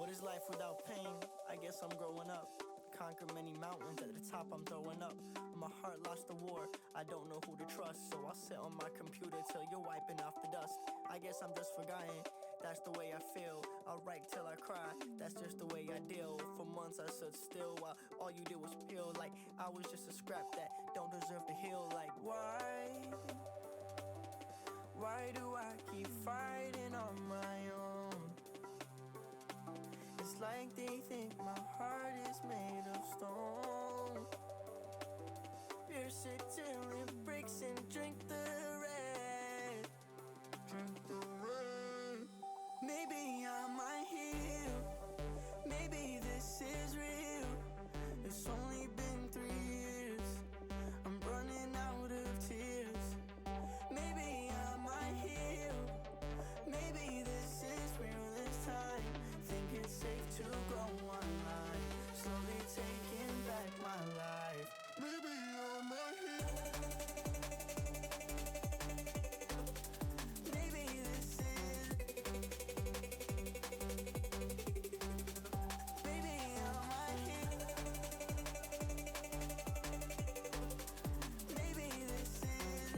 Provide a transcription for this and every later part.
What is life without pain? I guess I'm growing up. Conquer many mountains, at the top I'm throwing up. My heart lost the war, I don't know who to trust. So I'll sit on my computer till you're wiping off the dust. I guess I'm just forgotten, that's the way I feel. I'll write till I cry, that's just the way I deal. For months I stood still while all you did was peel. Like I was just a scrap that don't deserve to heal. Like why do I keep fighting on my own? It's like they think my heart is made of stone. Pierce it till it breaks and drink the red. Drink the red. Maybe I might heal. Maybe this is real. It's only been 3 years. I'm running out of tears. Maybe I might heal. Maybe this is real this time. Think it's safe to go online. Slowly taking back my life. Maybe I might heal. Maybe this is. Maybe I might heal. Maybe this is.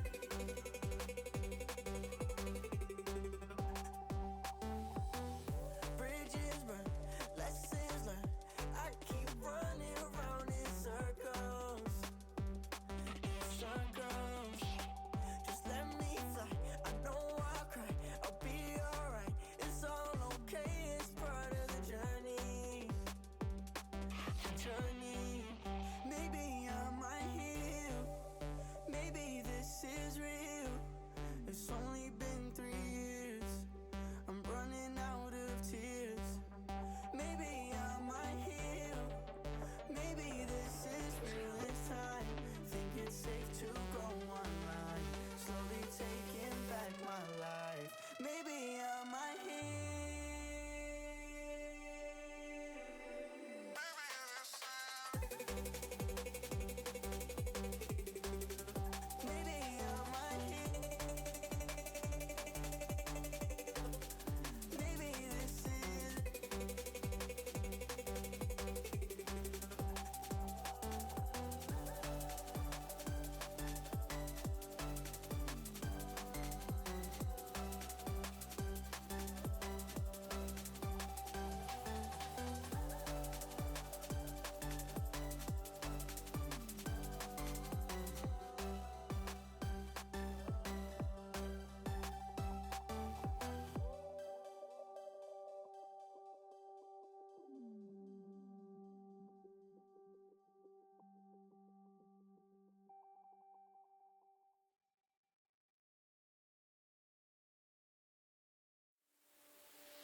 Bridges burn, lessons learned. I keep running around in circles. Just let me fly. I know I'll cry. I'll be alright. It's all okay. It's part of the journey. Maybe I might heal. Maybe this is real. It's only been 3 years. I'm running out of tears. Maybe I might heal. Maybe this is real this time. Think it's safe to go online. Slowly taking back my life. Maybe I might heal. Maybe I might heal. Maybe this is.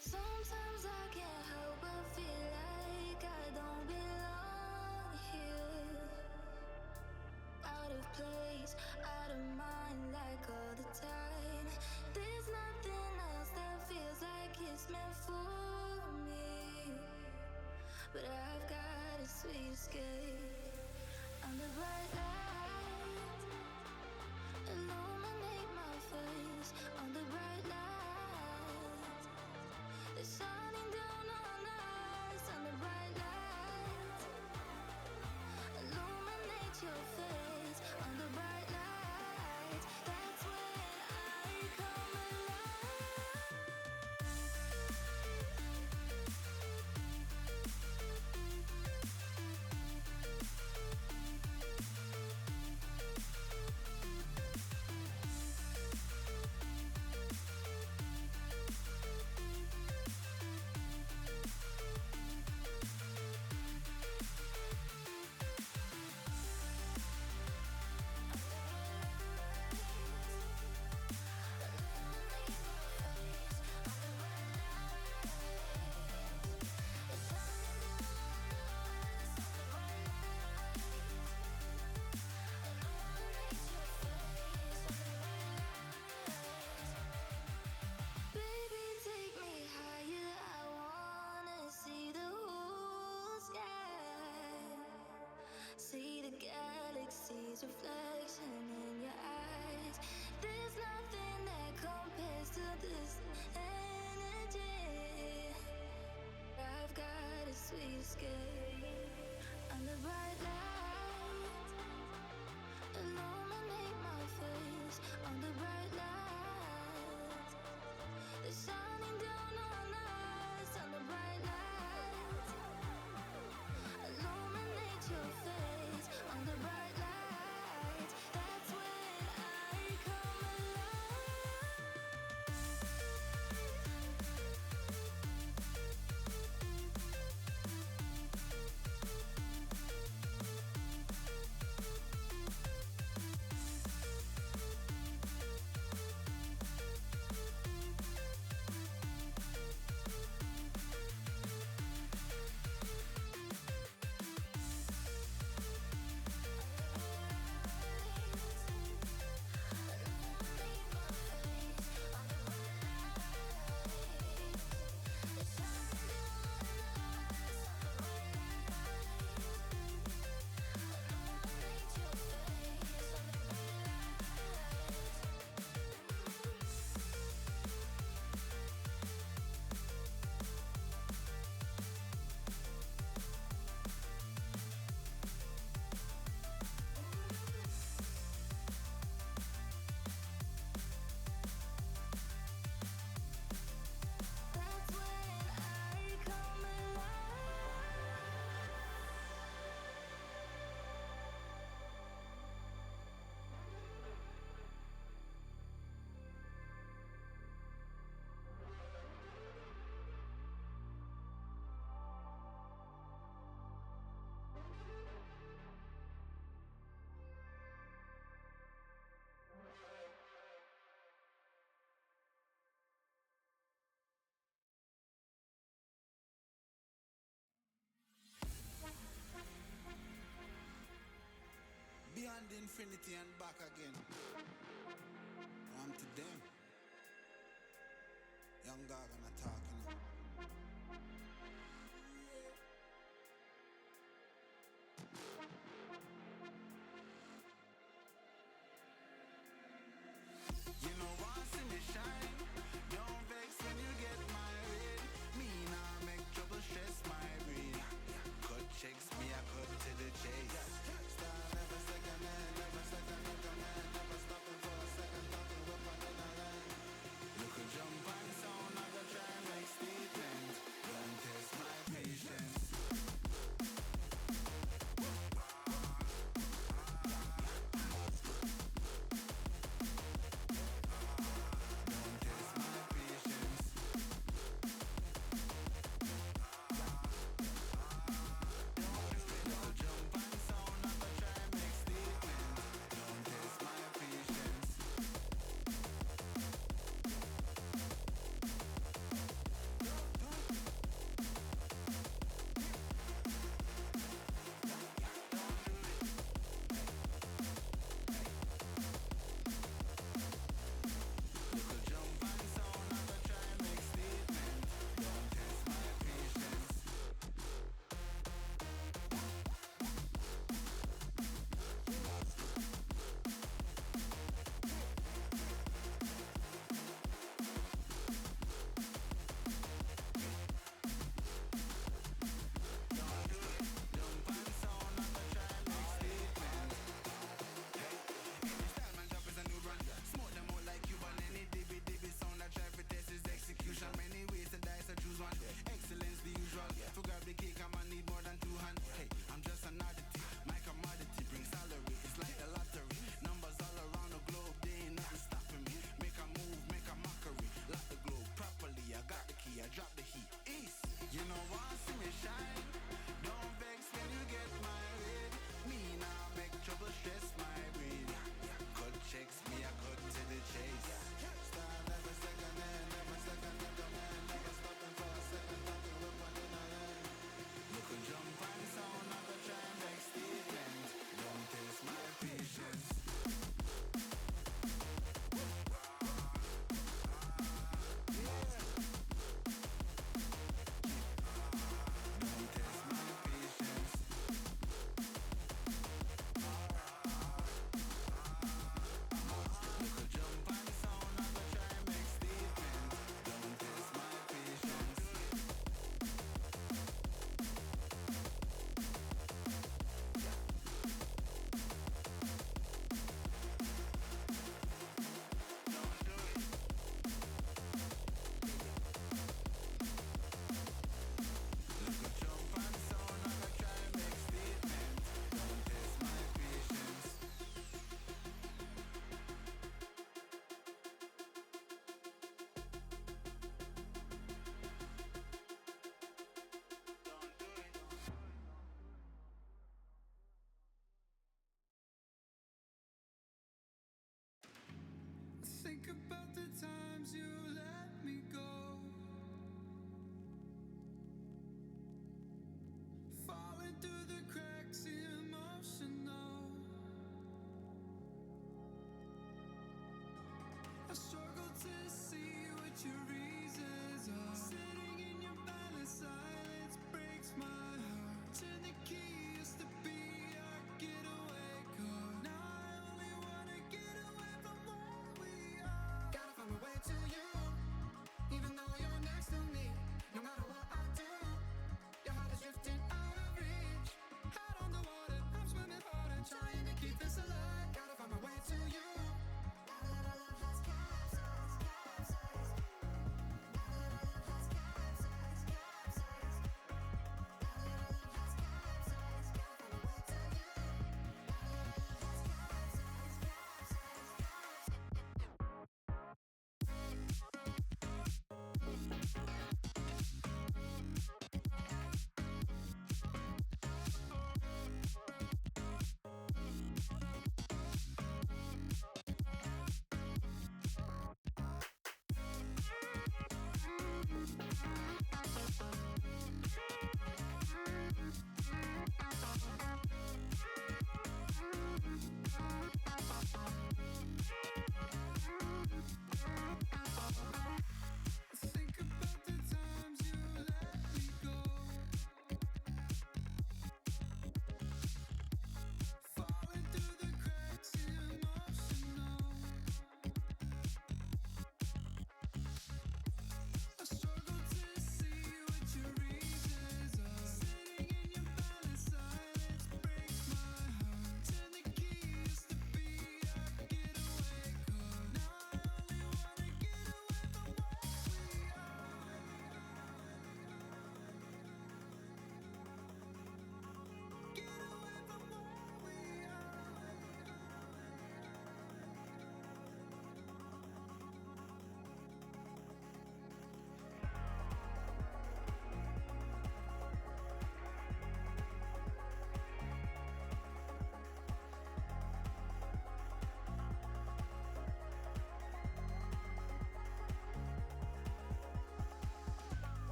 Sometimes I can't help but feel like I don't belong here. Out of place, out of mind, like all the time. There's nothing else that feels like it's meant for me. But I've got a sweet escape. Under bright light, illuminate my face. Under bright light, it's shining down on us. Under bright light, illuminate your face. Under bright light, that's when I come alive. infinity and back again. I'm to them. Young dog and I talking. You know once in the shine, don't vex when you get married. Me nah make trouble stress my brain. Cut checks, me I cut to the chase. Style never second hand, never second in command, never stopping for a second, talking weapon in a hand. You could jump on sound, I go try and make Steve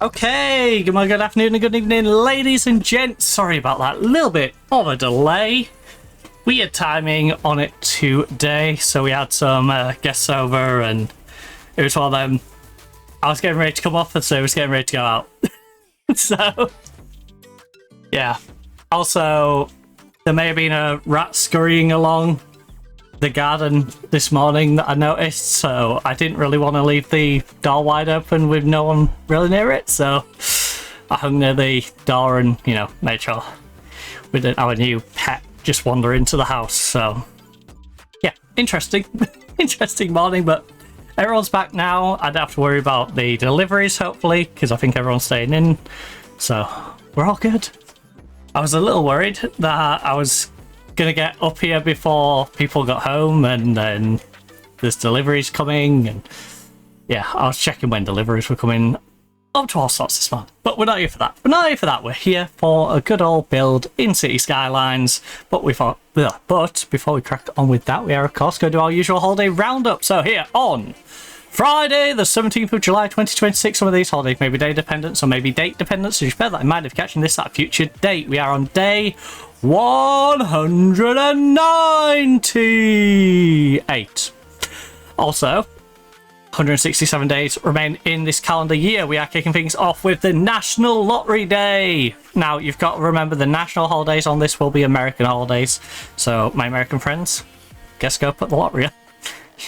Okay, good morning, good afternoon, and good evening, ladies and gents. Sorry about that little bit of a delay. Weird timing on it today, so we had some guests over, and it was one of them. I was getting ready to come off, and so I was getting ready to go out. So, yeah. Also, there may have been a rat scurrying along the garden this morning that I noticed, so I didn't really want to leave the door wide open with no one really near it, so I hung near the door and, you know, made sure we didn't have a new pet just wander into the house. So yeah, interesting interesting morning, but everyone's back now. I don't have to worry about the deliveries, hopefully, because I think everyone's staying in, so we're all good. I was a little worried that I was gonna get up here before people got home, and then there's deliveries coming, and yeah, I was checking when deliveries were coming, up to all sorts of stuff. But we're not here for that. We're here for a good old build in City Skylines. But before we crack on with that, we are of course going to do our usual holiday roundup. So here on Friday, the 17th of July 2026, some of these holidays may be day dependent, some may be date dependent, so you should bear that in mind if you're catching this at a future date. We are on day 198. Also, 167 days remain in this calendar year. We are kicking things off with the National Lottery Day. Now, you've got to remember the national holidays on this will be American holidays. So, my American friends, guess go put the lottery in.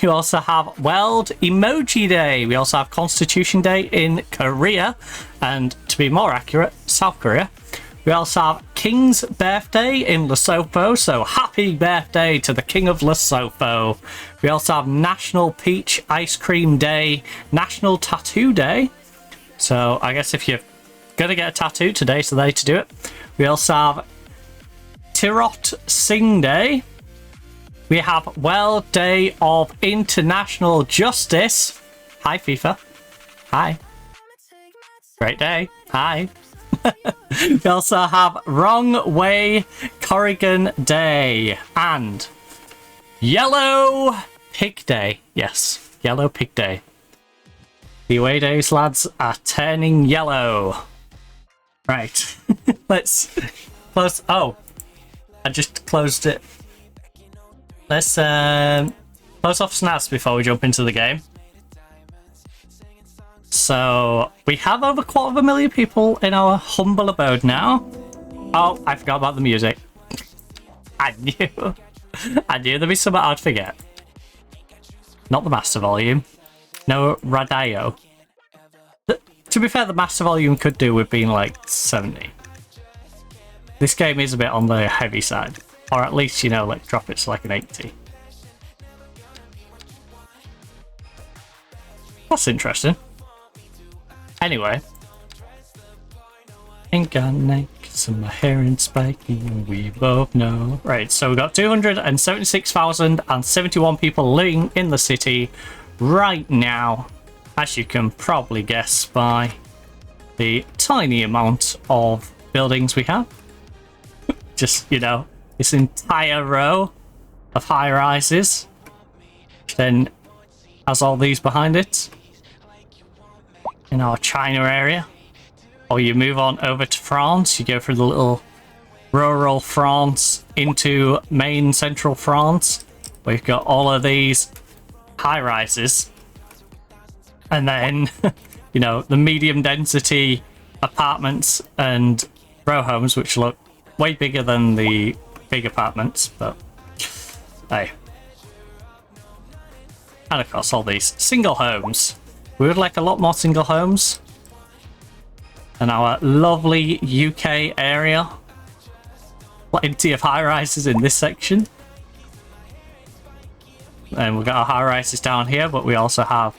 You also have World Emoji Day. We also have Constitution Day in Korea. And to be more accurate, South Korea. We also have King's Birthday in Lesotho, so happy birthday to the King of Lesotho. We also have National Peach Ice Cream Day, National Tattoo Day. So I guess if you're going to get a tattoo, today's the day to do it. We also have Tirot Singh Day. We have World Day of International Justice. Hi, FIFA. Hi. Great day. Hi. We also have Wrong Way Corrigan Day and Yellow Pig Day. Yes, Yellow Pig Day. The away days, lads, are turning yellow. Right. Let's close. Oh, I just closed it. Let's close off snaps before we jump into the game. So, we have over 250,000 people in our humble abode now. Oh, I forgot about the music. I knew there'd be something I'd forget. Not the master volume. No radio. To be fair, the master volume could do with being like 70. This game is a bit on the heavy side. Or at least, you know, like drop it to like an 80. That's interesting. Anyway, ain't got naked in my hair and spiky, we both know. Right, so we've got 276,071 people living in the city right now, as you can probably guess by the tiny amount of buildings we have. Just, you know, this entire row of high rises, which then has all these behind it. In our China area, or you move on over to France, you go through the little rural France into main central France. We've got all of these high rises, and then you know, the medium density apartments and row homes, which look way bigger than the big apartments, but hey. And of course all these single homes. We would like a lot more single homes in our lovely UK area. Plenty of high rises in this section. And we've got our high rises down here, but we also have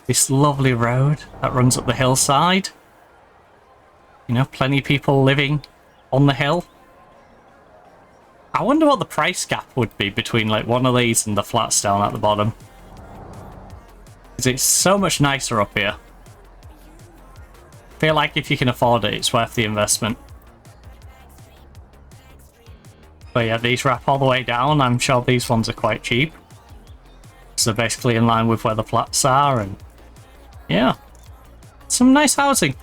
this lovely road that runs up the hillside. You know, plenty of people living on the hill. I wonder what the price gap would be between like one of these and the flats down at the bottom. Because it's so much nicer up here. I feel like if you can afford it, it's worth the investment. But yeah, these wrap all the way down. I'm sure these ones are quite cheap. So they're basically in line with where the flats are, and yeah. Some nice housing.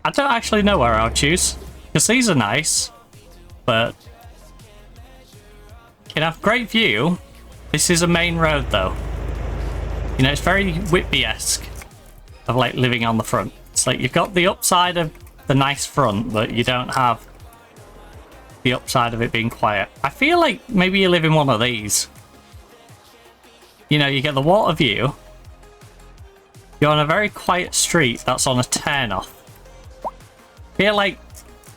I don't actually know where I'll choose, because these are nice, but you know, great view. This is a main road though. You know, it's very Whitby-esque of like living on the front. It's like you've got the upside of the nice front, but you don't have the upside of it being quiet. I feel like maybe you live in one of these. You know, you get the water view. You're on a very quiet street that's on a turn-off. Feel like,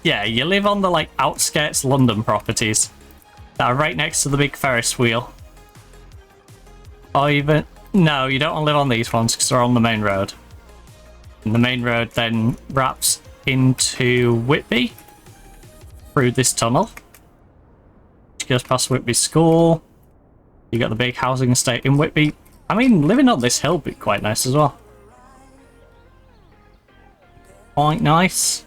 yeah, you live on the like outskirts London properties that are right next to the big Ferris wheel. Or even, no, you don't want to live on these ones because they're on the main road. And the main road then wraps into Whitby through this tunnel, which goes past Whitby School. You got the big housing estate in Whitby. I mean, living on this hill would be quite nice as well. Quite nice.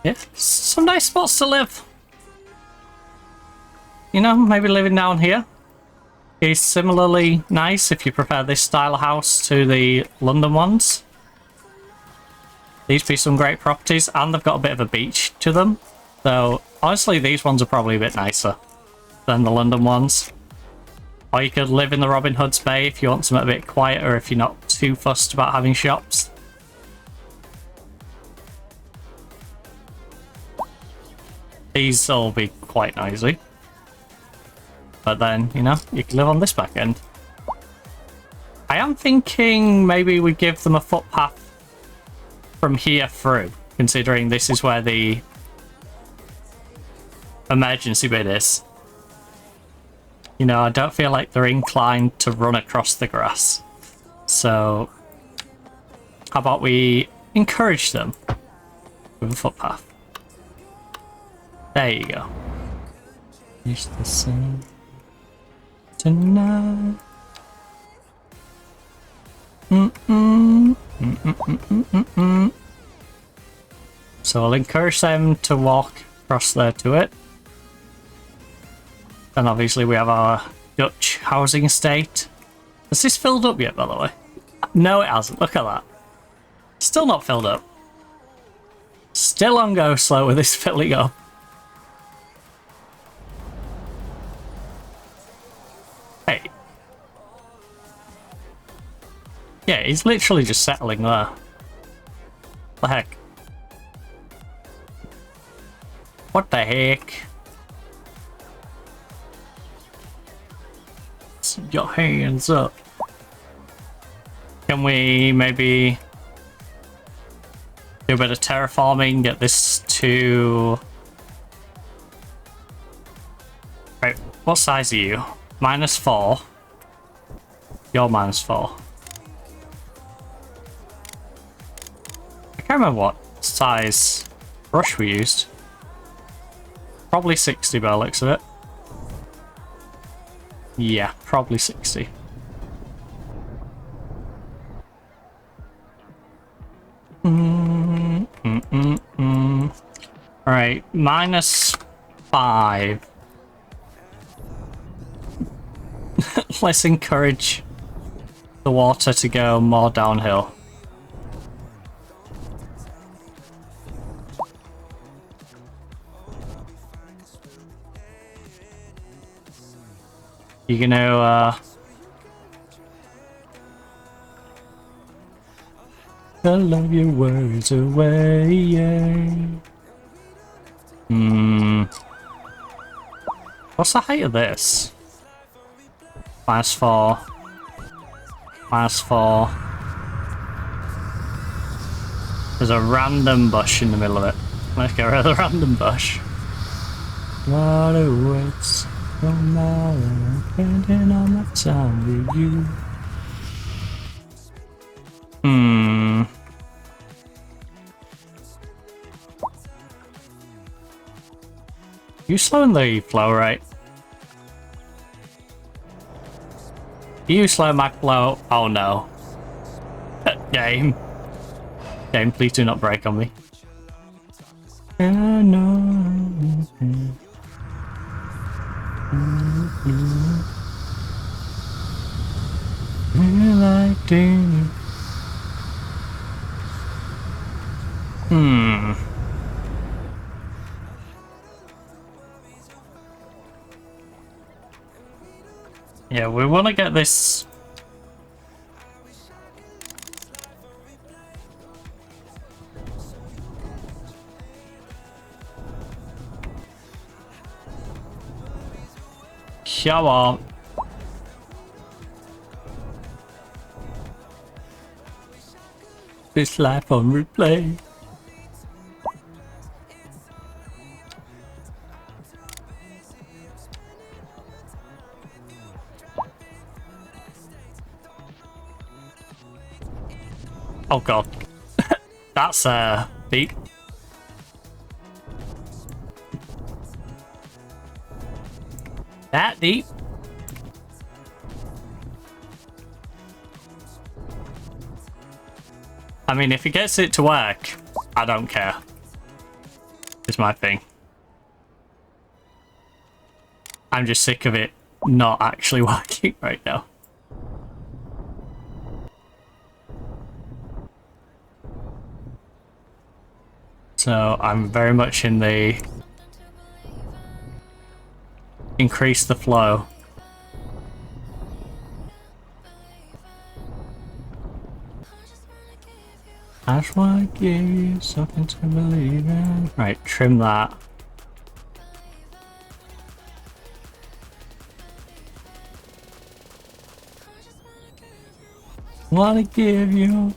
Yeah, some nice spots to live. You know, maybe living down here is similarly nice if you prefer this style of house to the London ones. These be some great properties, and they've got a bit of a beach to them. So, honestly, these ones are probably a bit nicer than the London ones. Or you could live in the Robin Hood's Bay if you want something a bit quieter, if you're not too fussed about having shops. These will be quite noisy. But then, you know, you can live on this back end. I am thinking maybe we give them a footpath from here through, considering this is where the emergency bit is. You know, I don't feel like they're inclined to run across the grass. So, how about we encourage them with a footpath? There you go. Use the sun tonight. So I'll encourage them to walk across there to it. And obviously we have our Dutch housing estate. Has this filled up yet, by the way? No, it hasn't. Look at that. Still not filled up. Still on go slow with this filling up. Hey. Yeah, he's literally just settling there. What the heck? What the heck? Your hands up. Can we maybe do a bit of terraforming, get this to... Right, what size are you? -4. You're -4. I can't remember what size brush we used. Probably 60 by the looks of it. Yeah, probably 60. Alright, -5. Let's encourage the water to go more downhill. You're gonna, I love your words away, yeah. What's the height of this? -4. -4. There's a random bush in the middle of it. Let's get rid of the random bush. What awaits? No matter, spending all my time with you. You slowing the flow, right? You slow my flow. Oh no. Game. Game, please do not break on me. I know. Yeah, we want to get this. Come on. This life on replay. Oh god. That's deep. That deep. I mean, if he gets it to work, I don't care. It's my thing. I'm just sick of it not actually working right now. So I'm very much in the increase the flow. I just want to give you something to believe in. Right, trim that. Want to give you.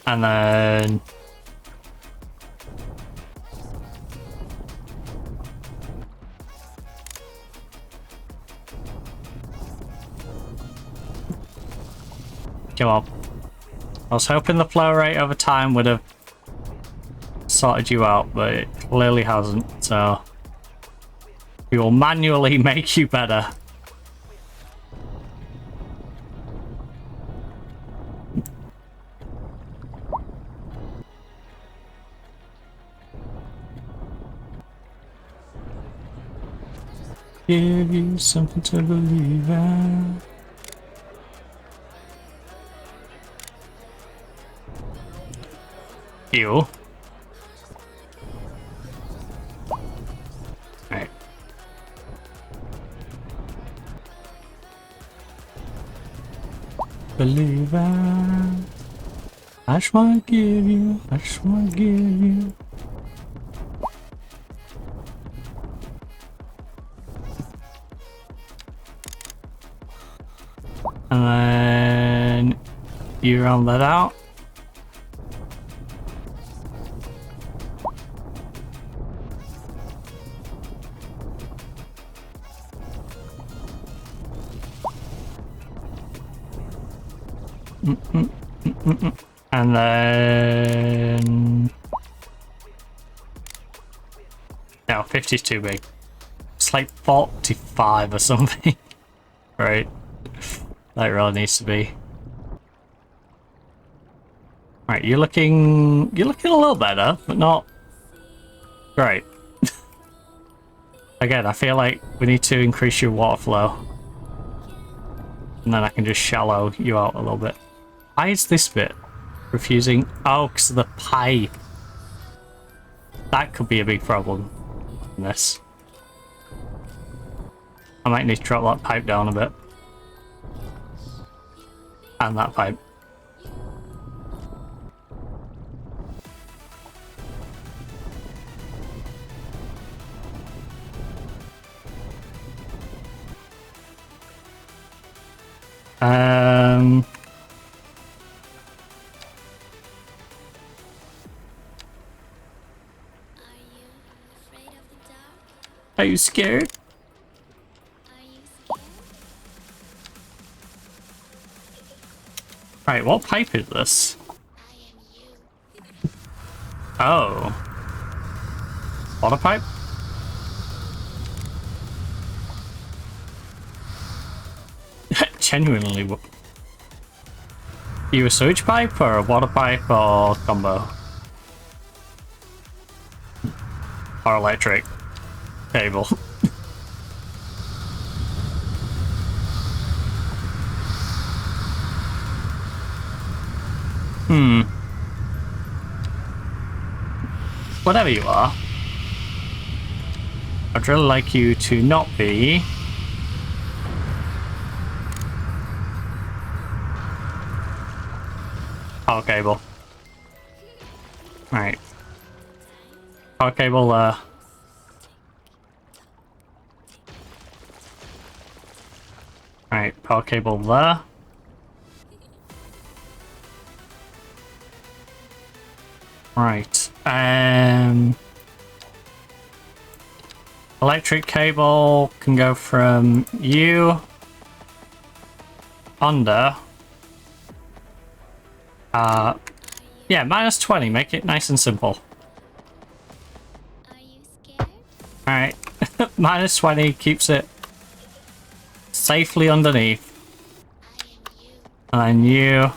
And then come on. I was hoping the flow rate over time would have sorted you out, but it clearly hasn't, so we will manually make you better. Give you something to believe in. You. Right. Believe in. I just wanna give you. I just wanna give you. And then you round that out. And then no, 50 is too big. It's like 45 or something. Right. That really needs to be. Right, you're looking a little better, but not great. Again, I feel like we need to increase your water flow. And then I can just shallow you out a little bit. Why is this bit refusing? Oh, because of the pipe. That could be a big problem in this. I might need to drop that pipe down a bit. And that pipe. Are you scared? Right, what pipe is this? Oh. Water pipe? Genuinely. Are you a sewage pipe or a water pipe or combo? Or electric cable? Whatever you are, I'd really like you to not be power cable. Right. Power cable there. Right, power cable there. Right. Electric cable can go from you under. Yeah, minus 20. Make it nice and simple. Are you scared? Alright. Minus 20 keeps it safely underneath. I am you. And then you.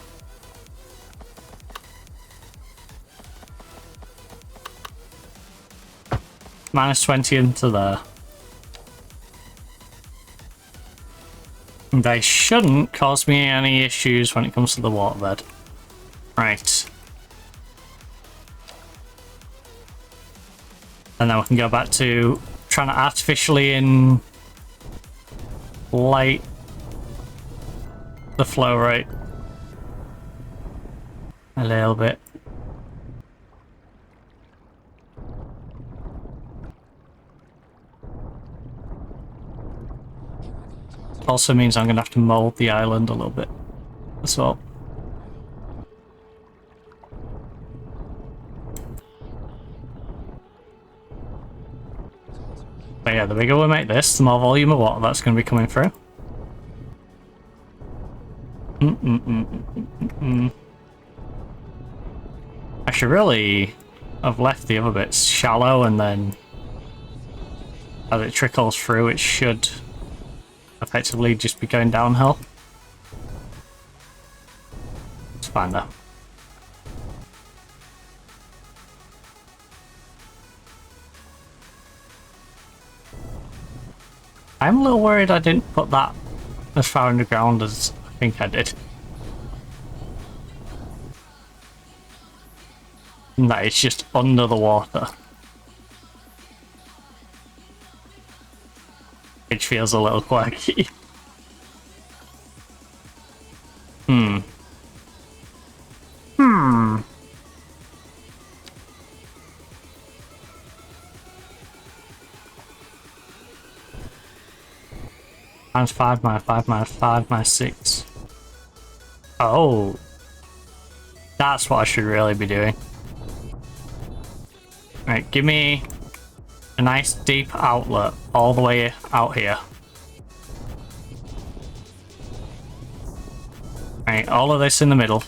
Minus 20 into there. They shouldn't cause me any issues when it comes to the waterbed. Right. And then we can go back to trying to artificially inflate the flow rate a little bit. Also means I'm gonna have to mold the island a little bit as well. But yeah, the bigger we make this, the more volume of water that's gonna be coming through. I should really have left the other bits shallow, and then as it trickles through it should effectively just be going downhill. It's fine though. I'm a little worried I didn't put that as far underground as I think I did. And that it's just under the water. Which feels a little quirky. Minus 5, minus 5, minus 5, minus 6. Oh. That's what I should really be doing. Right, give me a nice deep outlet all the way out here. Right, all of this in the middle.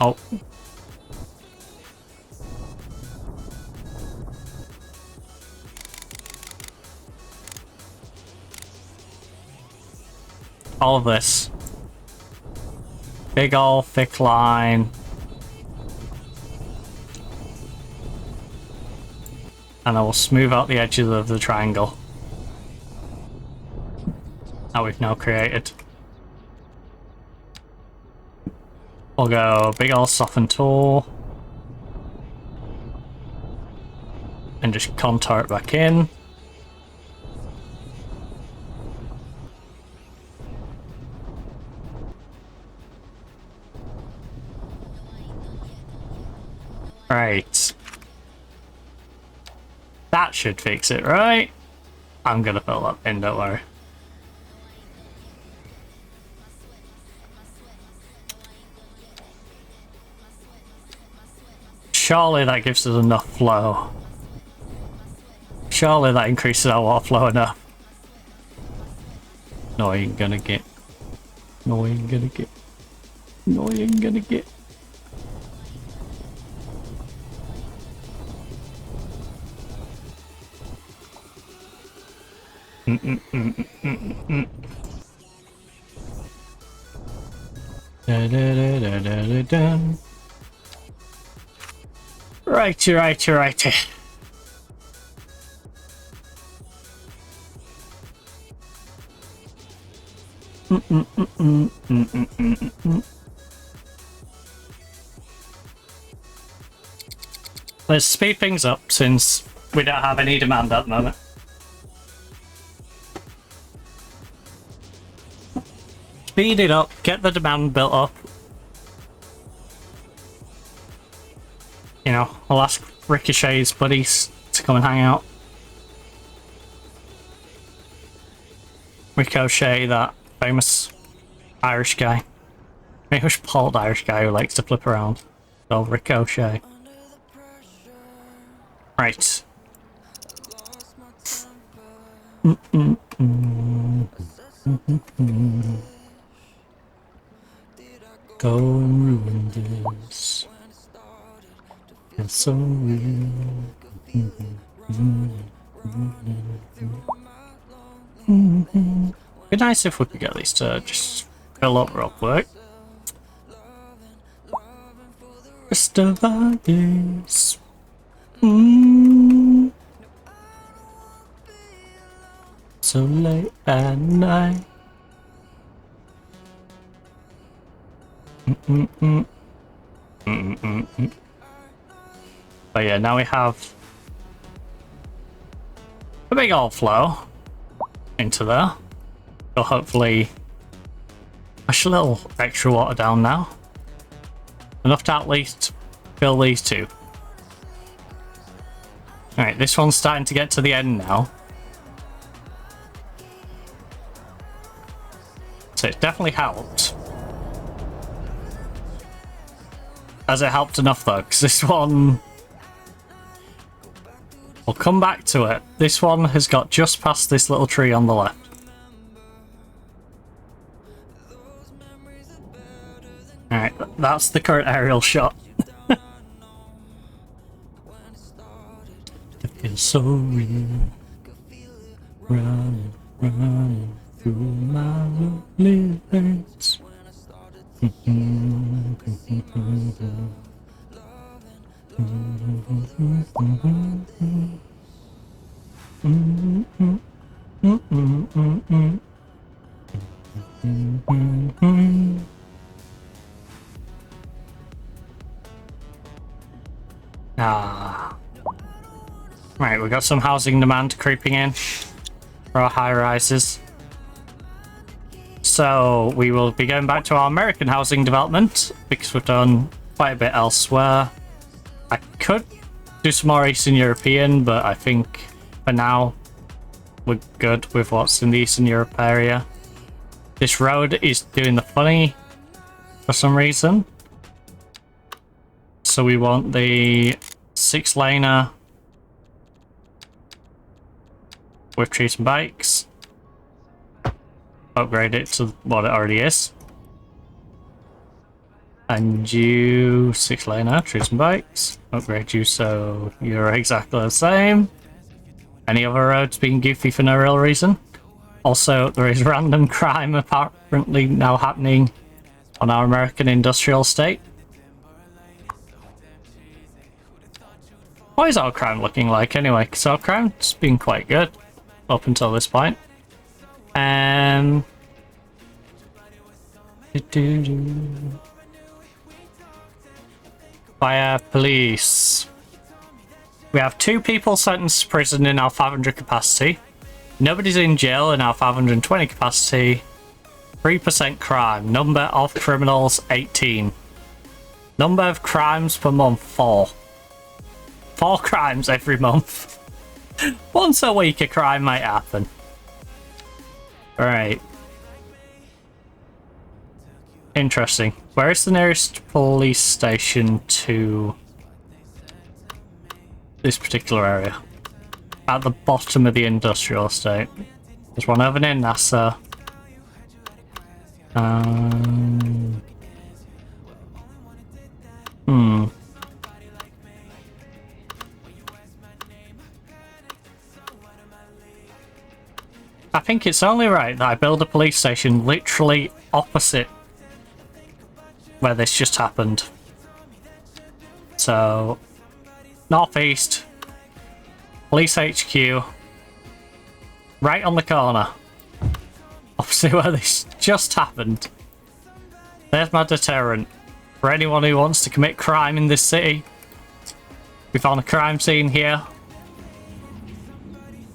Oh. All of this. Big ol' thick line. And I will smooth out the edges of the triangle that we've now created. We'll go big ol' soften tool. And just contour it back in. Right. That should fix it, right? I'm gonna fill that in, don't worry. Surely that gives us enough flow. Surely that increases our water flow enough. No, I ain't gonna get. No, I ain't gonna get. No, I ain't gonna get. Righty, righty, righty. Let's speed things up since we don't have any demand at the moment. Speed it up, get the demand built up. You know, I'll ask Ricochet's buddies to come and hang out. Ricochet, that famous Irish guy. Famous bald Irish guy who likes to flip around. So Ricochet. Right. Go and ruin this. It's so real. Be nice if we could get these to just fill up real quick. Just about this. So late at night. But yeah, now we have a big old flow into there. So hopefully push a little extra water down now. Enough to at least fill these two. Alright, this one's starting to get to the end now. So it definitely helped. Has it helped enough though? Because this one... We'll come back to it. This one has got just past this little tree on the left. Alright, that's the current aerial shot. It feels so real. Running, running through my lonely veins. Right, we've got some housing demand creeping in for our high rises. So we will be going back to our American housing development because we've done quite a bit elsewhere. I could do some more Eastern European, but I think for now we're good with what's in the Eastern Europe area. This road is doing the funny for some reason. So we want the 6-laner with trees and bikes. Upgrade it to what it already is. And you 6-laner, trees and bikes. Upgrade you so you're exactly the same. Any other roads being goofy for no real reason. Also, there is random crime apparently now happening on our American industrial estate. What is our crime looking like anyway? Because our crime's been quite good up until this point. Fire police. We have 2 people sentenced to prison in our 500 capacity. Nobody's in jail in our 520 capacity. 3% crime. Number of criminals 18. Number of crimes per month 4. 4 crimes every month. Once a week a crime might happen. Right. Interesting. Where is the nearest police station to this particular area? At the bottom of the industrial estate. There's one over near NASA. I think it's only right that I build a police station literally opposite where this just happened. So, northeast, police HQ, right on the corner, opposite see where this just happened. There's my deterrent. For anyone who wants to commit crime in this city. We found a crime scene here.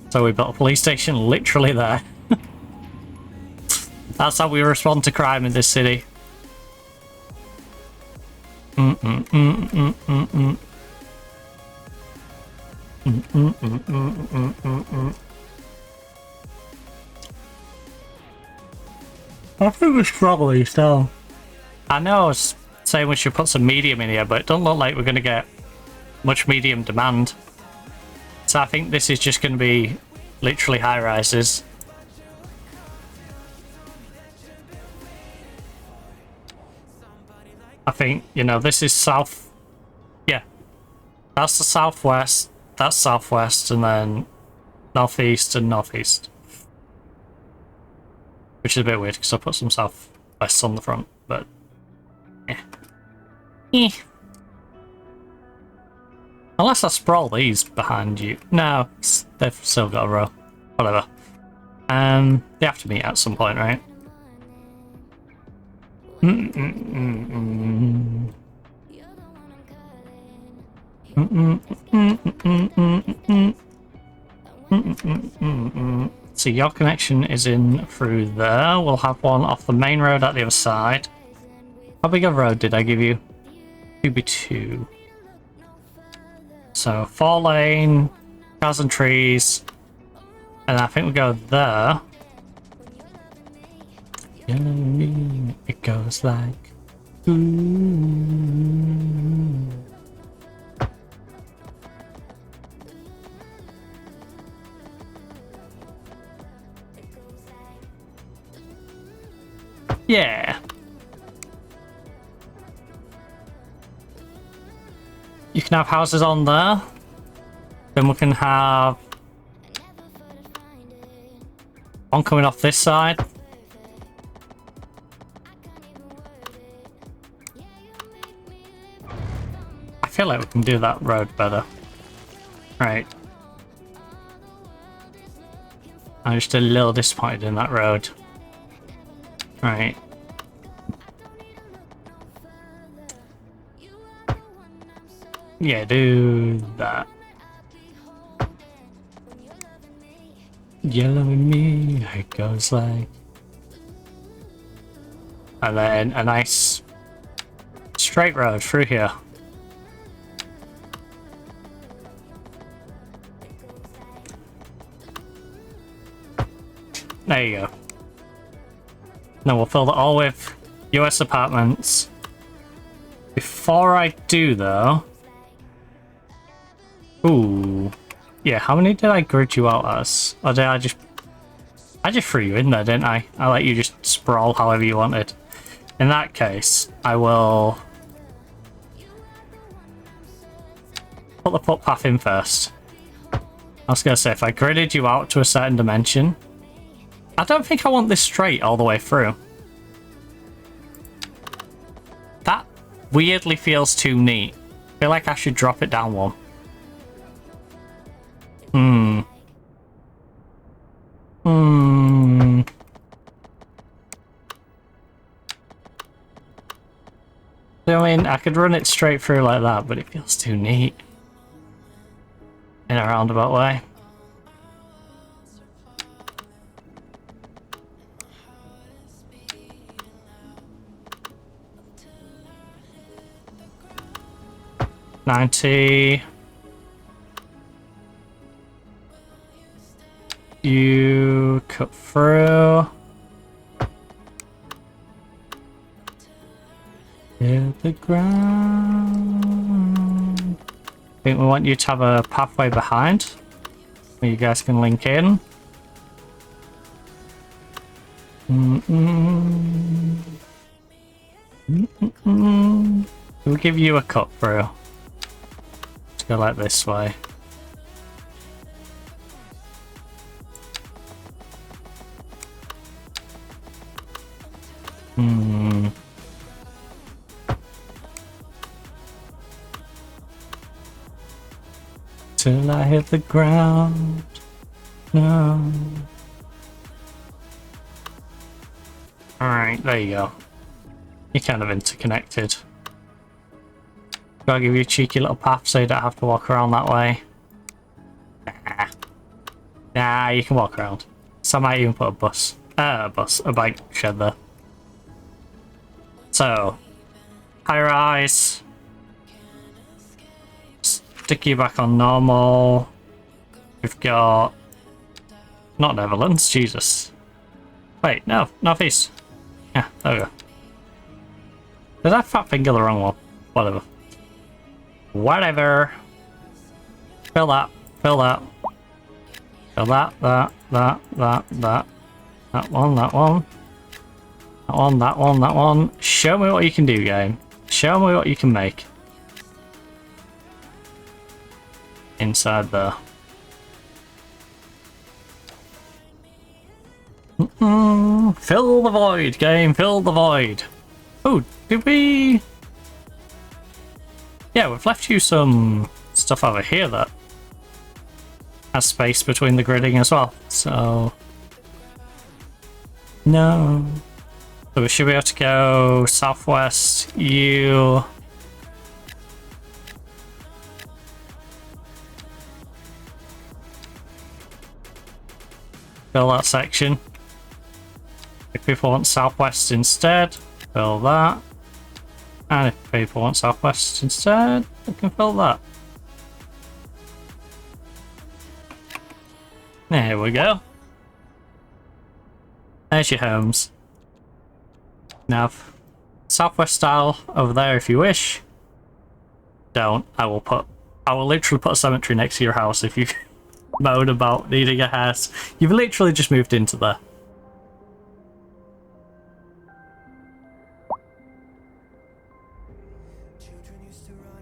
So we built a police station literally there. That's how we respond to crime in this city. I think it's probably still. I know I was saying we should put some medium in here, but it doesn't look like we're going to get much medium demand. So I think this is just going to be literally high rises. I think, you know, this is south. Yeah. That's the southwest. That's southwest, and then northeast and northeast. Which is a bit weird because I put some southwest on the front, but yeah. Unless I sprawl these behind you. No, they've still got a row. Whatever. They have to meet at some point, right? So your connection is in through there. We'll have one off the main road at the other side. How big a road did I give you? 2x2. So 4 lane, cars and trees, and I think we go there. It goes like ooh. Yeah. You can have houses on there. Then we can have one coming off this side. I feel like we can do that road better. Right. I'm just a little disappointed in that road. Right. Yeah, do that. Yellow in me, it goes like. And then a nice straight road through here. There you go. Now we'll fill that all with US apartments. Before I do though. Ooh. Yeah, how many did I grid you out as? Or did I just threw you in there, didn't I? I let you just sprawl however you wanted. In that case, I will put the footpath in first. I was gonna say, if I gridded you out to a certain dimension, I don't think I want this straight all the way through. That weirdly feels too neat. I feel like I should drop it down one. I mean, I could run it straight through like that, but it feels too neat. In a roundabout way. $90. You cut through. Hit the ground. I think we want you to have a pathway behind where you guys can link in. We'll give you a cut through. Let's go like this way. Till I hit the ground. No. Alright, there you go. You're kind of interconnected. Gotta give you a cheeky little path so you don't have to walk around that way. Nah, you can walk around. So I might even put a bike shed there. So, high rise. Stick you back on normal. We've got... Not Netherlands, Jesus. Wait, no, northeast. Yeah, there we go. Did I fat finger the wrong one? Whatever. Whatever. Fill that, fill that. Fill that. That one, that one. That one, that one, that one. Show me what you can do, game. Show me what you can make. Inside there. Fill the void, game. Fill the void. Oh, did we... Yeah, we've left you some stuff over here that has space between the gridding as well, so... No. So we should be able to go southwest, you... Fill that section. If people want southwest instead, fill that. And if people want southwest instead, we can fill that. There we go. There's your homes. Now, southwest style over there if you wish. Don't. I will literally put a cemetery next to your house if you moan about needing a house. You've literally just moved into there.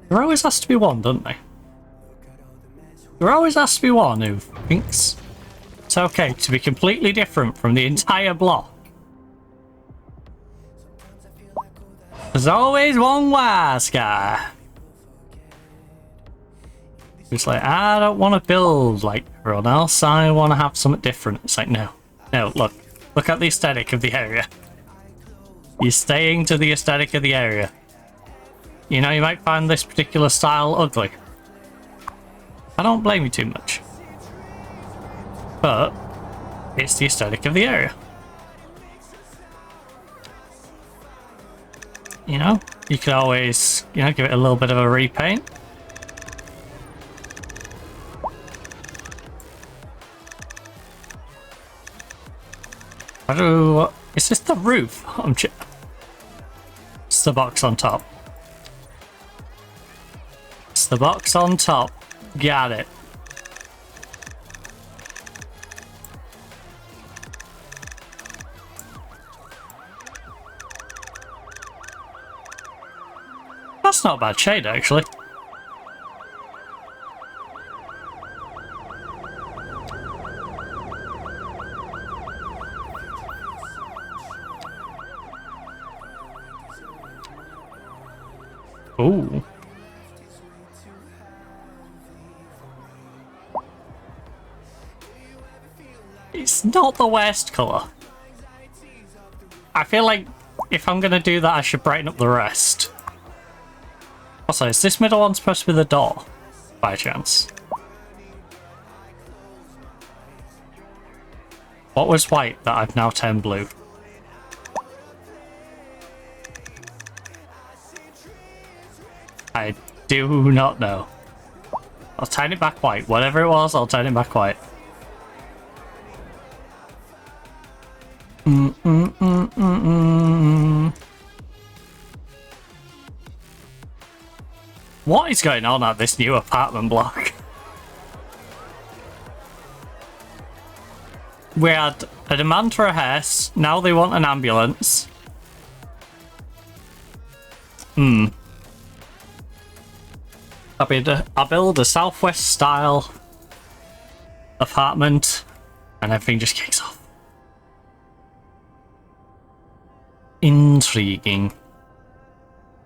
There always has to be one, don't they? There always has to be one who thinks it's okay to be completely different from the entire block. There's always one wise guy. It's like, I don't want to build like everyone else, I want to have something different. It's like, no. No, look at the aesthetic of the area. You're staying to the aesthetic of the area. You know, you might find this particular style ugly. I don't blame you too much. But it's the aesthetic of the area. You know, you could always, you know, give it a little bit of a repaint. Is this the roof? It's the box on top. It's the box on top. Got it. That's not a bad shade, actually. Ooh. It's not the worst colour. I feel like if I'm gonna do that, I should brighten up the rest. Also, is this middle one supposed to be the door, by chance? What was white that I've now turned blue? I do not know. I'll turn it back white. Whatever it was, I'll turn it back white. What is going on at this new apartment block? We had a demand for a hearse, now they want an ambulance. I'll build a southwest style apartment and everything just kicks off. Intriguing.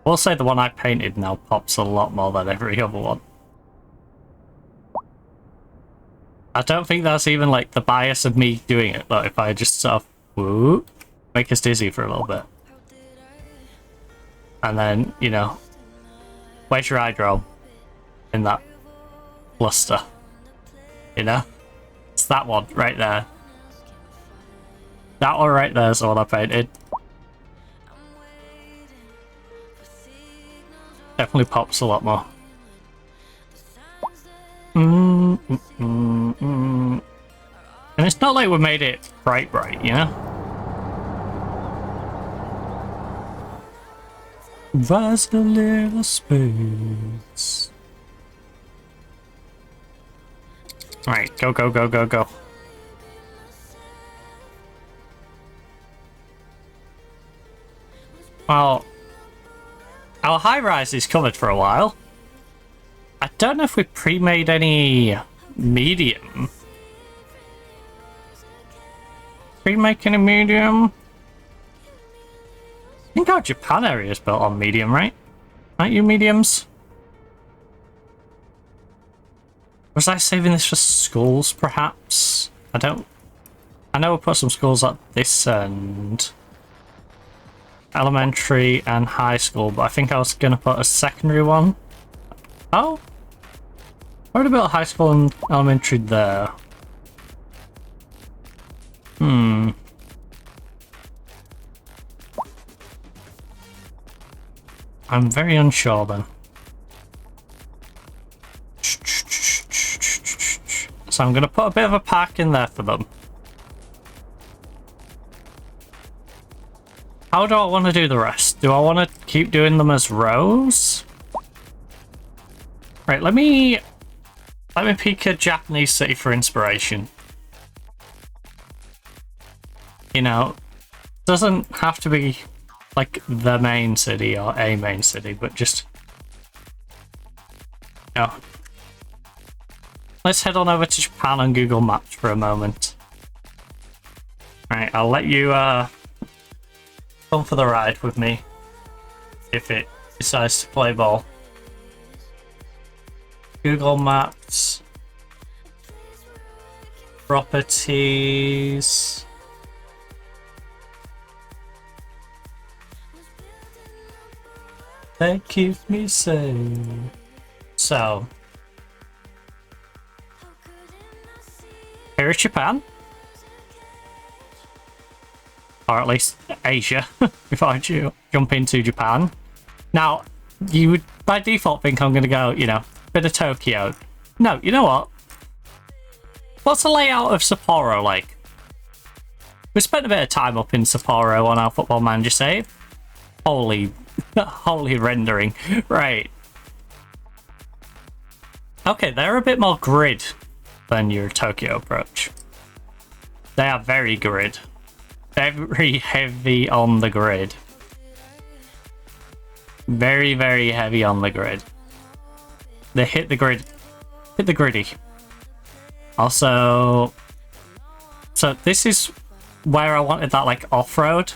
We'll say the one I painted now pops a lot more than every other one. I don't think that's even like the bias of me doing it, but if I just sort of whoop, make us dizzy for a little bit. And then, you know, where's your eye drop in that luster? You know? It's that one right there. That one right there is the one I painted. Definitely pops a lot more. And it's not like we made it bright, you know? There's a little space. Alright, go, go, go, go, go. Well, our high rise is covered for a while. I don't know if we pre-made any medium. Pre-making a medium? I think our Japan area is built on medium, right? Aren't you mediums? Was I saving this for schools, perhaps? I know we'll put some schools at this end. Elementary and high school, but I think I was going to put a secondary one. Oh? I already built high school and elementary there. I'm very unsure then. So I'm going to put a bit of a park in there for them. How do I want to do the rest? Do I want to keep doing them as rows? Right, let me pick a Japanese city for inspiration. You know, doesn't have to be like the main city or a main city, but just, you know. Let's head on over to Japan on Google Maps for a moment. Alright, I'll let you come for the ride with me if it decides to play ball. Google Maps, properties. They keep me safe. So, here is Japan. Or at least Asia, before I jump into Japan. Now, you would by default think I'm going to go, you know, bit of Tokyo. No, you know what? What's the layout of Sapporo like? We spent a bit of time up in Sapporo on our Football Manager save. Holy rendering. Right. Okay, they're a bit more grid than your Tokyo approach. They are very grid. Very heavy on the grid. Very, very heavy on the grid. They hit the grid. Hit the gritty. Also, so this is where I wanted that like off-road.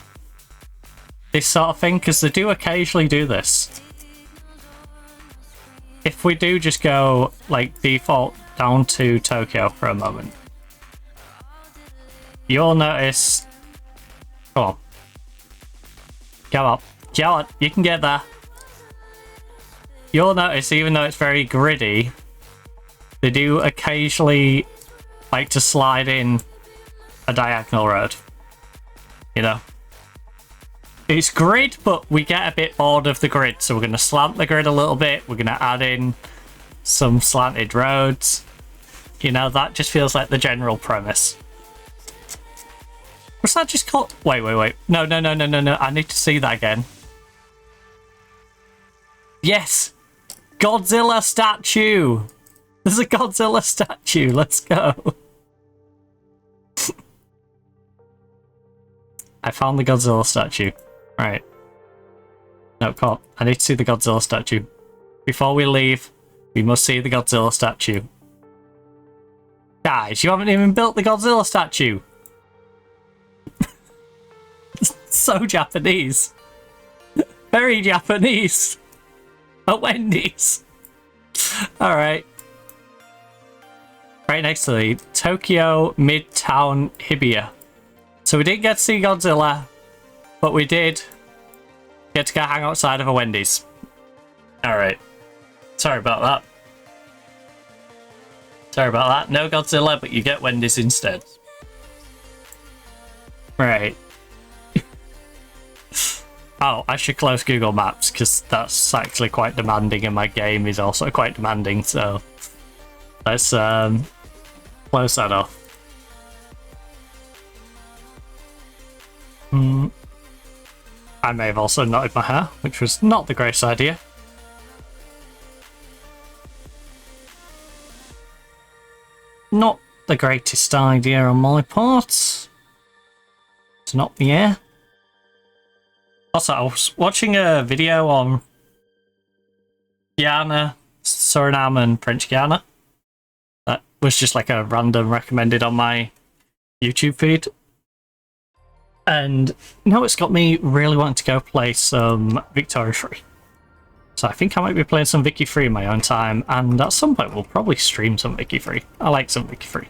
This sort of thing, because they do occasionally do this. If we do just go like default down to Tokyo for a moment, you'll notice. Come on. Come up. Go on, you can get there. You'll notice, even though it's very gritty, they do occasionally like to slide in a diagonal road. You know? It's grid, but we get a bit bored of the grid, so we're going to slant the grid a little bit. We're going to add in some slanted roads. You know, that just feels like the general premise. Was that just called? Wait. No. I need to see that again. Yes! Godzilla statue! There's a Godzilla statue. Let's go. I found the Godzilla statue. Right. No, come on. I need to see the Godzilla statue. Before we leave, we must see the Godzilla statue. Guys, you haven't even built the Godzilla statue. So Japanese. Very Japanese. At Wendy's. Alright. Right next to the Tokyo Midtown Hibiya. So we didn't get to see Godzilla. but we did get to go hang outside of a Wendy's. Alright. Sorry about that. Sorry about that. No Godzilla, but you get Wendy's instead. Right. Oh, I should close Google Maps, because that's actually quite demanding, and my game is also quite demanding, so let's close that off. I may have also knotted my hair, which was not the greatest idea. Not the greatest idea on my part. To knot the hair. Also, I was watching a video on Guyana, Suriname, and French Guiana. That was just like a random recommended on my YouTube feed. And now it's got me really wanting to go play some Victoria Free. So I think I might be playing some Vicky Free in my own time, and at some point we'll probably stream some Vicky Free. I like some Vicky Free.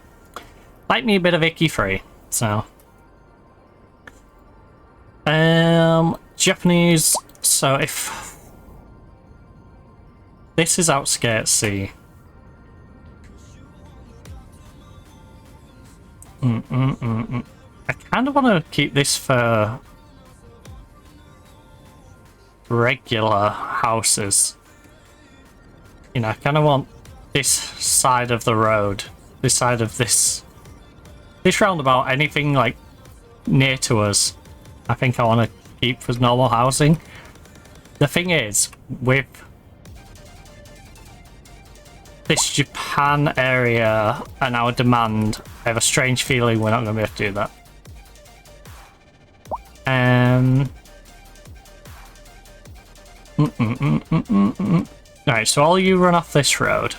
Like me a bit of Vicky Free, so. Japanese, so if this is Outskirts Sea. I kind of want to keep this for regular houses. You know, I kind of want this side of the road, this side of this roundabout, anything like near to us, I think I want to keep for normal housing. The thing is, with this Japan area and our demand, I have a strange feeling we're not going to be able to do that. Alright, so all you run off this road.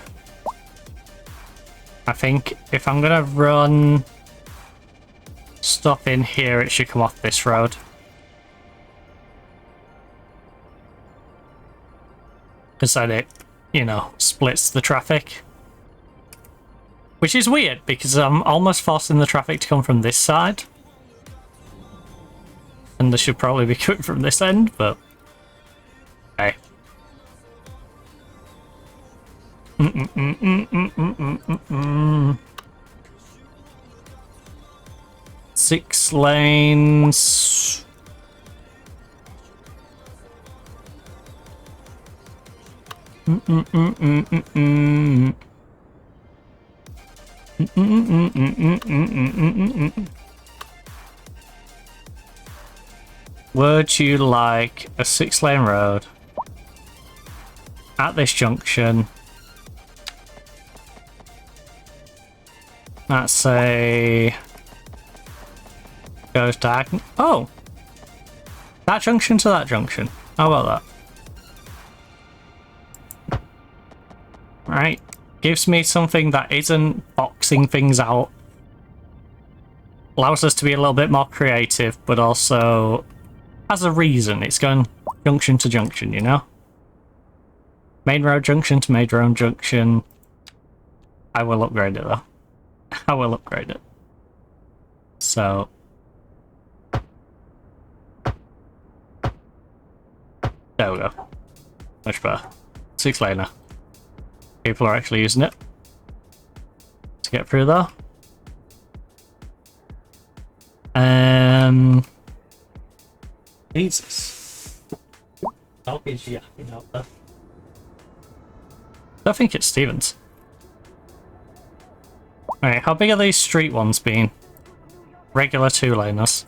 I think if I'm gonna run stuff in here, it should come off this road. Because then it, you know, splits the traffic. Which is weird, because I'm almost forcing the traffic to come from this side. And they should probably be coming from this end, but okay. Six lanes. Would you like a 6-lane road at this junction? Let's say goes diagonal. Oh, that junction to that junction. How about that? Right, gives me something that isn't boxing things out. Allows us to be a little bit more creative, but also has a reason. It's going junction to junction, you know? Main road junction to main road junction. I will upgrade it though. I will upgrade it. So. There we go. Much better. 6-laner. People are actually using it to get through there. Jesus. Dog is yapping out there. I think it's Stevens. Alright, how big are these street ones being? Regular 2-laners.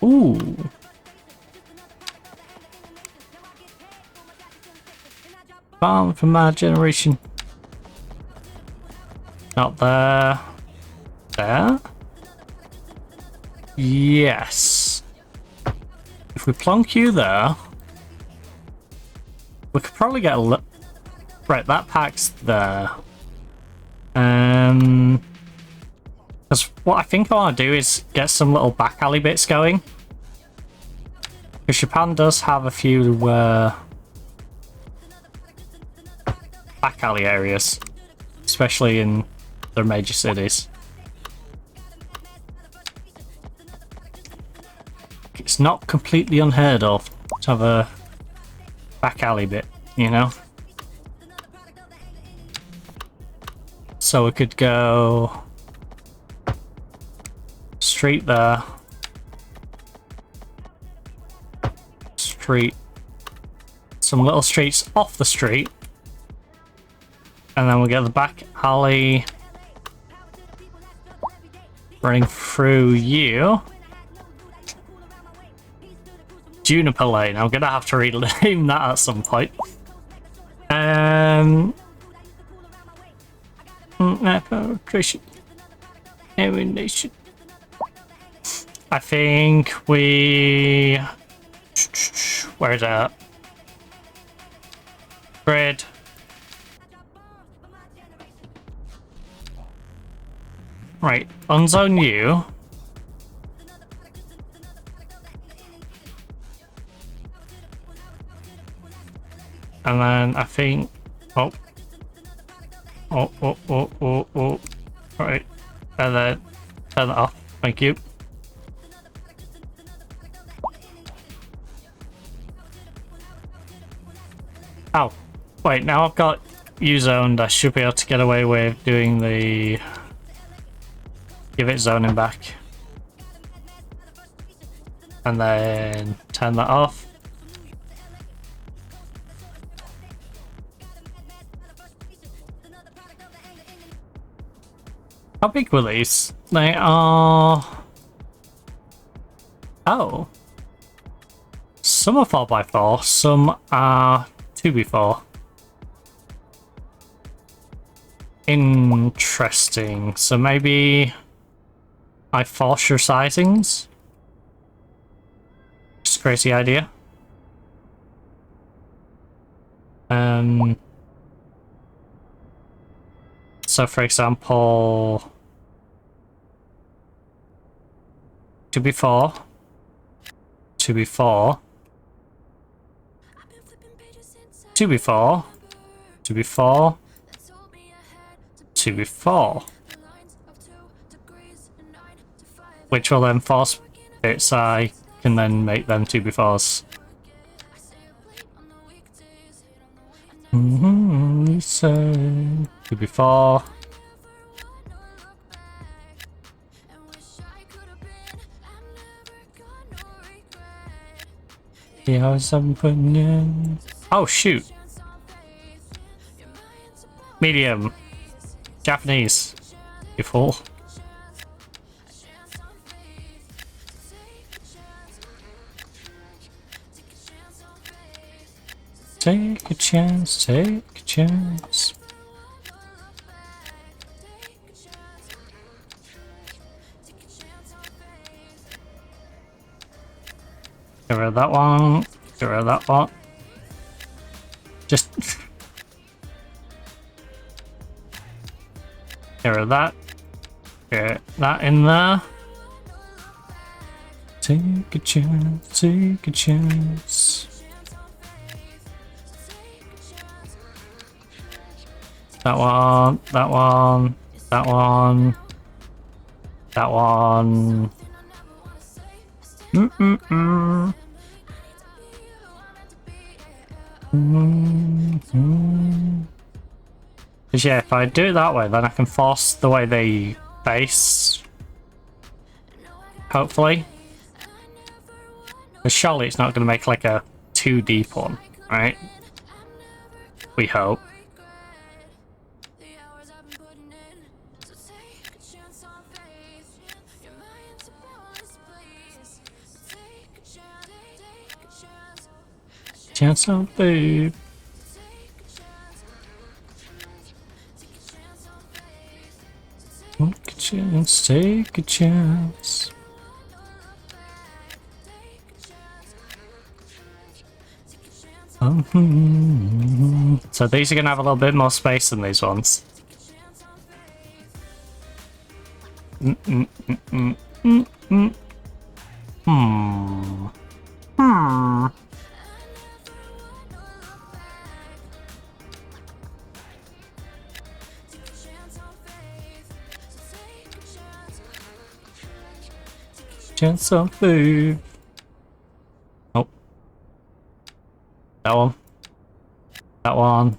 Ooh. Farm for my generation. Not there. There? Yes. If we plonk you there, we could probably get a right, that pack's there. Because what I think I want to do is get some little back alley bits going. Because Japan does have a few back alley areas, especially in their major cities. It's not completely unheard of to have a back alley bit, you know? So we could go street there. Street. Some little streets off the street. And then we'll get the back alley running through you. Juniper Lane. I'm gonna have to rename that at some point. Elimination. I think we. Where's that? Grid. Right, unzone you. And then I think. Oh. Right. And then turn that off. Thank you. Oh. Wait, now I've got you zoned. I should be able to get away with doing the. Give it zoning back. And then turn that off. How big were these? They are... Oh. Some are 4x4, some are 2x4. Interesting. So maybe I force your sizings? Just a crazy idea. So for example, 2x4, 2x4, 2x4, 2x4, 2x4, which will then force bits I can then make them 2x4s. So 2x4. Yeah, I was putting in. Oh shoot! Medium, Japanese. You fool. Take a chance, take a chance. Get rid of that one, get rid of that one. Just get rid of that. Get that in there. Take a chance, take a chance. That one, that one, that one, that one. Because yeah, if I do it that way, then I can force the way they base. Hopefully. Because surely it's not going to make like a too deep one, right? We hope. Chance on babe. Take a chance, take a chance. So these are gonna have a little bit more space than these ones. Hmm. Chance on food. Oh. That one. That one.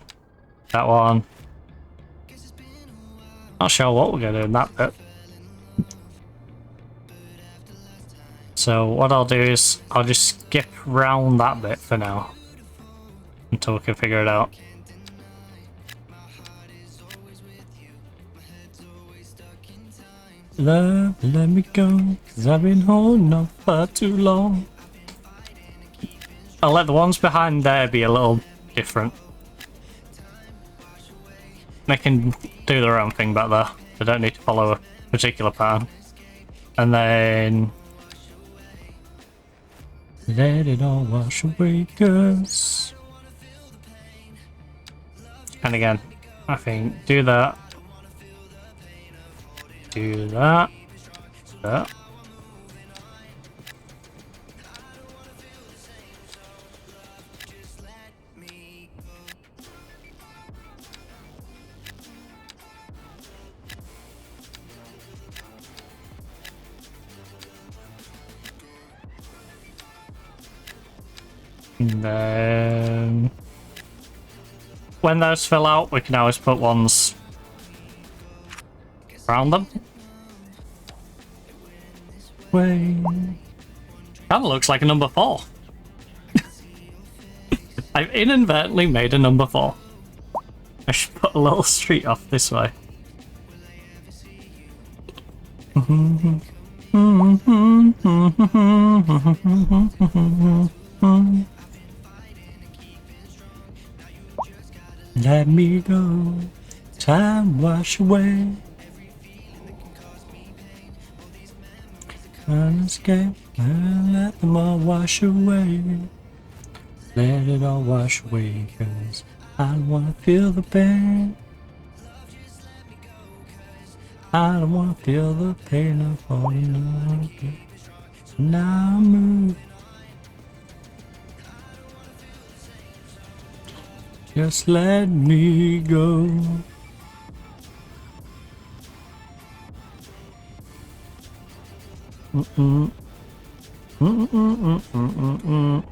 That one. Not sure what we're gonna do in that bit. So what I'll do is I'll just skip round that bit for now until we can figure it out. Love, let me go, 'cause I've been holding on for too long. I'll let the ones behind there be a little different. They can do their own thing back there. They don't need to follow a particular pattern. And then let it all wash away, 'cause... And again, I think do that. Do that. That. And then when those fill out, we can always put ones around them. Way. That looks like a number 4. I've inadvertently made a number 4. I should put a little street off this way. Let me go, time wash away. Can't escape, and let them all wash away. Let it all wash away, 'cause I don't wanna feel the pain. I don't wanna feel the pain of falling on you. Now move. Just let me go. Mm-mm. Mm-mm-mm-mm-mm-mm.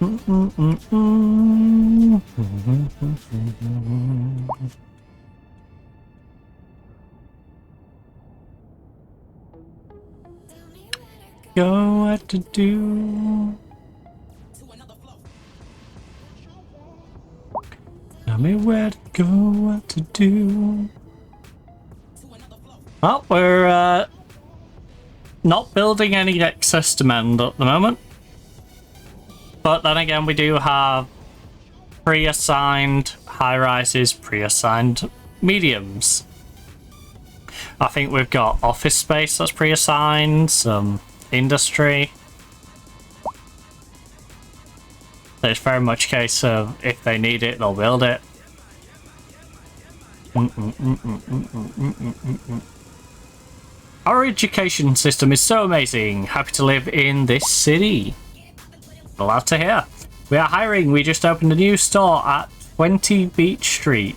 Mm-mm-mm-mm. Go what to do. Tell me where to go, what to do. Well, we're not building any excess demand at the moment. But then again, we do have pre-assigned high-rises, pre-assigned mediums. I think we've got office space that's pre-assigned, some industry. So it's very much a case of if they need it, they'll build it. Our education system is so amazing. Happy to live in this city. Glad to hear. We are hiring. We just opened a new store at 20 Beach Street,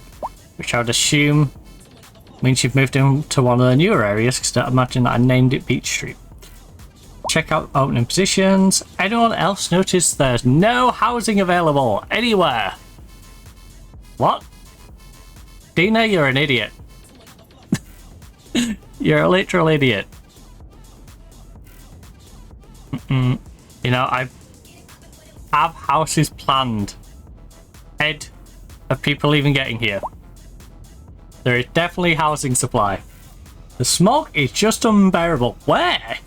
which I would assume means you've moved into one of the newer areas, because I don't imagine that I named it Beach Street. Check out opening positions. Anyone else notice there's no housing available anywhere? What? Dina, you're an idiot. You're a literal idiot. You know, I have houses planned ahead of people even getting here. There is definitely housing supply. The smog is just unbearable. Where?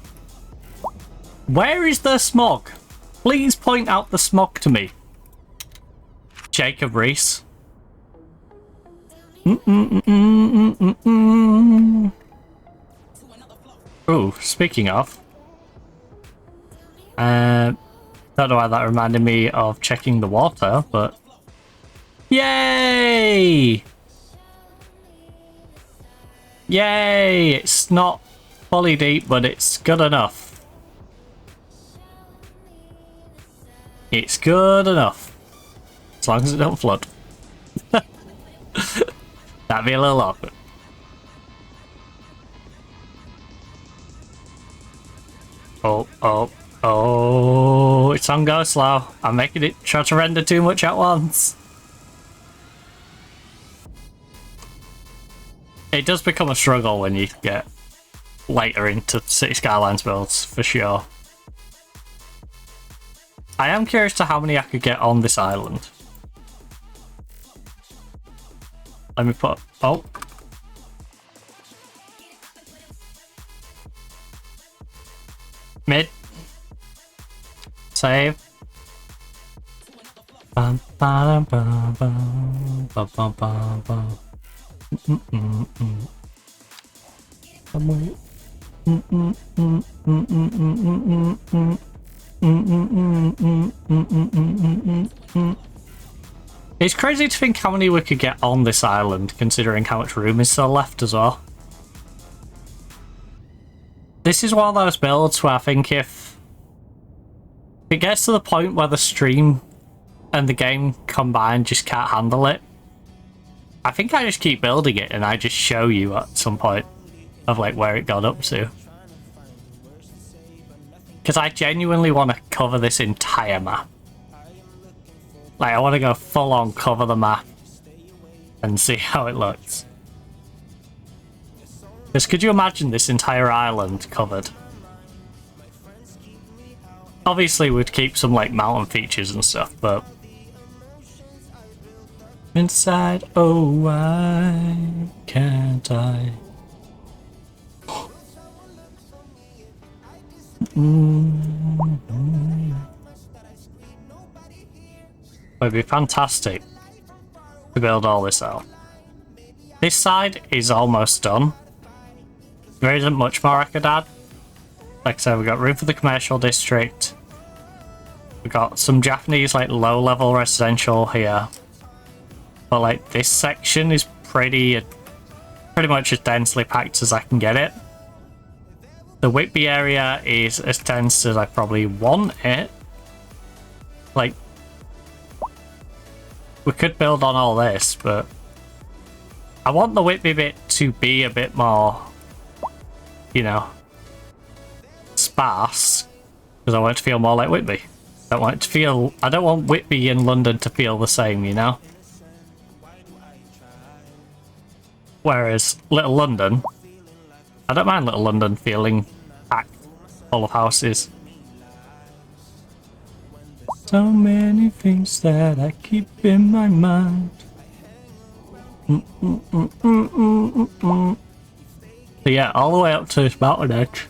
Where is the smog? Please point out the smog to me. Jacob Reese. Oh, speaking of. Don't know why that reminded me of checking the water, but... Yay! Yay! It's not fully deep, but it's good enough. It's good enough. As long as it don't flood. That'd be a little awkward. Oh, oh, oh, it's on go slow. I'm making it try to render too much at once. It does become a struggle when you get later into City Skylines builds, for sure. I am curious to how many I could get on this island. Let me put... oh. Mid. Save. Bum, ba, bum, bum, bum, bum, bum, bum. It's crazy to think how many we could get on this island, considering how much room is still left as well. This is one of those builds where I think if it gets to the point where the stream and the game combined just can't handle it, I think I just keep building it and I just show you at some point of like where it got up to. Because I genuinely want to cover this entire map. Like, I want to go full on cover the map and see how it looks. Because could you imagine this entire island covered? Obviously we'd keep some like mountain features and stuff, but inside, oh why can't I? It'd be fantastic to build all this out. This side is almost done. There isn't much more I could add. Like I said, we've got room for the commercial district. We've got some Japanese like low-level residential here. But like this section is pretty much as densely packed as I can get it. The Whitby area is as dense as I probably want it. Like, we could build on all this, but I want the Whitby bit to be a bit more, you know, sparse, because I want it to feel more like Whitby. I don't want Whitby in London to feel the same, you know? Whereas Little London, I don't mind Little London feeling packed full of houses. So many things that I keep in my mind. So yeah, all the way up to this mountain edge.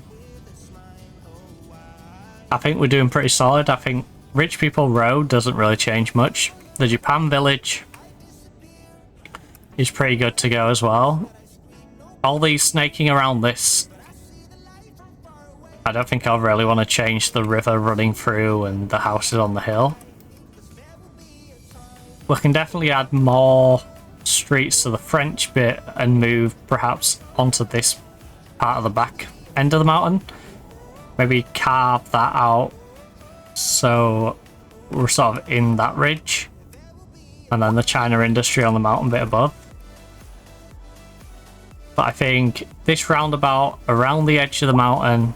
I think we're doing pretty solid. I think Rich People Road doesn't really change much. The Japan Village is pretty good to go as well. All these snaking around this, I don't think I really want to change the river running through and the houses on the hill. We can definitely add more streets to the French bit and move perhaps onto this part of the back end of the mountain. Maybe carve that out so we're sort of in that ridge, and then the China industry on the mountain bit above. But I think this roundabout around the edge of the mountain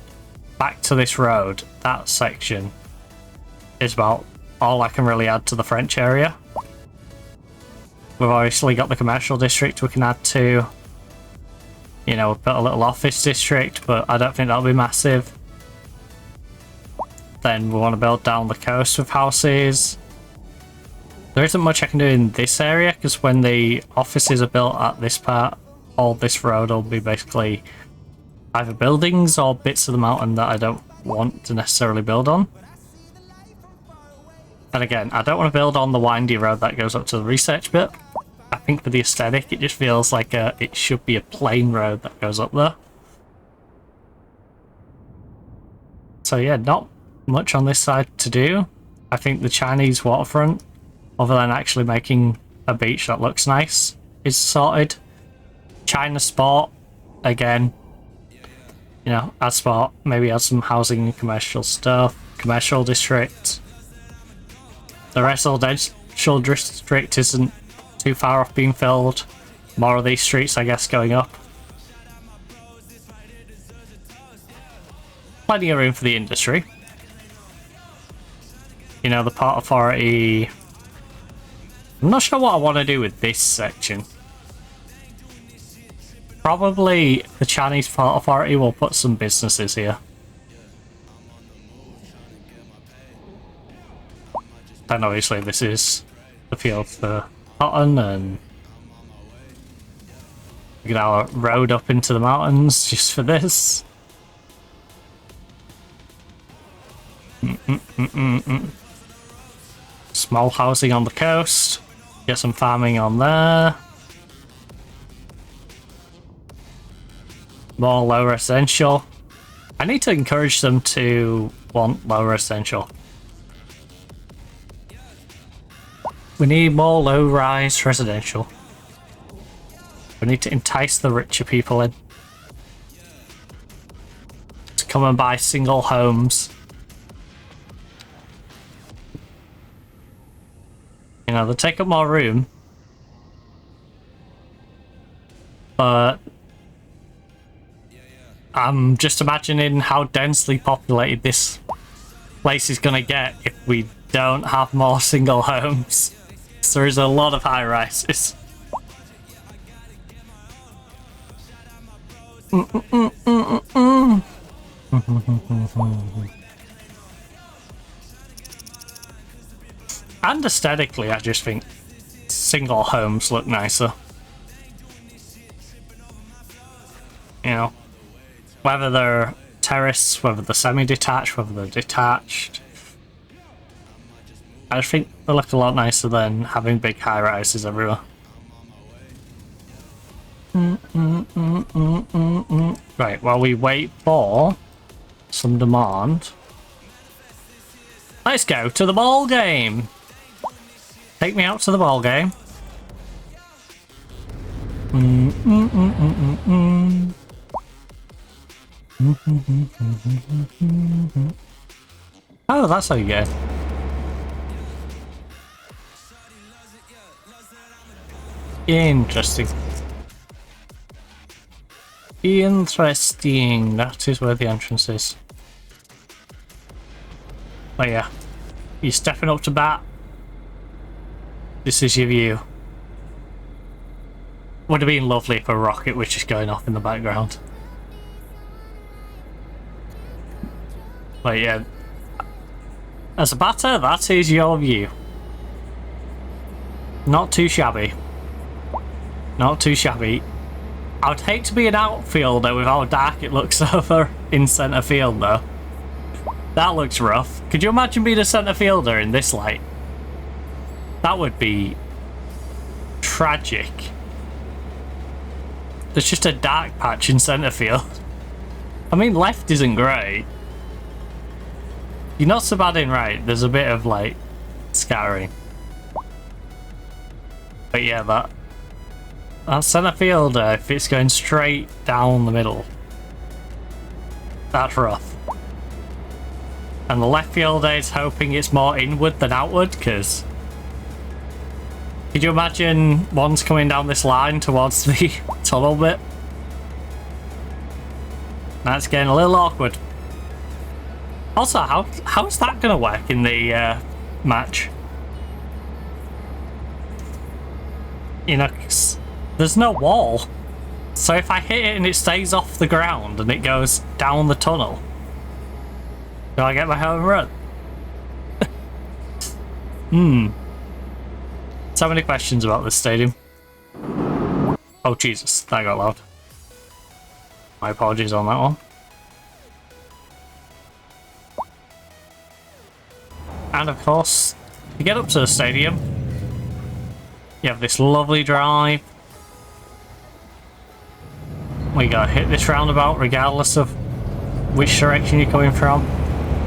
back to this road, that section is about all I can really add to the French area. We've obviously got the commercial district we can add to. You know, we've got a little office district, but I don't think that'll be massive. Then we want to build down the coast with houses. There isn't much I can do in this area, because when the offices are built at this part, all this road will be basically either buildings or bits of the mountain that I don't want to necessarily build on. And again, I don't want to build on the windy road that goes up to the research bit. I think for the aesthetic, it just feels like it should be a plain road that goes up there. So yeah, not much on this side to do. I think the Chinese waterfront, other than actually making a beach that looks nice, is sorted. China Sport, again, You know, add spot, maybe add some housing and commercial stuff. Commercial district. The residential district isn't too far off being filled. More of these streets, I guess, going up. Plenty of room for the industry. You know, the Port Authority... I'm not sure what I want to do with this section. Probably the Chinese Port Authority will put some businesses here. Then obviously this is the field for cotton, and we got our road up into the mountains just for this. Small housing on the coast. Get some farming on there. More low residential. I need to encourage them to want low residential. We need more low-rise residential. We need to entice the richer people in to come and buy single homes. You know, they take up more room, but I'm just imagining how densely populated this place is going to get if we don't have more single homes. So there's a lot of high rises. And aesthetically, I just think single homes look nicer. You know, whether they're terraced, whether they're semi-detached, whether they're detached. I just think they look a lot nicer than having big high-rises everywhere. Right, while we wait for some demand, let's go to the ball game. Take me out to the ball game. Oh, that's how you get it. Interesting. Interesting. That is where the entrance is. Oh yeah. You're stepping up to bat. This is your view. Would have been lovely if a rocket was just going off in the background. But yeah. As a batter, that is your view. Not too shabby. Not too shabby. I would hate to be an outfielder with how dark it looks over in centre field though. That looks rough. Could you imagine being a centre fielder in this light? That would be tragic. There's just a dark patch in centre field. I mean, left isn't great. You're not so bad in right. There's a bit of like scattering. But yeah, that centre fielder, if it's going straight down the middle, that's rough. And the left fielder is hoping it's more inward than outward, because could you imagine one's coming down this line towards the tunnel bit? That's getting a little awkward. Also, how's that going to work in the match? You know, there's no wall. So if I hit it and it stays off the ground and it goes down the tunnel, do I get my home run? So many questions about this stadium. Oh Jesus, that got loud. My apologies on that one. And of course, to get up to the stadium, you have this lovely drive. We gotta hit this roundabout regardless of which direction you're coming from.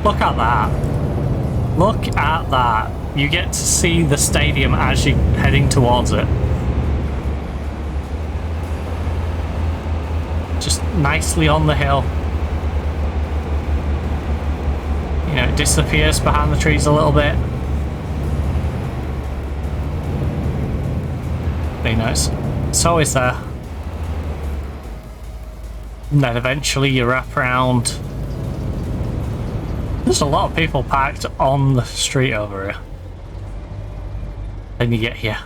Look at that. Look at that. You get to see the stadium as you're heading towards it. Just nicely on the hill. like disappears behind the trees a little bit. You know, it's always there. And then eventually you wrap around. There's a lot of people packed on the street over here. Then you get here.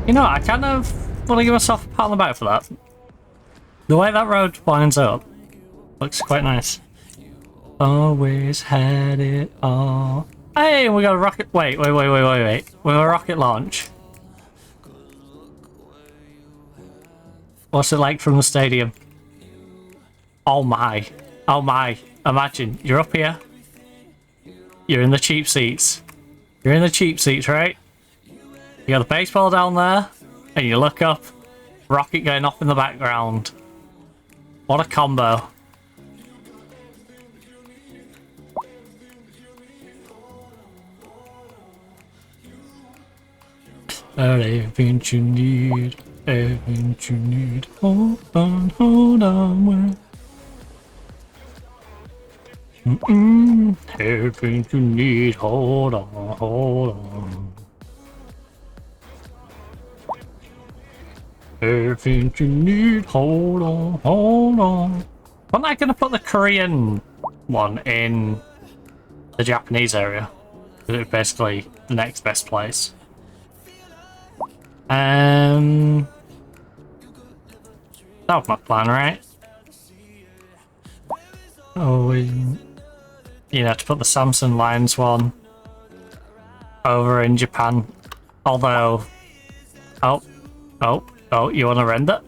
You know, I kind of want to give myself a pat on the back for that. The way that road winds up looks quite nice. Always had it all. Hey, we got a rocket. Wait. We got a rocket launch. What's it like from the stadium? Oh my. Oh my. Imagine, you're up here. You're in the cheap seats. You're in the cheap seats, right? You got the baseball down there, and you look up, rocket going off in the background. What a combo. Everything you need, everything you need. Hold on, wait. Everything you need, hold on. Everything you need, hold on. Wasn't I gonna put the Korean one in the Japanese area? It's basically the next best place. That was my plan, right? Oh, you know, to put the Samsung Lines one over in Japan. Although, oh, you want to render?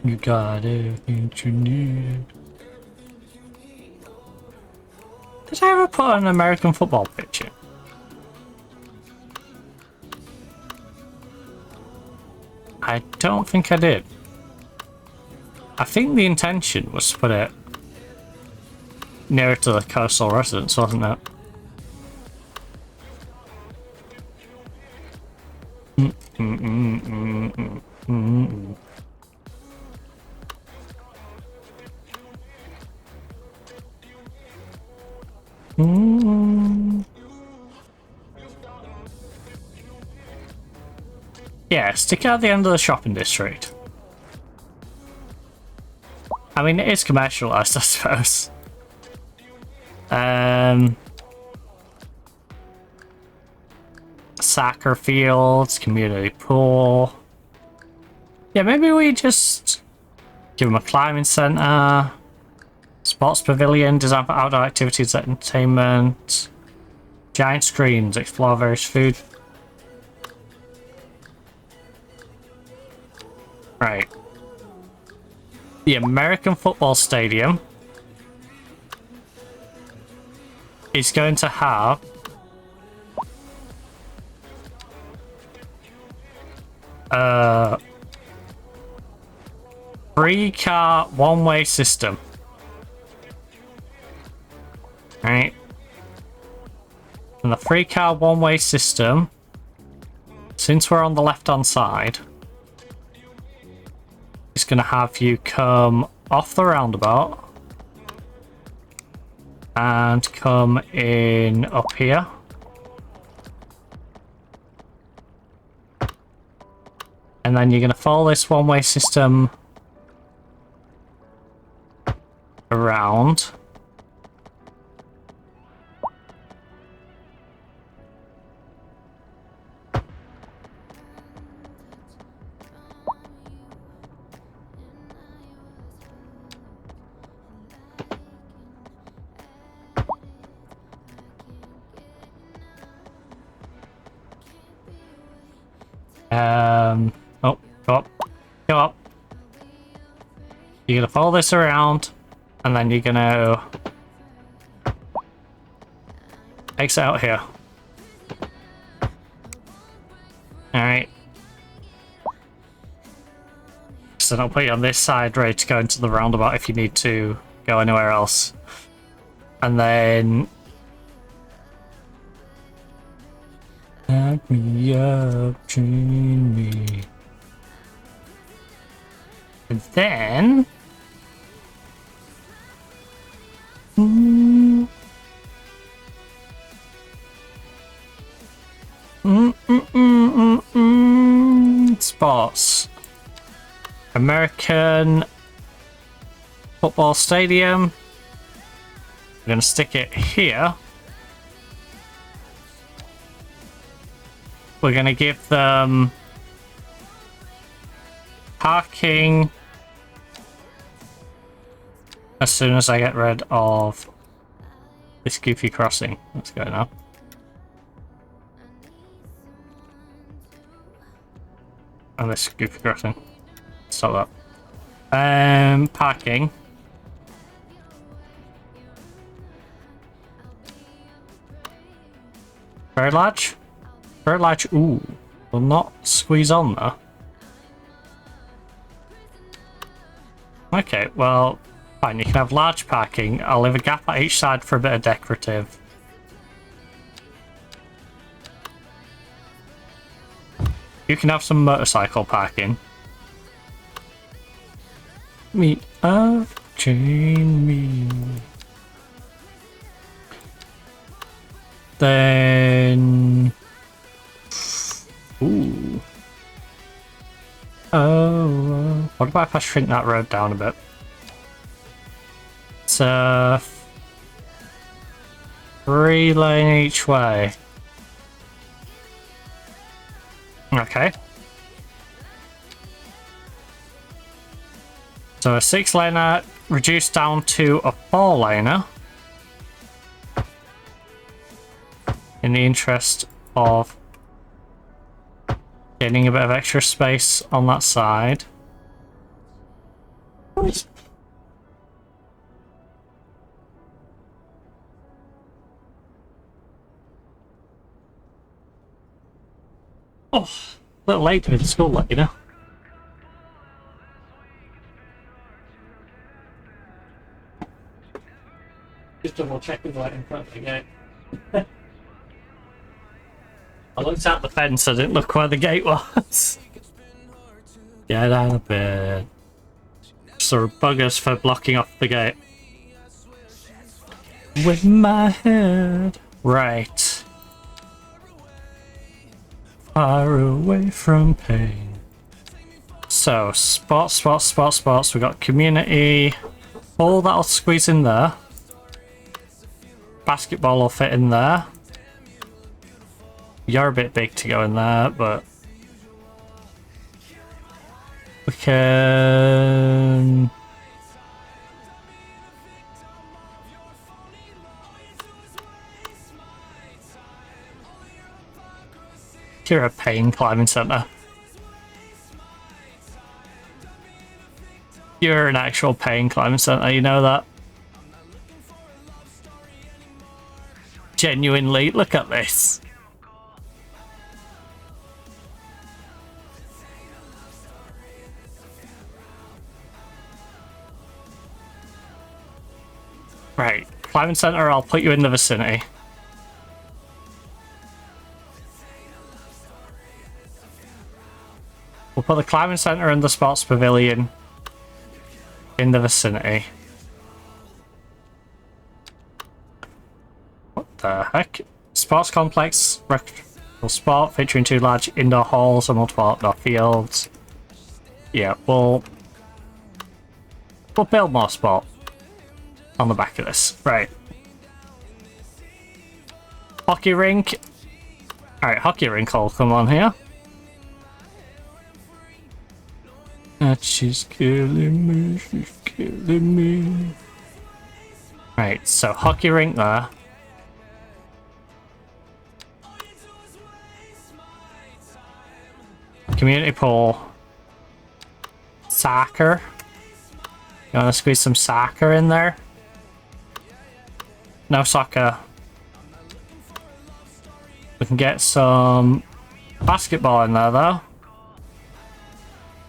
You got everything you need. Did I ever put an American football picture? I don't think I did. I think the intention was to put it nearer to the coastal residents, wasn't it? Yeah, stick out the end of the shopping district. I mean, it is commercialized, I suppose. Soccer fields, community pool. Yeah, maybe we just give them a climbing center, sports pavilion, design for outdoor activities, entertainment, giant screens, explore various food. Right. The American football stadium is going to have a free car one-way system. Right. And the free car one-way system, since we're on the left-hand side, it's going to have you come off the roundabout and come in up here. And then you're going to follow this one-way system around. Oh, go up. You're gonna follow this around, and then you're gonna exit out here. Alright. So I'll put you on this side, ready to go into the roundabout if you need to go anywhere else. And then back me up, chain me. And then sports. American football stadium. I'm gonna stick it here. We're gonna give them parking as soon as I get rid of this goofy crossing. Let's go now. And this goofy crossing. Stop that. Parking. Very large? Very large. Ooh. Will not squeeze on there. Okay, well, fine. You can have large parking. I'll leave a gap at each side for a bit of decorative. You can have some motorcycle parking. Meet up, chain me. Then... Ooh. Oh, what about if I shrink that road down a bit? It's 3 lane each way. Okay. So a 6-laner reduced down to a 4-laner. In the interest of getting a bit of extra space on that side. Oh, a little late to be the school, let you know. Just double check with light in front of the gate. I looked at the fence, I didn't look where the gate was. Get out of bed. So buggers for blocking off the gate. With my head. Right. Far away from pain. So, sports. We got community. Ball that'll squeeze in there. Basketball will fit in there. You're a bit big to go in there, but we can... You're a pain climbing center. You're an actual pain climbing center, you know that? Genuinely, look at this. Right, climbing center, I'll put you in the vicinity. We'll put the climbing center and the sports pavilion in the vicinity. What the heck? Sports complex, recreational sport featuring 2 large indoor halls and multiple outdoor fields. Yeah, we'll build more sport on the back of this. Right. Hockey rink. Alright, hockey rink will come on here. She's killing me, she's killing me. Right, so hockey rink there. Community pool. Soccer. You want to squeeze some soccer in there? No soccer. We can get some basketball in there though.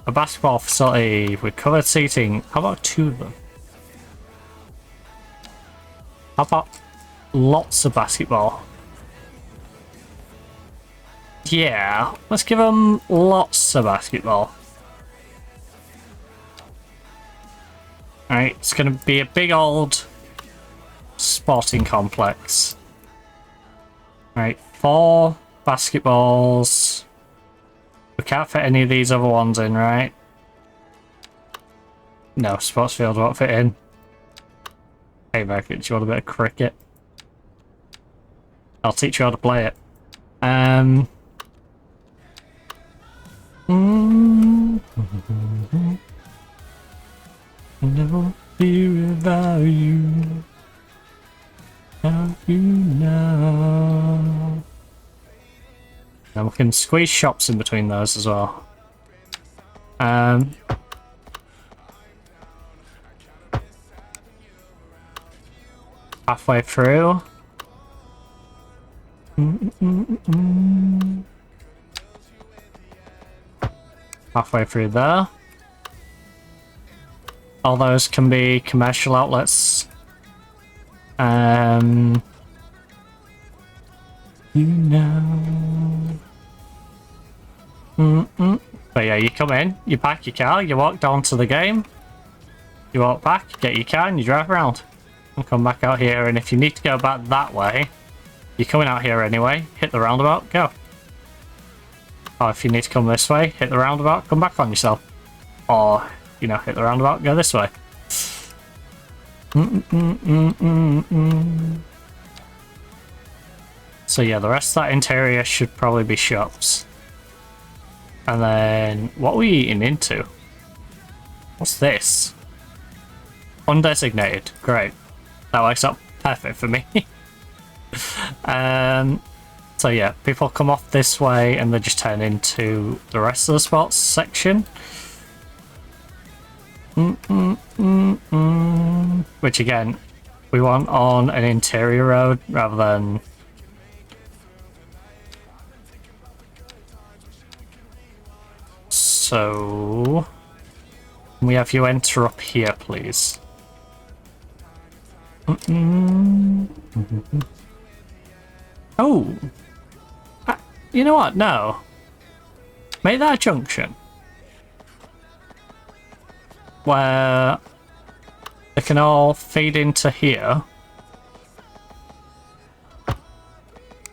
A basketball facility with covered seating. How about 2 of them? How about lots of basketball? Yeah, let's give them lots of basketball. Alright, it's going to be a big old sporting complex. Alright, 4 basketballs. We can't fit any of these other ones in, right? No, sports field won't fit in. Hey, Beckett, do you want a bit of cricket? I'll teach you how to play it. No fear about you. How you know? And we can squeeze shops in between those as well. Halfway through. Halfway through there. All those can be commercial outlets. You know. But yeah, you come in, you park your car, you walk down to the game, you walk back, get your car, and you drive around. And come back out here, and if you need to go back that way, you're coming out here anyway, hit the roundabout, go. Or if you need to come this way, hit the roundabout, come back on yourself. Or, you know, hit the roundabout, go this way. So yeah, the rest of that interior should probably be shops. And then, what are we eating into? What's this? Undesignated, great. That works out perfect for me. So yeah, people come off this way and they just turn into the rest of the sports section. Which again, we want on an interior road rather than... So... Can we have you enter up here, please? Oh! You know what? No. Make that a junction. Where they can all feed into here.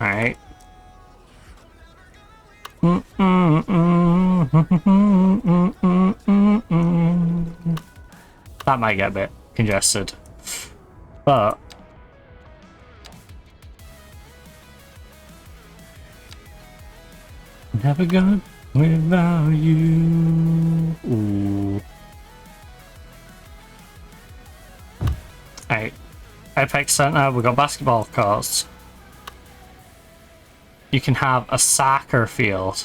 Alright. That might get a bit congested. But never gone without you. Ooh. Hey, Apex Center, we've got basketball courts. You can have a soccer field.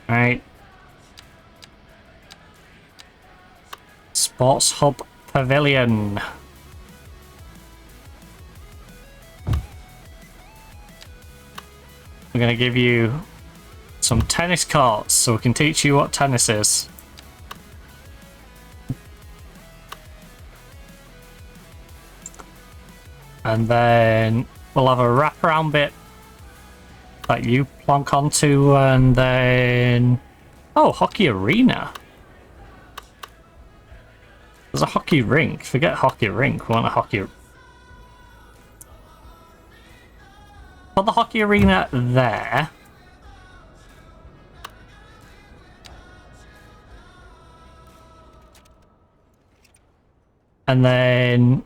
Right. Sports Hub Pavilion. We're going to give you some tennis courts so we can teach you what tennis is. And then we'll have a wraparound bit that you plonk onto, and then... Oh, hockey arena. There's a hockey rink. Forget hockey rink, we want a hockey... Put the hockey arena there. And then...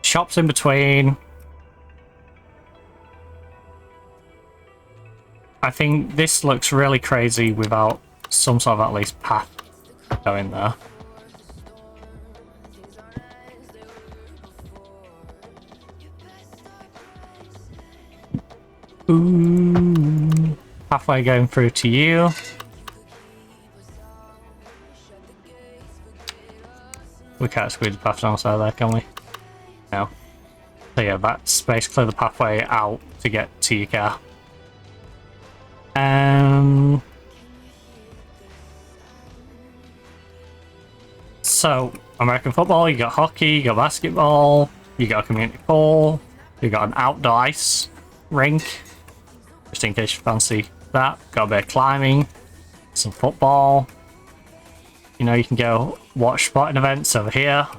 Shops in between. I think this looks really crazy without some sort of at least path going there. Ooh. Halfway going through to you. We can't squeeze the path down so there, can we? No. So yeah, that's basically the pathway out to get to your car. So, American football, you got hockey, you got basketball, you got a community pool, you got an outdoor ice rink, just in case you fancy that. Got a bit of climbing, some football. You know, you can go watch sporting events over here. A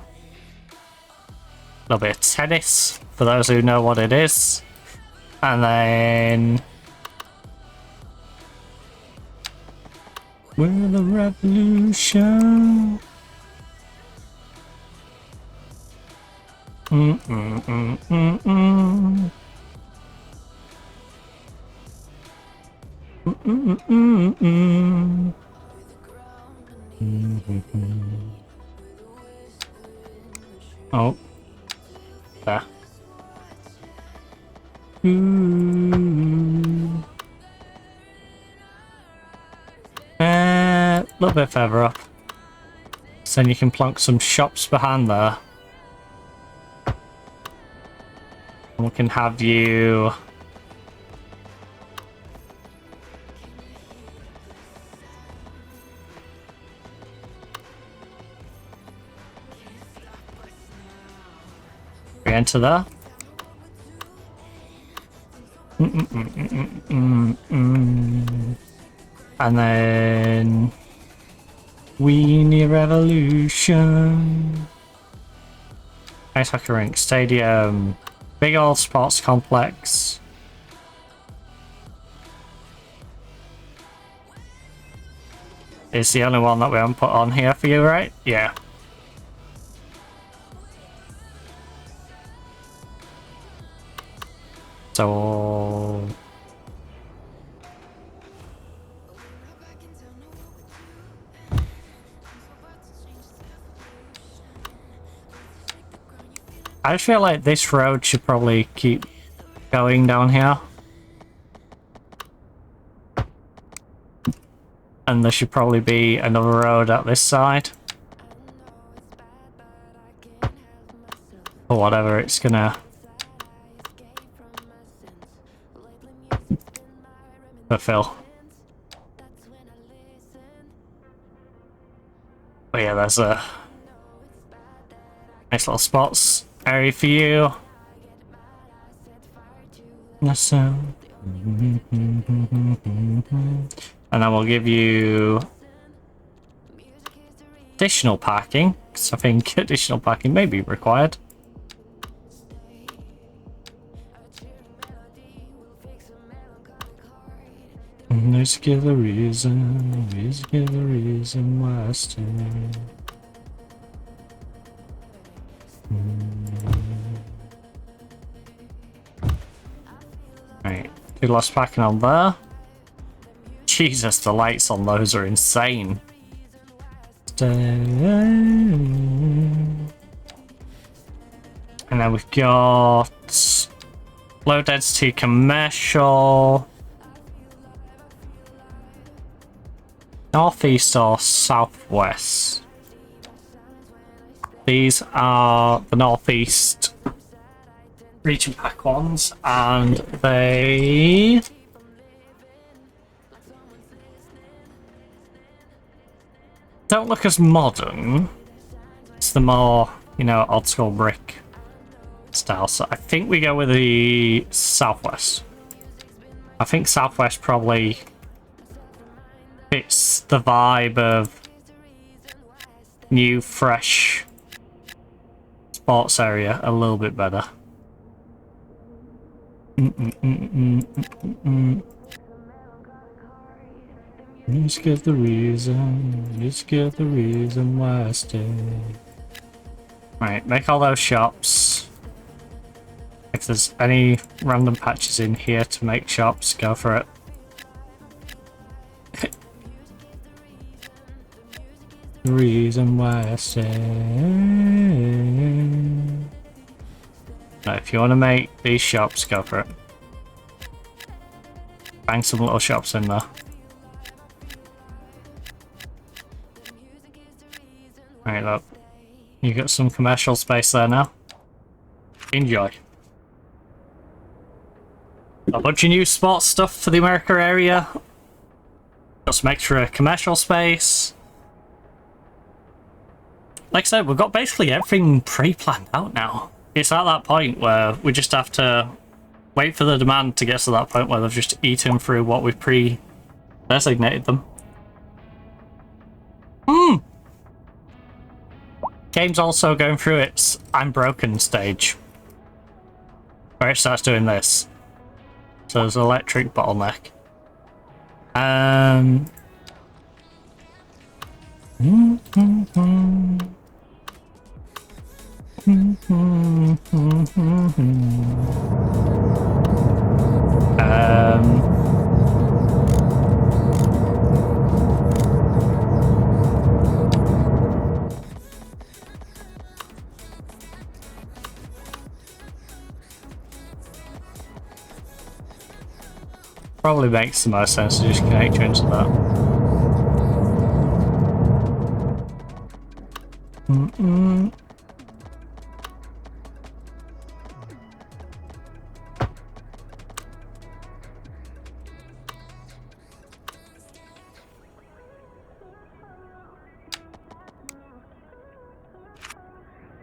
little bit of tennis, for those who know what it is. And then... we're the revolution. Oh. There. A little bit further up. So then you can plonk some shops behind there. And we can have you... we enter there. And then... we need revolution. Ice hockey rink, stadium, big old sports complex. It's the only one that we haven't put on here for you, right? Yeah. So... I just feel like this road should probably keep going down here. And there should probably be another road at this side. Or whatever it's gonna... fulfill. But yeah, there's a nice little spots area for you. So, and then we'll give you additional parking, because I think additional parking may be required. Let's give the reason why I stay. Right, do less packing on there. Jesus, the lights on those are insane. And then we've got low density commercial. Northeast or southwest? These are the northeast region pack ones, and they don't look as modern. It's the more, you know, old school brick style. So I think we go with the southwest. I think southwest probably fits the vibe of new, fresh sports area a little bit better. Let's get the reason why I stay. Right, make all those shops. If there's any random patches in here to make shops, go for it. The reason why I stay. Now, if you want to make these shops, go for it. Bang some little shops in there. Right, look. You got some commercial space there now. Enjoy. A bunch of new sports stuff for the America area. Got some extra commercial space. like I said, we've got basically everything pre-planned out now. It's at that point where we just have to wait for the demand to get to that point where they've just eaten through what we've pre-designated them. Game's also going through its I'm broken stage, where it starts doing this. So there's an electric bottleneck. Probably makes the most sense to just connect you into that.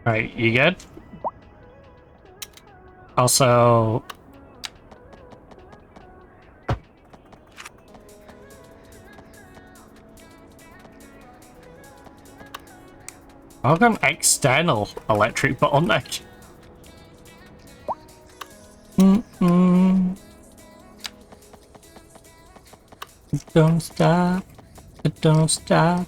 Right, you good? Also, I've got an external electric bottleneck. Don't stop. Don't stop.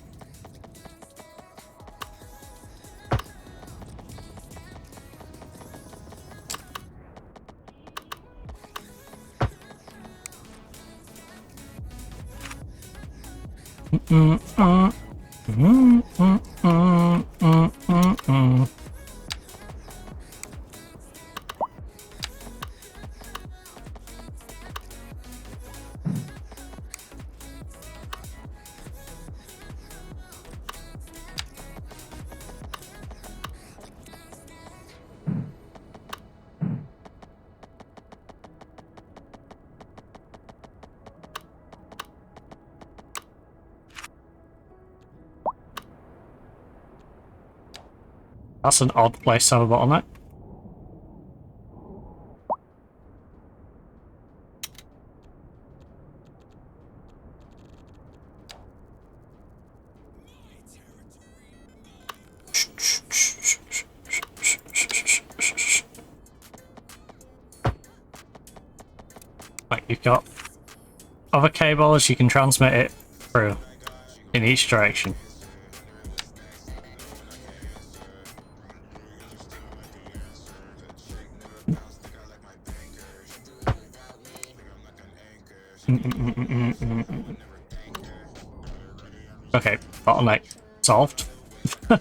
That's an odd place to have a bottleneck. Like, you've got other cables, you can transmit it through in each direction. Okay, bottleneck solved. Right,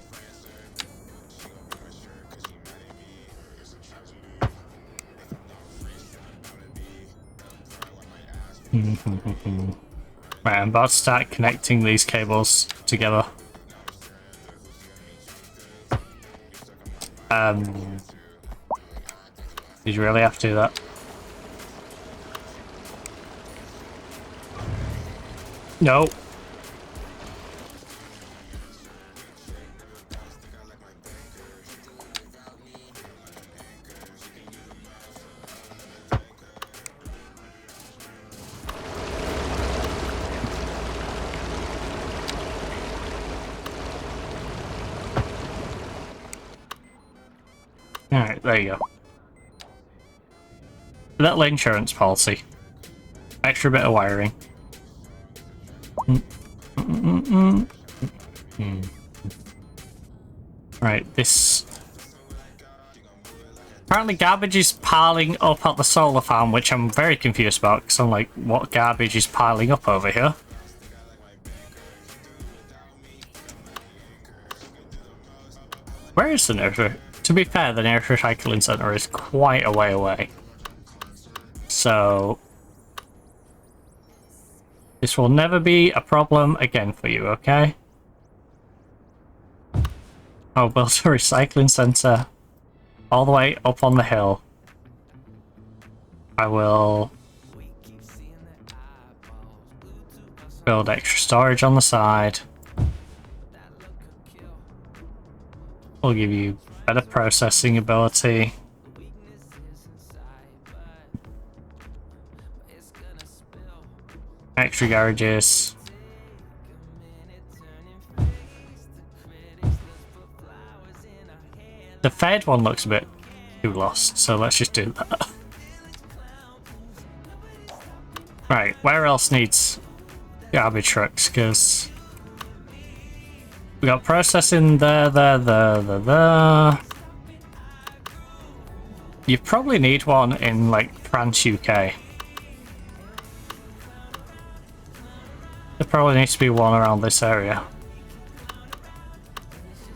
I'm about to start connecting these cables together. Did you really have to do that? No. Alright, there you go. Little insurance policy. Extra bit of wiring. Right, this... Apparently garbage is piling up at the solar farm, which I'm very confused about, because I'm like, what garbage is piling up over here? Where is the nearest... To be fair, the nearest recycling centre is quite a way away. So... this will never be a problem again for you, okay? I'll build a recycling centre all the way up on the hill. I will build extra storage on the side. will give you better processing ability. Extra garages. The Fed one looks a bit too lost, so let's just do that. Right, where else needs garbage trucks? Because we got processing there. You probably need one in like France, UK. There probably needs to be one around this area.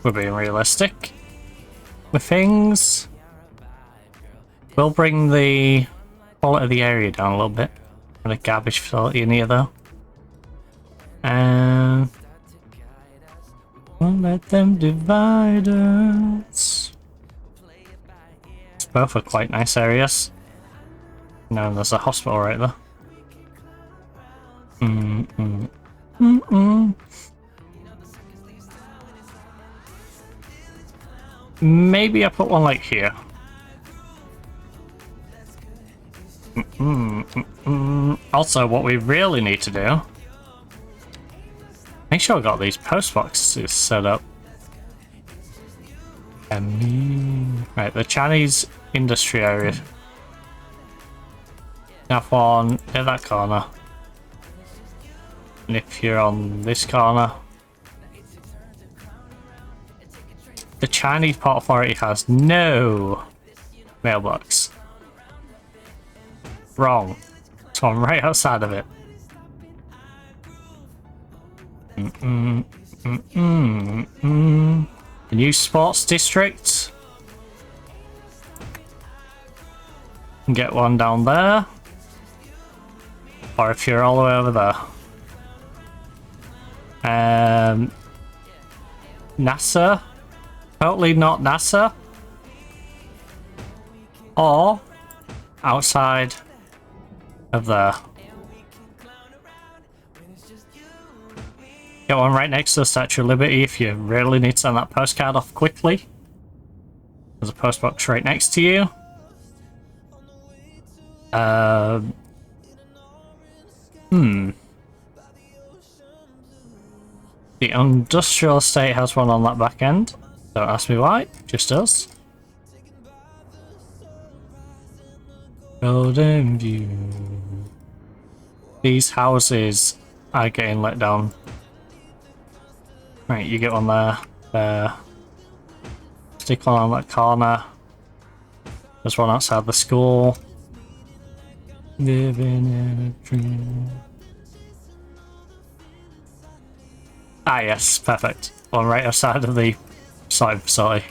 We're being realistic with things. We'll bring the quality of the area down a little bit. And a garbage facility in here though. And won't let them divide us. Both are quite nice areas. No, there's a hospital right there. Maybe I put one like here. Also, what we really need to do, make sure I got these post boxes set up. Right, the Chinese industry area. Have one in that corner. And if you're on this corner, the Chinese Port Authority has no mailbox. Wrong. It's one right outside of it. The new sports district. You can get one down there. Or if you're all the way over there. NASA. Totally not NASA. Or outside of there. Get one right next to the Statue of Liberty if you really need to send that postcard off quickly. There's a postbox right next to you. The industrial estate has one on that back end. Don't ask me why, just does. Golden View. These houses are getting let down. Right, you get one there. There. Stick one on that corner. There's one outside the school. Living in a dream. Ah yes, perfect. One right outside of the site facility.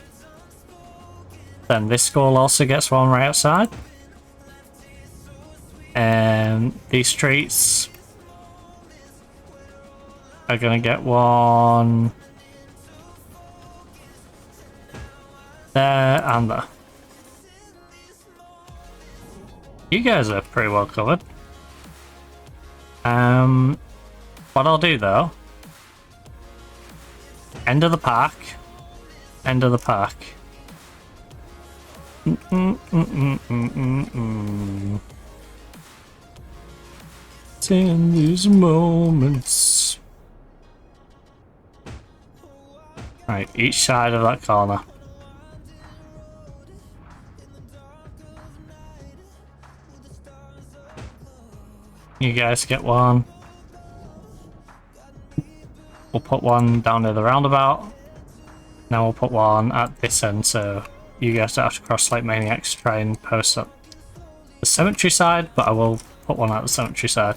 Then this school also gets one right outside. And these streets are gonna get one there and there. You guys are pretty well covered. What I'll do though, end of the park. End of the park. In these moments. Right, each side of that corner. You guys get one. We'll put one down near the roundabout. Now we'll put one at this end, so you guys don't have to cross like maniacs to try and post up the cemetery side, but I will put one at the cemetery side.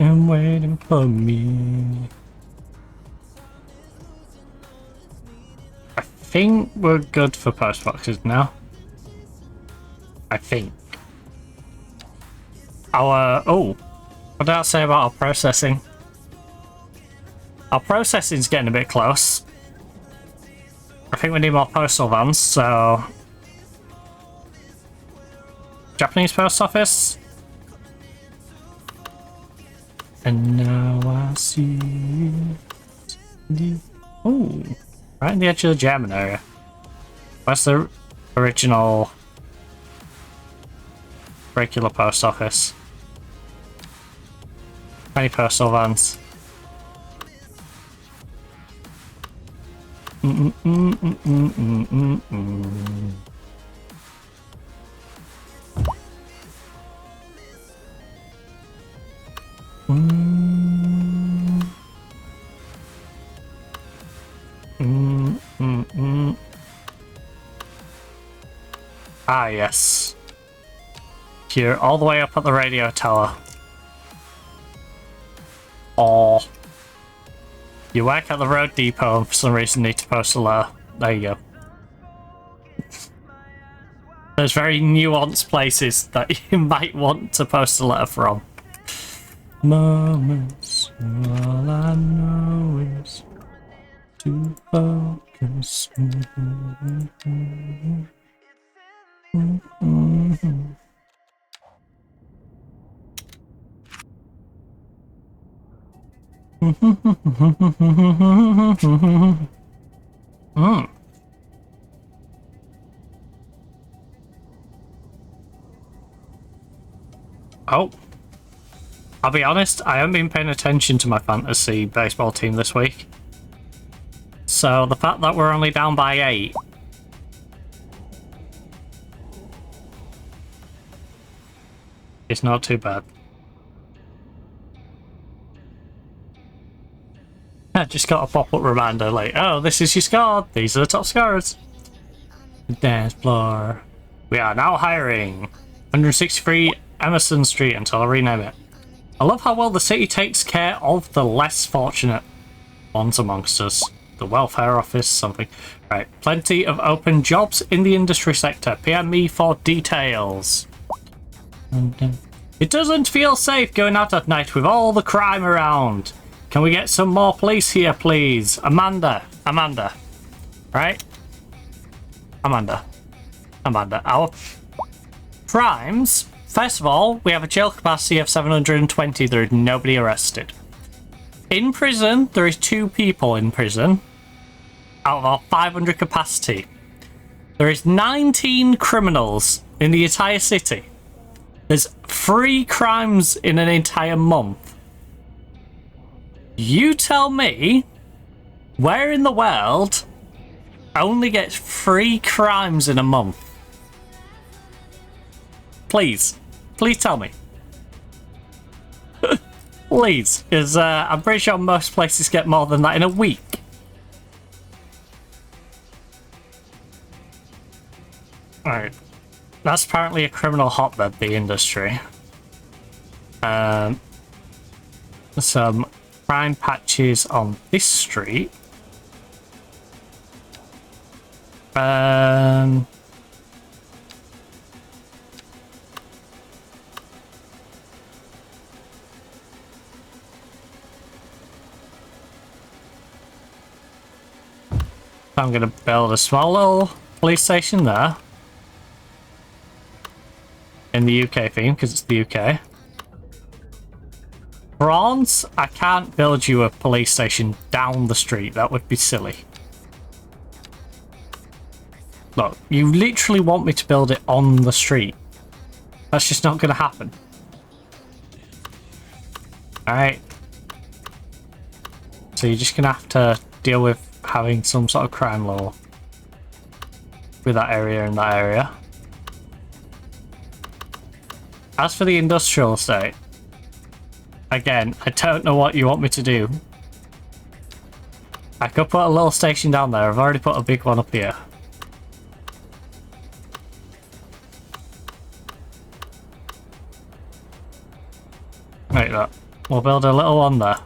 And waiting for me. I think we're good for post boxes now. I think. Oh, what did I say about our processing? Our processing's getting a bit close. I think we need more postal vans, so... Japanese post office. And now I see Ooh, right in the edge of the German area. Where's the original regular post office? Any postal vans? Ah, yes. Here, all the way up at the radio tower. Or you work at the road depot and for some reason need to post a letter. There you go. There's very nuanced places that you might want to post a letter from. Moments, all I know is to focus. Oh, I'll be honest, I haven't been paying attention to my fantasy baseball team this week. So the fact that we're only down by 8 is not too bad. I just got a pop-up reminder like, oh, this is your score. These are the top scorers. The dance floor. We are now hiring 163 Emerson Street until I rename it. I love how well the city takes care of the less fortunate ones amongst us. The welfare office, something. Right, plenty of open jobs in the industry sector. PM me for details. It doesn't feel safe going out at night with all the crime around. Can we get some more police here, please? Amanda. Right? Amanda. Our crimes. First of all, we have a jail capacity of 720. There is nobody arrested. In prison, there is 2 people in prison out of our 500 capacity. There is 19 criminals in the entire city. There's 3 crimes in an entire month. You tell me where in the world only gets 3 crimes in a month? Please tell me. Please, because I'm pretty sure most places get more than that in a week. Alright. That's apparently a criminal hotbed, the industry. Some crime patches on this street. I'm going to build a small little police station there. In the UK theme, because it's the UK. France, I can't build you a police station down the street. That would be silly. Look, you literally want me to build it on the street. That's just not going to happen. Alright. So you're just going to have to deal with having some sort of crime law with that area and that area. As for the industrial estate, again, I don't know what you want me to do. I could put a little station down there. I've already put a big one up here. Like that. We'll build a little one there.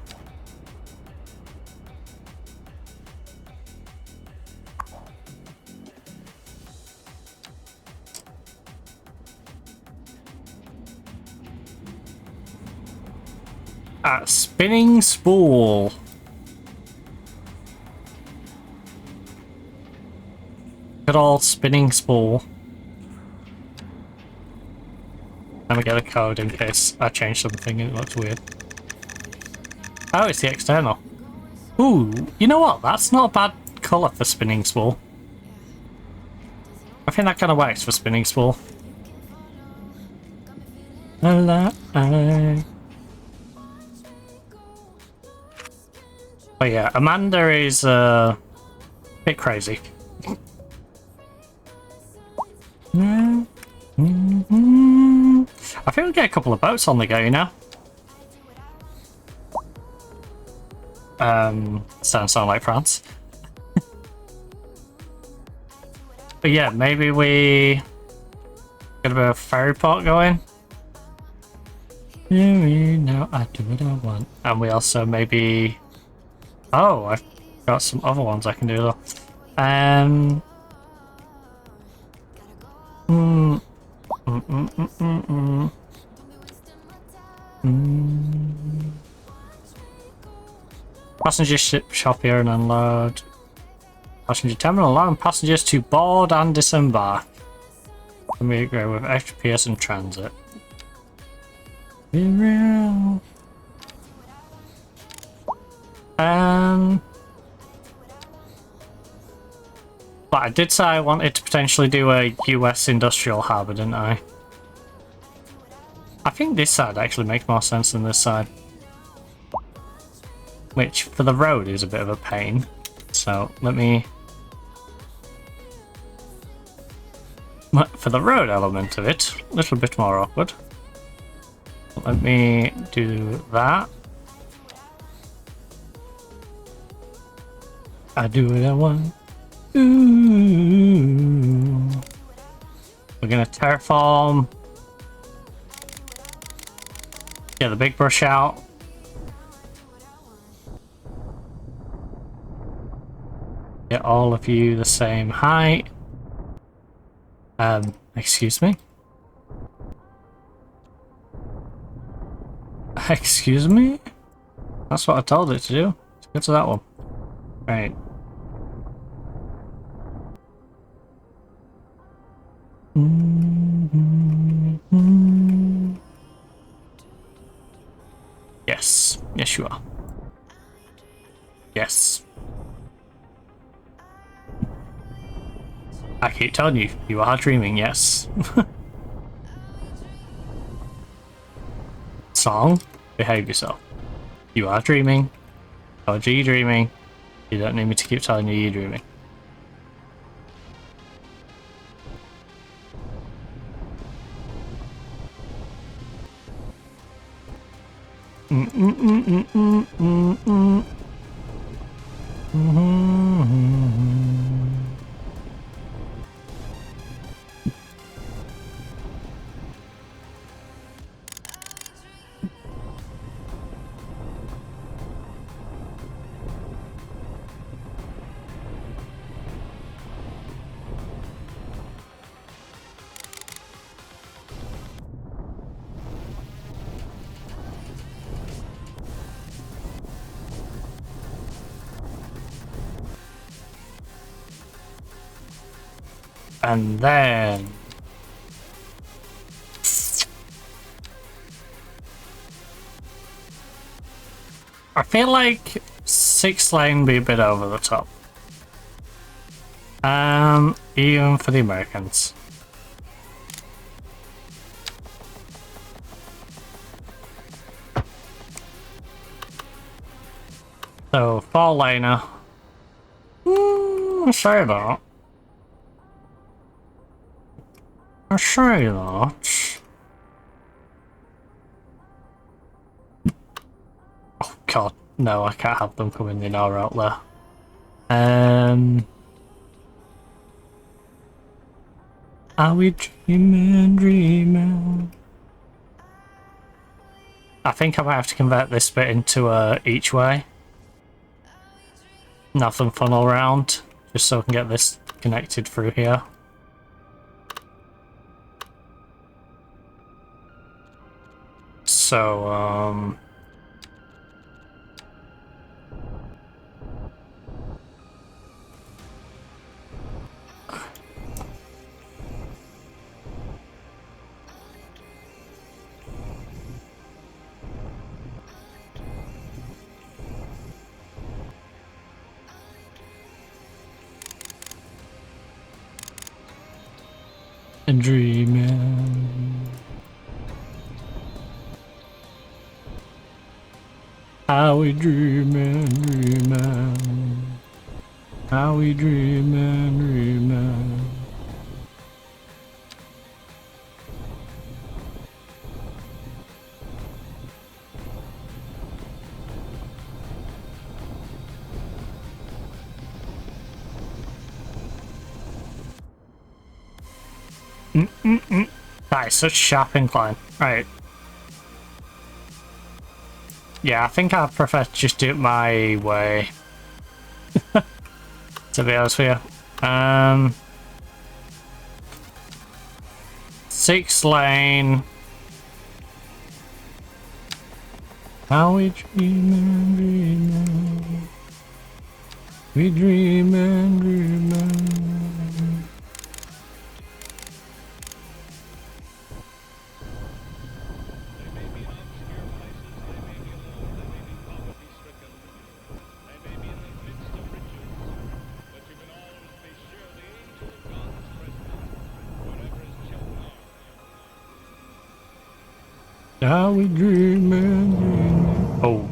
Spinning spool. Good old spinning spool. Let me get a code in case I change something and it looks weird. Oh, it's the external. Ooh, you know what? That's not a bad colour for spinning spool. I think that kind of works for spinning spool. But yeah, Amanda is a bit crazy. I think we'll get a couple of boats on the go, you know? Sound like France. But yeah, maybe we get a bit of ferry port going. Now I do what I want. And we also maybe... Oh, I've got some other ones I can do though. Passenger shop here and unload. Passenger terminal allowing passengers to board and disembark. Let me go with FPS and transit. Be real. But I did say I wanted to potentially do a US industrial harbour, didn't I? I think this side actually makes more sense than this side. Which, for the road, is a bit of a pain. So, let me... For the road element of it, a little bit more awkward. Let me do that. I do what I want. Ooh. We're gonna terraform. Get the big brush out. Get all of you the same height. Excuse me? Excuse me? That's what I told it to do. Let's go to that one. Right. Yes. Yes, you are. Yes. I keep telling you, you are dreaming, yes. Song, behave yourself. You are dreaming. Told you you're dreaming. You don't need me to keep telling you you're dreaming. And then... I feel like 6 lane be a bit over the top. Even for the Americans. So, 4 laner. I say that. I say that. Oh god, no, I can't have them coming in or out there. Are we dreaming? I think I might have to convert this bit into each way. And have them funnel around, just so I can get this connected through here. So, and dreaming. How we dreaming, dreaming. How we dreaming, dreaming. That is such a sharp incline. Right. Yeah, I think I prefer to just do it my way. To be honest with you. 6 lane. How we dreaming, dreaming. We dreaming, dreaming. How we dreaming, dreaming. Oh.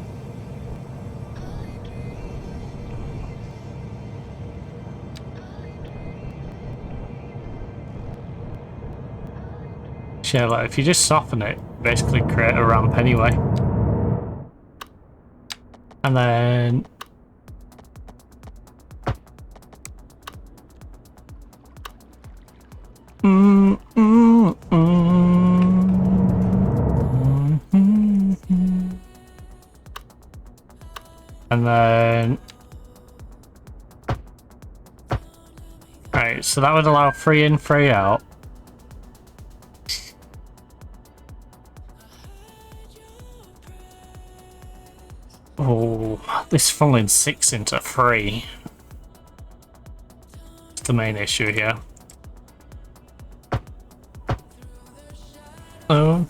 Yeah, like if you just soften it, basically create a ramp anyway. And then and then right, so that would allow 3 in, 3 out. Oh, this falling 6 into 3. It's the main issue here. Oh.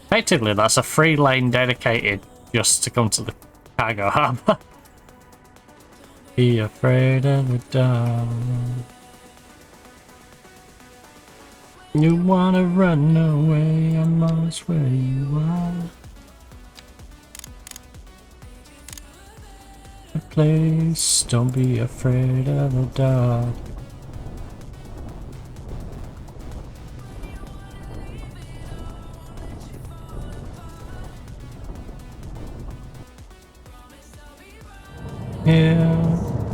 Effectively, that's a 3 lane dedicated just to come to the cargo harbour. Be afraid of the dark. You wanna run away, I'm always where you are. A place, don't be afraid of the dark. Yeah,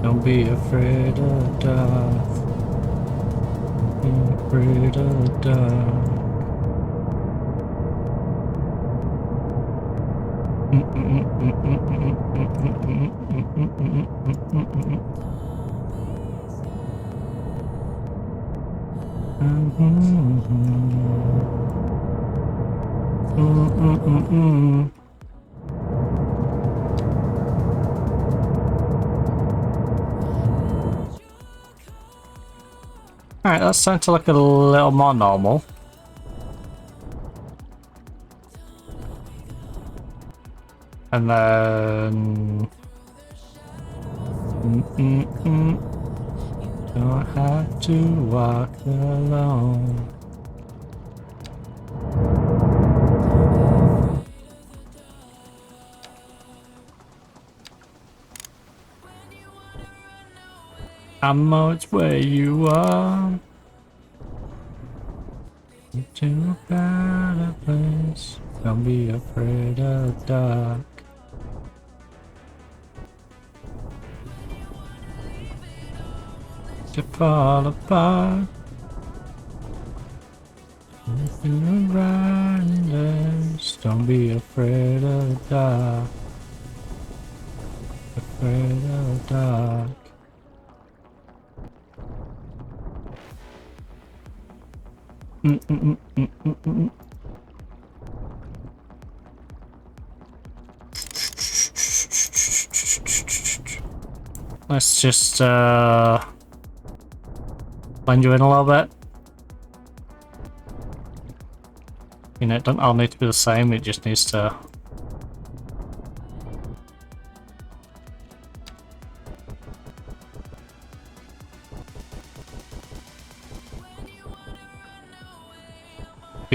don't be afraid of the dark. Don't be afraid of the dark. Alright, that's starting to look a little more normal. And then... Don't have to walk alone. I'm always where you are. To a better place. Don't be afraid of the dark. To fall apart. Nothing around us. Don't be afraid of the dark. Afraid of the dark. Let's just blend you in a little bit. You know, it doesn't all need to be the same, it just needs to...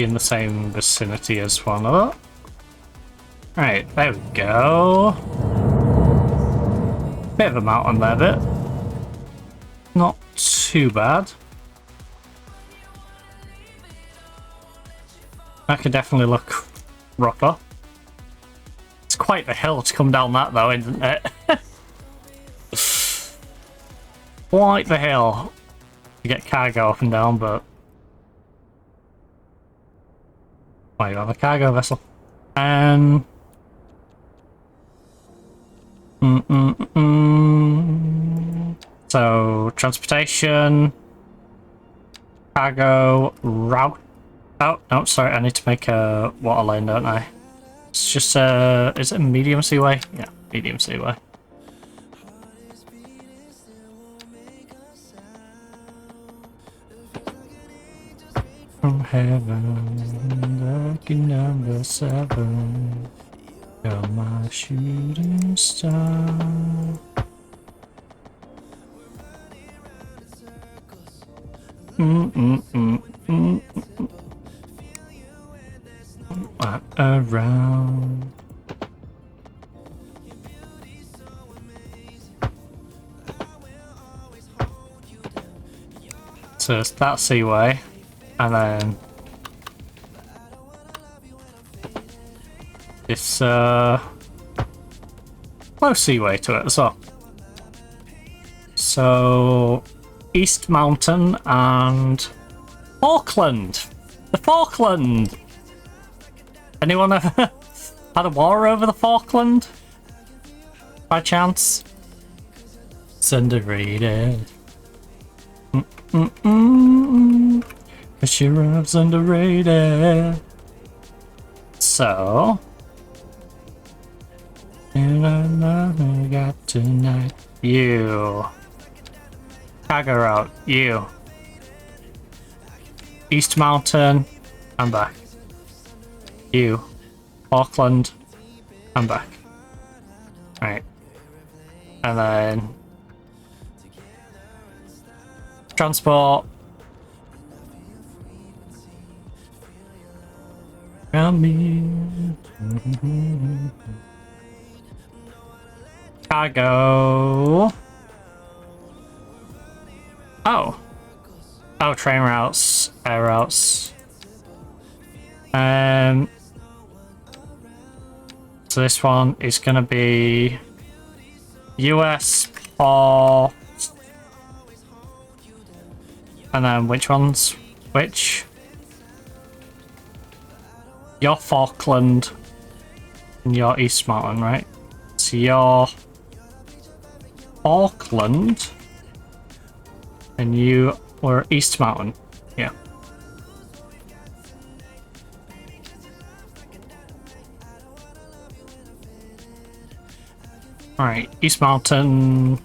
be in the same vicinity as one another. Right, there we go. Bit of a mountain there, bit. Not too bad. That could definitely look rougher. It's quite the hill to come down that though, isn't it? Quite the hill to get cargo up and down, but... Why, you have a cargo vessel? So, transportation, cargo, route. Oh, no, sorry, I need to make a water lane, don't I? It's just is it a medium seaway? Yeah, medium seaway. From heaven, lucky number 7. You're my shooting star. Around. So it's that seaway, and then this close seaway to it as well. So East Mountain and Falkland. The Falkland. Anyone ever had a war over the Falkland? By chance? It's underrated. Cause Sheriff's underrated. So, and I love I got tonight. You. Cargo route. You. East Mountain. I'm back. You. Auckland. I'm back. Right. And then transport. Around me. Cargo. Oh. Oh, train routes, air routes. So this one is going to be US or... And then which ones? Which? Your Falkland and your East Mountain, right? So your Falkland and you were East Mountain. Yeah. Alright, East Mountain,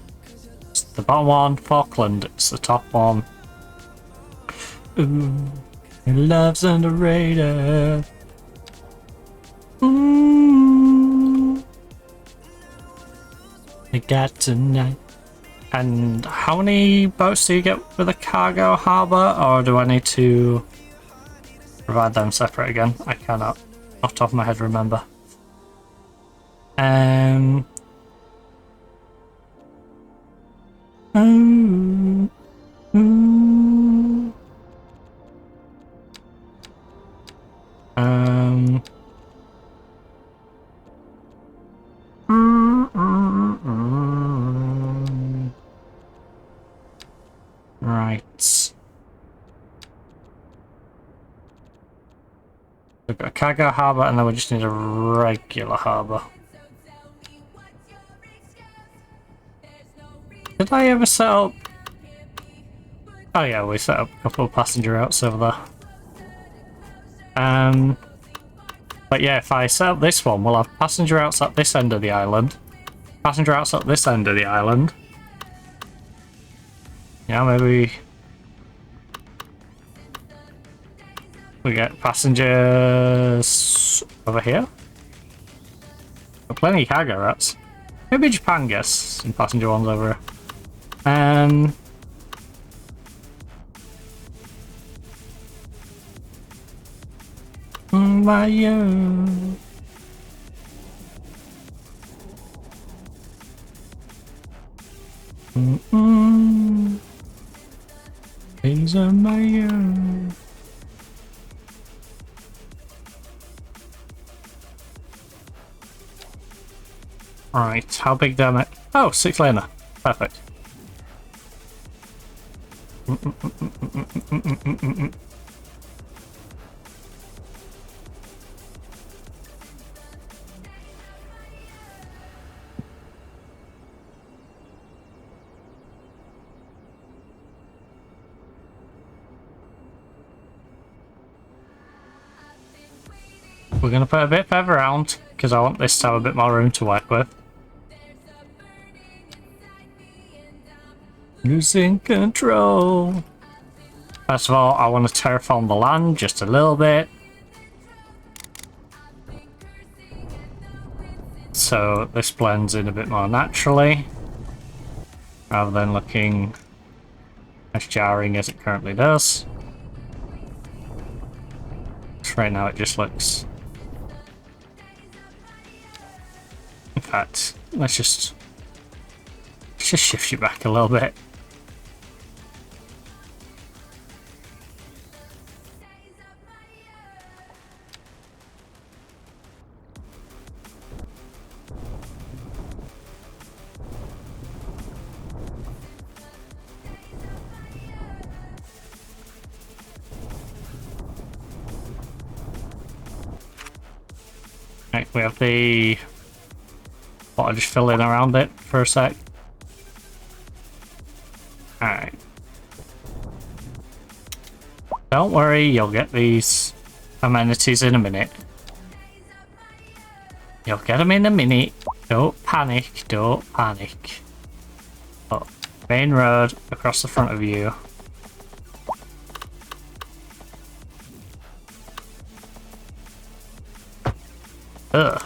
it's the bottom one, Falkland, it's the top one. Ooh, your love's underrated. Ooh, I got tonight. And how many boats do you get with a cargo harbour, or do I need to provide them separate again? I cannot, off the top of my head, remember. Right. We've got a cargo harbour, and then we just need a regular harbour. Did I ever set up... Oh yeah, we set up a couple of passenger routes over there. But yeah, if I set up this one, we'll have passenger routes at this end of the island. Passenger routes at this end of the island. Yeah, maybe... We get passengers over here. Got plenty of cargo routes. Maybe Japan gets some passenger ones over here. my you. These are my you. Right, how big damn it? Oh, 6 laner. Perfect. We're going to put a bit further around because I want this to have a bit more room to work with. Losing control. First of all, I want to terraform the land just a little bit. So this blends in a bit more naturally. Rather than looking as jarring as it currently does. So right now it just looks... In fact, let's just shift you back a little bit. Right, we have the... I'll just fill in around it for a sec. Alright. Don't worry, you'll get these amenities in a minute. You'll get them in a minute. Don't panic, don't panic. Oh, main road across the front of you. Ugh.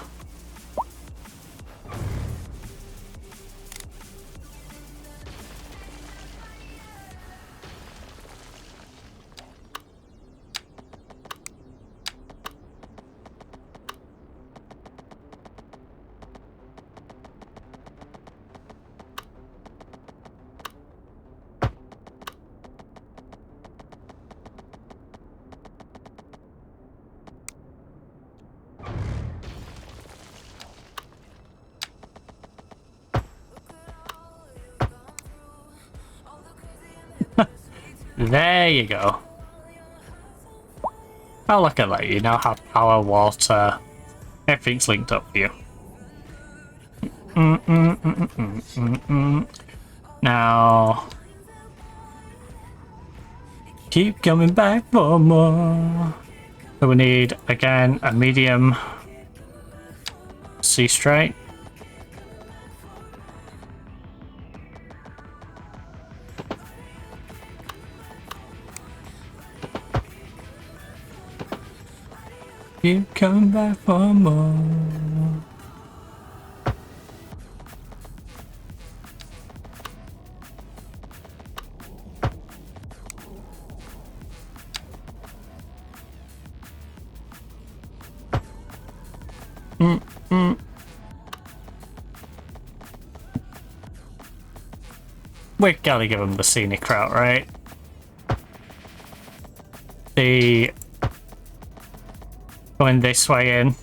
There you go. Oh, look at that. You now have power, water. Everything's linked up for you. Now, keep coming back for more. So we need, again, a medium C straight. Keep coming back for more. We gotta give him the scenic route, right? The going this way in.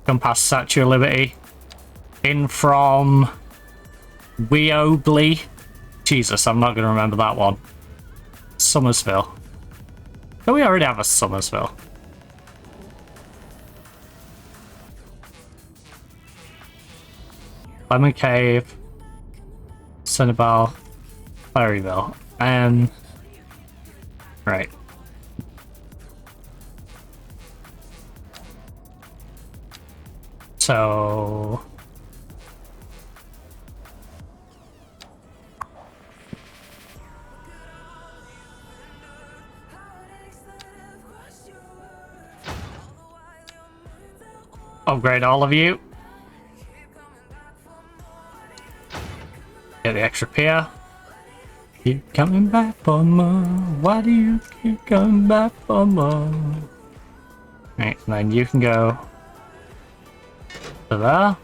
Come past Statue of Liberty. In from Weobley. Jesus, I'm not gonna remember that one. Somersville. Do we already have a Somersville? Lemon Cave. Cinnabar. Clarryville. Right. So... upgrade all of you. Get the extra pier. Keep coming back for more. Why do you keep coming back for more? Right, and then you can go to there.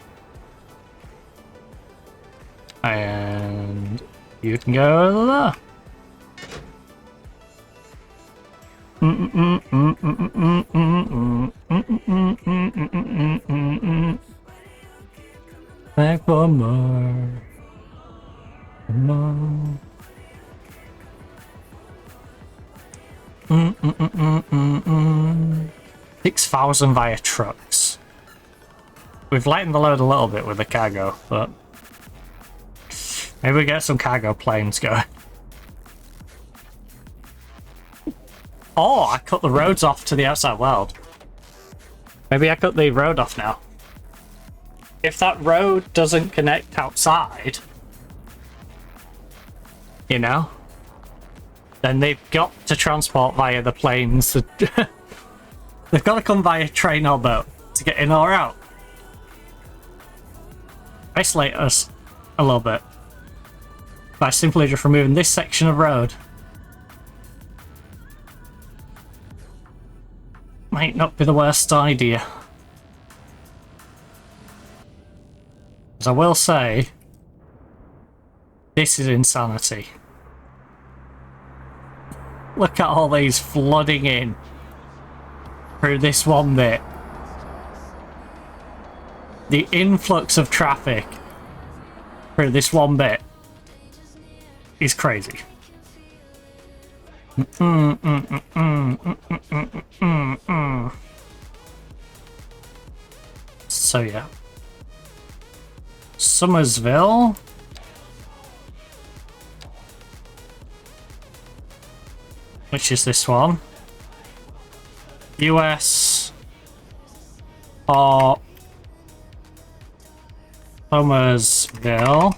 And you can go to there. Back for more. More. 6,000 via trucks. We've lightened the load a little bit with the cargo, but maybe we get some cargo planes going. Oh, I cut the roads off to the outside world. Maybe I cut the road off now. If that road doesn't connect outside, you know, then they've got to transport via the planes. They've got to come via train or boat to get in or out. Isolate us a little bit by simply just removing this section of road. Might not be the worst idea. As I will say, this is insanity. Look at all these flooding in through this one bit. The influx of traffic through this one bit is crazy. So yeah. Somersville. Which is this one? US or Somersville.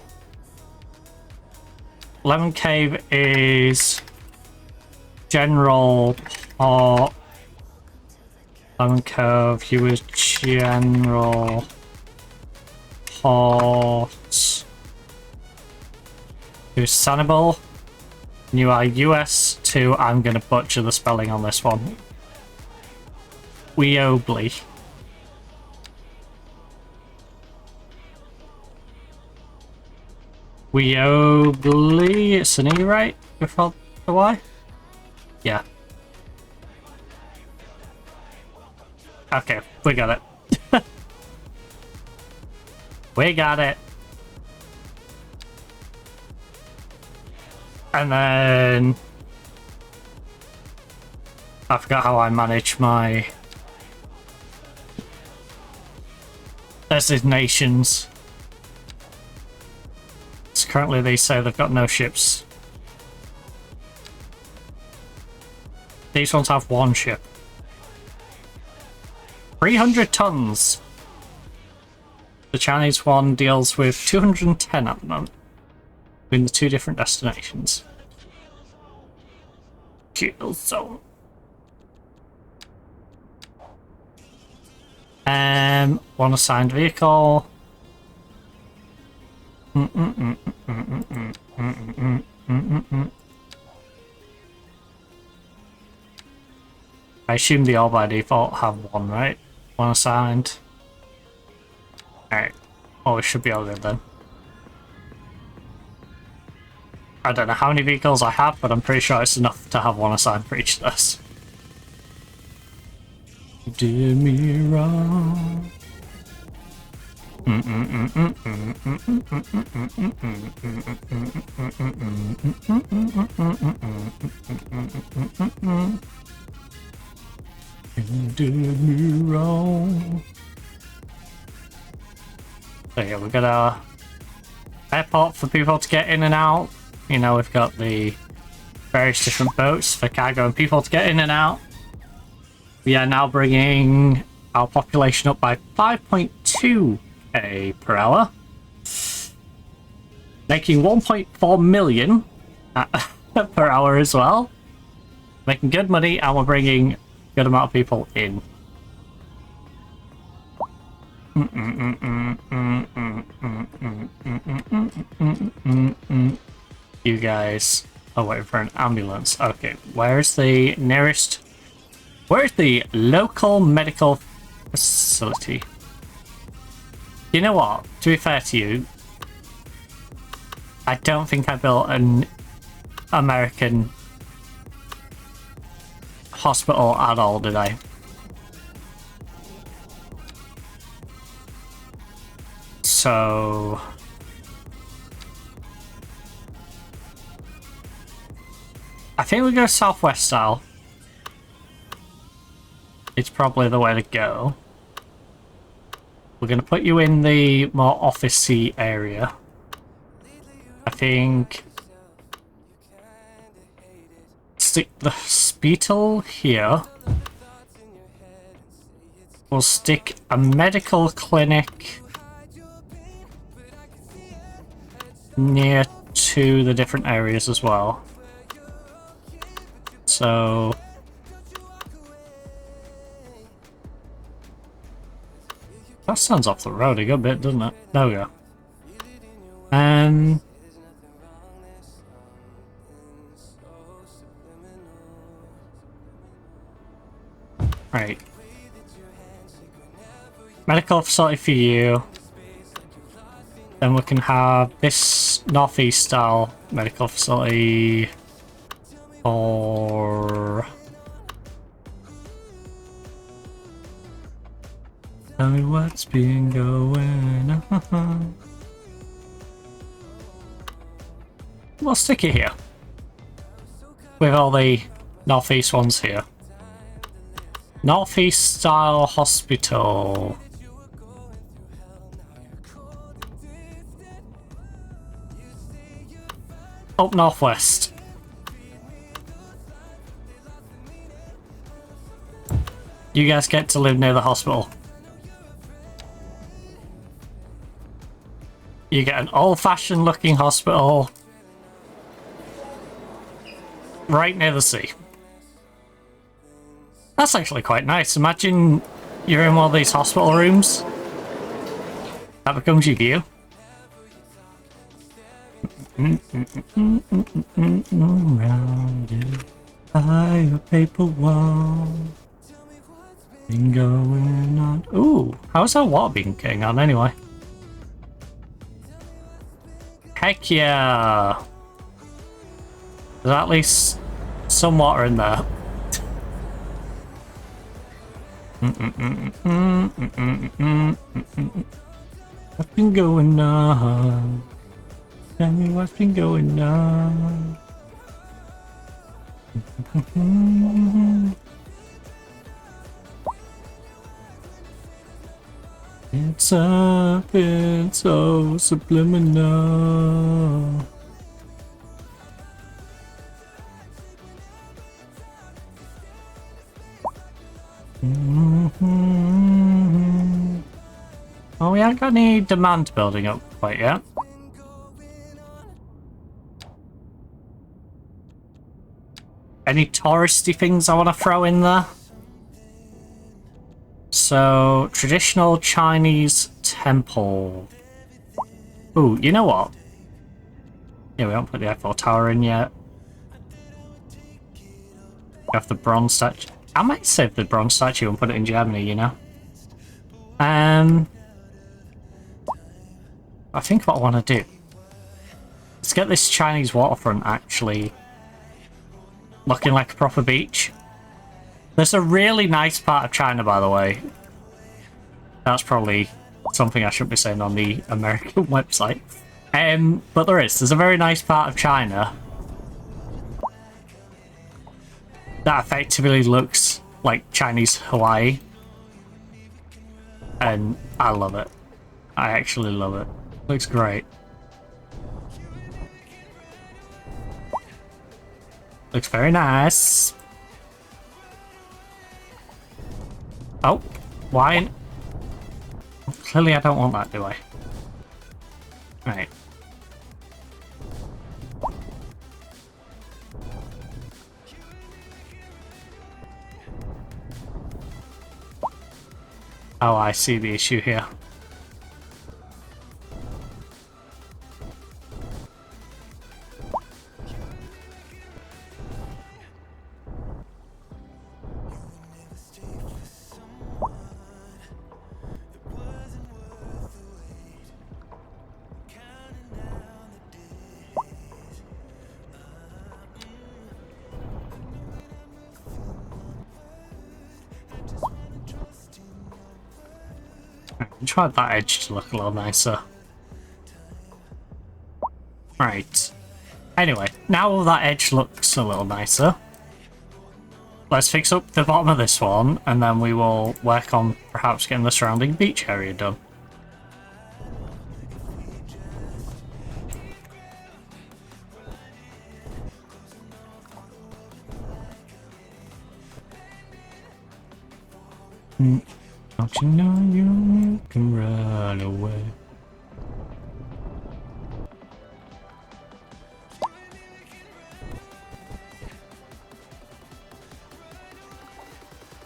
Lemon Cave is General or Lemon Cove. You was General Port. You Sanibel. You are US 2. I'm going to butcher the spelling on this one. Weobly. Weobly. It's an E, right? Before the Y? Yeah. Okay, we got it. We got it. And then I forgot how I manage my designations. So currently they say they've got no ships. These ones have one ship. 300 tons. The Chinese one deals with 210 at the moment. Between the two different destinations. Kill zone. One assigned vehicle. I assume they all by default have one, right? One assigned. Alright. Oh, it should be all good then. I don't know how many vehicles I have, but I'm pretty sure it's enough to have one assigned for each of us. You did me wrong. You did me wrong. So yeah, we've got our airport for people to get in and out. You know, we've got the various different boats for cargo and people to get in and out. We are now bringing our population up by 5.2k per hour, making 1.4 million per hour as well. Making good money, and we're bringing a good amount of people in. You guys Oh, waiting for an ambulance. Okay, where's the nearest... Where's the local medical facility? You know what? To be fair to you, I don't think I built an American hospital at all, did I? So... I think we go southwest style. It's probably the way to go. We're going to put you in the more office-y area. I think... Stick the hospital here. We'll stick a medical clinic near to the different areas as well. So... That sounds off the road a good bit, doesn't it? There we go. Right. Medical facility for you. Then we can have this northeast style medical facility for... Tell me what's been going on. We'll stick it here. With all the northeast ones here. Northeast style hospital. Up northwest. You guys get to live near the hospital. You get an old-fashioned looking hospital right near the sea. That's actually quite nice. Imagine you're in one of these hospital rooms. That becomes your view. Around you, by a paper wall. Been going on. Ooh, how's that water been going on anyway? Heck yeah! There's at least some water in there. What's been going on? Tell me what's been going on. It's something so subliminal. Oh, we haven't got any demand building up quite yet. Any touristy things I want to throw in there? So, traditional Chinese temple. Ooh, you know what? Yeah, we haven't put the Eiffel Tower in yet. We have the bronze statue. I might save the bronze statue and put it in Germany, you know? I think what I want to do... Let's get this Chinese waterfront actually looking like a proper beach. There's a really nice part of China, by the way. That's probably something I shouldn't be saying on the American website. But there's a very nice part of China that effectively looks like Chinese Hawaii. And I love it. I actually love it. Looks great. Looks very nice. Oh, why? Clearly I don't want that, do I? Right. Oh, I see the issue here. Try that edge to look a little nicer. Right. Anyway, now that edge looks a little nicer, let's fix up the bottom of this one, and then we will work on perhaps getting the surrounding beach area done. Don't you know you can run away?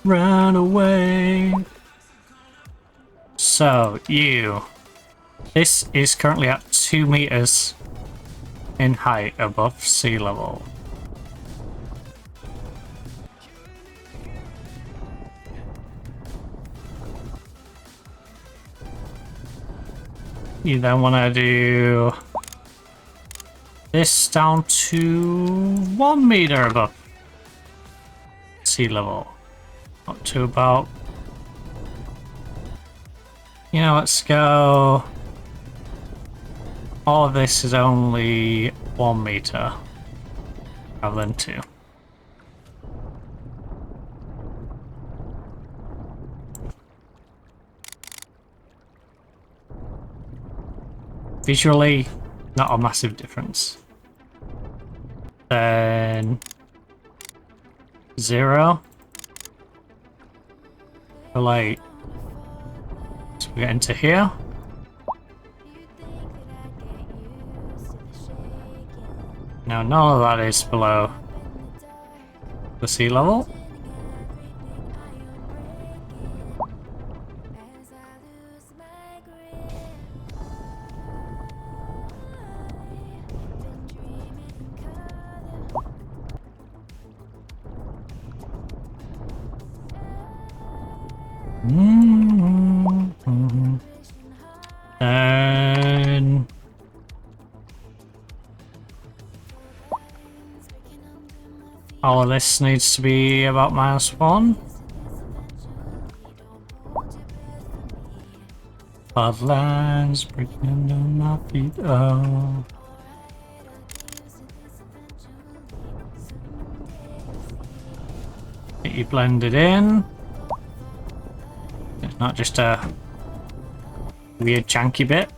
Run away. So, this is currently at 2 meters in height above sea level. You then want to do this down to 1 meter above sea level. Up to about, let's go. All of this is only 1 meter rather than 2. Visually, not a massive difference. Then 0. Like, so we get into here. Now none of that is below the sea level. And all of this needs to be about -1. Floodlands breaking under my feet. Oh. Get you blended in. It's not just a weird janky bit.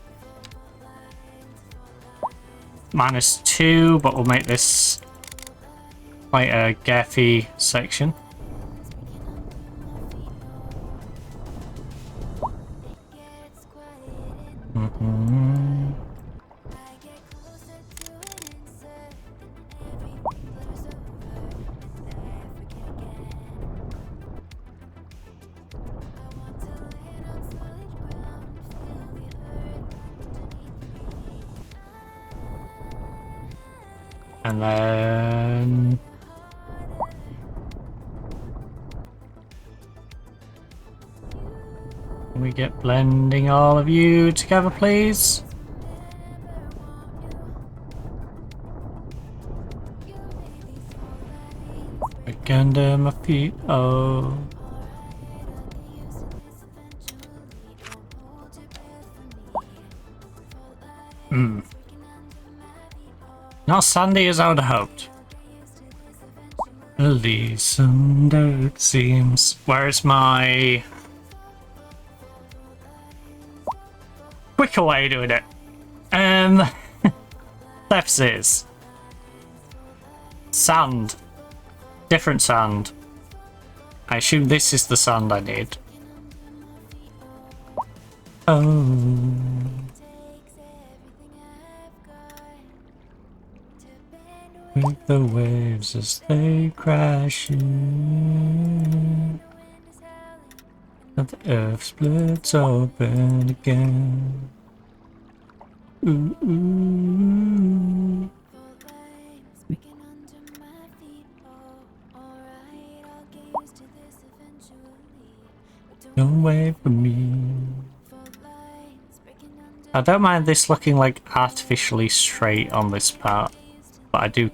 -2, but we'll make this quite a gaffy section. And then can we get blending all of you together, please? Back under my feet, oh. Not sandy as I would have hoped. At least under it seems. Where's my quicker way of doing it? Surfaces. Sand. Different sand. I assume this is the sand I need. Oh. With the waves as they crash in, and the earth splits open again. Ooh, ooh. Don't wait for me. I don't mind this looking like artificially straight on this part, but I do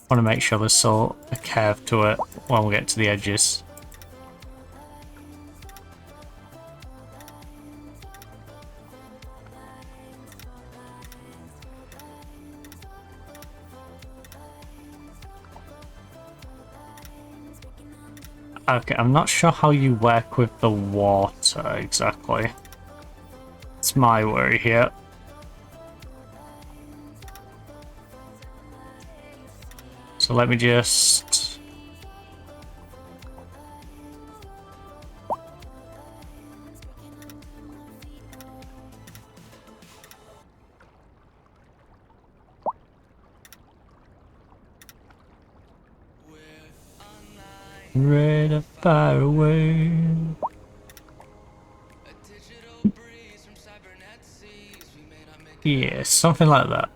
want to make sure there's still a curve to it when we get to the edges. Okay, I'm not sure how you work with the water exactly. It's my worry here. So let me just... Right up far away. Yeah, something like that.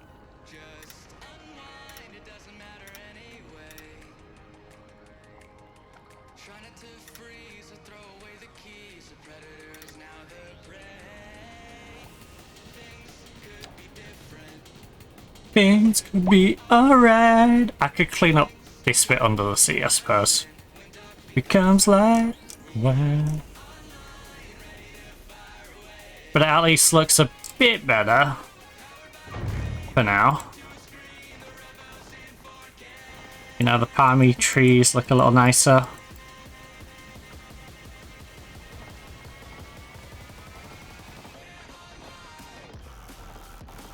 Things could be alright. I could clean up this bit under the sea, I suppose. Becomes light. Wow. But it at least looks a bit better. For now. You know, the palmy trees look a little nicer.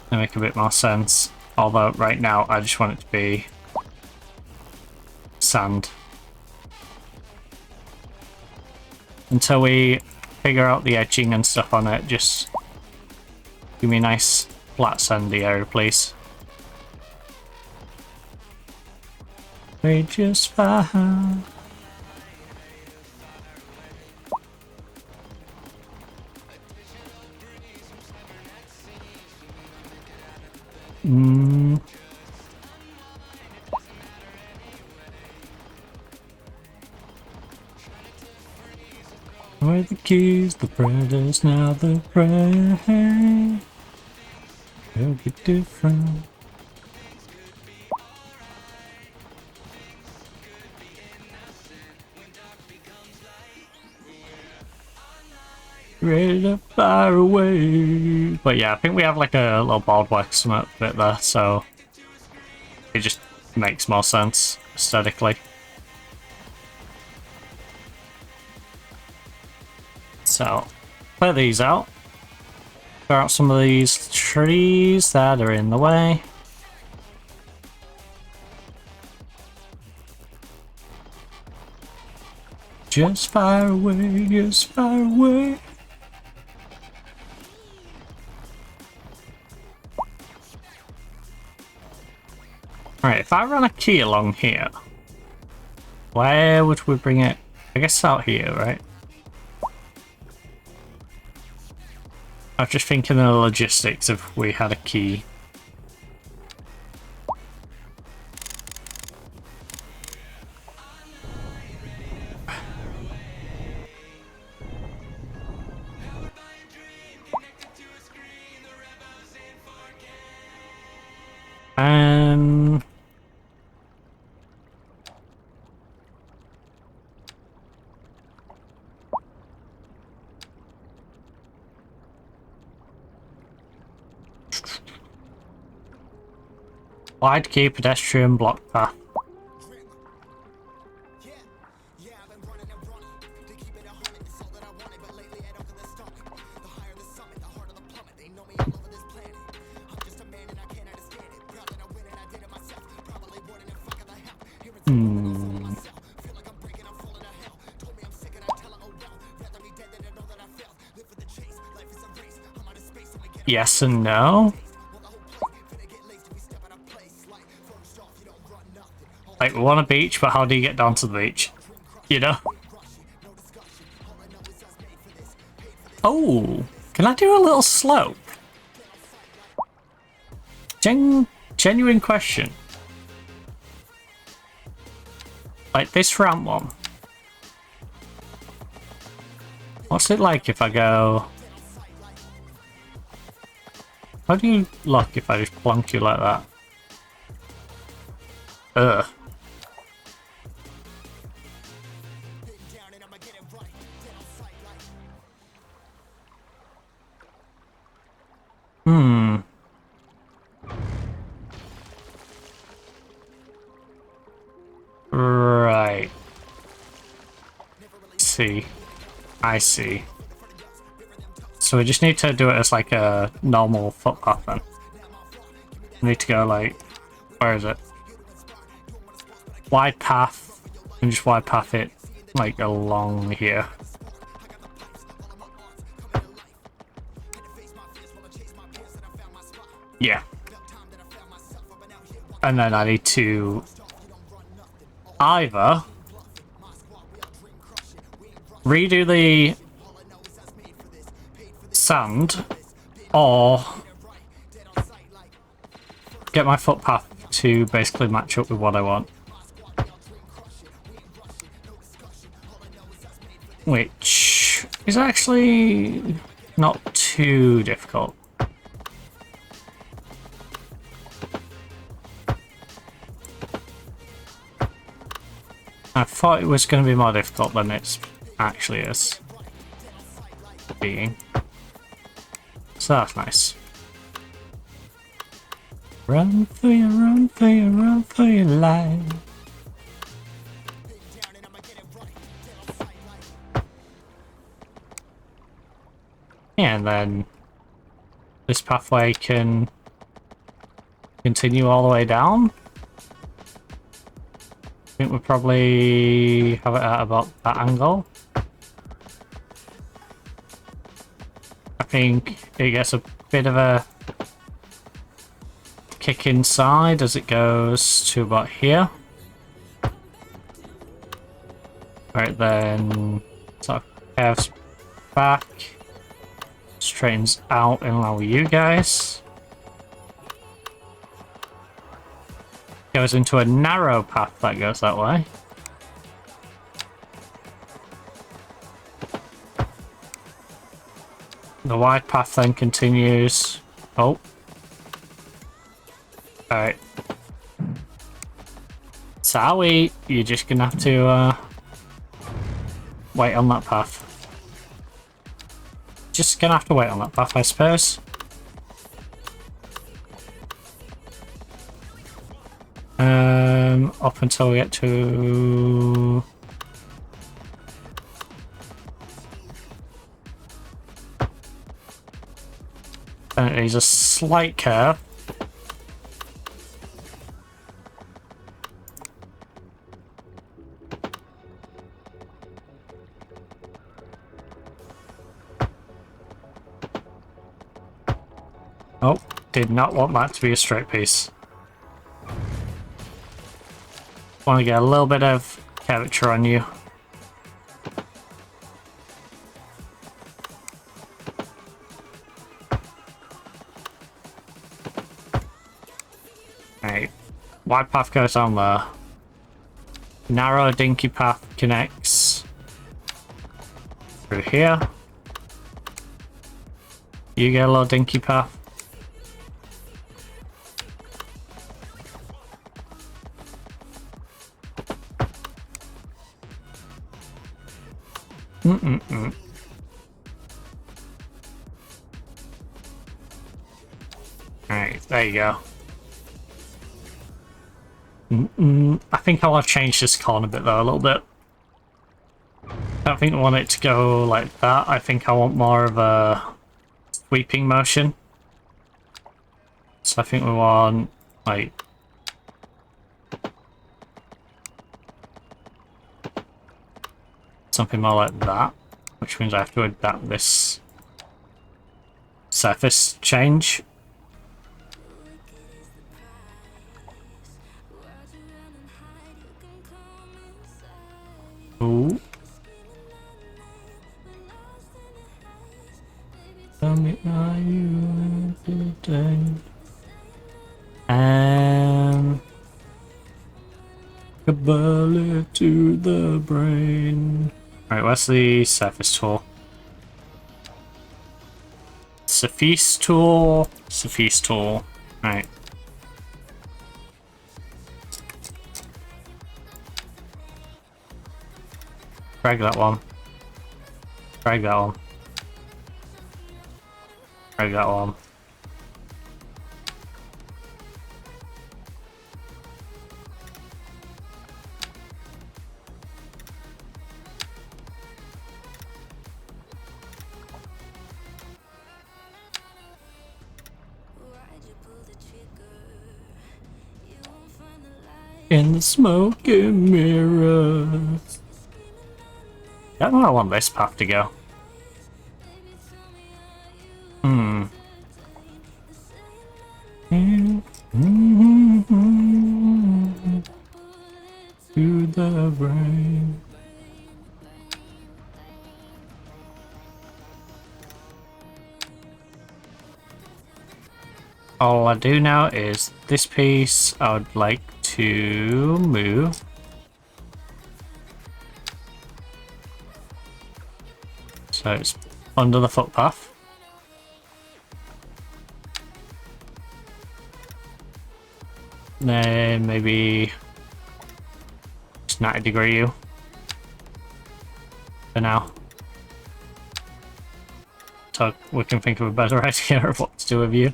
They make a bit more sense. Although right now I just want it to be sand. Until we figure out the edging and stuff on it, just give me a nice flat sandy area, please. They just fine. Where the keys, the bread is now the prey. It'll be different. Ready to fire away. But yeah, I think we have like a little boardwalk summit bit there, so it just makes more sense aesthetically. So, clear these out. Clear out some of these trees that are in the way. Just fire away, just fire away. Alright, if I run a key along here, where would we bring it? I guess out here, right? I was just thinking of the logistics if we had a key. Wide key pedestrian block path. Yes and no. Like, we want a beach, but how do you get down to the beach? You know? Oh, can I do a little slope? Genuine question. Like this ramp one. What's it like if I go... How do you look if I just plonk you like that? Ugh. Right. see. I see. So we just need to do it as like a normal footpath then. We need to go like, where is it? Wide path, and just wide path it like along here. Yeah. And then I need to either redo the sand or get my footpath to basically match up with what I want. Which is actually not too difficult. I thought it was going to be more difficult than it actually is being. So that's nice. Run for your, run for your, run for your life. And then this pathway can continue all the way down. I think we'll probably have it at about that angle. I think it gets a bit of a kick inside as it goes to about here. Right, then sort of curves back, straightens out in line with you guys. Goes into a narrow path that goes that way. The wide path then continues. Oh. Alright. Sorry, you're just gonna have to wait on that path. Just gonna have to wait on that path, I suppose. Up until we get to... And it is a slight curve. Oh, did not want that to be a straight piece. Want to get a little bit of curvature on you. Right, wide path goes on there. Narrow dinky path connects through here. You get a little dinky path. Alright, there you go. I think I want to change this corner bit though a little bit. I don't think I want it to go like that. I think I want more of a sweeping motion. So I think we want like something more like that, which means I have to adapt this surface change. Ooh. Tell me how you today. And a bullet to the brain. Right, where's the surface tool? Surface tool. Surface tool. Right. Drag that one. Drag that one. Drag that one. in the smoking mirrors. I don't know, I want this path to go. To the brain. All I do now is this piece I would like to move. So it's under the footpath. Then maybe just 90-degree you for now. So we can think of a better idea of what to do with you.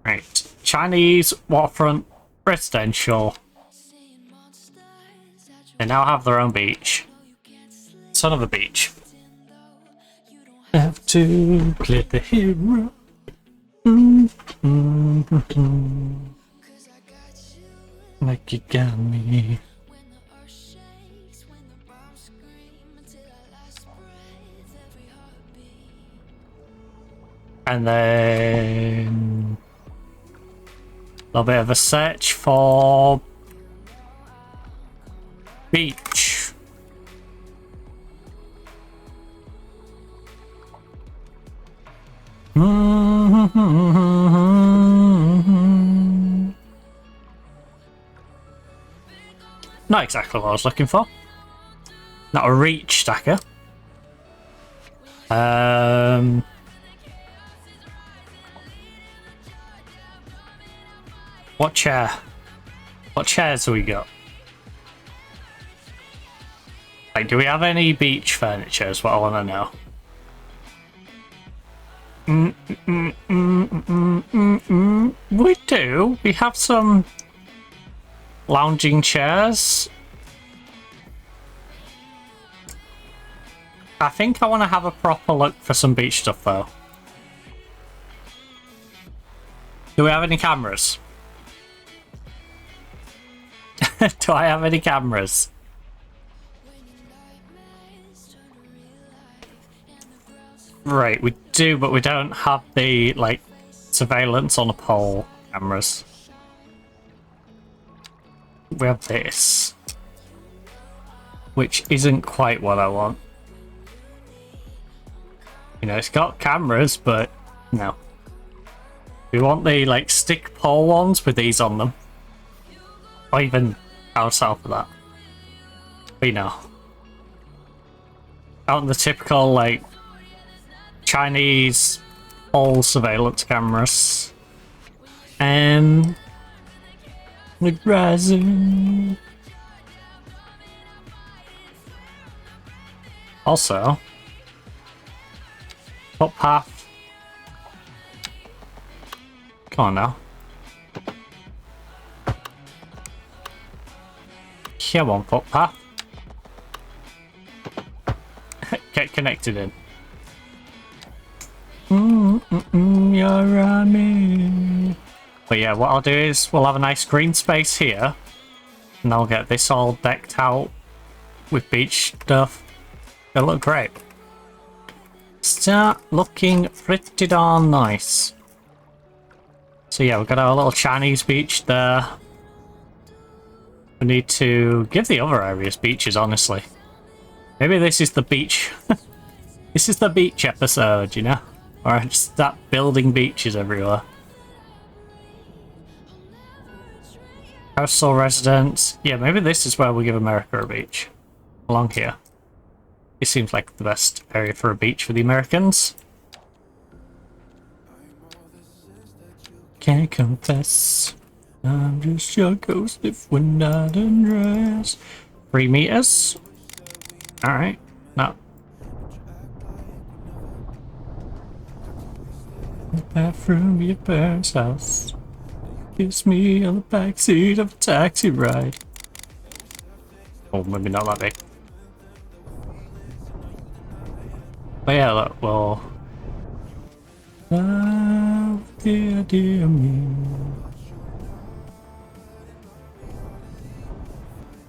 Right, Chinese waterfront residential. They now have their own beach. Son of a beach. Have to clear the hero. Like you got me. And then a little bit of a search for beach. Not exactly what I was looking for. Not a reach stacker. What chair? What chairs have we got? Like, do we have any beach furniture is what I want to know. We do. We have some lounging chairs. I think I want to have a proper look for some beach stuff though. Do we have any cameras? Do I have any cameras? Right, we do, but we don't have the, like, surveillance on a pole cameras. We have this, which isn't quite what I want. You know, it's got cameras, but no. We want the, like, stick pole ones with these on them. Or even outside of that. But, you know. Out in the typical, like, Chinese all surveillance cameras. And the rising. Also, footpath. Come on now. Come on, footpath. Get connected in. You're on me. But yeah, what I'll do is we'll have a nice green space here, and I'll get this all decked out with beach stuff. It'll look great. Start looking pretty darn nice. So yeah, we've got our little Chinese beach there. We need to give the other areas beaches, honestly. Maybe this is the beach. This is the beach episode, you know? Or I just start building beaches everywhere. Coastal residents. Yeah, maybe this is where we give America a beach. Along here. It seems like the best area for a beach for the Americans. Can't confess, I'm just your ghost if we're not undressed. 3 meters. Alright, no. Back from your parents' house. Kiss me on the backseat of a taxi ride. Oh, maybe not that big. But yeah, look, well. Oh, dear, dear me.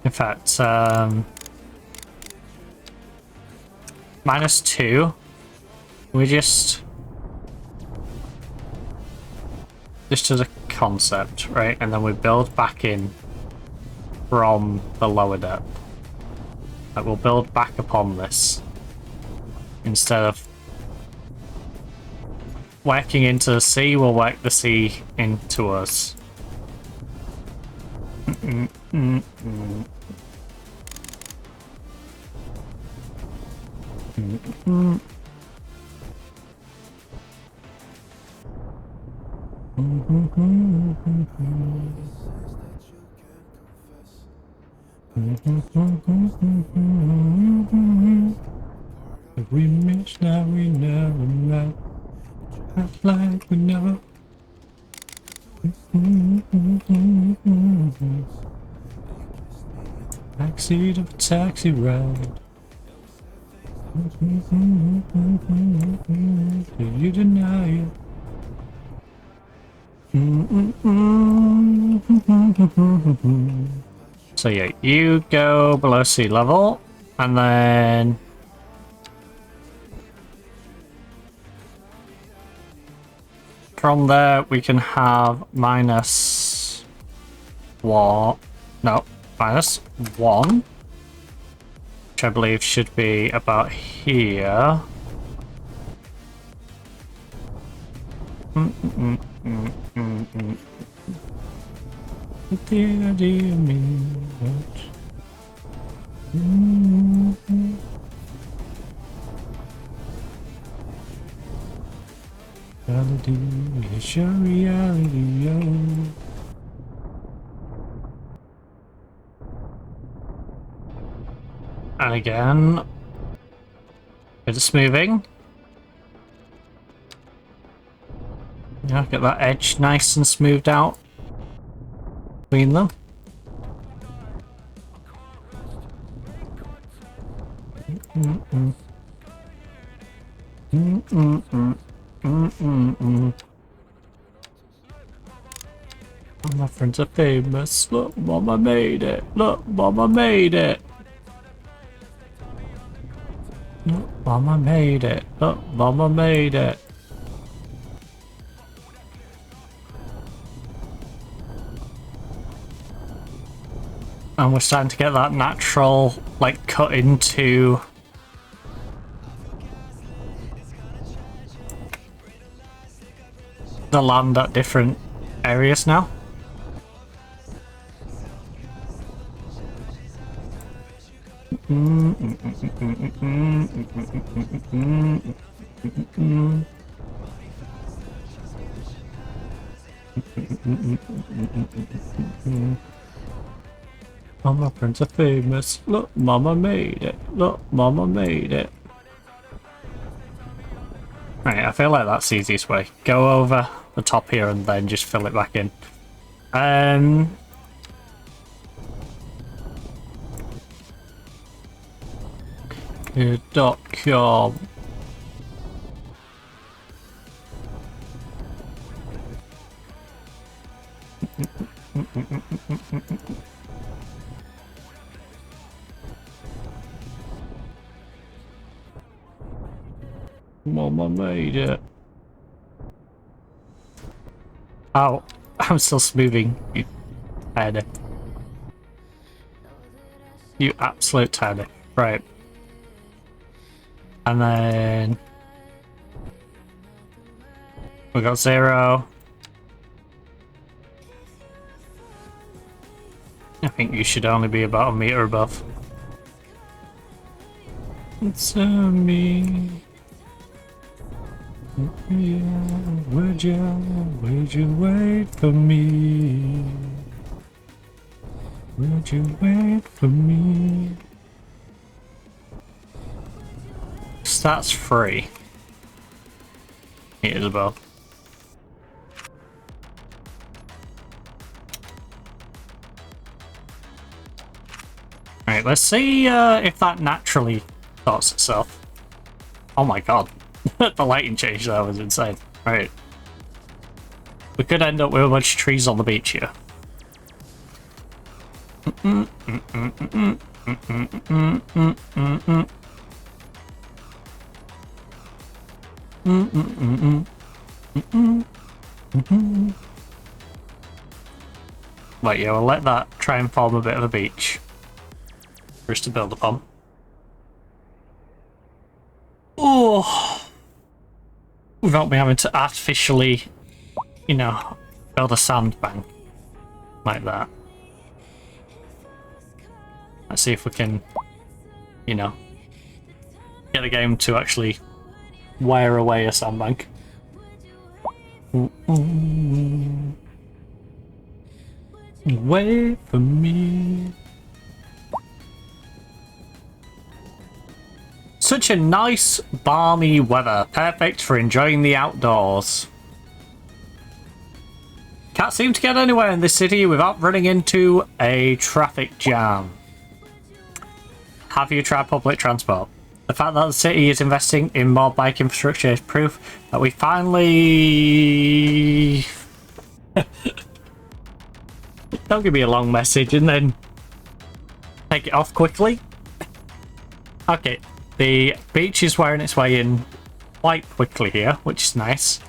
In fact, -2. We just as a concept, right? And then we build back in from the lower depth. Like we'll build back upon this instead of working into the sea. We'll work the sea into us. If we miss now, we never met. Act like we never. Backseat of a taxi ride. Do you deny it? So yeah, you go below sea level, and then from there we can have -1. No, -1, which I believe should be about here. Dear, dear me, what? Reality is your reality, yo. And again, bit of smoothing. Yeah, get that edge nice and smoothed out between them. Oh, my friends are famous. Look, Mama made it. Look, Mama made it. Look, Mama made it. Look, Mama made it. And we're starting to get that natural, like, cut into the land at different areas now. All my friends are famous. Look, Mama made it. Look, Mama made it. Right, I feel like that's the easiest way. Go over the top here and then just fill it back in. .com. Mama made it. Oh, I'm still smoothing, you tiny. You absolute tiny. Right. And then we got 0. I think you should only be about a meter above. It's me. Yeah, would you wait for me? Would you wait for me? That's free. It is above. Alright, let's see if that naturally sorts itself. Oh my god. The lighting change there was insane. Right. We could end up with a bunch of trees on the beach here. Right, yeah, we'll let that try and form a bit of a beach for us to build upon. Oh, without me having to artificially, you know, build a sandbank like that. Let's see if we can, you know, get the game to actually wear away a sandbank. Wait for me. Such a nice, balmy weather, perfect for enjoying the outdoors. Can't seem to get anywhere in this city without running into a traffic jam. Have you tried public transport? The fact that the city is investing in more bike infrastructure is proof that we finally... Don't give me a long message and then take it off quickly. Okay, the beach is wearing its way in quite quickly here, which is nice.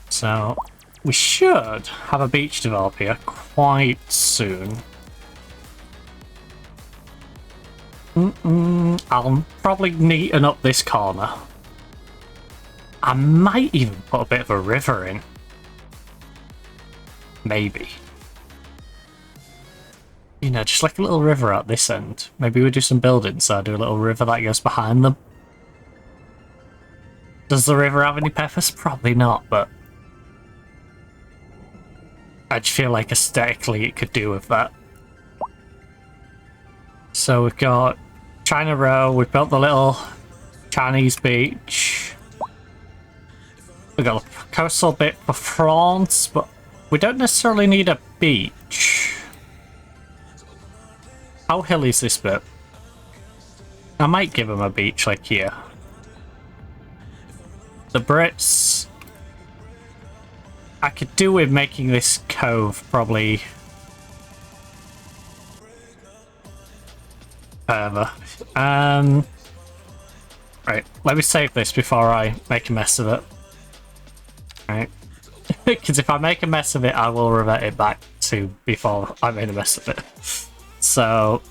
So we should have a beach develop here quite soon. I'll probably neaten up this corner. I might even put a bit of a river in. Maybe. You know, just like a little river at this end. Maybe we do some building, so I do a little river that goes behind them. Does the river have any purpose? Probably not, but I just feel like aesthetically it could do with that. So we've got China Row, we've built the little Chinese beach. We've got a coastal bit for France, but we don't necessarily need a beach. How hilly is this bit? I might give them a beach like here. The Brits... I could do with making this cove probably... further. Right, let me save this before I make a mess of it. Right. Because if I make a mess of it, I will revert it back to before I made a mess of it. So...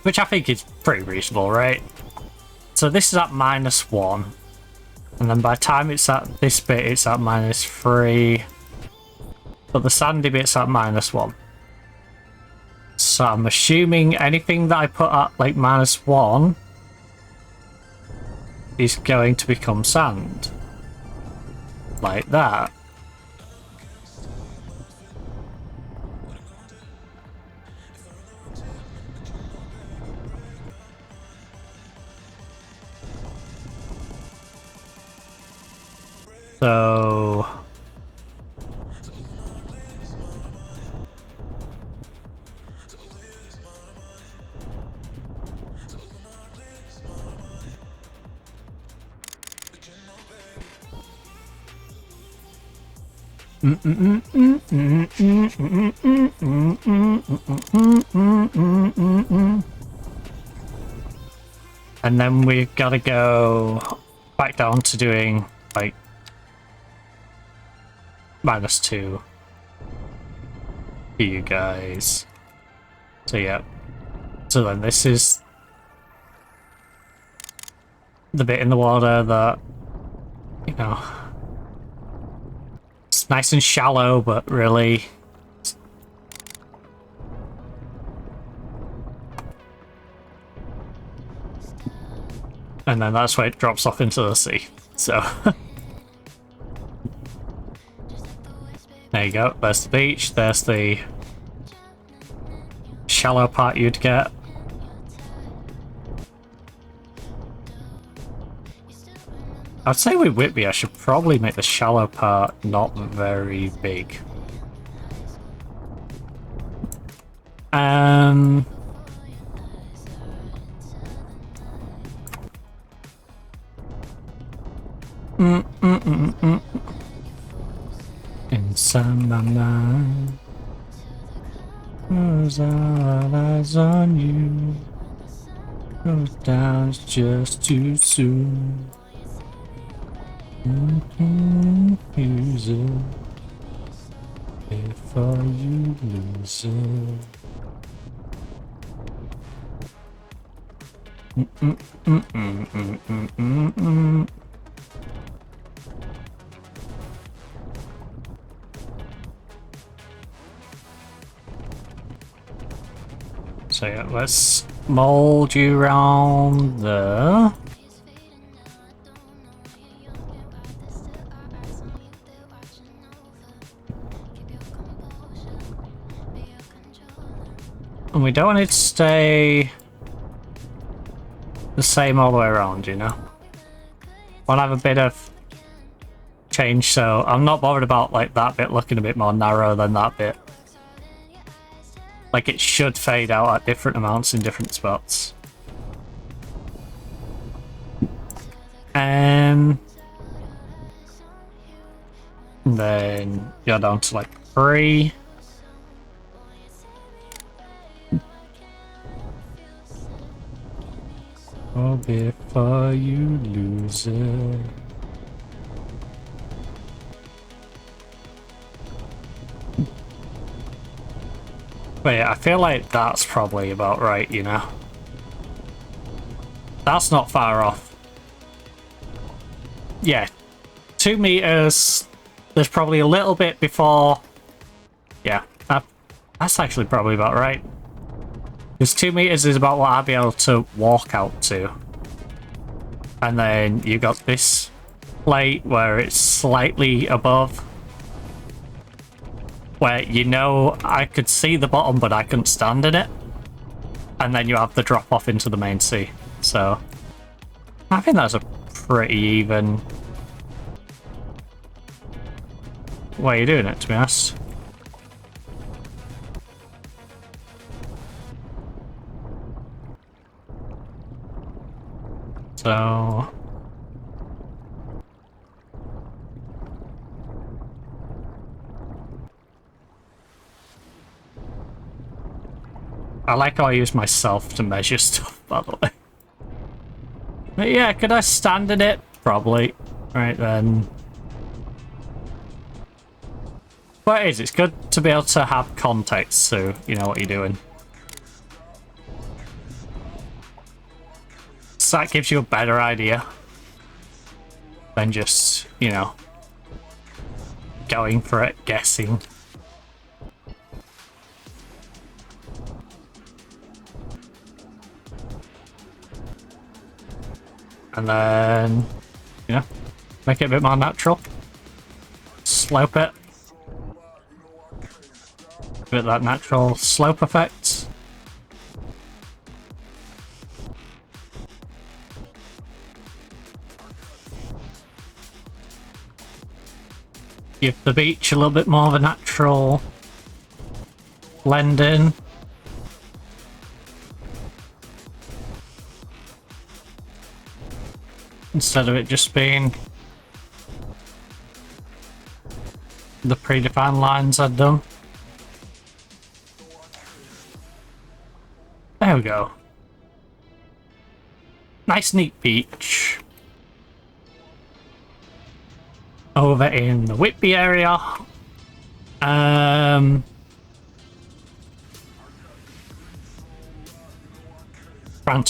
which I think is pretty reasonable, right? So this is at -1. And then by the time it's at this bit, it's at -3. But the sandy bit's at -1. So I'm assuming anything that I put at like -1 is going to become sand. Like that. So... And then we've got to go back down to doing like -2 for you guys. So yeah. So then this is the bit in the water that, you know, it's nice and shallow, but really... And then that's where it drops off into the sea. So... there you go, there's the beach, there's the shallow part you'd get. I'd say with Whitby I should probably make the shallow part not very big. What's on my mind? 'Cause all eyes on you. Goes down just too soon. Use it before you lose it. So yeah, let's mold you around there. And we don't want it to stay the same all the way around, you know? Want to have a bit of change, so I'm not bothered about like that bit looking a bit more narrow than that bit. Like it should fade out at different amounts in different spots. And then you're down to like 3. Oh, before you lose it. Wait, I feel like that's probably about right, you know? That's not far off. Yeah, 2 meters. There's probably a little bit before. Yeah, that's actually probably about right. Because 2 meters is about what I'll be able to walk out to. And then you got this plate where it's slightly above. Where, you know, I could see the bottom, but I couldn't stand in it. And then you have the drop off into the main sea. So, I think that's a pretty even way you're doing it, to be honest. So... I like how I use myself to measure stuff, by the way. But yeah, could I stand in it? Probably. Right then. But it is, it's good to be able to have context so you know what you're doing. So that gives you a better idea than just, you know, going for it, guessing. And then, you know, make it a bit more natural. Slope it. Give it that natural slope effect. Give the beach a little bit more of a natural blend in. Instead of it just being the predefined lines I'd done. There we go. Nice neat beach. Over in the Whitby area. France,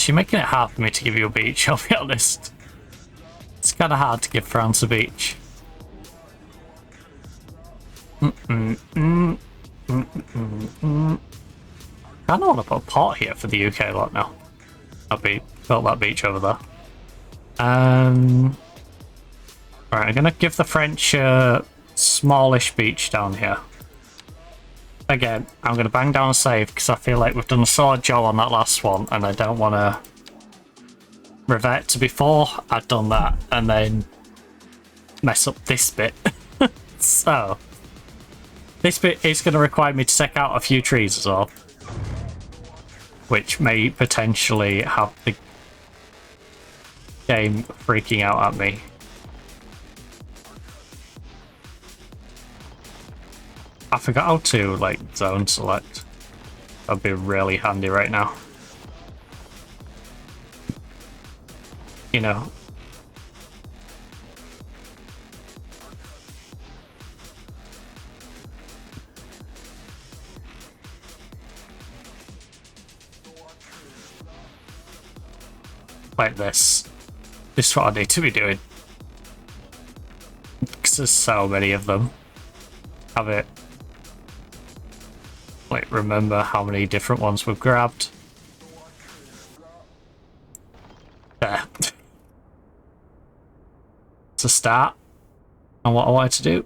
you're making it hard for me to give you a beach, I'll be honest. It's kind of hard to give France a beach. I kind of want to put a pot here for the UK lot now. Built that beach over there. Alright, I'm gonna give the French a smallish beach down here. Again, I'm gonna bang down save because I feel like we've done a solid job on that last one, and I don't want to revert to before I'd done that and then mess up this bit. So this bit is going to require me to take out a few trees as well, which may potentially have the game freaking out at me. I forgot how to, like, zone select. That'd be really handy right now. You know. Like this. This is what I need to be doing. Because there's so many of them. Have it. Like, remember how many different ones we've grabbed. There. It's a start on what I wanted to do.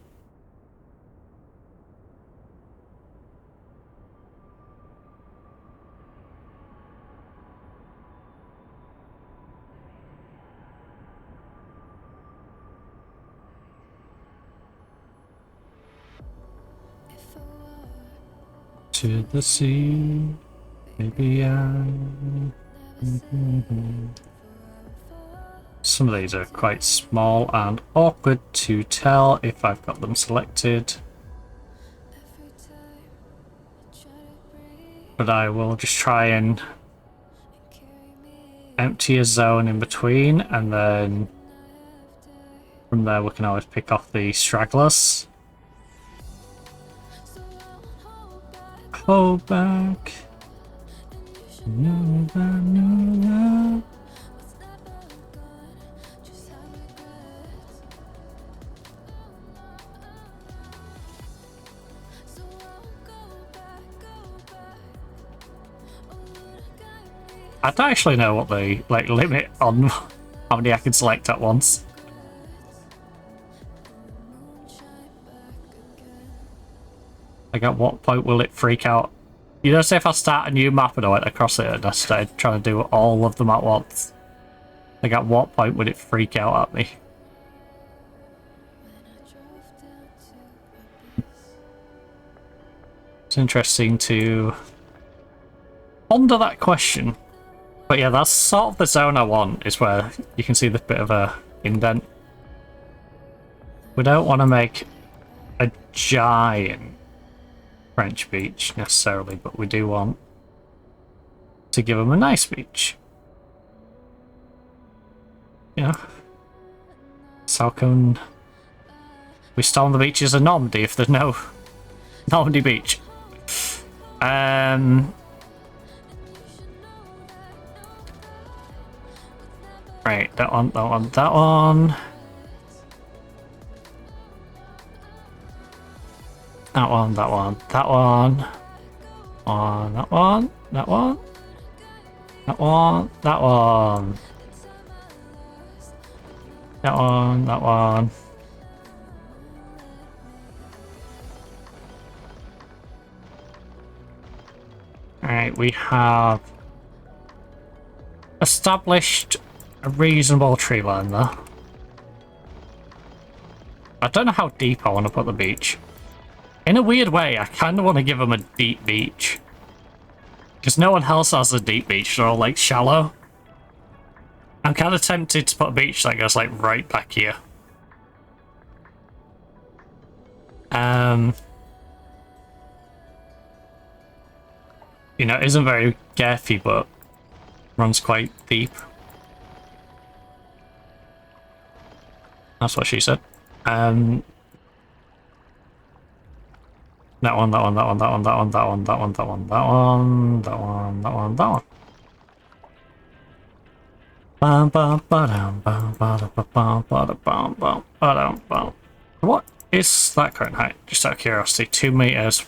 To the sea, maybe Some of these are quite small and awkward to tell if I've got them selected. But I will just try and empty a zone in between, and then from there we can always pick off the stragglers. Hold back. I don't actually know what the limit on how many I can select at once. Like, at what point will it freak out? You know, say if I start a new map and I went across it and I started trying to do all of them at once. Like, at what point would it freak out at me? It's interesting to ponder that question. But yeah, that's sort of the zone I want, is where you can see the bit of a indent. We don't want to make a giant French beach necessarily, but we do want to give them a nice beach. Yeah. So how can we storm the beaches of Normandy if there's no Normandy beach? Right, that one, that one, that one. That one, that one, that one. That one, that one. That one, that one. That one, that one. Alright, we have established a reasonable tree line there. I don't know how deep I want to put the beach. In a weird way, I kind of want to give them a deep beach. Because no one else has a deep beach, they're all like shallow. I'm kind of tempted to put a beach that goes like right back here. You know, it isn't very girthy, but runs quite deep. That's what she said. That one, that one, that one, that one, that one, that one, that one, that one, that one, that one, that one, that one. Bum bum ba-dum bum ba-da ba-bum ba-da bum bum ba-dum bum. What is that current height? Just out of curiosity, 2 meters.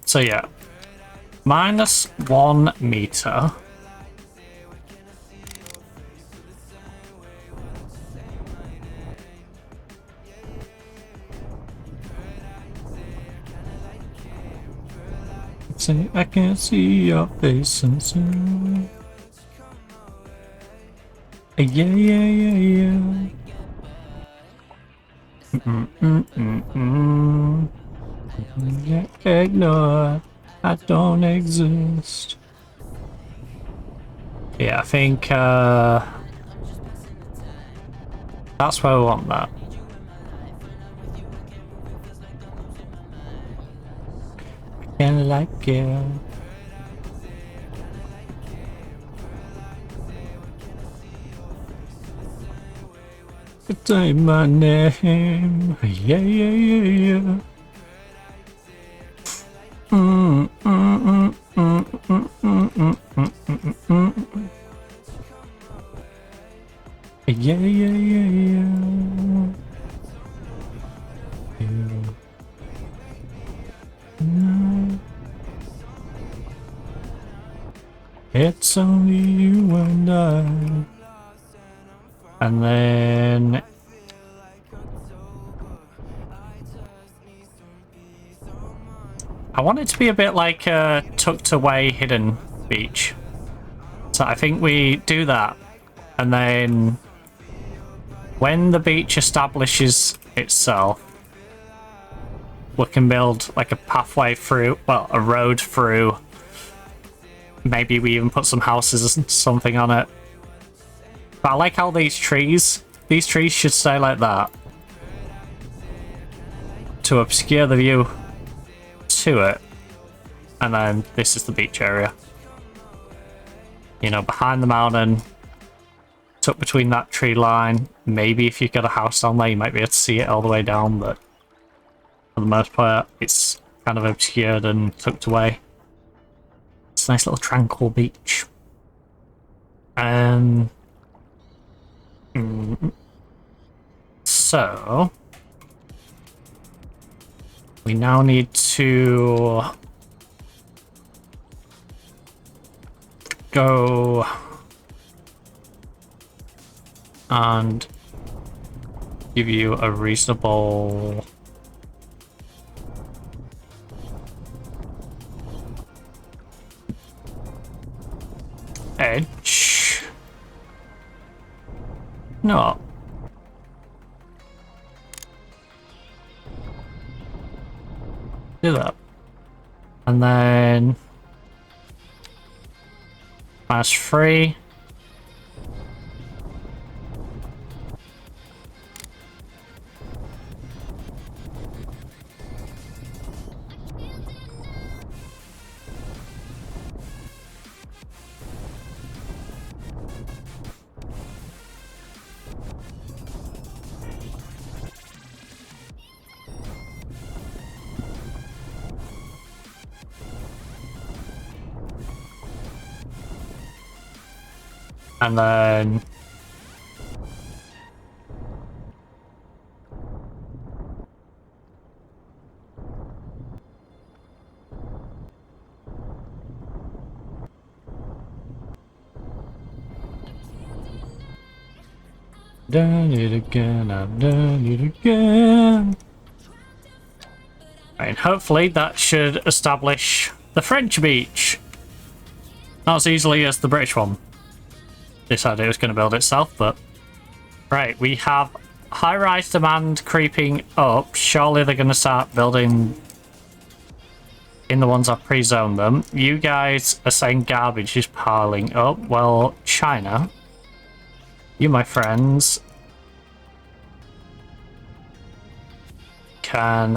So yeah, -1 meter. Say I can't see your face and soon. Yeah, yeah, yeah, yeah. Get ignored. I don't exist. Yeah, I think that's where we want that. Kinda like it. Say my name. Yeah, yeah, yeah, yeah. Yeah, yeah, yeah, yeah. No. It's only you and I. And then I want it to be a bit like a tucked away hidden beach. So I think we do that. And then when the beach establishes itself, we can build like a pathway through, well, a road through. Maybe we even put some houses or something on it. But I like how these trees should stay like that. To obscure the view to it. And then this is the beach area. You know, behind the mountain, tucked between that tree line. Maybe if you've got a house down there, you might be able to see it all the way down, but for the most part, it's kind of obscured and tucked away. It's a nice little tranquil beach. So we now need to go and give you a reasonable edge. No. Do that. And then -3. And then done it again, I've done it again. And hopefully that should establish the French beach. Not as easily as the British one. Decided it was going to build itself, but right, we have high-rise demand creeping up. Surely they're going to start building in the ones I've pre-zoned them. You guys are saying garbage is piling up. Well, China, you, my friends, can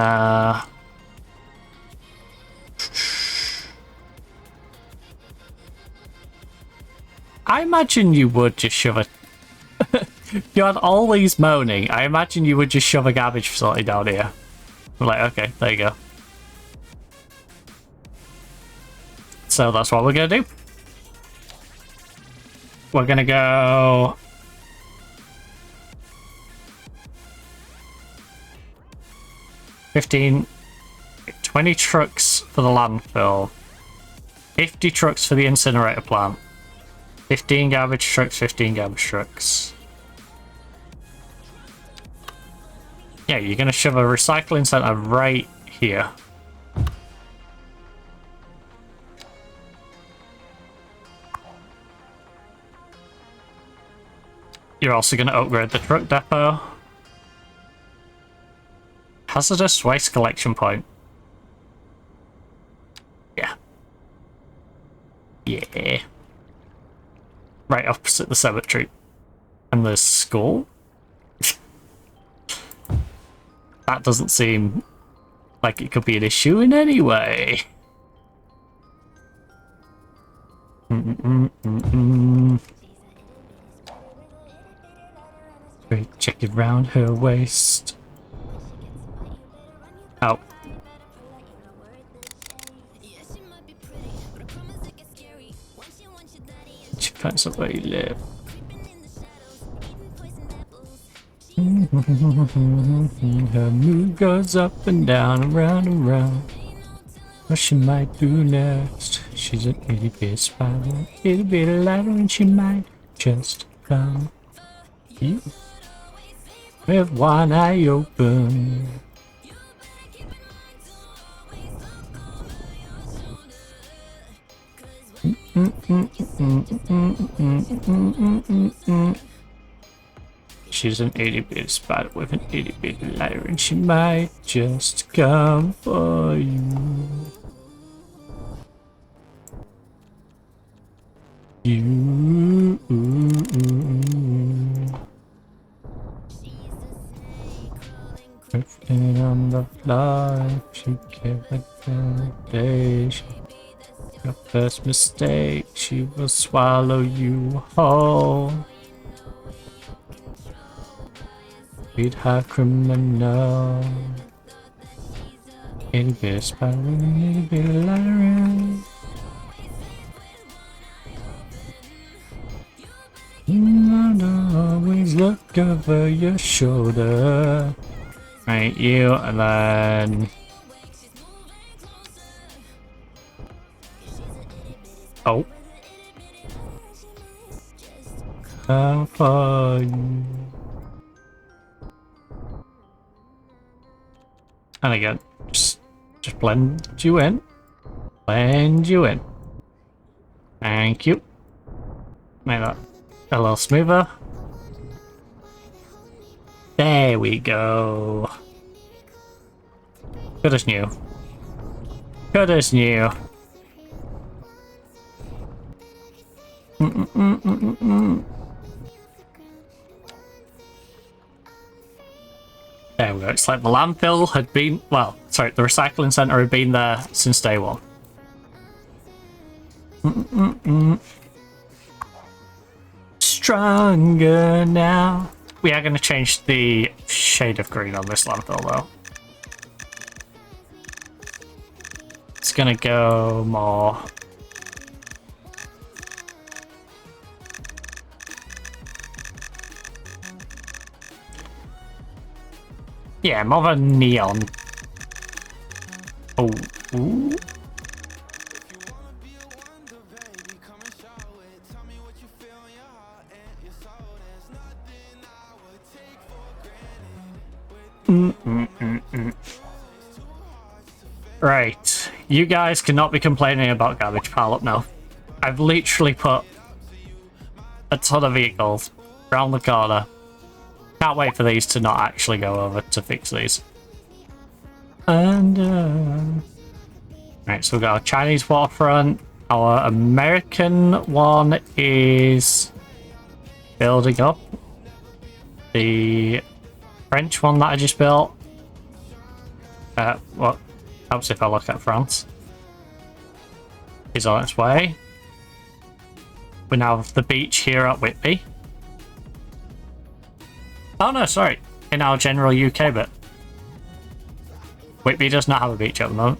I imagine you would just shove a... You had all these moaning. I imagine you would just shove a garbage facility down here. I'm like, okay, there you go. So that's what we're going to do. We're going to go... 15... 20 trucks for the landfill. 50 trucks for the incinerator plant. 15 garbage trucks, 15 garbage trucks. Yeah, you're going to shove a recycling center right here. You're also going to upgrade the truck depot. Hazardous waste collection point. Yeah. Yeah. Right opposite the cemetery. And the school? That doesn't seem like it could be an issue in any way. Great jacket round her waist. Oh. She finds out where you live. Her mood goes up and down, around and round. What she might do next? She's an itty bit spider, itty bit lighter, and she might just come you with one eye open. She's an itty bit spider with an itty bit lighter, and she might just come for you. Drifting on the fly, she gave a foundation. Your first mistake, she will swallow you whole. Beat her criminal. Itty bit spider, itty bit lighter. Always look over your shoulder. Right, you, and then... Oh. Come for you. And again, just blend you in. Blend you in. Thank you. Make that a little smoother. There we go. Good as new. Good as new. There we go. It's like the landfill had been, well, sorry, the recycling centre had been there since day one. Stronger now. We are going to change the shade of green on this landfill though. It's going to go more... Yeah, more of a neon. Oh, ooh. Right, you guys cannot be complaining about garbage pile up now. I've literally put a ton of vehicles around the corner. Can't wait for these to not actually go over to fix these. And right, so we've got our Chinese waterfront. Our American one is building up. The French one that I just built. What helps if I look at France? Is on its way. We now have the beach here at Whitby. Oh no, sorry. In our general UK bit. Whitby does not have a beach at the moment.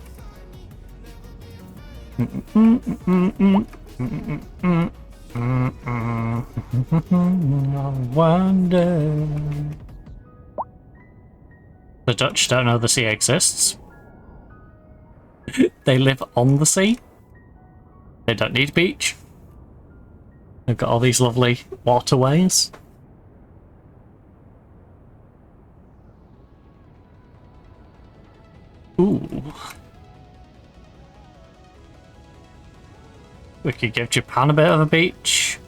I wonder. The Dutch don't know the sea exists. They live on the sea. They don't need a beach. They've got all these lovely waterways. Ooh. We could give Japan a bit of a beach.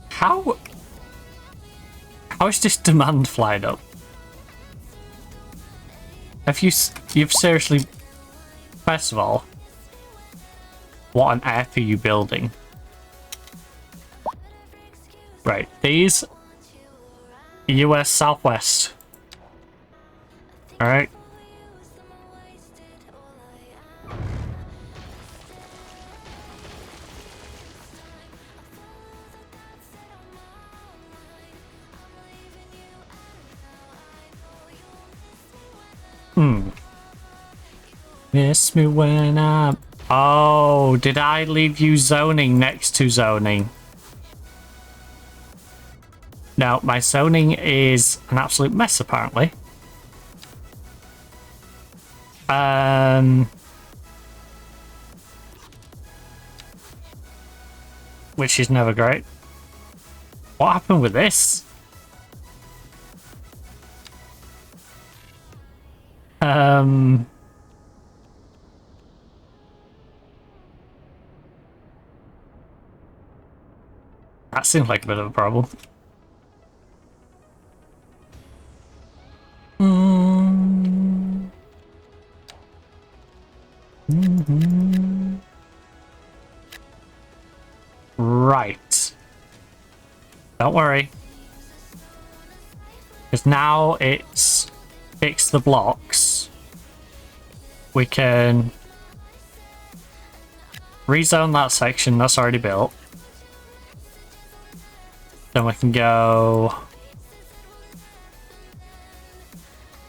How is this demand flying up? You've seriously... First of all, what on earth are you building? Right, these US Southwest. Alright. Miss me when I'm... Oh, did I leave you zoning next to zoning? No, my zoning is an absolute mess, apparently. Which is never great. What happened with this? That seems like a bit of a problem. Right. Don't worry. Because now it's fixed the blocks. We can rezone that section that's already built. Then we can go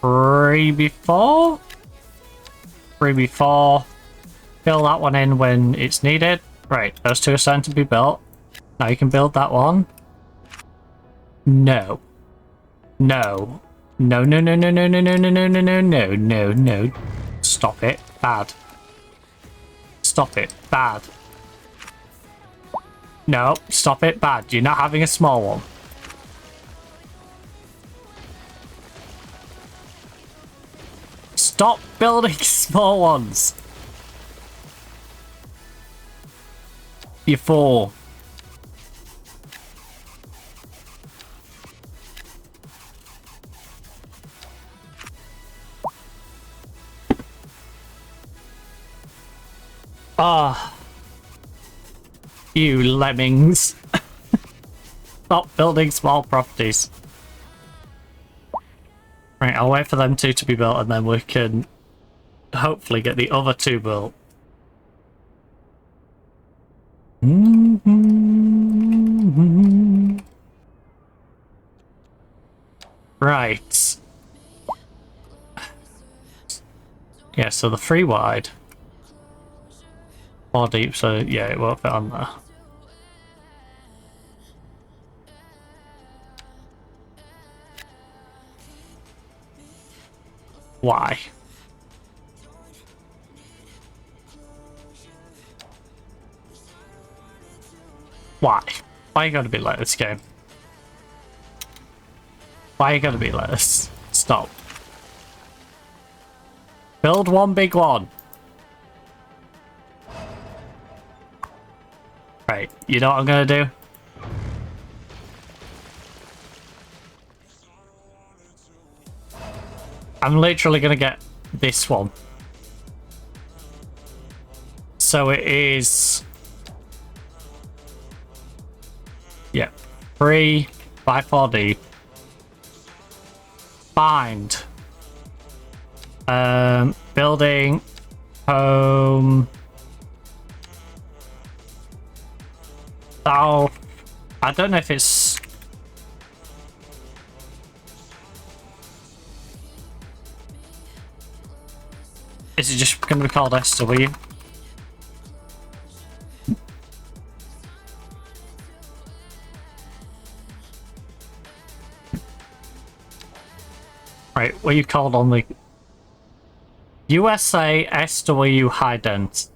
3B4. 3B4. Fill that one in when it's needed. Right, those two are starting to be built. Now you can build that one. No. No. No, no, no, no, no, no, no, no, no, no, no, no, no, no. Stop it. Bad. Stop it. Bad. No, stop it. Bad. You're not having a small one. Stop building small ones. You fool. Ah. You lemmings. Stop building small properties. Right, I'll wait for them two to be built and then we can hopefully get the other two built. Right. Yeah, so the 3 wide. 4 deep, so yeah, it won't fit on there. Why? Why? Why you gotta be like this, game? Why you gotta be like this? Stop. Build one big one. Right, you know what I'm gonna do? I'm literally gonna get this one. So it is... yeah, 3 by 4D. Bind. Building. Home. Oh, I don't know if it's... is it just going to be called SW? Right, what are you called on the... USA SW High Dent.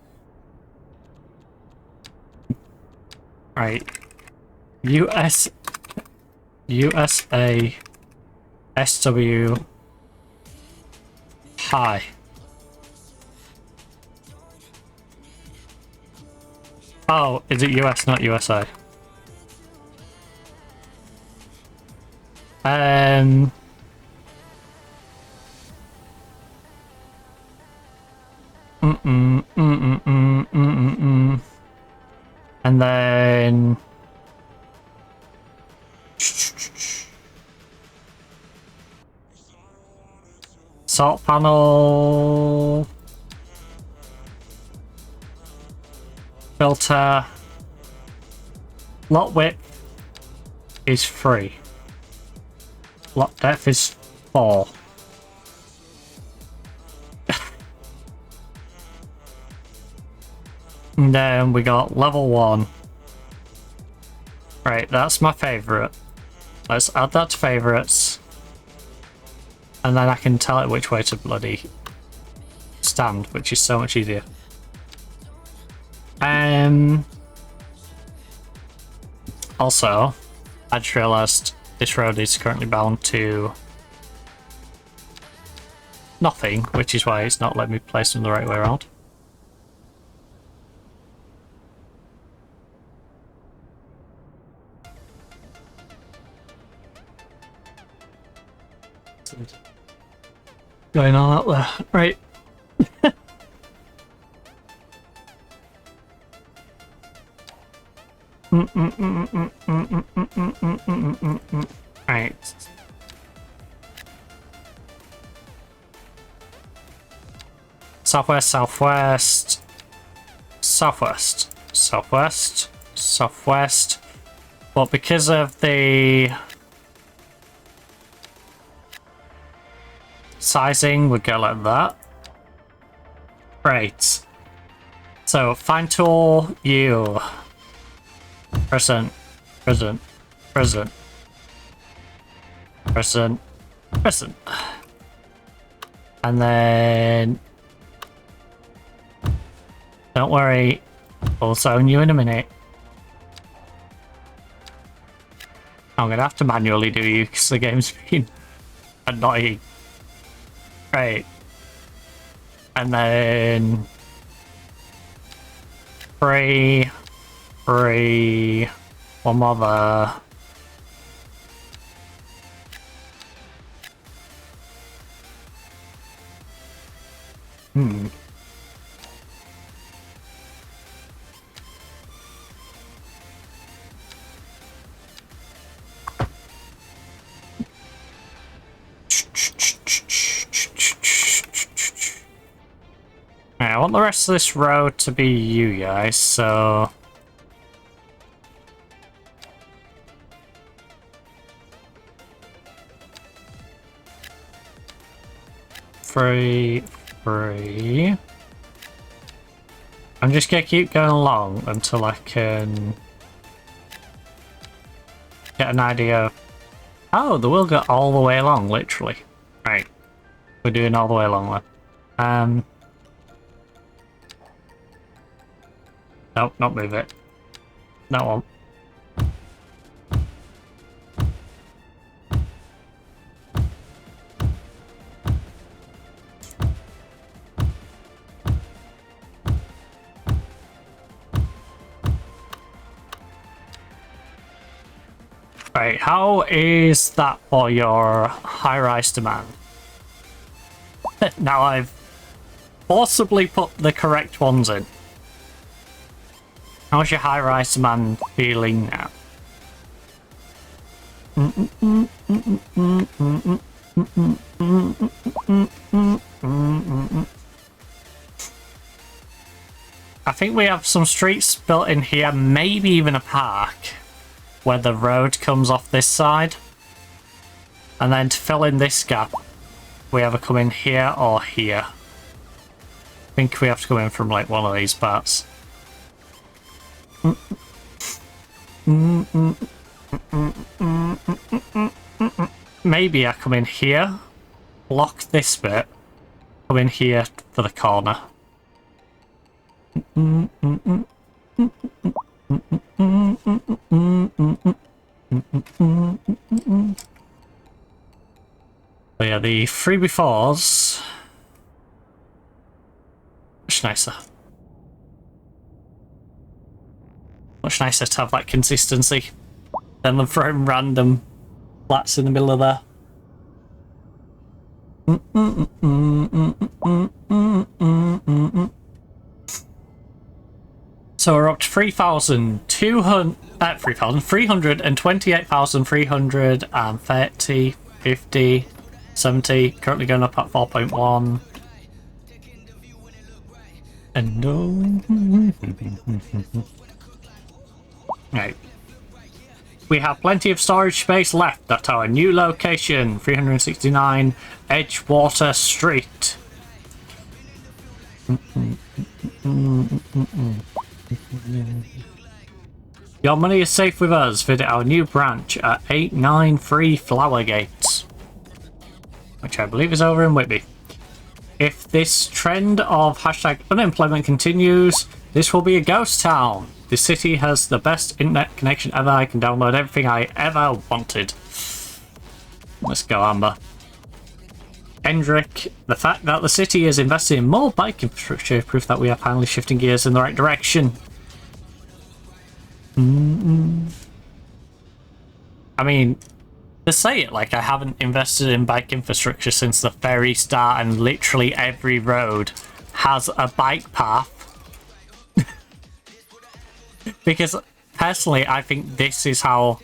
Right. USA SW High. Oh, is it US, not USA? And then Salt panel. Filter. Lot width is 3. Lot depth is 4. And then we got level 1. Right, that's my favourite. Let's add that to favourites. And then I can tell it which way to bloody stand, which is so much easier. Also, I just realised this road is currently bound to nothing, which is why it's not letting me place them the right way around. Going on out there, right? Right. Southwest, southwest, southwest, southwest, southwest. But because of the sizing, we go like that. Right. So find tool, you. Present, present, present, present, present. And then don't worry, we'll zone you in a minute. I'm gonna have to manually do you because the game's been annoying. Right. And then 3, 3, one more there. Right, I want the rest of this road to be you guys, so 3, 3. I'm just gonna keep going along until I can get an idea of... Oh, the wheel go all the way along, literally. Right. We're doing all the way along then. Nope, not move it. That one. Right, how is that for your high-rise demand? Now I've forcibly put the correct ones in. How's your high-rise demand feeling now? I think we have some streets built in here, maybe even a park, where the road comes off this side. And then to fill in this gap, we either come in here or here. I think we have to come in from like one of these parts. Maybe I come in here, block this bit, come in here for the corner. So yeah, the 3x4s much nicer. Much nicer to have that consistency than them throwing random flats in the middle of there. So we're up to 328,330, 50, 70, currently going up at 4.1. And no. Right. We have plenty of storage space left at our new location, 369 Edgewater Street. Your money is safe with us. Visit our new branch at 893 Flowergate, which I believe is over in Whitby. If this trend of hashtag unemployment continues, this will be a ghost town. The city has the best internet connection ever. I can download everything I ever wanted. Let's go, Amber. Hendrik, the fact that the city is investing in more bike infrastructure is proof that we are finally shifting gears in the right direction. I mean, to say it like I haven't invested in bike infrastructure since the very start, and literally every road has a bike path. Because personally, I think this is how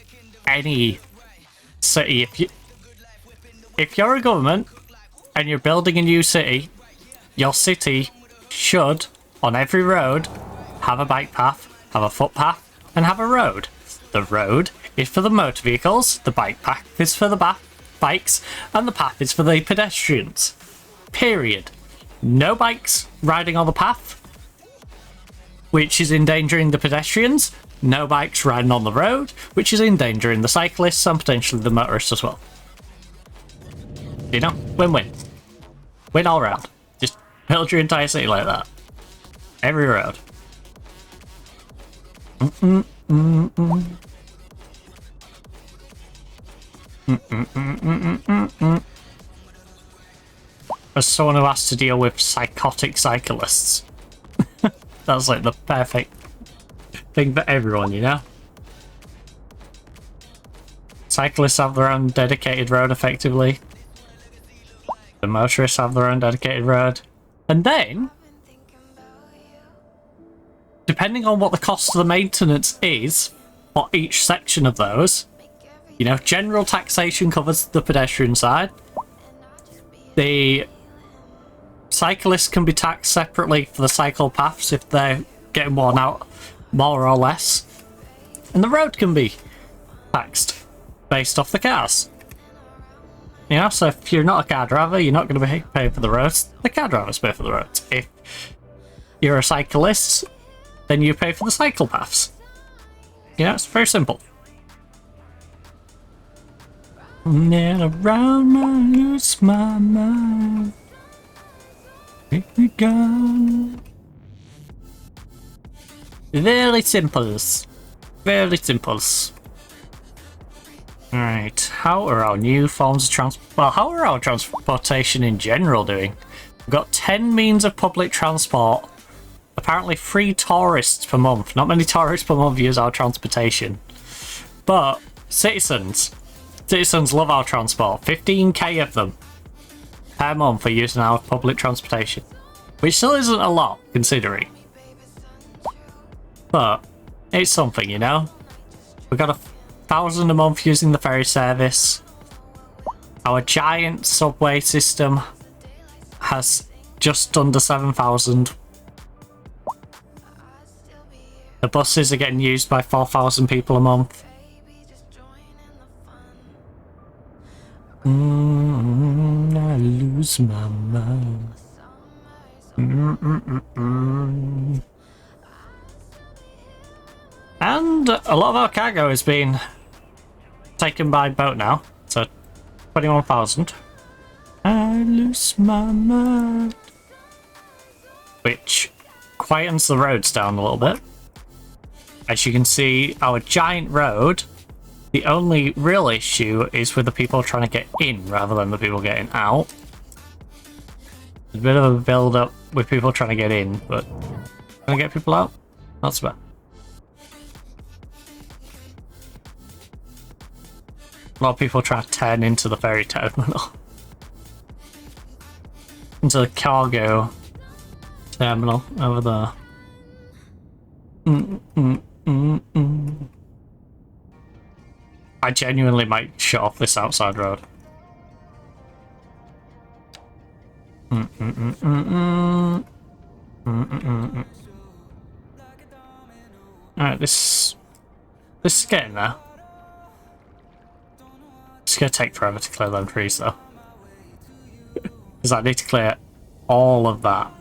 any city, if you're a government and you're building a new city, your city should, on every road, have a bike path, have a footpath, and have a road. The road is for the motor vehicles, the bike path is for the bikes, and the path is for the pedestrians. Period. No bikes riding on the path, which is endangering the pedestrians. No bikes riding on the road, which is endangering the cyclists and potentially the motorists as well. You know, win-win. Win all round. Just build your entire city like that. Every road. As someone who has to deal with psychotic cyclists, that's like the perfect thing for everyone, you know? Cyclists have their own dedicated road, effectively. The motorists have their own dedicated road. And then, depending on what the cost of the maintenance is for each section of those, you know, general taxation covers the pedestrian side. The cyclists can be taxed separately for the cycle paths if they're getting worn out more or less. And the road can be taxed based off the cars. You know, so if you're not a car driver, you're not going to be paying for the roads. The car drivers pay for the roads. If you're a cyclist, then you pay for the cycle paths. You know, it's very simple. And around I lose my mind. Take me gone. Very simple. Very simple. Alright, how are our new forms of transport? Well, how are our transportation in general doing? We've got 10 means of public transport. Apparently 3 tourists per month. Not many tourists per month use our transportation. But citizens love our transport. 15k of them per month are using our public transportation. Which still isn't a lot, considering. But it's something, you know? We've got 1,000 a month using the ferry service. Our giant subway system has just under 7,000. The buses are getting used by 4,000 people a month. I lose my mind. And a lot of our cargo is being taken by boat now, so 21,000. I lose my mind. Which quietens the roads down a little bit. As you can see, our giant road, the only real issue is with the people trying to get in rather than the people getting out. There's a bit of a build-up with people trying to get in, but trying to get people out, not so bad. A lot of people trying to turn into the ferry terminal. Into the cargo terminal over there. I genuinely might shut off this outside road. Alright, this is getting there. It's gonna take forever to clear them trees though. Because I need to clear all of that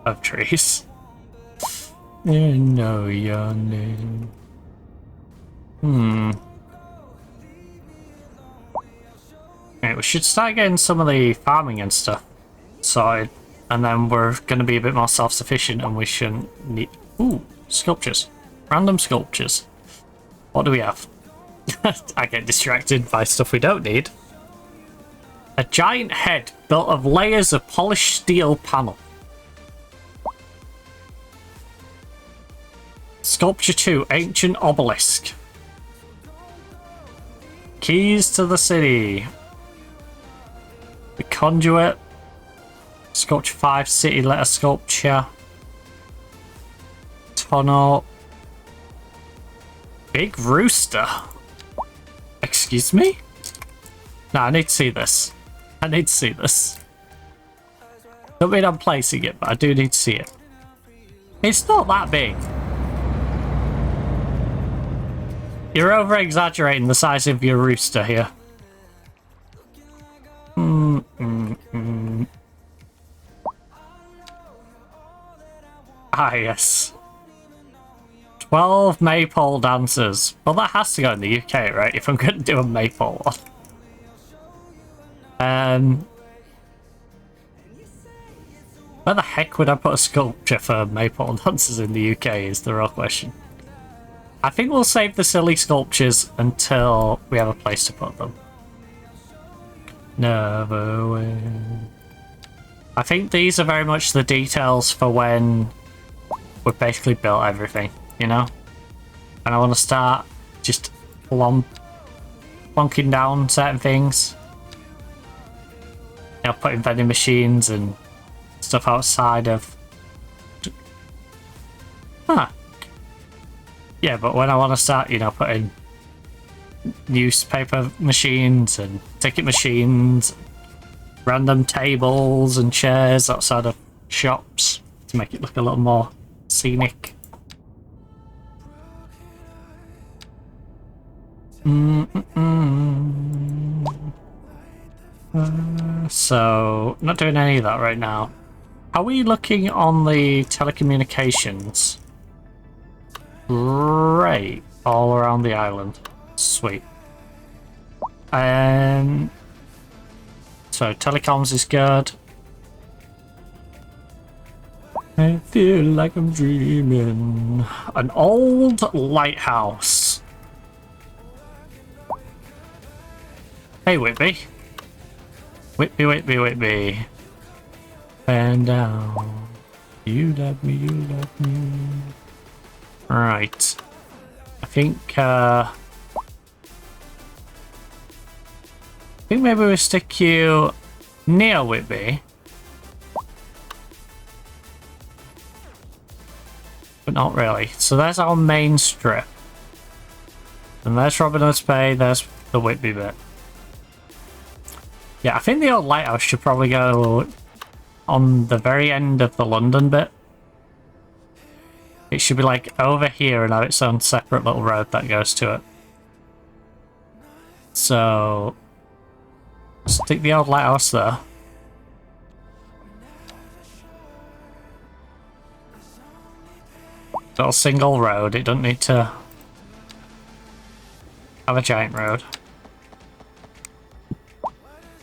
of trees. You know your name. Right, we should start getting some of the farming and stuff sorted, and then we're going to be a bit more self-sufficient, and we shouldn't need... Ooh, sculptures. Random sculptures. What do we have? I get distracted by stuff we don't need. A giant head built of layers of polished steel panel. Sculpture 2, ancient obelisk. Keys to the city. The conduit. Sculpture 5, city letter sculpture. Tunnel. Big rooster. Excuse me? No, I need to see this. I need to see this. Don't mean I'm placing it, but I do need to see it. It's not that big. You're over-exaggerating the size of your rooster here. Ah, yes. 12 maypole dancers. Well, that has to go in the UK, right? If I'm going to do a maypole one. Where the heck would I put a sculpture for maypole dancers in the UK is the real question. I think we'll save the silly sculptures until we have a place to put them. Never win. I think these are very much the details for when we've basically built everything, you know? And I want to start just plonking down certain things. You know, putting vending machines and stuff outside of... Huh. Yeah, but when I want to start, you know, putting newspaper machines and ticket machines, random tables and chairs outside of shops to make it look a little more scenic. So, not doing any of that right now. Are we looking on the telecommunications? Great. All around the island. Sweet. So telecoms is good. I feel like I'm dreaming. An old lighthouse. Hey Whitby. Whitby. And down. You love me, you love me. Right. I think maybe we stick you near Whitby. But not really. So there's our main strip. And there's Robin Hood's Bay, there's the Whitby bit. Yeah, I think the old lighthouse should probably go on the very end of the London bit. It should be like over here and have its own separate little road that goes to it. So stick the old lighthouse there. Little single road, it doesn't need to have a giant road.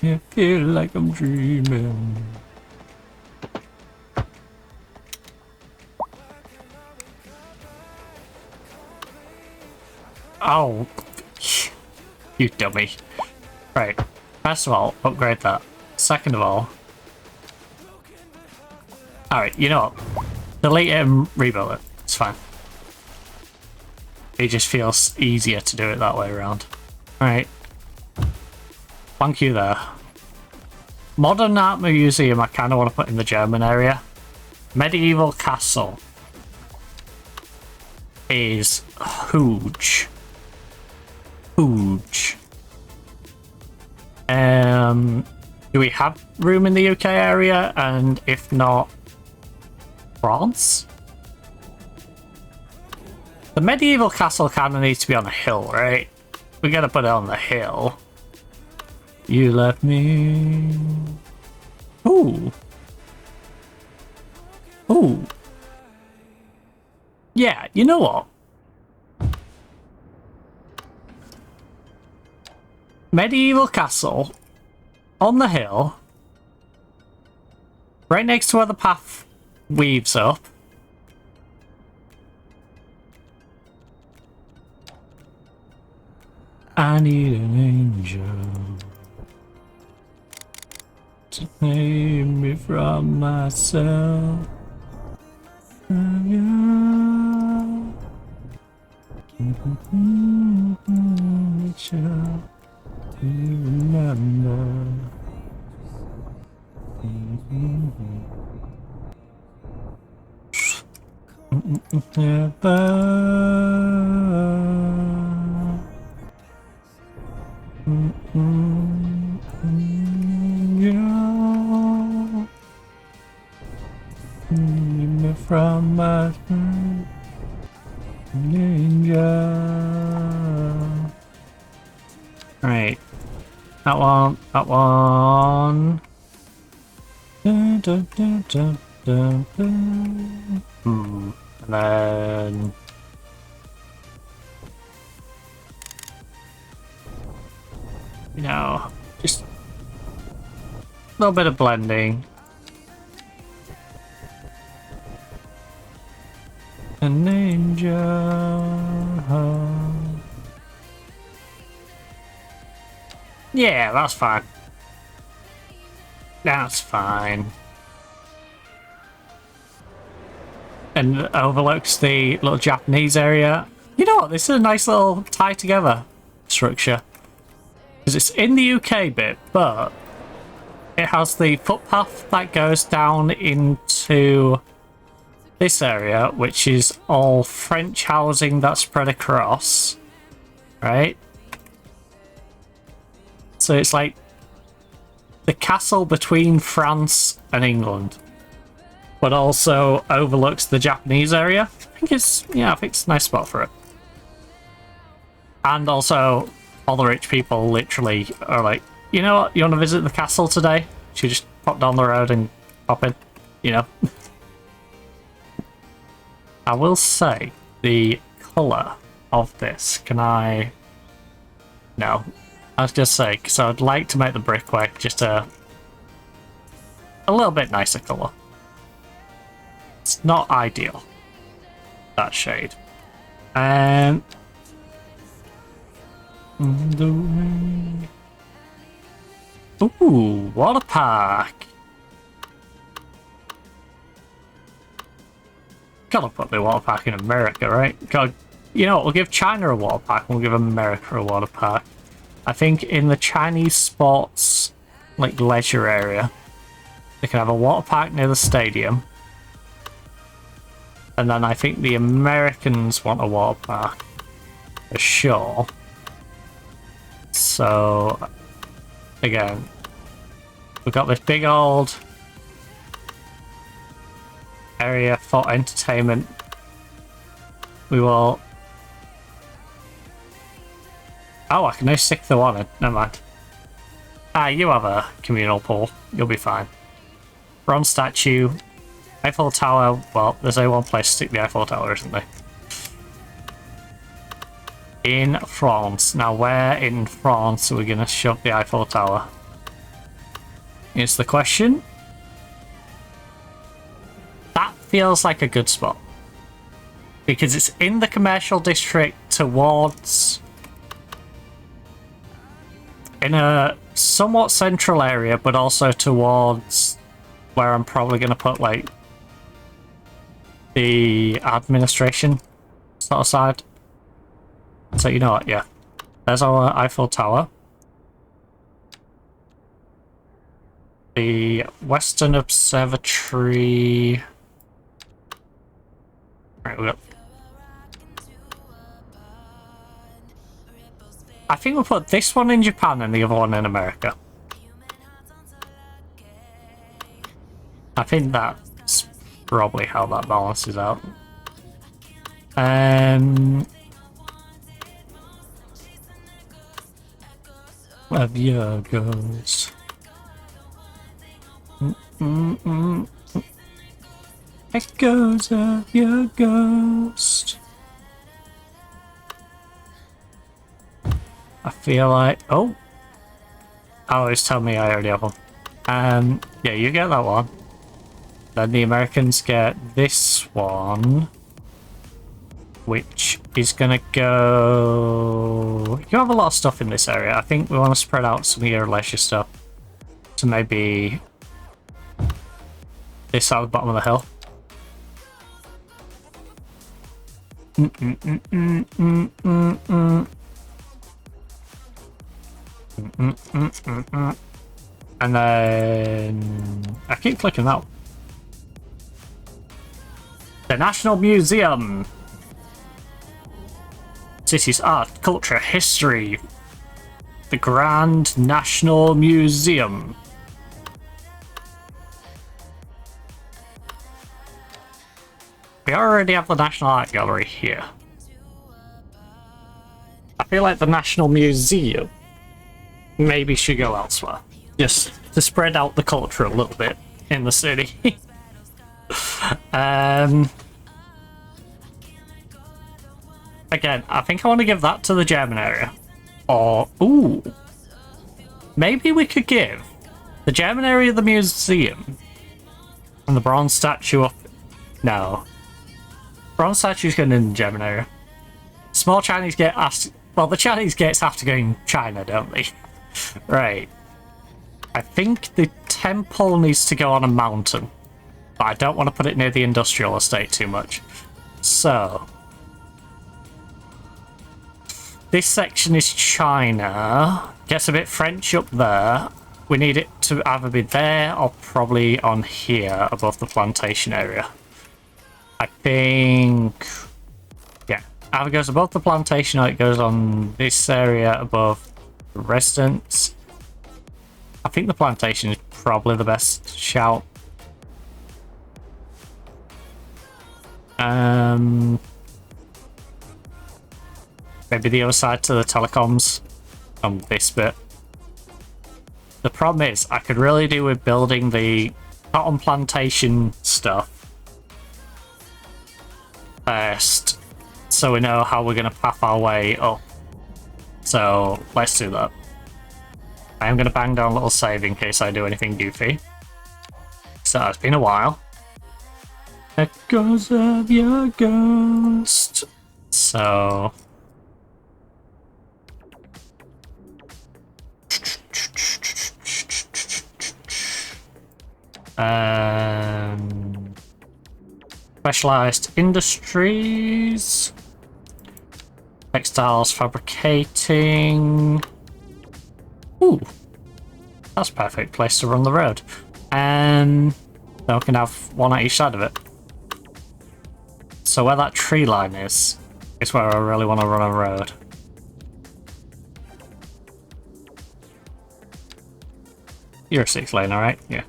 I feel like I'm dreaming. Oh, you dummy. Right, first of all, upgrade that. Second of all... Alright, you know what? Delete it and rebuild it. It's fine. It just feels easier to do it that way around. Alright. Thank you there. Modern Art Museum I kind of want to put in the German area. Medieval Castle is huge. Huge. Do we have room in the UK area? And if not, France? The medieval castle kind of needs to be on a hill, right? We gotta put it on the hill. You left me. Ooh. Ooh. Yeah, you know what? Medieval castle on the hill, right next to where the path weaves up. I need an angel to save me from myself. Remember. From my ninja. Right. That one. That one. Dun, dun, dun, dun, dun, dun. And then you know, just a little bit of blending. A ninja. Yeah, that's fine. That's fine. And it overlooks the little Japanese area. You know what? This is a nice little tie together structure. Because it's in the UK bit, but it has the footpath that goes down into this area, which is all French housing that's spread across, right? So it's like the castle between France and England, but also overlooks the Japanese area. I think it's, yeah, I think it's a nice spot for it. And also, all the rich people literally are like, you know what, you want to visit the castle today? Should just pop down the road and pop in, you know? I will say, the colour of this, can I... No. I was just saying, because I'd like to make the brickwork just a little bit nicer colour. It's not ideal, that shade. Ooh, water park. Gotta put the water park in America, right? God, you know what, we'll give China a water park and we'll give America a water park. I think in the Chinese sports, like leisure area, they can have a water park near the stadium. And then I think the Americans want a water park for sure. So, again, we've got this big old area for entertainment. We will... Oh, I can now stick the one in. Never mind. Ah, you have a communal pool. You'll be fine. Bronze statue. Eiffel Tower. Well, there's only one place to stick the Eiffel Tower, isn't there? In France. Now, where in France are we going to shove the Eiffel Tower? Is the question. That feels like a good spot. Because it's in the commercial district towards... in a somewhat central area, but also towards where I'm probably going to put, like, the administration sort of side. So, you know what, yeah. There's our Eiffel Tower. The Western Observatory... Right, we got... I think we'll put this one in Japan and the other one in America. I think that's probably how that balances out. Of your ghost. Echoes of your ghost. I feel like... Oh! Always tell me I already have one. Yeah, you get that one. Then the Americans get this one. Which is gonna go... You have a lot of stuff in this area. I think we want to spread out some of your leisure stuff. So maybe... this at the bottom of the hill. And then... I keep clicking that one. The National Museum! City's art, culture, history. The Grand National Museum. We already have the National Art Gallery here. I feel like the National Museum maybe should go elsewhere. Just to spread out the culture a little bit in the city. Again, I think I want to give that to the German area. Or, ooh. Maybe we could give the German area the museum and the bronze statue up. No. Bronze statue's going in the German area. Small Chinese gate has to, well, the Chinese gates have to go in China, don't they? Right. I think the temple needs to go on a mountain. But I don't want to put it near the industrial estate too much. So... this section is China. Gets a bit French up there. We need it to either be there or probably on here above the plantation area. I think... yeah, either goes above the plantation or it goes on this area above the residence. I think the plantation is probably the best shout. Maybe the other side to the telecoms on this bit. The problem is, I could really do with building the cotton plantation stuff first, so we know how we're going to path our way up. So let's do that. I am going to bang down a little save in case I do anything goofy. So it's been a while. Echoes of your ghost. So... specialized industries, textiles, fabricating. Ooh, that's a perfect place to run the road. Then we can have one at each side of it. So where that tree line is where I really want to run a road. You're a 6 lane, alright? Yeah.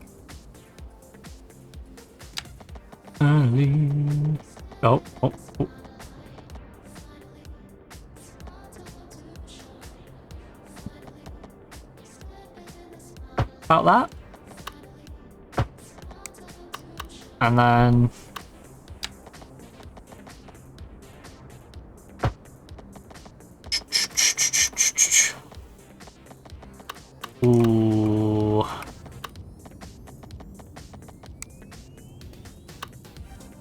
Oh. About that. And then... ooh.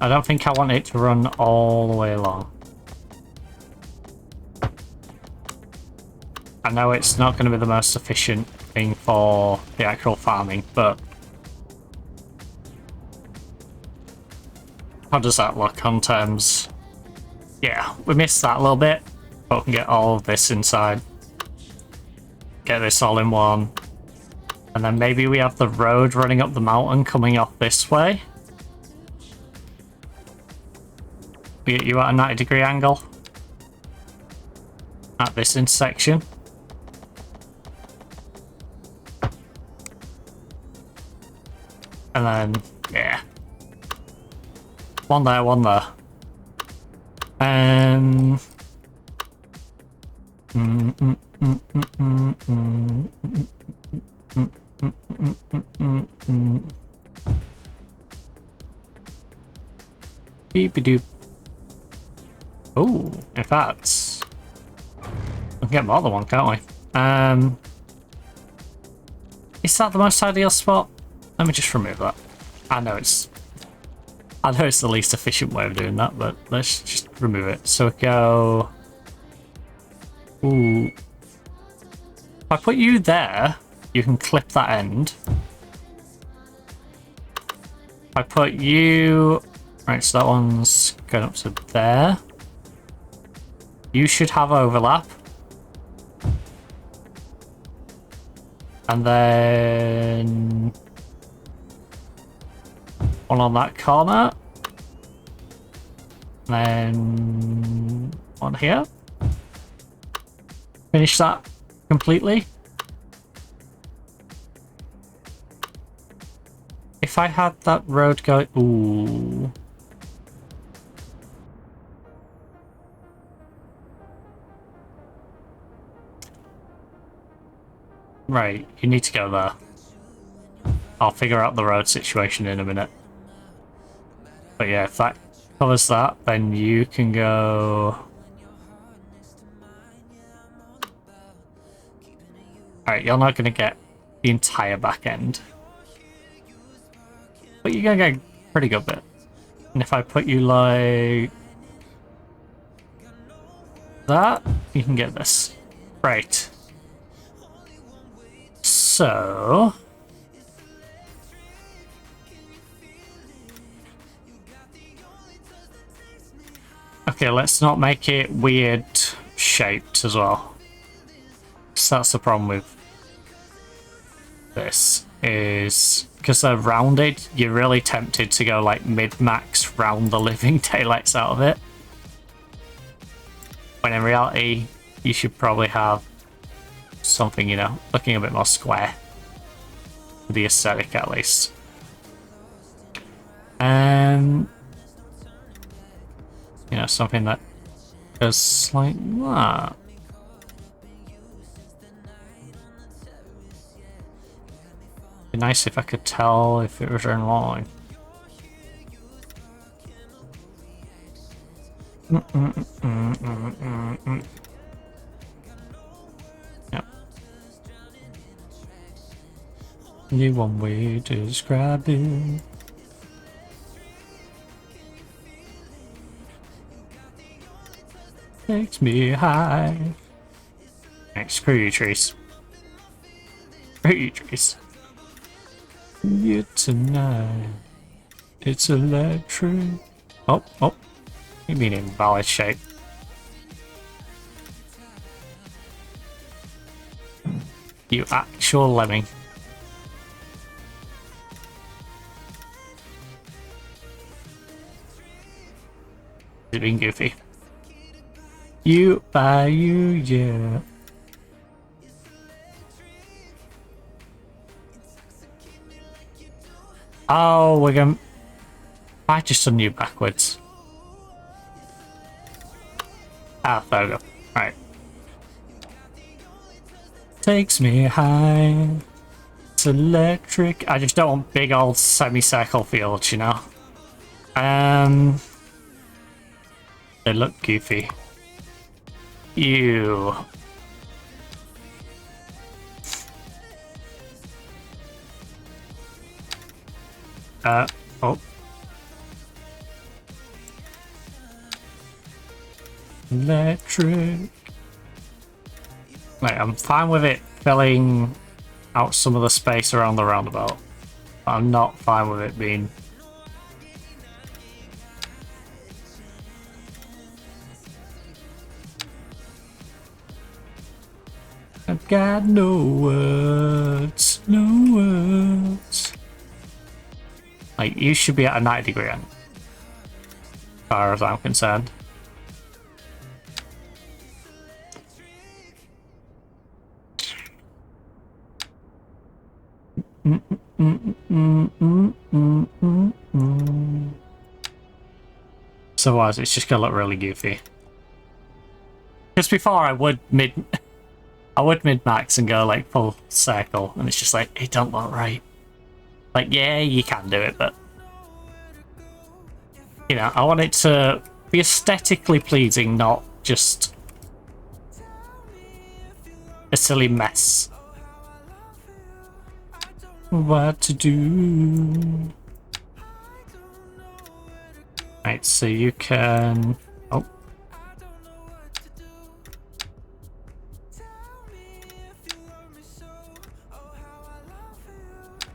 I don't think I want it to run all the way along. I know it's not going to be the most efficient thing for the actual farming, but how does that look on terms? Yeah, we missed that a little bit, but we can get all of this inside. Get this all in one. And then maybe we have the road running up the mountain coming off this way. We get you at a 90-degree angle at this intersection. And then Yeah. One there, one there. Mm, mm, mm, mm, mm, mm, mm, mm, mm. Beep-a-doop. Oh, in fact, we can get more than one, can't we? Is that the most ideal spot? Let me just remove that. I know it's the least efficient way of doing that, but let's just remove it. So we go. Ooh. If I put you there, you can clip that end. If I put you. Right, so that one's going up to there. You should have overlap. And then one on that corner. And then one here. Finish that completely. If I had that road going... Ooh. Right, you need to go there. I'll figure out the road situation in a minute. But yeah, if that covers that, then you can go... Alright, you're not going to get the entire back end. But you're going to get a pretty good bit. And if I put you like... that, you can get this. Right. So... Okay, let's not make it weird shaped as well. So that's the problem with this, is because they're rounded, you're really tempted to go like mid-max round the living daylights out of it. When in reality, you should probably have something, you know, looking a bit more square. For the aesthetic at least. You know, something that goes like that. Be nice if I could tell if it was in line. Yep. Only one way to describe it. Takes me high. Right, screw you, trees. Screw you, trees. You tonight. It's electric. Oh, oh. You mean invalid shape. You actual lemming. It's being goofy. You by you, yeah. Oh, we're gonna... I just done you backwards. Ah, there we go. Right. Takes me high. It's electric. I just don't want big old semicircle fields, you know? They look goofy. Ew. Oh. Electric. Right, I'm fine with it filling out some of the space around the roundabout. I'm not fine with it being... I've got no words, no words. Like, you should be at a 90-degree angle, as far as I'm concerned. So otherwise it's just gonna look really goofy. Because before I would mid-max and go like full circle, and it's just like, it don't look right. Like, yeah, you can do it, but you know, I want it to be aesthetically pleasing, not just a silly mess. What to do? Right, so you can... Oh.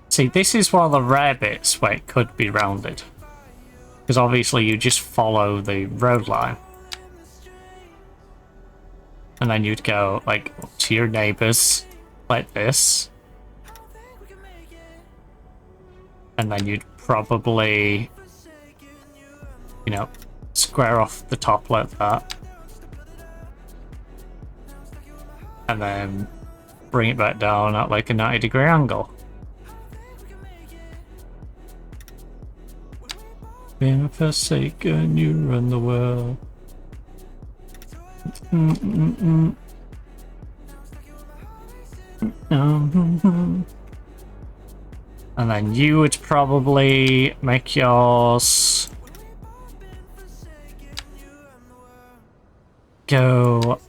See, this is one of the rare bits where it could be rounded. Because obviously you just follow the road line. And then you'd go, like, up to your neighbours, like this. And then you'd probably, you know, square off the top like that. And then bring it back down at like a 90-degree angle. Been forsaken, you run the world. And then you would probably make yours go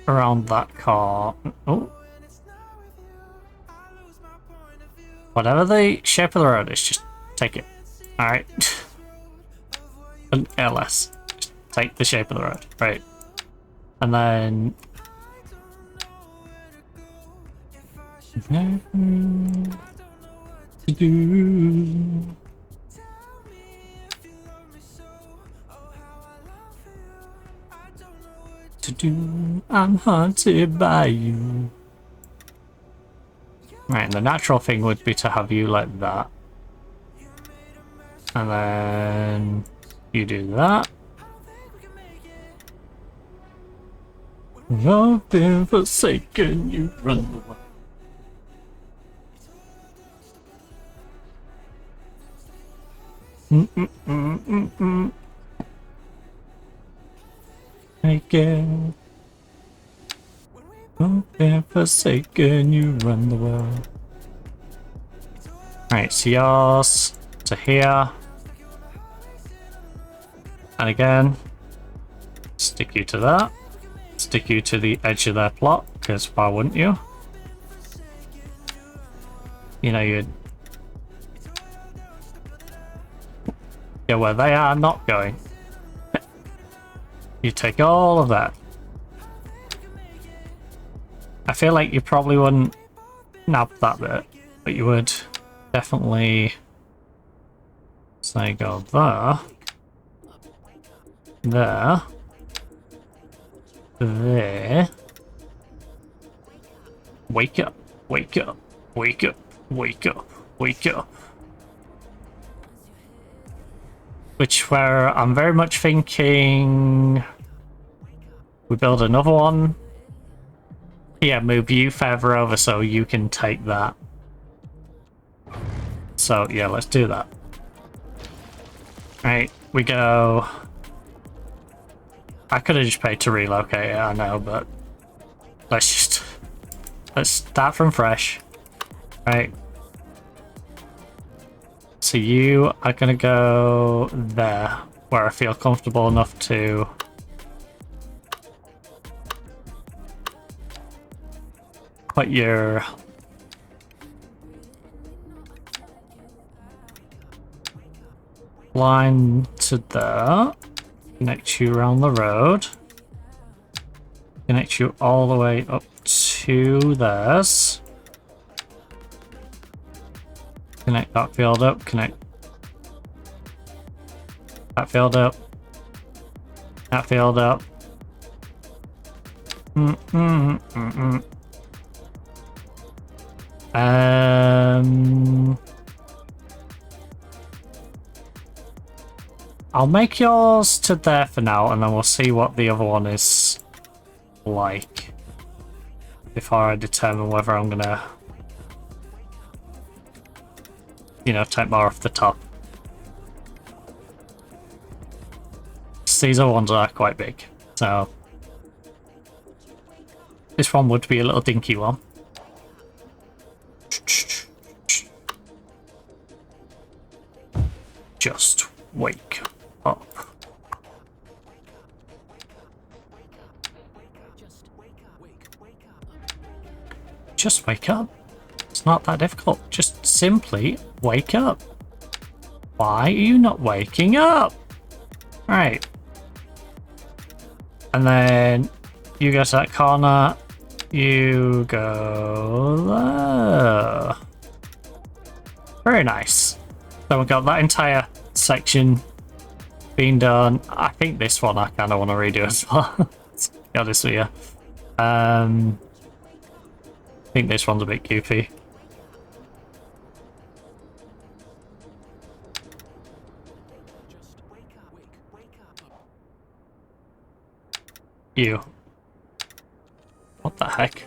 around that car. Oh. Whatever the shape of the road is, just take it. Alright. LS. Just take the shape of the road. Right. And then... to do. To do. I'm haunted by you. Right, and the natural thing would be to have you like that. And then you do that. I've been forsaken, you run away. Again. I've been forsaken, you run the world. Right, so yours to here. And again, stick you to that. Stick you to the edge of their plot, because why wouldn't you? You know, you'd go where they are not going. You take all of that. I feel like you probably wouldn't nab that bit, but you would definitely say go there, there, there. Wake up, wake up, wake up, wake up, wake up. Which where I'm very much thinking we build another one. Yeah, move you further over so you can take that. So yeah, let's do that. Right, we go. I could have just paid to relocate it, I know, but let's start from fresh. Right. So you are gonna go there, where I feel comfortable enough to put your line to there, connect you around the road, connect you all the way up to theirs. Connect that field up, connect that field up, that field up. I'll make yours to there for now, and then we'll see what the other one is like before I determine whether I'm gonna you know, take more off the top. These other ones are quite big, so this one would be a little dinky one. Just wake up. Just wake up. It's not that difficult. Just simply wake up. Why are you not waking up? Right. And then you go to that corner. You go there. Very nice. So we've got that entire section being done. I think this one I kind of want to redo as well. To be honest with you. I think this one's a bit goofy. You. What the heck?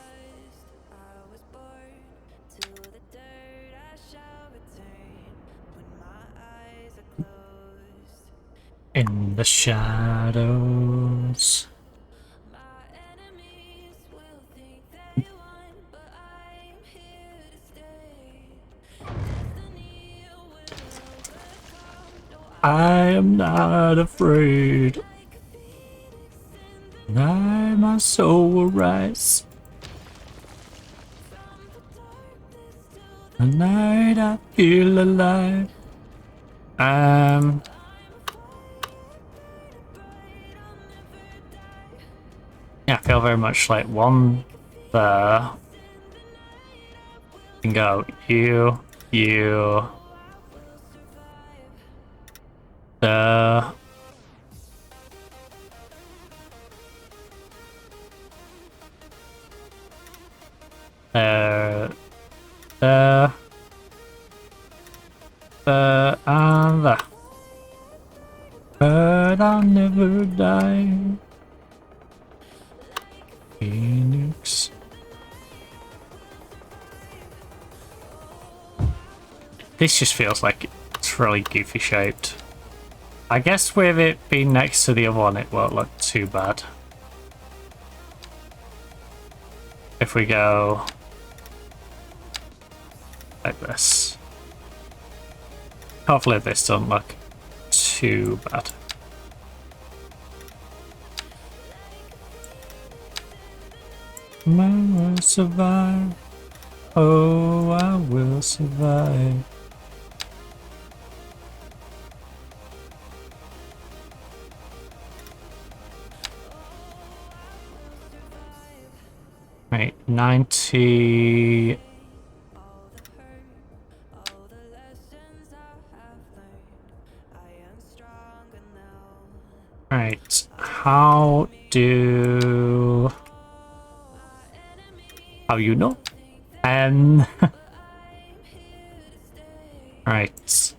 In the shadows. I am not afraid. My soul will rise. Tonight I feel alive. Yeah, I feel very much like one there. You can go you, there. And there. But I'll never die. Phoenix. This just feels like it's really goofy shaped. I guess with it being next to the other one, it won't look too bad. If we go like this. Hopefully this doesn't look too bad. I will survive. Oh, I will survive. Right, 90. Right, how do... How you know? Right.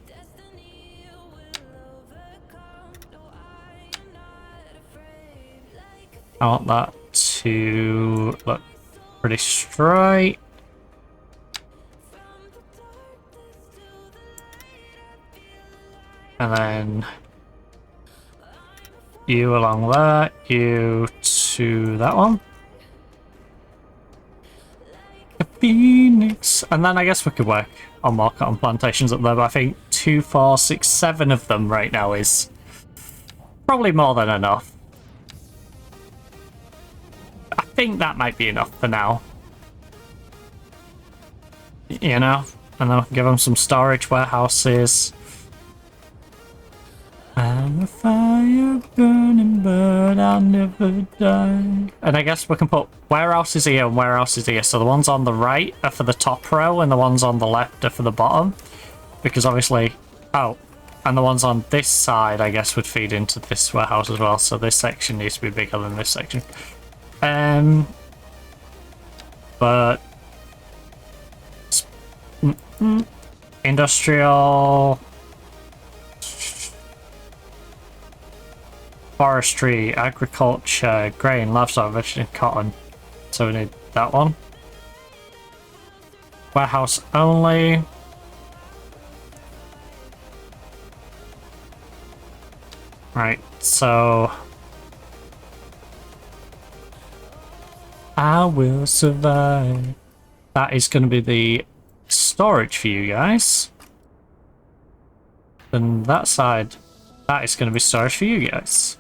I want that to look pretty straight. And then you along there, you to that one. The Phoenix. And then I guess we could work on more cotton plantations up there, but I think 2, 4, 6, 7 of them right now is probably more than enough. I think that might be enough for now. You know? And then we can give them some storage warehouses. I'm a fire burning, but I'll never die. And I guess we can put warehouses here and warehouses here. So the ones on the right are for the top row, and the ones on the left are for the bottom. Because obviously... Oh, and the ones on this side, I guess, would feed into this warehouse as well. So this section needs to be bigger than this section. But... Industrial... Forestry, agriculture, grain, livestock, vegetable, cotton. So we need that one. Warehouse only. Right, so I will survive. That is going to be the storage for you guys. And that side, that is going to be storage for you guys.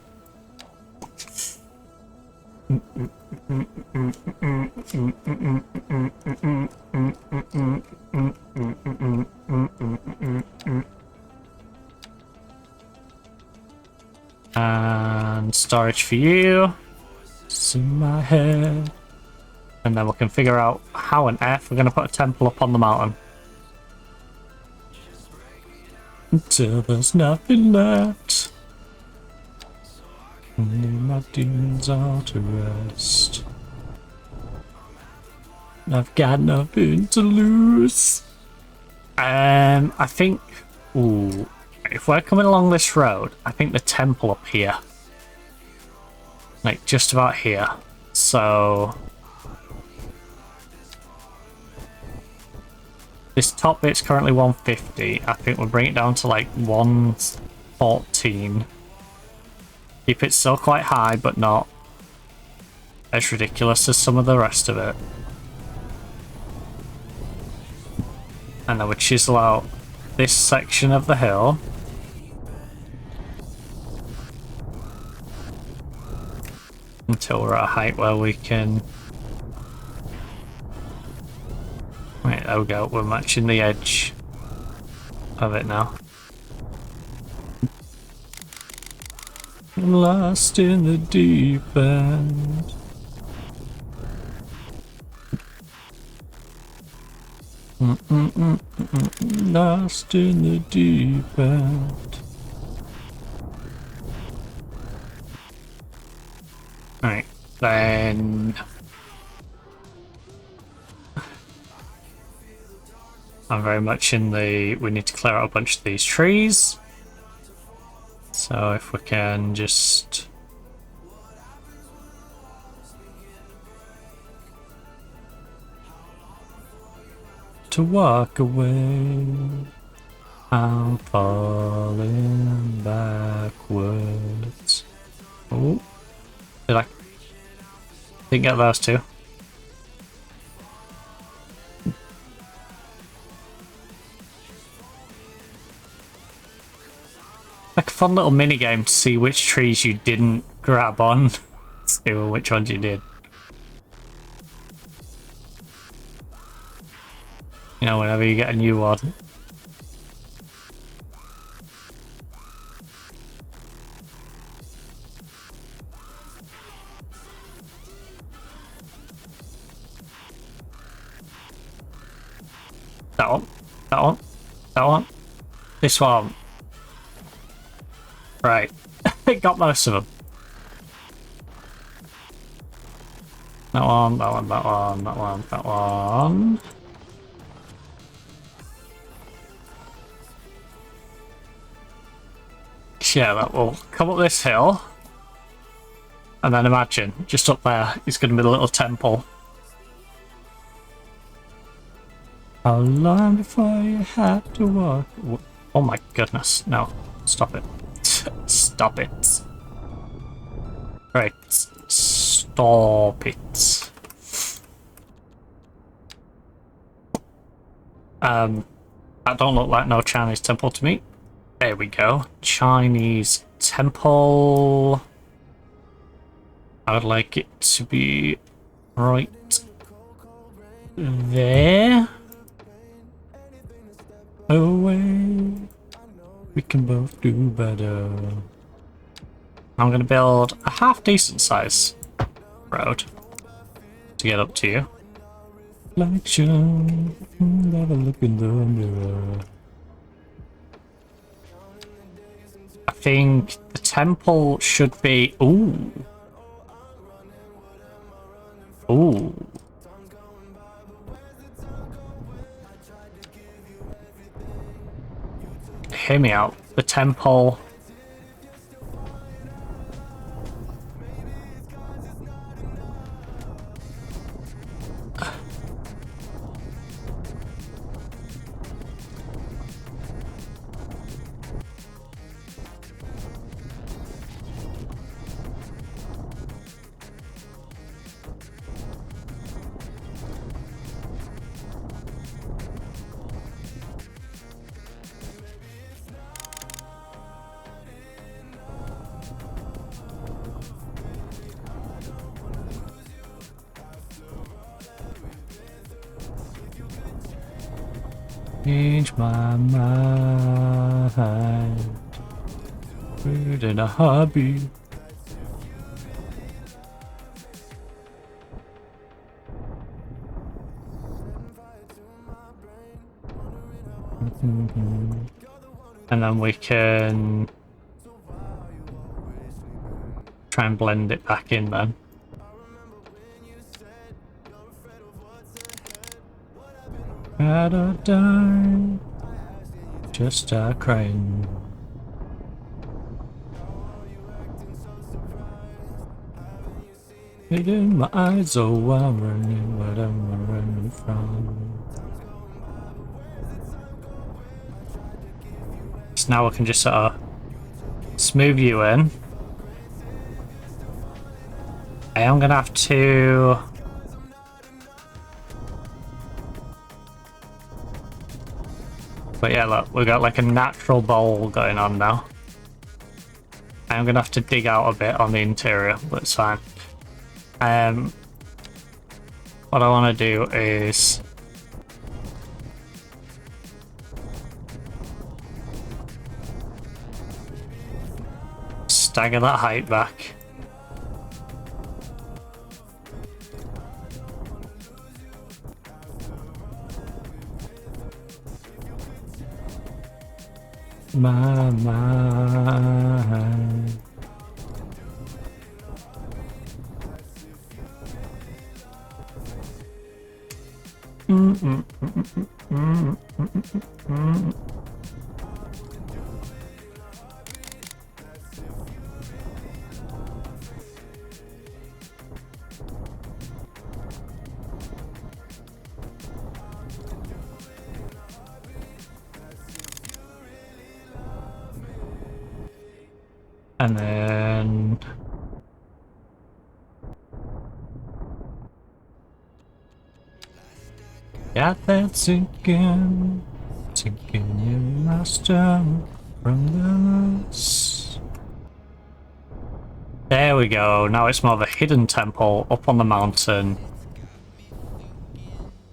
And storage for you. It's in my head. And then we can figure out how on earth we're going to put a temple up on the mountain. Until there's nothing left. Only my demons are to rest. I've got nothing to lose. I think... Ooh. If we're coming along this road, I think the temple up here. Like, just about here. So... This top bit's currently 150. I think we'll bring it down to like 114. Keep it still quite high, but not as ridiculous as some of the rest of it. And then we chisel out this section of the hill. Until we're at a height where we can... Right, there we go. We're matching the edge of it now. Lost in the deep end. Lost in the deep end. Right, then... I'm very much in the... We need to clear out a bunch of these trees. So if we can just... To walk away, I'm falling backwards. Oh, did I? Didn't get those two. Like a fun little mini game to see which trees you didn't grab on. See which ones you did. You know, whenever you get a new one. That one. That one. That one. This one. Right. Got most of them. That one, that one, that one, that one, that one. Yeah, that will come up this hill. And then imagine, just up there is going to be the little temple. How long before you have to walk? Oh my goodness, no. Stop it. Stop it. Right, stop it. That don't look like no Chinese temple to me. There we go. Chinese temple. I would like it to be right there. Away. We can both do better. I'm going to build a half decent size road to get up to you. Reflection, never look in the mirror. I think the temple should be... Ooh. Ooh. Hear me out. The temple... Change my mind. Good in a hobby. And then we can try and blend it back in then. Gotta die, just start crying. Hidden my eyes, oh, I'm running, what am I running from? So now we can just sort of smooth you in. I am gonna have to... But yeah, look, we've got like a natural bowl going on now. I'm gonna have to dig out a bit on the interior, but it's fine. What I want to do is stagger that height back. My mind. And then got that sinking in my stomach from the loss. There we go. Now it's more of a hidden temple up on the mountain.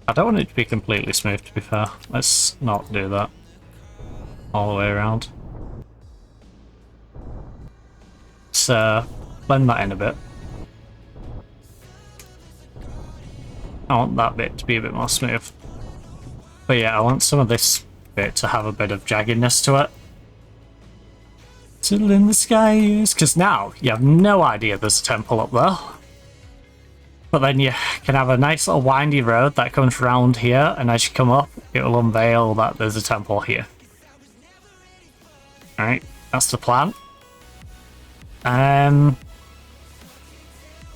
I don't want it to be completely smooth, to be fair. Let's not do that all the way around. Let's blend that in a bit. I want that bit to be a bit more smooth. But yeah, I want some of this bit to have a bit of jaggedness to it. Till in the skies, because now you have no idea there's a temple up there. But then you can have a nice little windy road that comes round here, and as you come up, it will unveil that there's a temple here. Alright, that's the plan.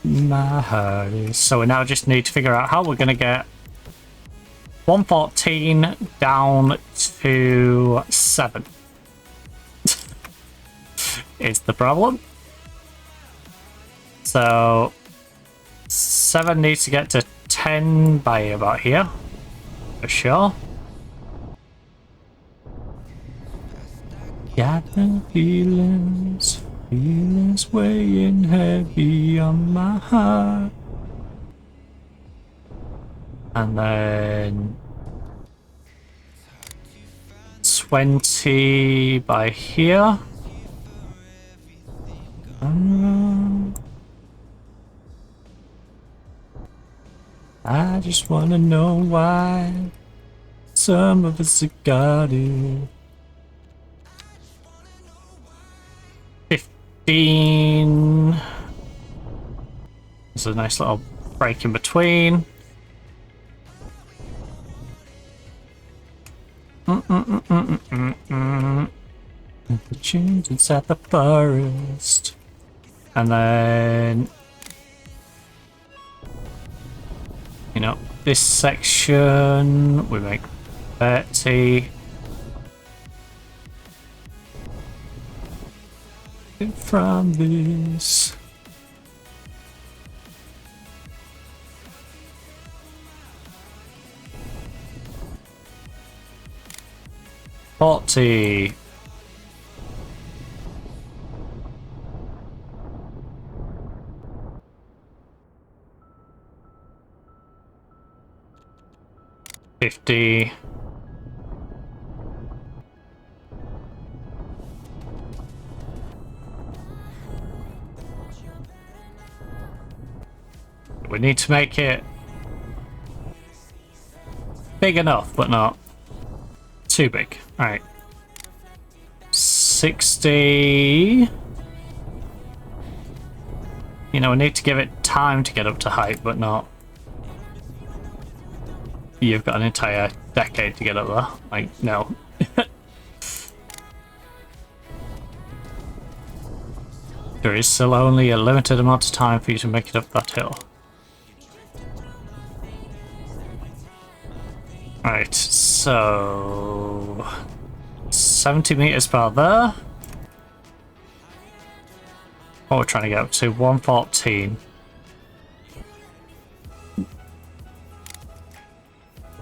My heart is... So we now just need to figure out how we're going to get 114 down to 7. Is the problem. So 7 needs to get to 10 by about here, for sure. Got the feelings weighing heavy on my heart. And then 20 by here. I just wanna know why some of us have got it. 15. There's a nice little break in between. The tunes inside the forest. And then, you know, this section we make 30. From this. $40. $50. we need to make it big enough, but not too big. Alright. 60. You know, we need to give it time to get up to height, but not... You've got an entire decade to get up there. Like, no. There is still only a limited amount of time for you to make it up that hill. Right, so... 70 meters per there. What we're trying to get up to, 114.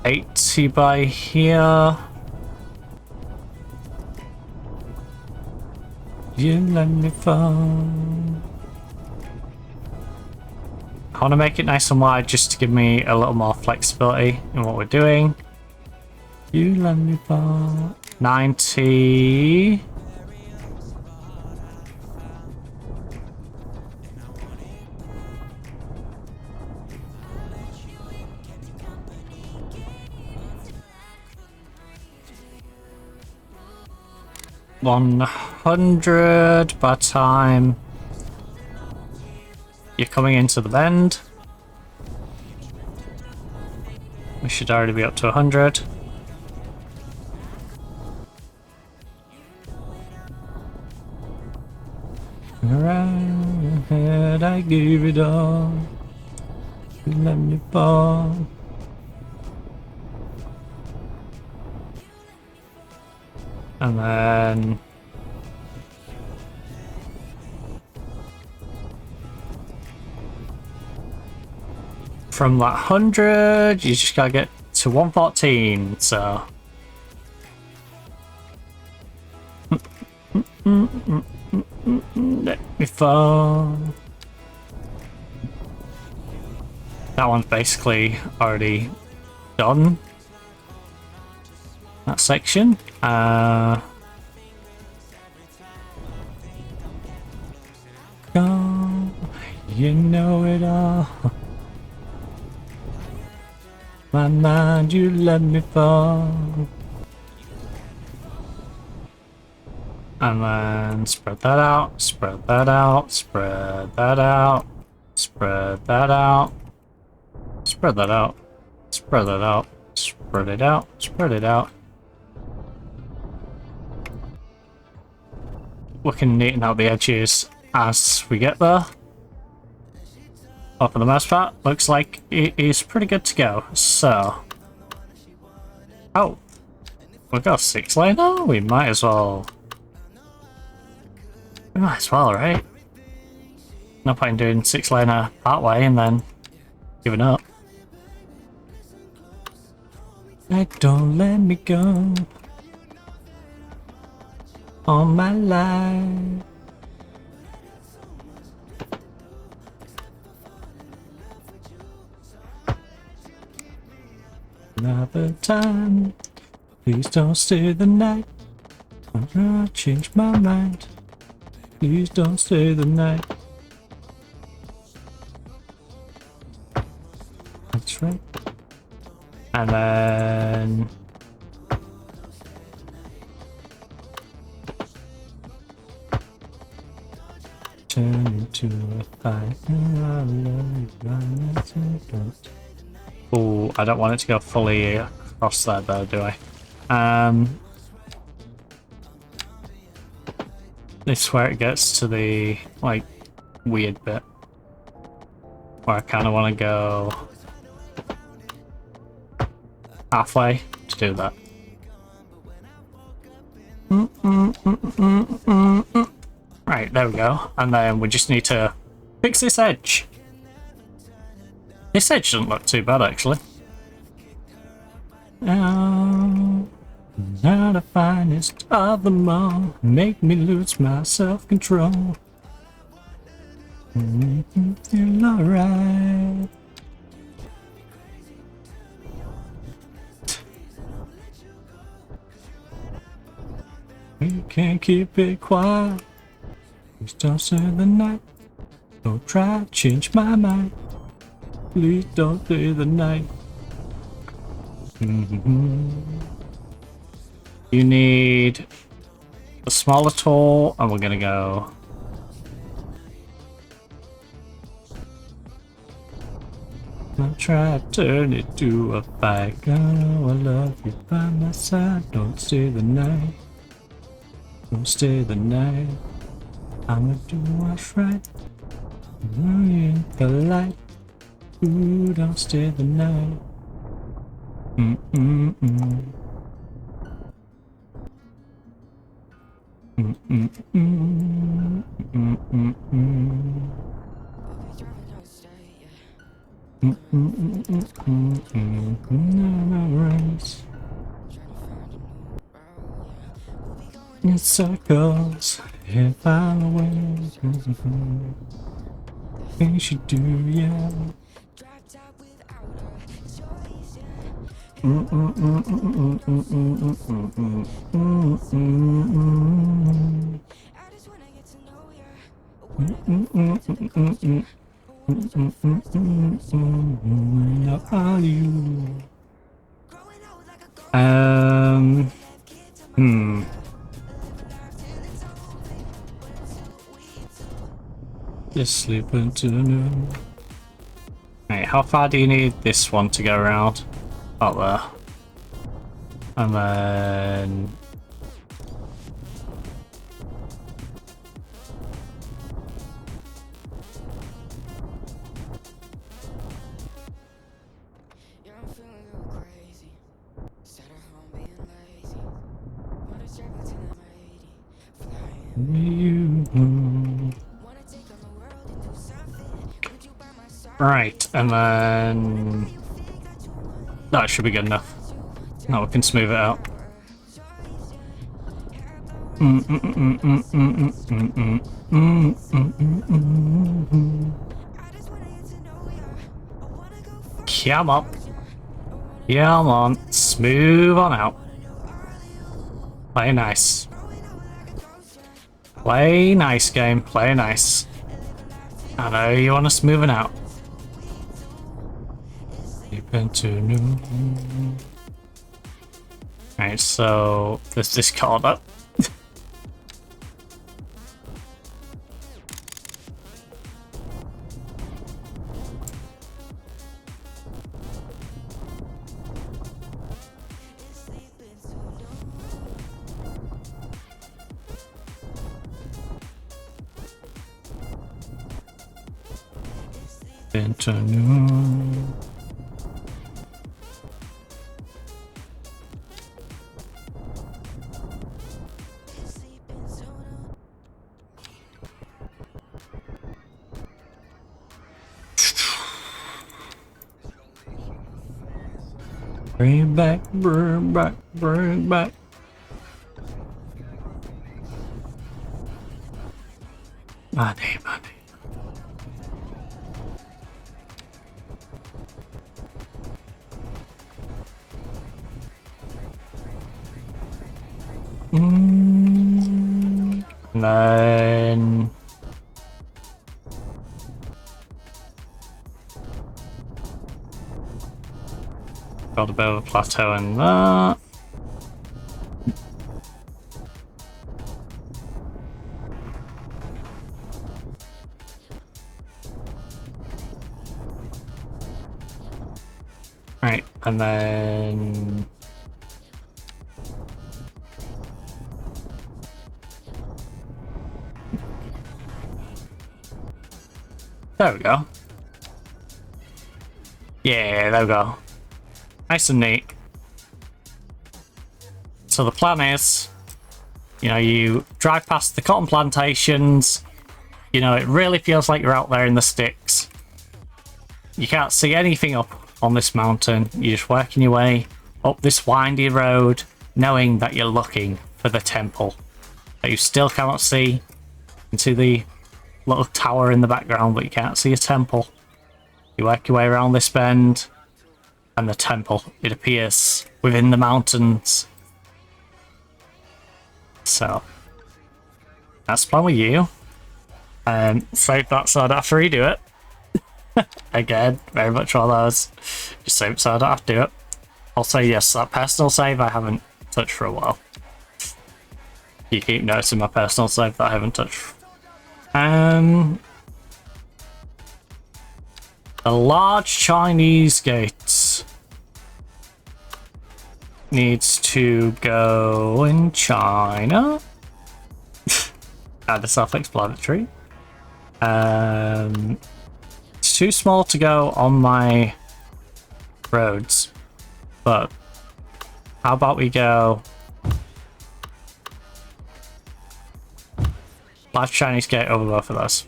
80 by here. You let me fall. I want to make it nice and wide just to give me a little more flexibility in what we're doing. You let me fall. 90. $100 by time you're coming into the bend. We should already be up to 100. Around your head I gave it all. You let me fall. And then from that 100, you just gotta get to 114, so let me fall. That one's basically already done. That section. Go, you know it all. My mind, you let me fall. And then spread that out, spread that out, spread that out, spread that out, spread that out, spread that out, spread it out, spread it out. We can neaten out the edges as we get there. But for the most part, looks like it is pretty good to go. So, oh, we've got a 6-lane now. We might as well. We might as well, right? No point in doing 6-laner that way and then giving up. Like, don't let me go all my life. Another time, please don't stay the night. I'm gonna change my mind. Please don't stay the night. That's right. And then turn into a fight. Oh, I don't want it to go fully across there though, do I? This is where it gets to the, like, weird bit. Where I kind of want to go halfway to do that. Right, there we go. And then we just need to fix this edge. This edge doesn't look too bad, actually. Oh, now the finest of them all, make me lose my self-control. Make me feel alright. You can't keep it quiet. Please don't say the night. Don't try to change my mind. Please don't stay the night. You need a smaller tool, and we're gonna go. I try to turn it to a fight. God, I love you by my side. Don't stay the night. Don't stay the night. I'ma do what's right. In the light. Ooh, don't stay the night. In circles, if I'm away, things you do, yeah. How are you? Just sleeping to the noon. Hey, how far do you need this one to go around? Up there. And then... Right, and then... That should be good enough. Now we can smooth it out. Come on. Come on. Smooth on out. Play nice. Play nice, game. Play nice. I know you want to smooth it out. Deep into noon. Right, so there's this card up. Into noon. Bring back, bring back, bring back. Money, money. And then... Got a bit of a plateau in that. Right, and then... There we go. Yeah, there we go. Nice and neat. So the plan is, you know, you drive past the cotton plantations, you know, it really feels like you're out there in the sticks. You can't see anything up on this mountain. You're just working your way up this windy road, knowing that you're looking for the temple that you still cannot see. You can see the little tower in the background, but you can't see a temple. You work your way around this bend, and the temple, it appears within the mountains. So, that's the plan with you. Save that so I don't have to redo it. Again, very much one of those. Just save it so I don't have to do it. Also, yes, that personal save I haven't touched for a while. You keep noticing my personal save that I haven't touched. The large Chinese gates needs to go in China. Add a self-explanatory. It's too small to go on my roads, but how about we go large Chinese gate over both of those.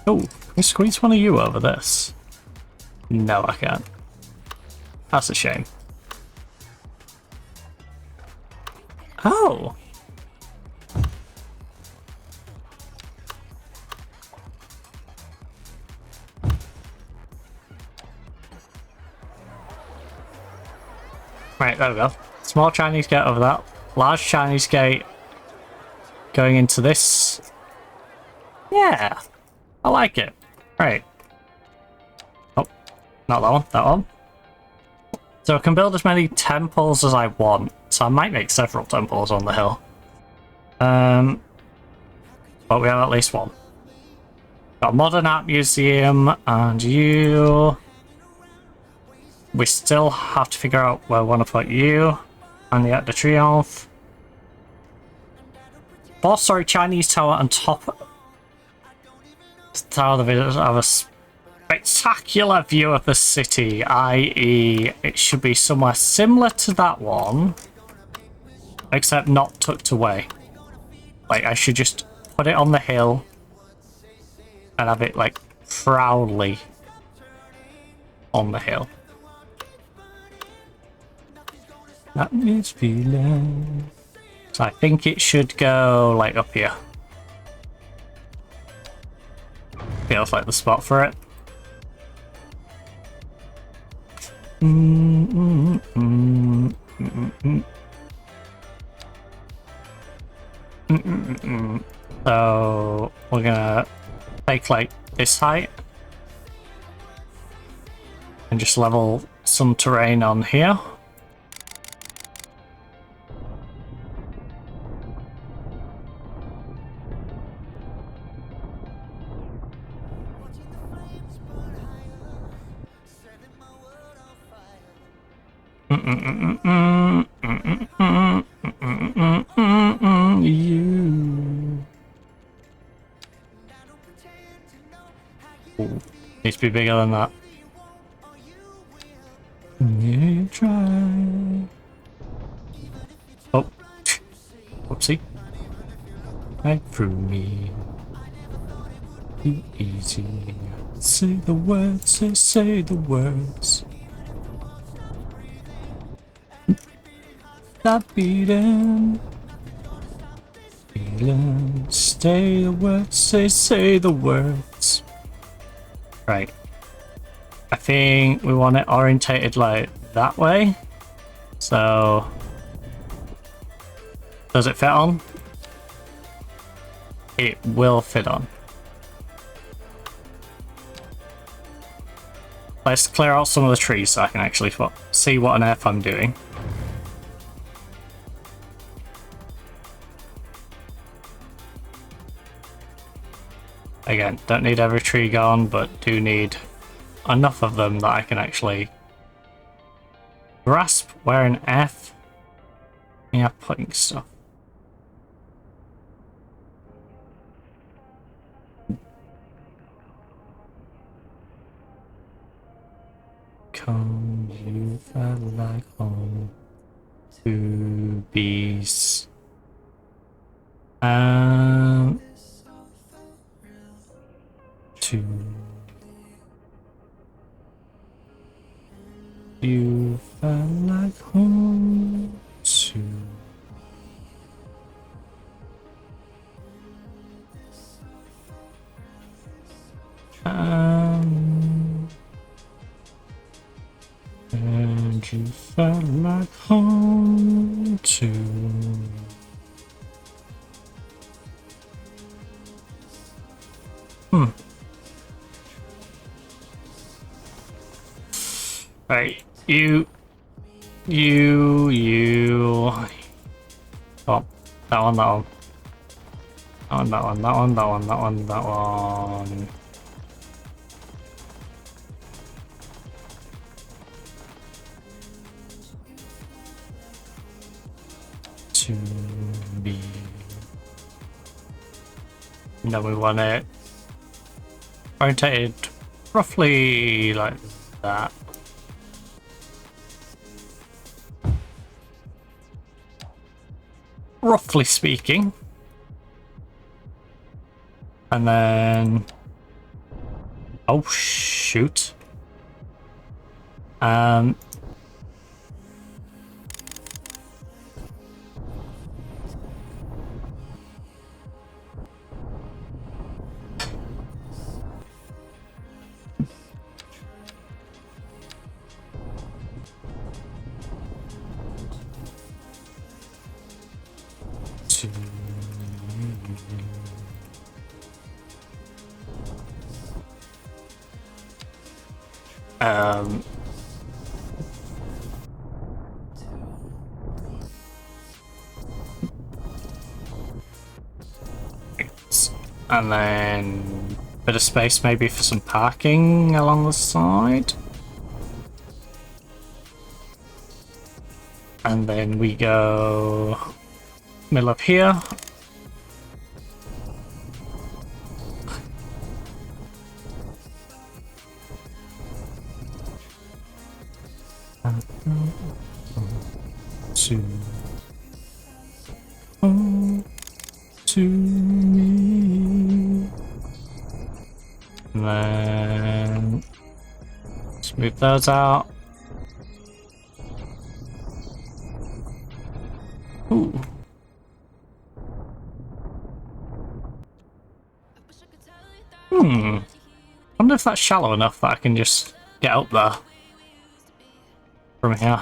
Oh, can we squeeze one of you over this? No, I can't. That's a shame. Oh! Right, there we go. Small Chinese gate over that. Large Chinese gate going into this. Yeah, I like it. Right. Oh, not that one, that one. So I can build as many temples as I want. So I might make several temples on the hill. But we have at least one. Got a modern art museum, and you... We still have to figure out where we want to put you. And the Arc de Triomphe. 4-story Chinese tower on top of the tower. The visitors have a spectacular view of the city, i.e. it should be somewhere similar to that one, except not tucked away. Like, I should just put it on the hill and have it, like, proudly on the hill. That means feeling. So I think it should go, like, up here. Feels like the spot for it. So we're gonna take like this height and just level some terrain on here. Ooh, needs to be bigger than that. You try. Oh, whoopsie! Right through me. Too easy. Say the words. Say the words. Not beaten. Feeling. Say the words. Say the words. Right. I think we want it orientated like that way. So, does it fit on? It will fit on. Let's clear out some of the trees so I can actually see what on earth I'm doing. Again, don't need every tree gone, but do need enough of them that I can actually grasp where an F. Yeah, putting stuff. Come, you felt like home to bees. To you felt like home to and you felt like home to Right, you. Oh, that one, that one. That one, that one, that one, that one, that one. To be. And then we want it orientated roughly like that. Roughly speaking. And then... Oh, shoot. And then a bit of space maybe for some parking along the side. And then we go middle of here. To me. And then smooth those out. Ooh. Wonder if that's shallow enough that I can just get up there from here.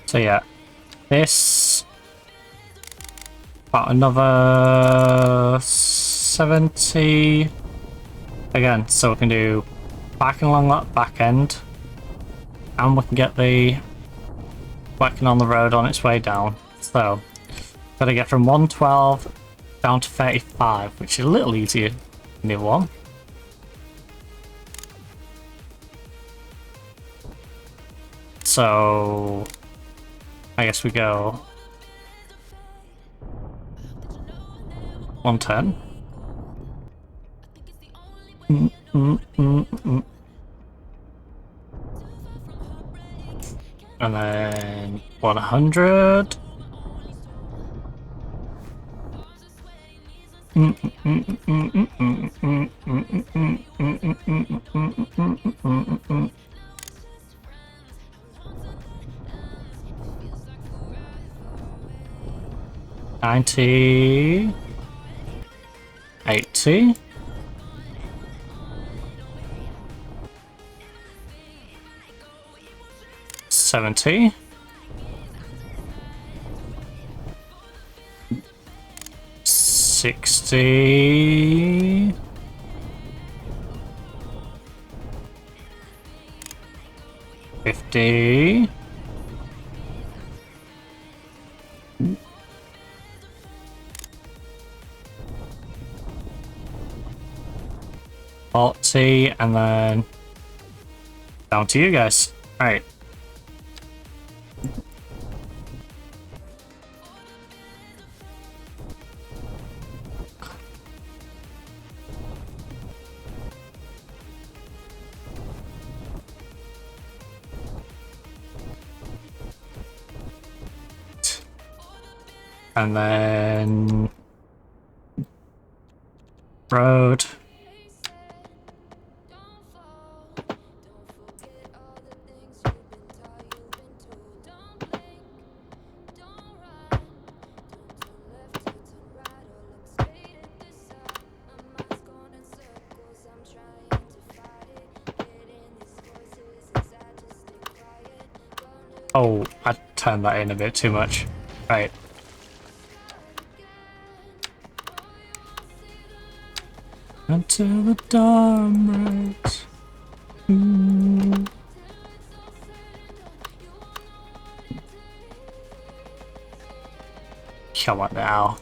So yeah, this about another 70 again, so we can do backing along that back end, and we can get the working on the road on its way down. So gotta get from 112 down to 35, which is a little easier than the other one. So I guess we go 110. And then 100. $90, $80, $70, $60, $50, $40, and then down to you guys. All right. And then road. Oh, I turned that in a bit too much. Right. Until the dawn breaks. Come on now.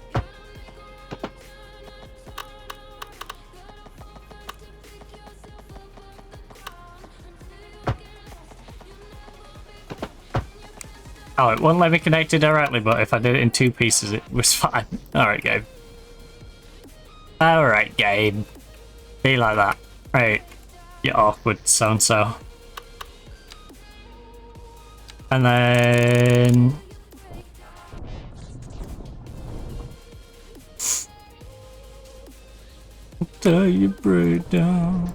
Oh, it wouldn't let me connect it directly, but if I did it in 2 pieces, it was fine. Alright, game. Alright, game. Be like that. Right. You're awkward, so-and-so. And then... Until you break down.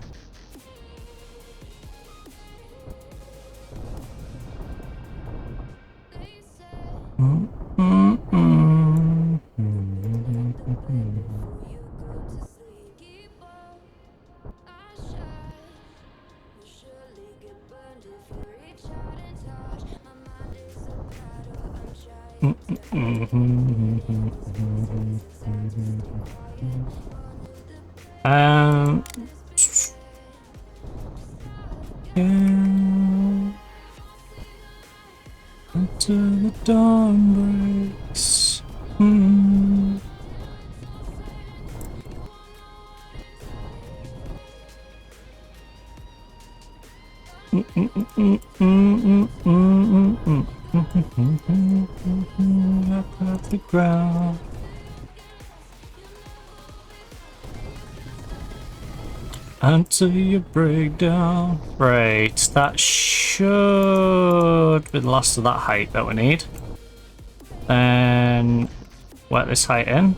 Yeah. Until the dawn breaks. Up off the ground. Until you break down. Right, that should be the last of that height that we need. Then wet this height in.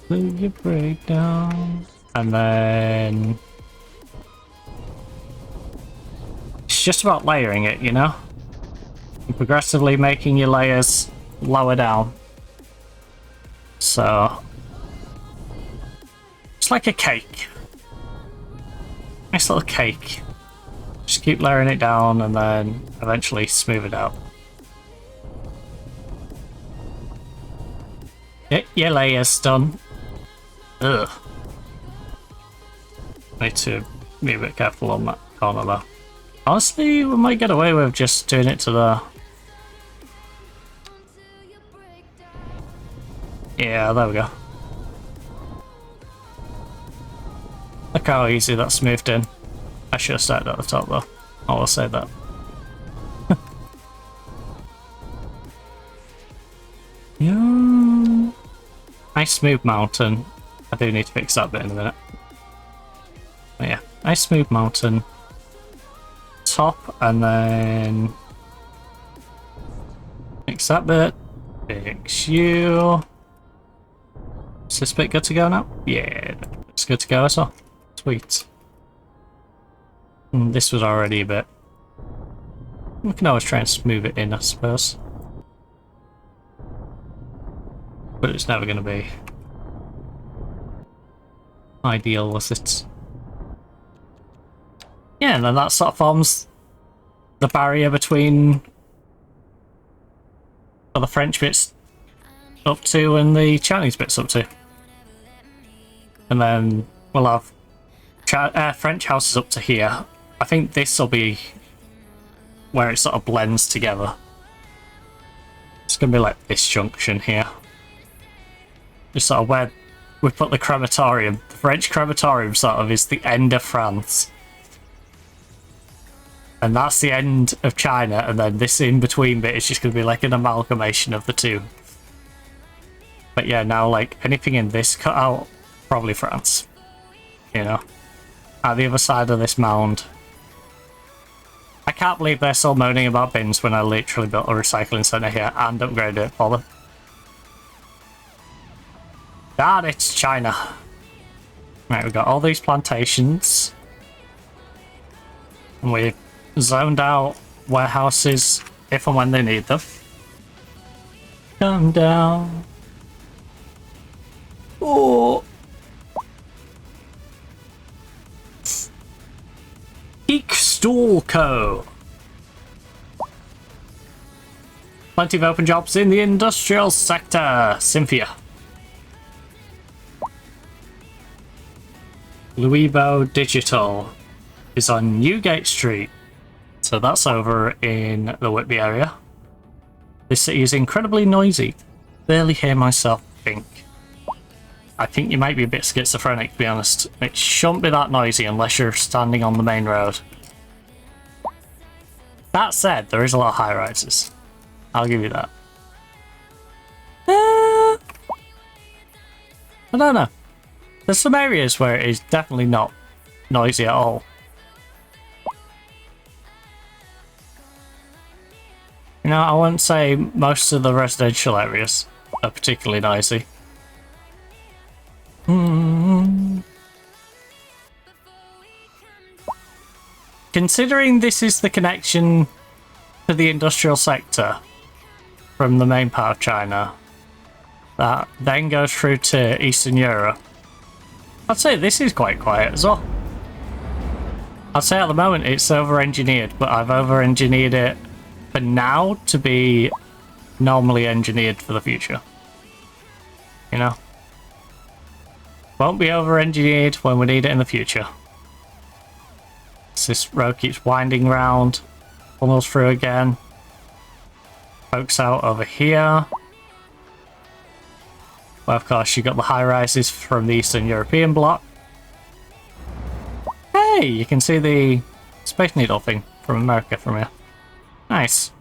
Until you break down. And then it's just about layering it, you know? And progressively making your layers lower down. So it's like a cake. Nice little cake. Just keep layering it down and then eventually smooth it out. Get your layers done. Ugh. Need to be a bit careful on that corner though. Honestly, we might get away with just doing it to the... Yeah, there we go. Look how easy that smoothed in. I should have started at the top though. I will say that. Yeah. Nice smooth mountain. I do need to fix that bit in a minute. But yeah, nice smooth mountain. Top and then fix that bit. Fix you. Is this bit good to go now? Yeah, it's good to go as well. Sweet. This was already a bit... We can always try and smooth it in, I suppose. But it's never going to be ideal, was it? Yeah, and then that sort of forms the barrier between where the French bit's up to and the Chinese bit's up to. And then we'll have French houses up to here. I think this will be where it sort of blends together. It's going to be like this junction here. Just sort of where we put the crematorium. The French crematorium sort of is the end of France. And that's the end of China, and then this in-between bit is just going to be like an amalgamation of the two. But yeah, now like anything in this cut out, probably France. You know? At the other side of this mound I can't believe they're still moaning about bins when I literally built a recycling centre here and upgraded it for them. God, it's China. Right, we've got all these plantations. And we've zoned out warehouses if and when they need them. Come down. Oh. Geek Stool Co. Plenty of open jobs in the industrial sector. Cynthia. Louisbo Digital is on Newgate Street. So that's over in the Whitby area. This city is incredibly noisy. Barely hear myself think. I think you might be a bit schizophrenic, to be honest. It shouldn't be that noisy unless you're standing on the main road. That said, there is a lot of high-rises. I'll give you that. I don't know. There's some areas where it is definitely not noisy at all. You know, I wouldn't say most of the residential areas are particularly noisy. Considering this is the connection to the industrial sector from the main part of China that then goes through to Eastern Europe, I'd say this is quite quiet as well. I'd say at the moment it's over-engineered, but I've over-engineered it for now to be normally engineered for the future. You know? Won't be over-engineered when we need it in the future. So this road keeps winding round, funnels through again, pokes out over here. Well, of course, you got the high-rises from the Eastern European bloc. Hey, you can see the Space Needle thing from America from here. Nice.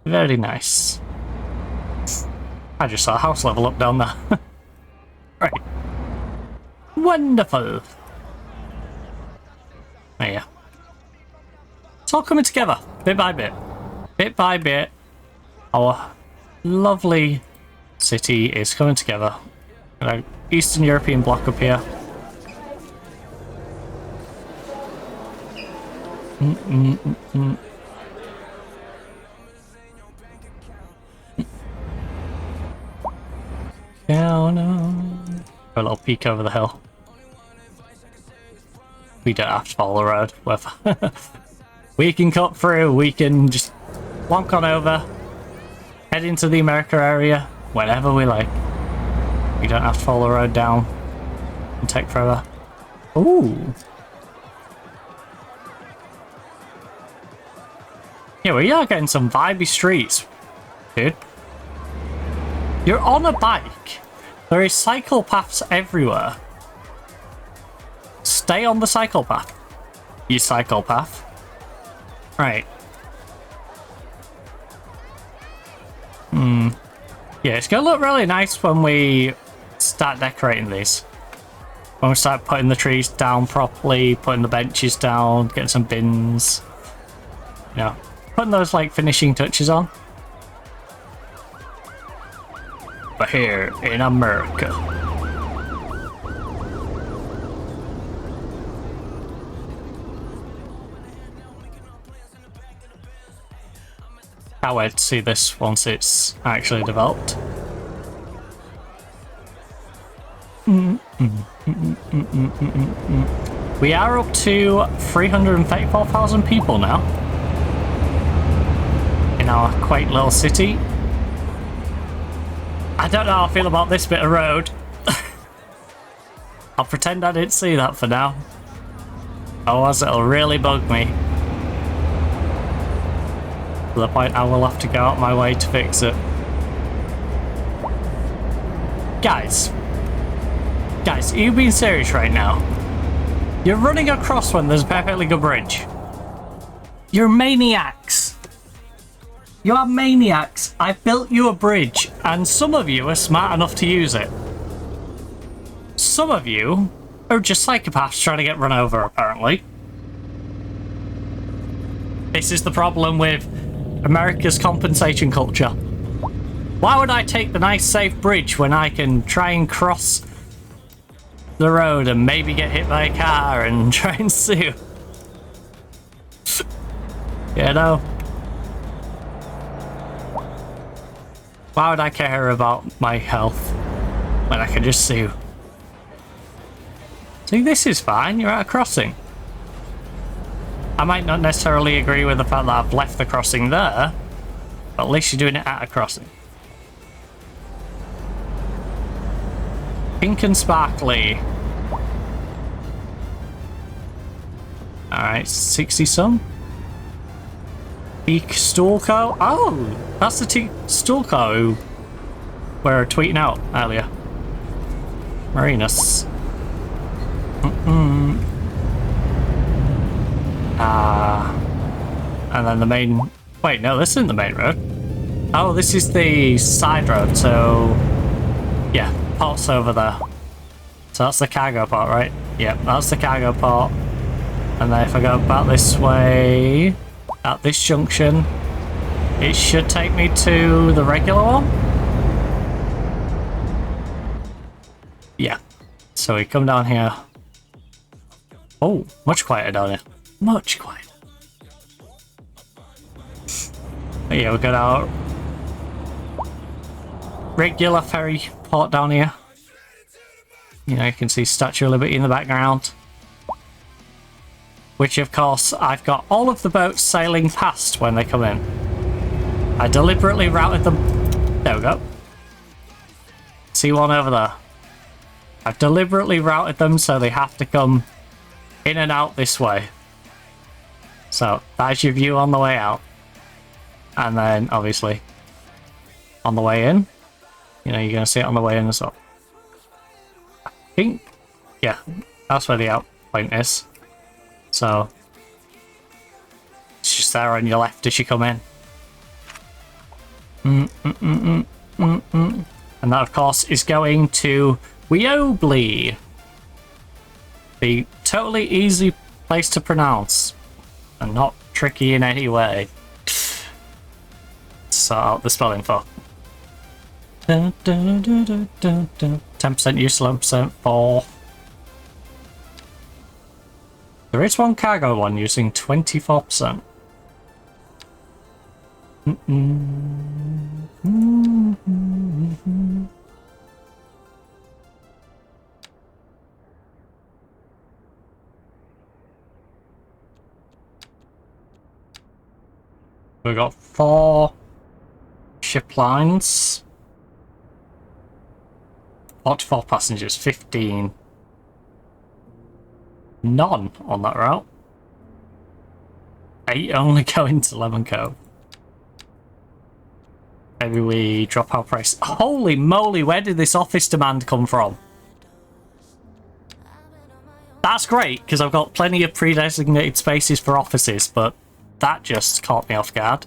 Very nice. I just saw a house level up down there. Right. Wonderful. There you go. It's all coming together, bit by bit. Bit by bit, our lovely city is coming together. Eastern European bloc up here. Down on a little peek over the hill. We don't have to follow the road. We can cut through, we can just plonk on over, head into the America area whenever we like. We don't have to follow the road down and take forever. Ooh. Yeah, we are getting some vibey streets, dude. You're on a bike. There is cycle paths everywhere. Stay on the cycle path. You cycle path. Right. Yeah, it's gonna look really nice when we start decorating these. When we start putting the trees down properly, putting the benches down, getting some bins. You know, putting those like finishing touches on. But here in America. Can't wait to see this once it's actually developed. We are up to 334,000 people now in our quaint little city. I don't know how I feel about this bit of road. I'll pretend I didn't see that for now. Otherwise it'll really bug me. To the point I will have to go out my way to fix it. Guys, are you being serious right now? You're running across when there's a perfectly good bridge. You're maniacs. You are maniacs. I built you a bridge, and some of you are smart enough to use it. Some of you are just psychopaths trying to get run over, apparently. This is the problem with America's compensation culture. Why would I take the nice safe bridge when I can try and cross the road and maybe get hit by a car and try and sue? You know? Why would I care about my health when I can just sue? See, this is fine. You're at a crossing. I might not necessarily agree with the fact that I've left the crossing there, but at least you're doing it at a crossing. Pink and sparkly. Alright, 60 some. Teak Stalko. Oh, that's the Teak Stalko who were tweeting out earlier. Marinus. And then the main... Wait, no, this isn't the main road. Oh, this is the side road, so... Yeah, port's over there. So that's the cargo port, right? Yep, that's the cargo port. And then if I go back this way, at this junction, it should take me to the regular one? Yeah. So we come down here. Oh, much quieter down here. Much quieter. But yeah, we've got our regular ferry port down here. You know, you can see Statue of Liberty in the background. Which, of course, I've got all of the boats sailing past when they come in. I deliberately routed them... There we go. See one over there. I've deliberately routed them so they have to come in and out this way. So, that's your view on the way out. And then, obviously, on the way in, you know, you're going to see it on the way in as well. I think, yeah, that's where the out point is. So, it's just there on your left as you come in. And that, of course, is going to Weobley. The totally easy place to pronounce. And not tricky in any way. Sort out the spelling for. 10% use, 11% for. There is one cargo one using 24%. We've got 4 ship lines. 44 passengers, 15. None on that route. 8 only going to Lemon Cove. Maybe we drop our price. Holy moly, where did this office demand come from? That's great, because I've got plenty of pre-designated spaces for offices, but that just caught me off guard.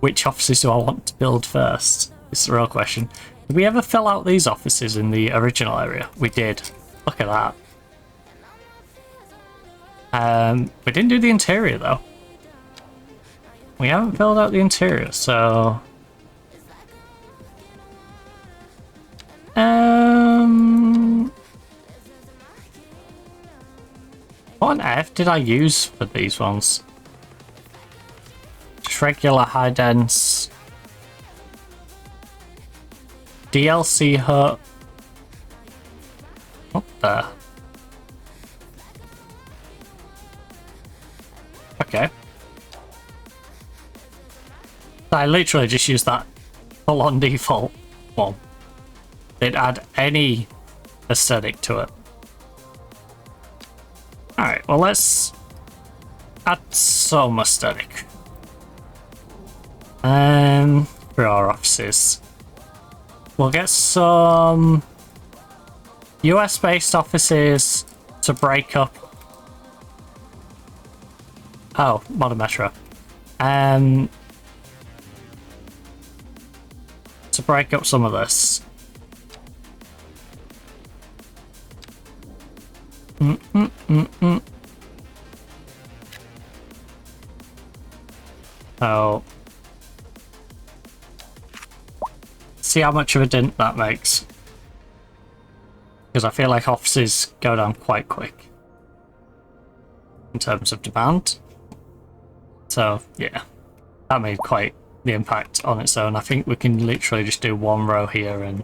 Which offices do I want to build first? It's the real question. Did we ever fill out these offices in the original area? We did. Look at that. We didn't do the interior though. We haven't filled out the interior, so... What on earth did I use for these ones? Just regular high dense. DLC hut. What the? Okay. I literally just used that full on default one. Didn't add any aesthetic to it. Alright, well let's add some aesthetic. For our offices. We'll get some US based offices to break up. Oh, Modern Metro. To break up some of this. So see how much of a dent that makes. Because I feel like offices go down quite quick in terms of demand. So yeah, that made quite the impact on its own. I think we can literally just do one row here, and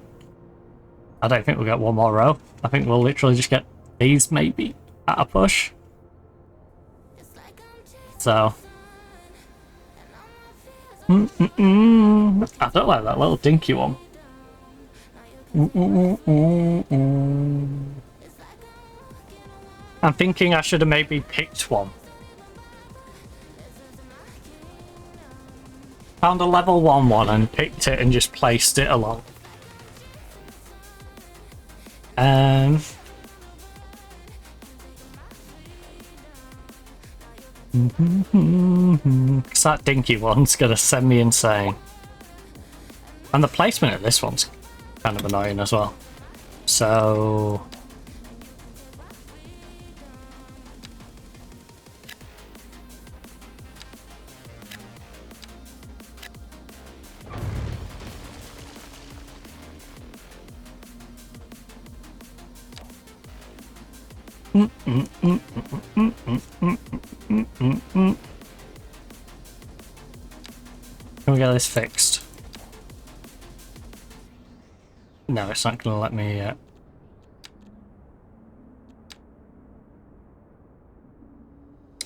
I don't think we'll get one more row. I think we'll literally just get these maybe at a push. So I don't like that little dinky one. I'm thinking I should have maybe picked one. Found a level 1 one and picked it and just placed it along. Because that dinky one's gonna send me insane. And the placement of this one's kind of annoying as well. So can we get this fixed? No, it's not going to let me yet.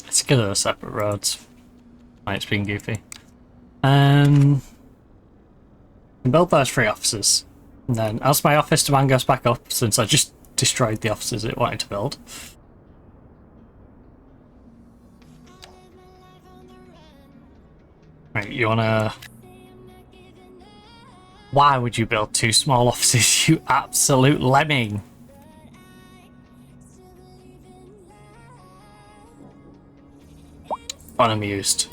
Let's go to the separate roads. It's been goofy. Build those 3 offices. And then as my office demand goes back up, since I just destroyed the offices it wanted to build. Right, you wanna... Why would you build 2 small offices, you absolute lemming? Unamused.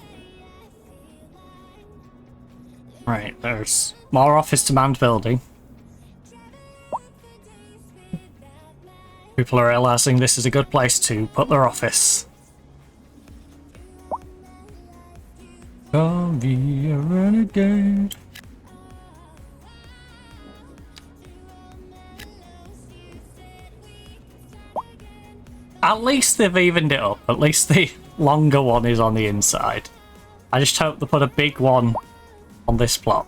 Right, there's more office demand building. People are realizing this is a good place to put their office. Don't be a renegade. At least they've evened it up. At least the longer one is on the inside. I just hope they put a big one on this plot.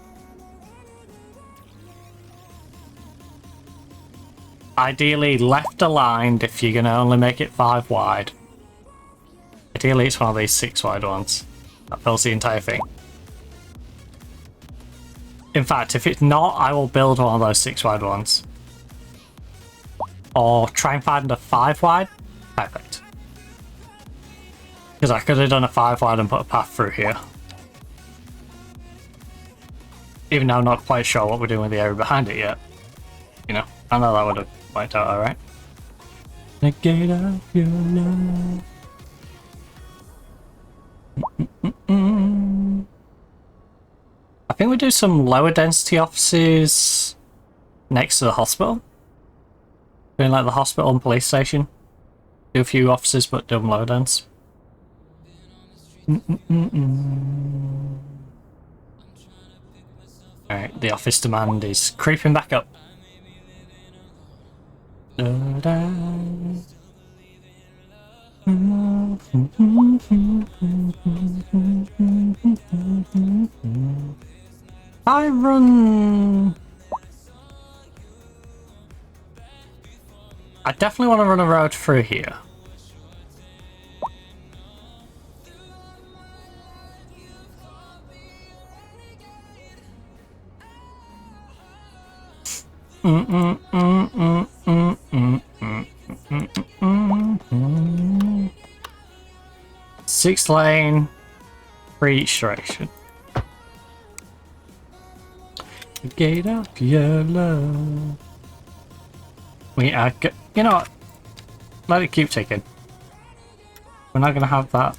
Ideally left aligned if you're going to only make it 5 wide. Ideally it's one of these 6 wide ones. That fills the entire thing. In fact, if it's not, I will build one of those 6 wide ones. Or try and find a 5 wide. Perfect. Because I could have done a 5 wide and put a path through here. Even though I'm not quite sure what we're doing with the area behind it yet. You know, I know that would have worked out alright. Negate of your love. I think we do some lower density offices next to the hospital. Doing like the hospital and police station. Do a few offices but do them lower dense. Alright, the office demand is creeping back up. I run. I definitely want to run a road through here. Six lane, 3 each direction. Gate of your love. You know what? Let it keep ticking. We're not gonna have that.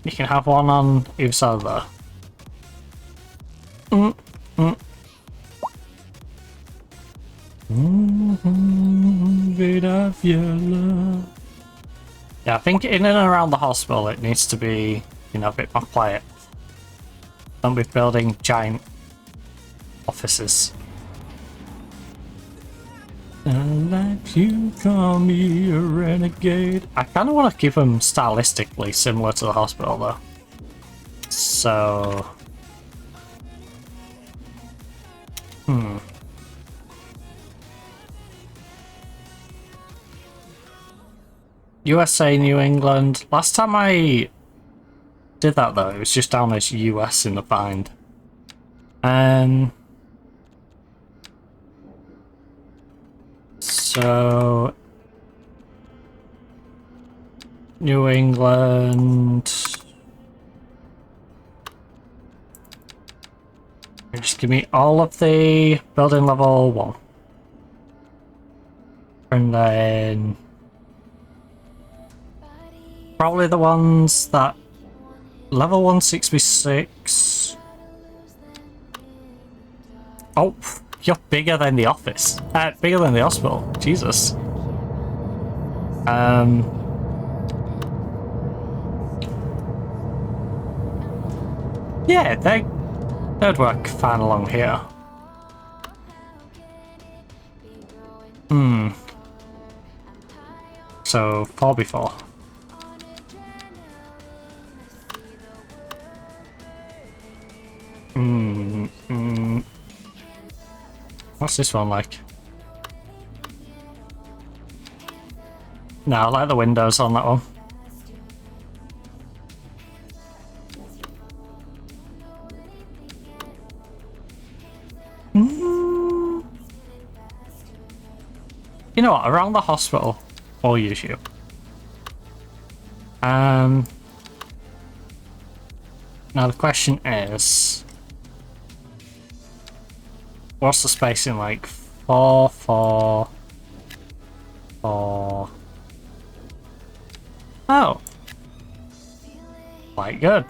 You can have one on either side of there. Gate of your love. Yeah, I think in and around the hospital it needs to be, you know, a bit more quiet. Don't be building giant offices. And let you call me a renegade. I kind of want to keep them stylistically similar to the hospital though. So... USA, New England. Last time I did that though, it was just down as US in the find. So New England. Just give me all of the building level 1. And then probably the ones that level 166. Oh, you're bigger than the office. Bigger than the hospital. Jesus. Yeah, they'd work fine along here. So 4x4. What's this one like? No, I like the windows on that one. You know what? Around the hospital, we'll use you. Now the question is, what's the spacing like? 4, 4, 4. Oh, quite good.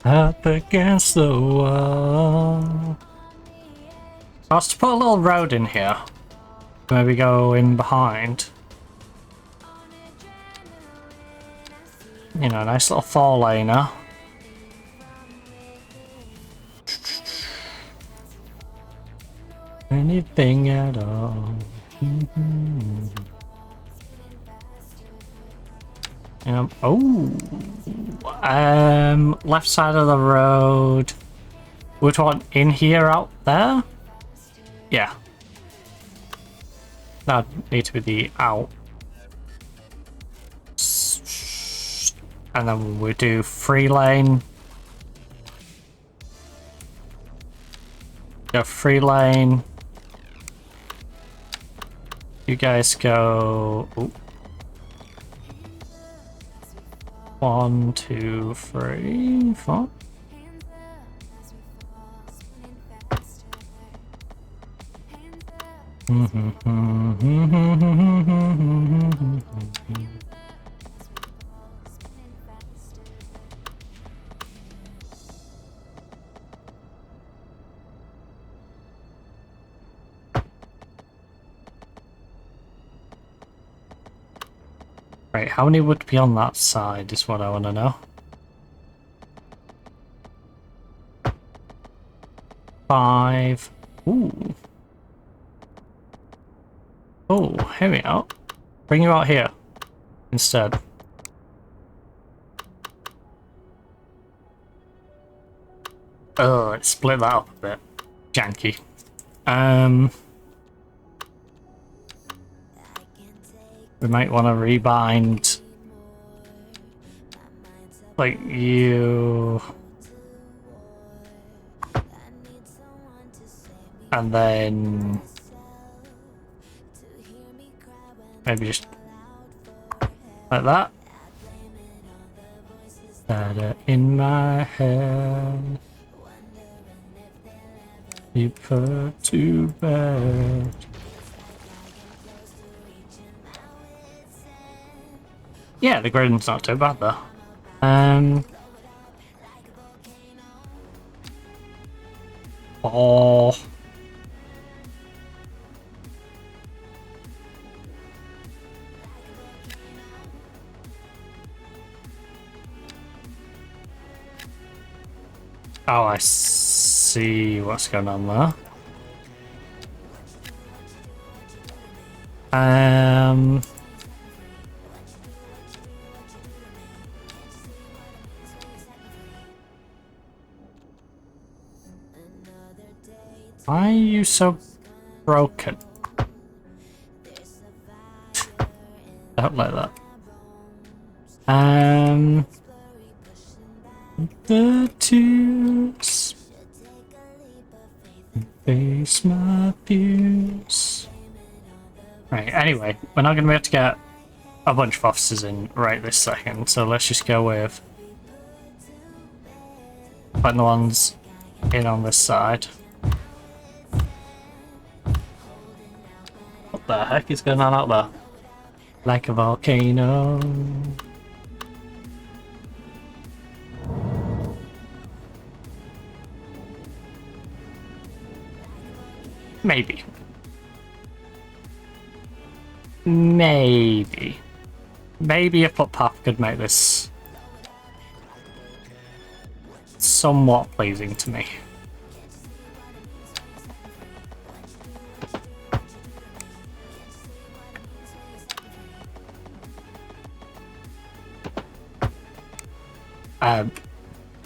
Up against the wall. I was to put a little road in here. Maybe go in behind. You know, nice little 4-laner. Anything at all. Left side of the road. Which one? In here, out there? Yeah. That'd need to be the out. And then we do 3-lane. Go 3-lane. You guys go. Ooh. 1, 2, 3, 4. Right, how many would be on that side is what I want to know. 5. Ooh. Oh, hear me out. Bring you out here instead. Oh, let's split that up a bit. Janky. We might want to rebind like you, and then maybe just like that. Better in my head, you put to bed. Yeah, the grading's not too bad though. Oh. Oh, I see what's going on there. Why are you so broken? Don't like that. The tears face my fears. Right, anyway, we're not going to be able to get a bunch of officers in right this second, so let's just go with putting the ones in on this side. What the heck is going on out there? Like a volcano. Maybe. Maybe. Maybe a footpath could make this somewhat pleasing to me.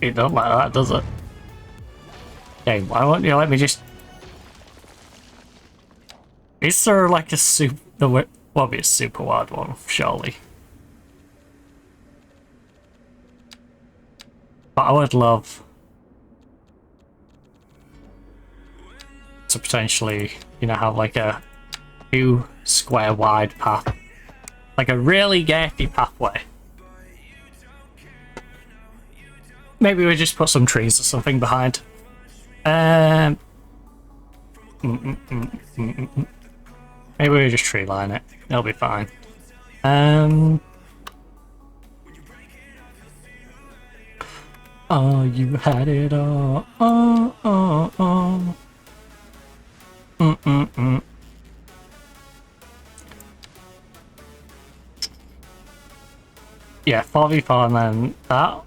It don't like that, does it? Okay, why won't you let me just... Is there like a super... There will be a super wide one, surely. But I would love to potentially, you know, have like a 2 square wide path. Like a really gapy pathway. Maybe we just put some trees or something behind. Maybe we just tree line it. It'll be fine. Oh, you had it all. Yeah, 4v4 and then that.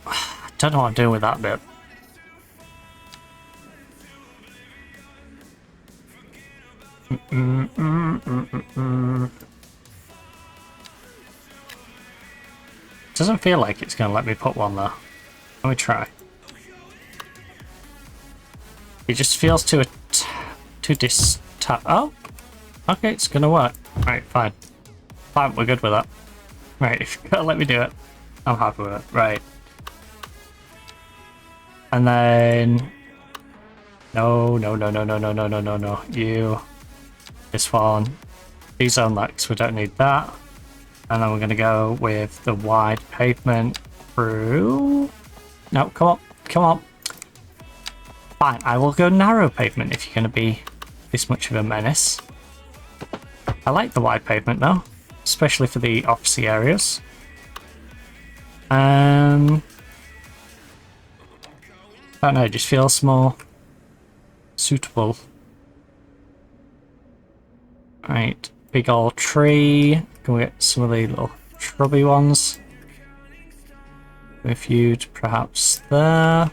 I don't know what I'm doing with that bit. Doesn't feel like it's going to let me put one there. Let me try. It just feels too Oh, okay, it's going to work. Right, fine. Fine, we're good with that. Right, if you're going to let me do it, I'm happy with it. Right. And then... No. You. This one. These are because we don't need that. And then we're going to go with the wide pavement through... No, come on. Fine, I will go narrow pavement if you're going to be this much of a menace. I like the wide pavement though, especially for the office areas. I don't know, it just feels more suitable. Right, big old tree. Can we get some of the little shrubby ones? With you perhaps there.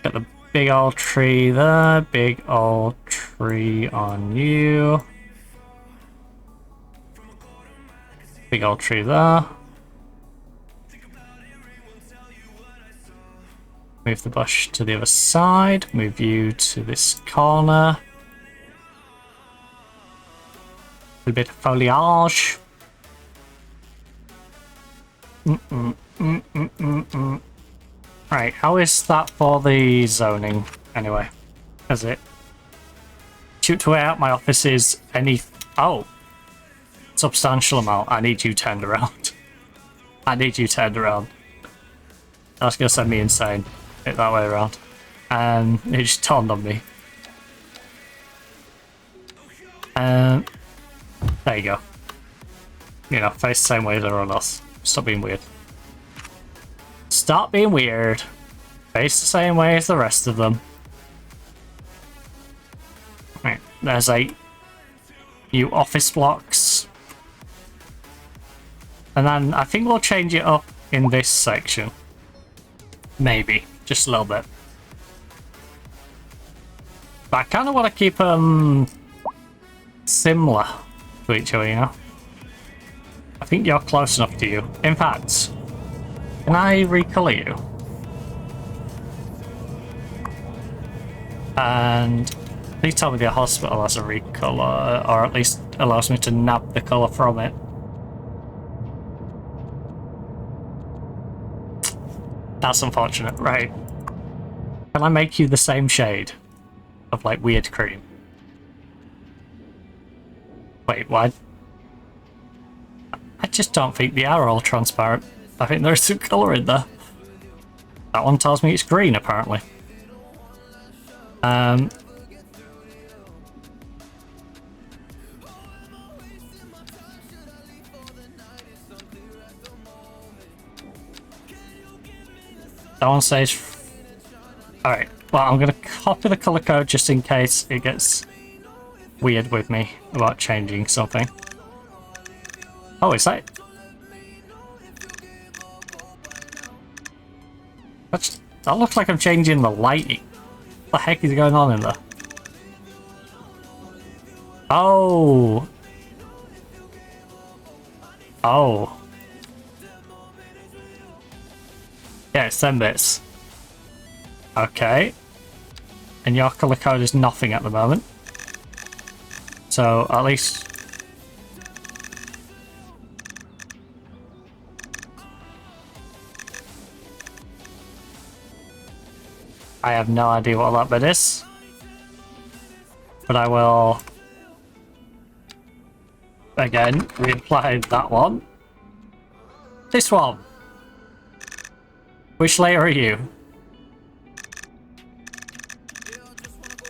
Got the big old tree there, big old tree on you. Big old tree there. Move the bush to the other side, move you to this corner. A little bit of foliage. Right, how is that for the zoning anyway? Is it? Shoot to out my office is any... Oh! Substantial amount. I need you turned around. I need you turned around. That's gonna send me insane. It that way around. And it just turned on me. There you go. You know, face the same way as everyone else. Stop being weird. Stop being weird. Face the same way as the rest of them. Right, there's 8 new office blocks. And then I think we'll change it up in this section. Maybe. Just a little bit. But I kind of want to keep them similar to each other, you know? I think you're close enough to you. In fact, can I recolor you? And please tell me the hospital has a recolor, or at least allows me to nab the colour from it. That's unfortunate. Right. Can I make you the same shade of, like, weird cream? Wait, what? I just don't think they are all transparent. I think there's some colour in there. That one tells me it's green, apparently. That one says... Alright, well, I'm going to copy the colour code just in case it gets weird with me about changing something. Oh, is that... That looks like I'm changing the lighting. What the heck is going on in there? Oh! Oh. Yeah, it's 10 bits. Okay. And your colour code is nothing at the moment. So, at least... I have no idea what that bit is. But I will... Again, reapply that one. This one! Which layer are you?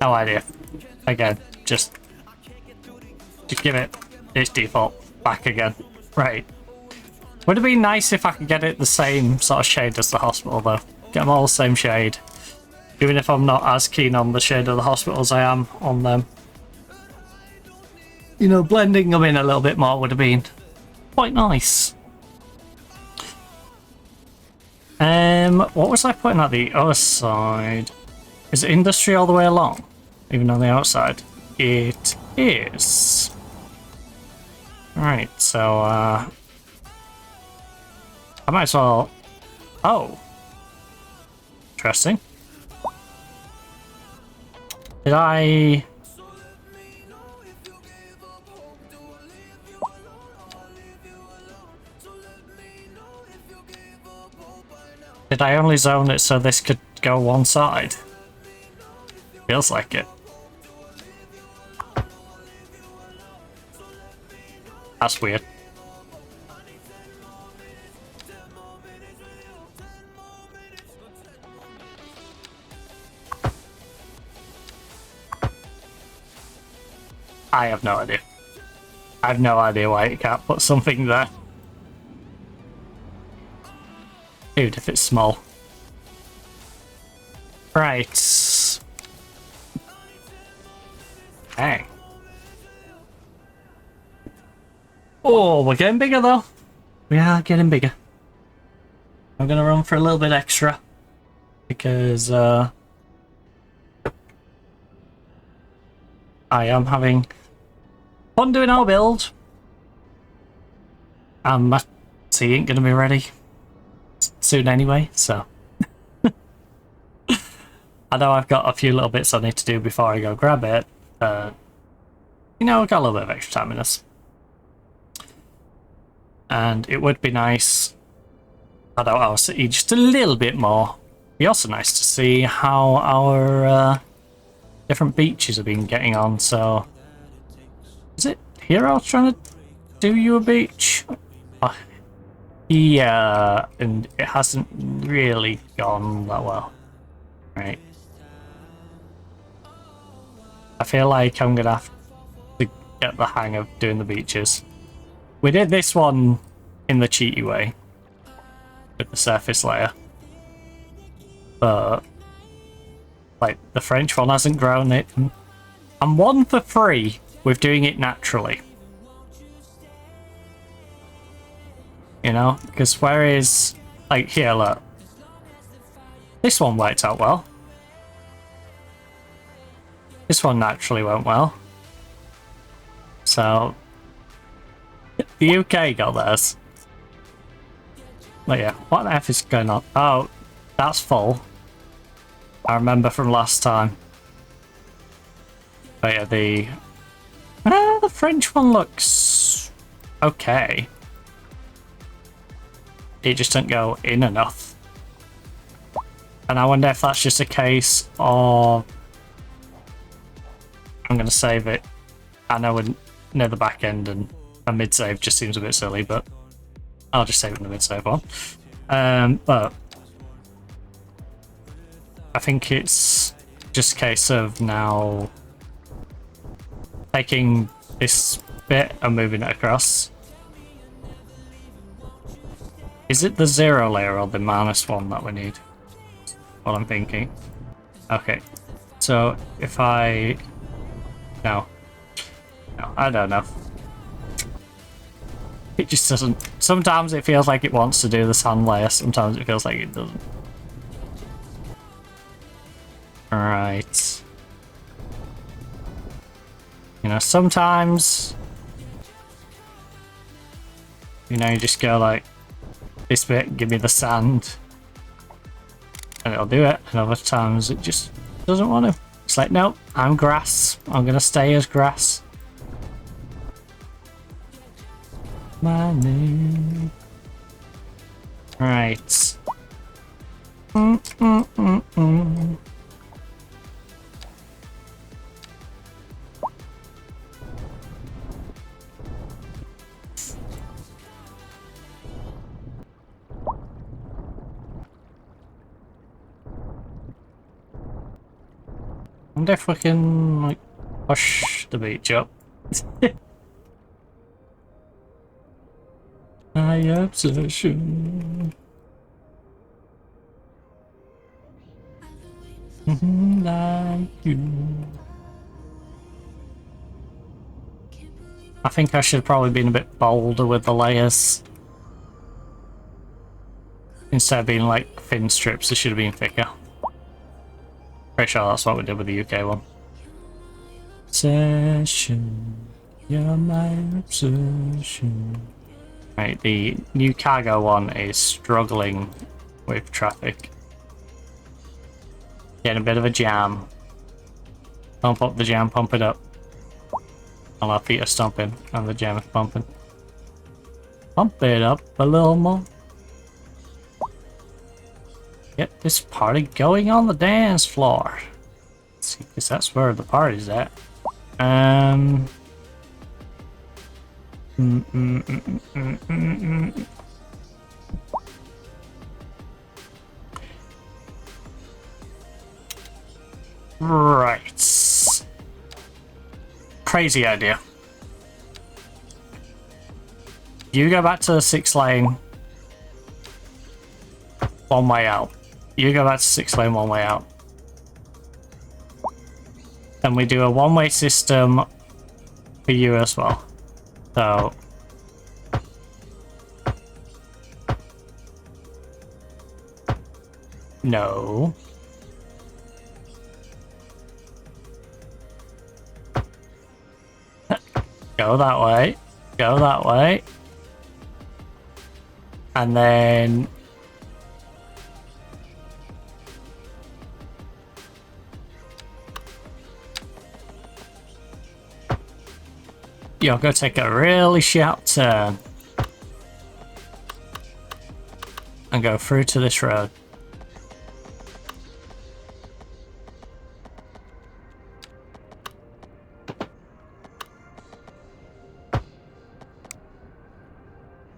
No idea. Again, just give it its default back again. Right. Would it be nice if I could get it the same sort of shade as the hospital, though? Get them all the same shade. Even if I'm not as keen on the shade of the hospital as I am on them. You know, blending them in a little bit more would have been quite nice. What was I putting at the other side? Is it industry all the way along? Even on the outside? It is. Right, so, I might as well... Oh. Interesting. Did I... Did I only zone it so this could go one side? Feels like it. That's weird. I have no idea. I have no idea why you can't put something there. Dude, if it's small. Right. Hey. Oh, we're getting bigger though. We are getting bigger. I'm gonna run for a little bit extra. Because, I am having fun doing our build. And my tea ain't gonna be ready soon anyway, so I know I've got a few little bits I need to do before I go grab it. You know, I've got a little bit of extra time in this. And it would be nice to add out our city just a little bit more. It'd be also nice to see how our different beaches have been getting on, so... Is it here I was trying to do you a beach? Oh, yeah, and it hasn't really gone that well. Right. I feel like I'm gonna have to get the hang of doing the beaches. We did this one in the cheaty way with the surface layer, but like the French one hasn't grown it. I'm 1 for 3 with doing it naturally. You know, because whereas, like here, look, this one worked out well. This one naturally went well. So the UK got theirs. But yeah, what the F is going on? Oh, that's full. I remember from last time. But yeah, the French one looks okay. It just didn't go in enough. And I wonder if that's just a case of... I'm going to save it. I know we're near the back end and a mid-save just seems a bit silly, but I'll just save it in the mid-save one. But I think it's just a case of now taking this bit and moving it across. Is it the 0 layer or the -1 that we need? What I'm thinking. Okay, so if I... No, I don't know. It just doesn't... Sometimes it feels like it wants to do the sand layer, sometimes it feels like it doesn't. Alright. You know, sometimes... You know, you just go like... This bit, give me the sand. And it'll do it. And other times it just doesn't want to. It's like, no, I'm grass. I'm going to stay as grass. My name. Right. I wonder if we can, like, push the beach up. My obsession. Like you. I think I should have probably been a bit bolder with the layers. Instead of being like thin strips, it should have been thicker. Pretty sure that's what we did with the UK one. Obsession, you're my obsession. Right, the new cargo one is struggling with traffic. Getting a bit of a jam. Pump up the jam, pump it up. While our feet are stomping and the jam is pumping. Pump it up a little more. Get this party going on the dance floor. Let's see, because that's where the party's at. Right. Crazy idea. You go back to the 6-lane. One way out. You go back to 6-lane, one way out. And we do a one-way system for you as well. So... No. Go that way. Go that way. And then... You'll go take a really sharp turn. And go through to this road.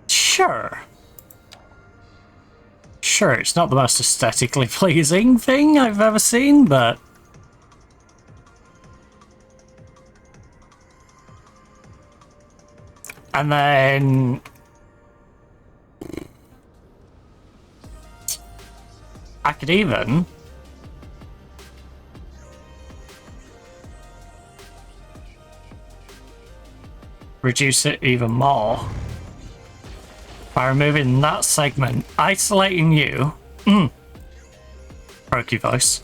Sure. Sure, it's not the most aesthetically pleasing thing I've ever seen, but... And then I could even reduce it even more by removing that segment, isolating you. Croaky voice.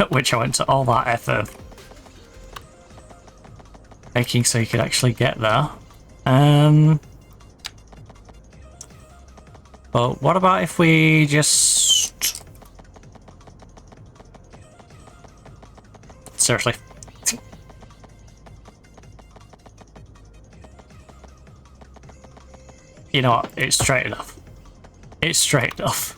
Which I went to all that effort making so you could actually get there. But what about if we just... Seriously. You know what? It's straight enough. It's straight enough.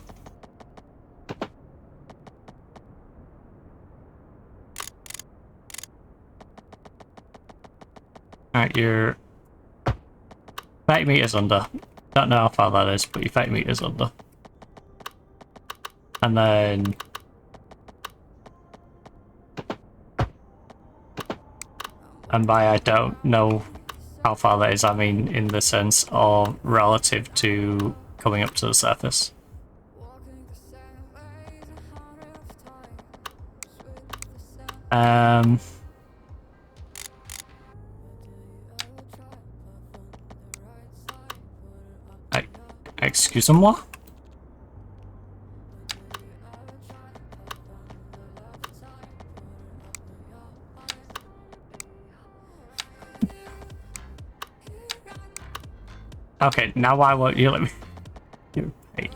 Alright, you're 30 meters under. Don't know how far that is, but you're 30 meters under. And then... And by I don't know how far that is, I mean in the sense of relative to coming up to the surface. Excusez-moi? Okay, now why won't you let me... Hey.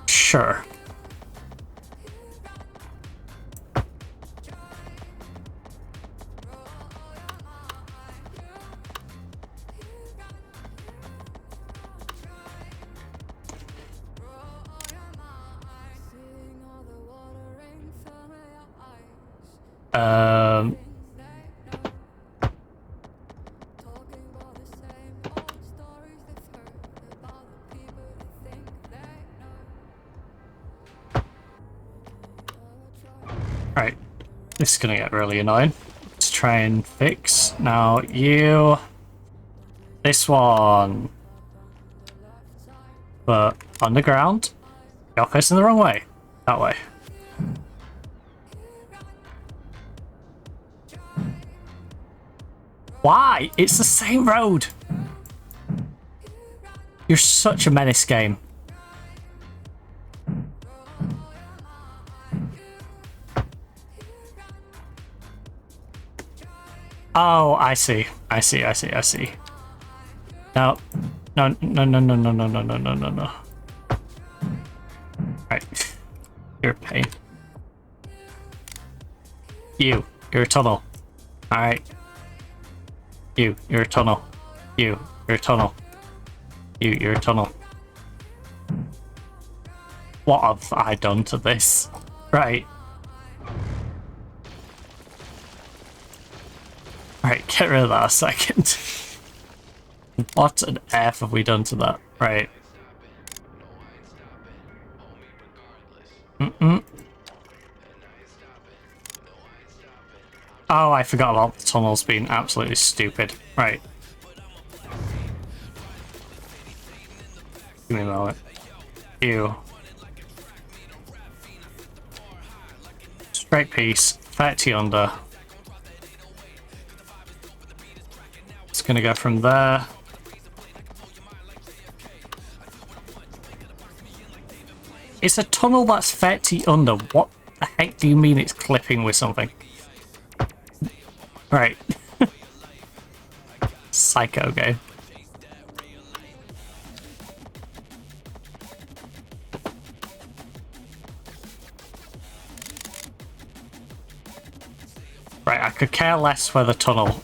Sure. Right, this is gonna get really annoying. Let's try and fix. Now you... This one... But underground? You're facing the wrong way. That way. Why? It's the same road! You're such a menace, game. Oh, I see. I see, I see, I see. No. No, no, no, no, no, no, no, no, no, no, no. Right. You're a pain. You're a tunnel. Alright. You're a tunnel. You're a tunnel. You're a tunnel. What have I done to this? Right. Right, get rid of that a second. What on earth have we done to that? Right. Oh, I forgot about the tunnels being absolutely stupid. Right. Give me a moment. Ew. Straight piece. 30 under. It's gonna go from there. It's a tunnel that's 30 under. What the heck do you mean it's clipping with something? Right. Psycho game. Right, I could care less where the tunnel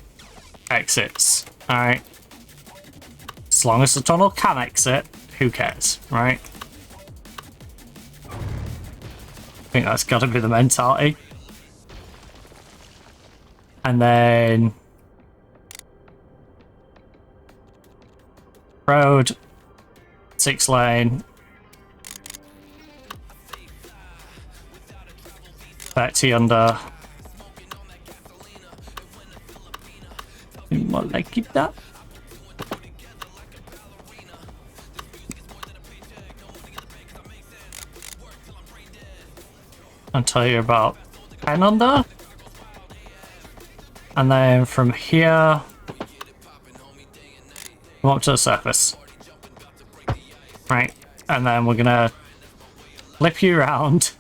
exits. Alright. As long as the tunnel can exit, who cares, right? I think that's gotta be the mentality. And then... Road. 6 lane. 30 under. More like it that. Until you're about 10 under. And then from here, come up to the surface. Right, and then we're gonna flip you around.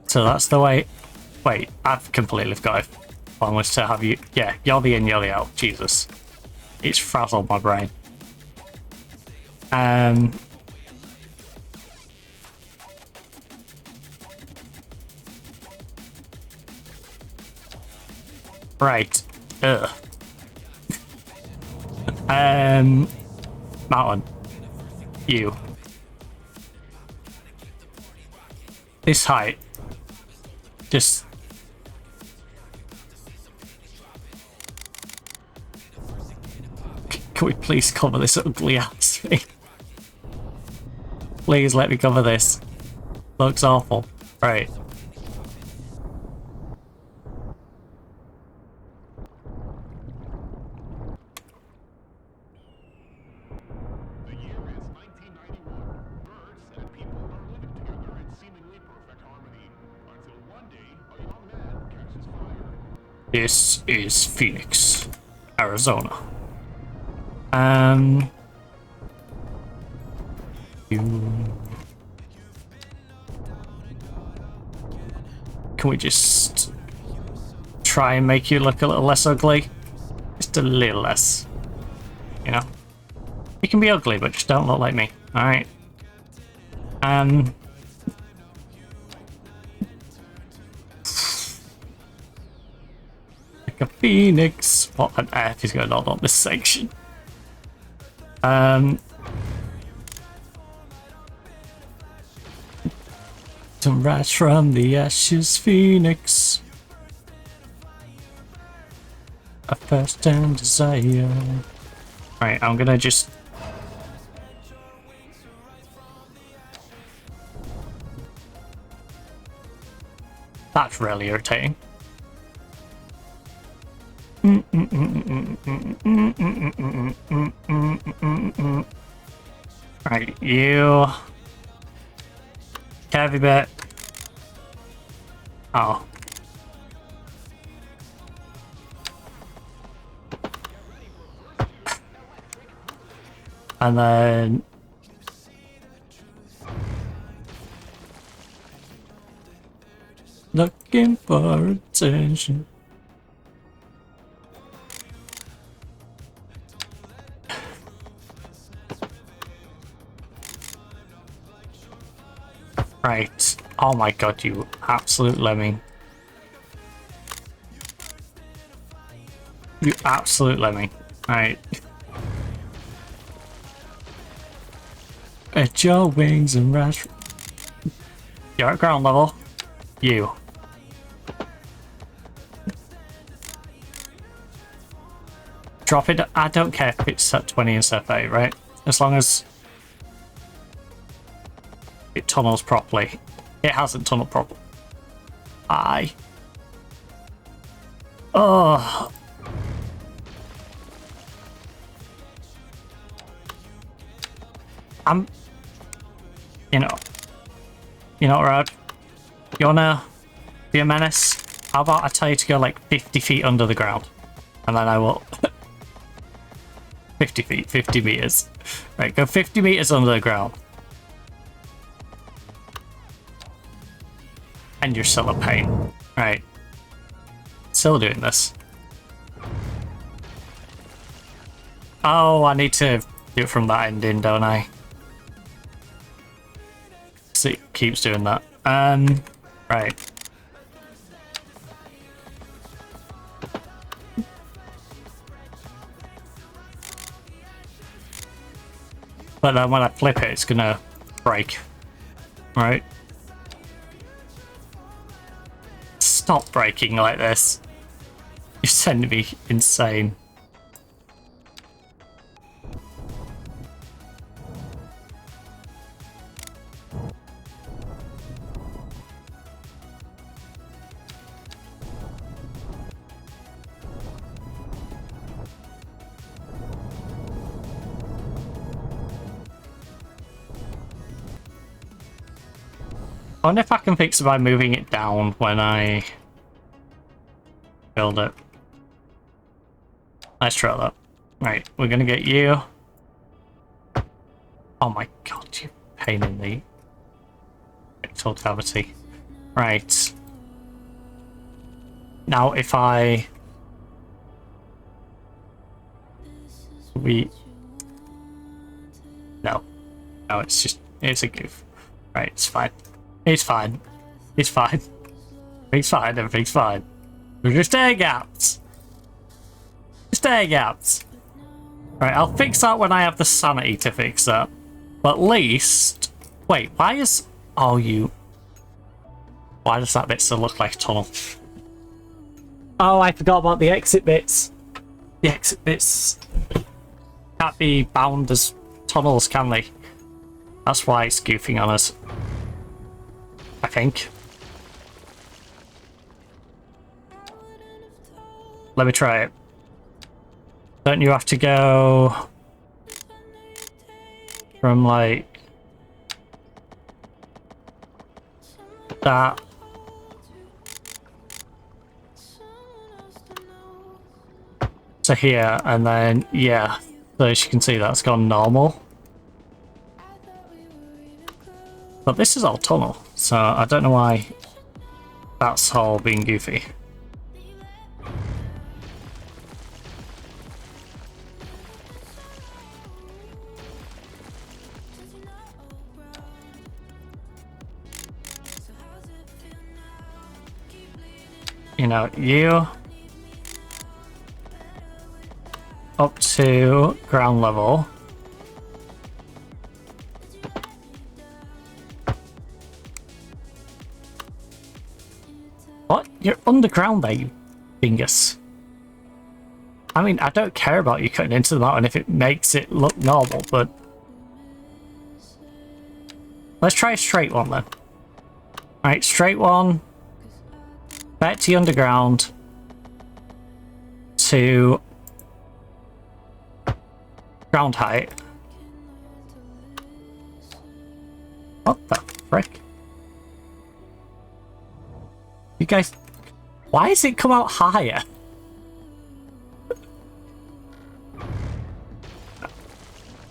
So that's the way. Wait, I've completely forgot if I was to have you. Yeah, you're the in, you're the out. Jesus. It's frazzled my brain. Right. Ugh. Mountain. You. This height. Just... Can we please cover this ugly ass thing? Please let me cover this. Looks awful. Right. This is Phoenix, Arizona. Can we just try and make you look a little less ugly? Just a little less. You know? You can be ugly, but just don't look like me. Alright. Like a phoenix. What on earth is going on this section? To rise from the ashes, phoenix. A first and desire. Right, I'm gonna just... That's really irritating. Right, you... Heavy bit. Oh. And then... Looking for attention. Right. Oh my god, you absolute lemming. You absolute lemming. Right. At your wings and rush. You're at ground level. You. Drop it. I don't care if it's at 20 instead of 8, right? As long as it tunnels properly. It hasn't tunneled properly. Oh. You know, Rod? You wanna be a menace? How about I tell you to go like 50 feet under the ground? And then I will... 50 feet, 50 meters. Right, go 50 meters under the ground. And you're still a pain. Right. Still doing this. Oh, I need to do it from that ending, don't I? See, it keeps doing that. Right. But then when I flip it, it's gonna break. Right? Stop breaking like this. You're sending me insane. I wonder if I can fix it by moving it down when I build it. Let's try that. Right, we're gonna get you. Oh my god, you pain in the rectal cavity. Right. Now if I... No. No, it's just... It's a goof. Right, it's fine. It's fine. It's fine. Everything's fine, everything's fine. We're just air gaps. Just air gaps. Right, I'll fix that when I have the sanity to fix that. But at least... Wait, why is... Oh, you... Why does that bit still look like a tunnel? Oh, I forgot about the exit bits. The exit bits can't be bound as tunnels, can they? That's why it's goofing on us. I think. Let me try it. Don't you have to go from like that to here, and then yeah, so as you can see that's gone normal. But this is all tunnel, so I don't know why that's all being goofy. You know, you up to ground level. What? You're underground there, you dingus. I mean, I don't care about you cutting into the mountain if it makes it look normal, but... Let's try a straight one then. Right, straight one. Back to the underground. To... ground height. What the frick? You guys... Why does it come out higher?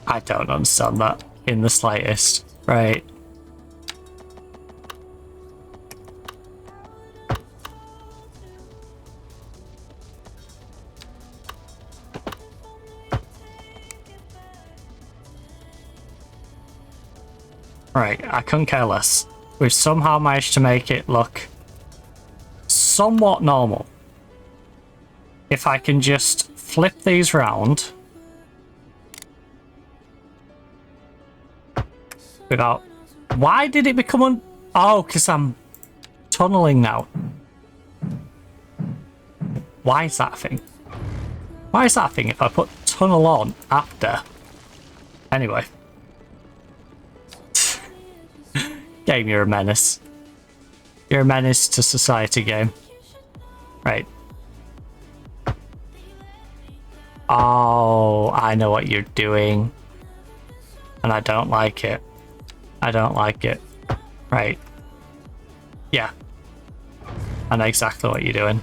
I don't understand that in the slightest. Right. Right, I couldn't care less. We've somehow managed to make it look somewhat normal. If I can just flip these round without... Why did it become un... Oh, because I'm tunneling now. Why is that a thing? Why is that a thing if I put tunnel on after? Anyway. Game, you're a menace. You're a menace to society, game. Right. Oh, I know what you're doing. And I don't like it. I don't like it. Right. Yeah. I know exactly what you're doing.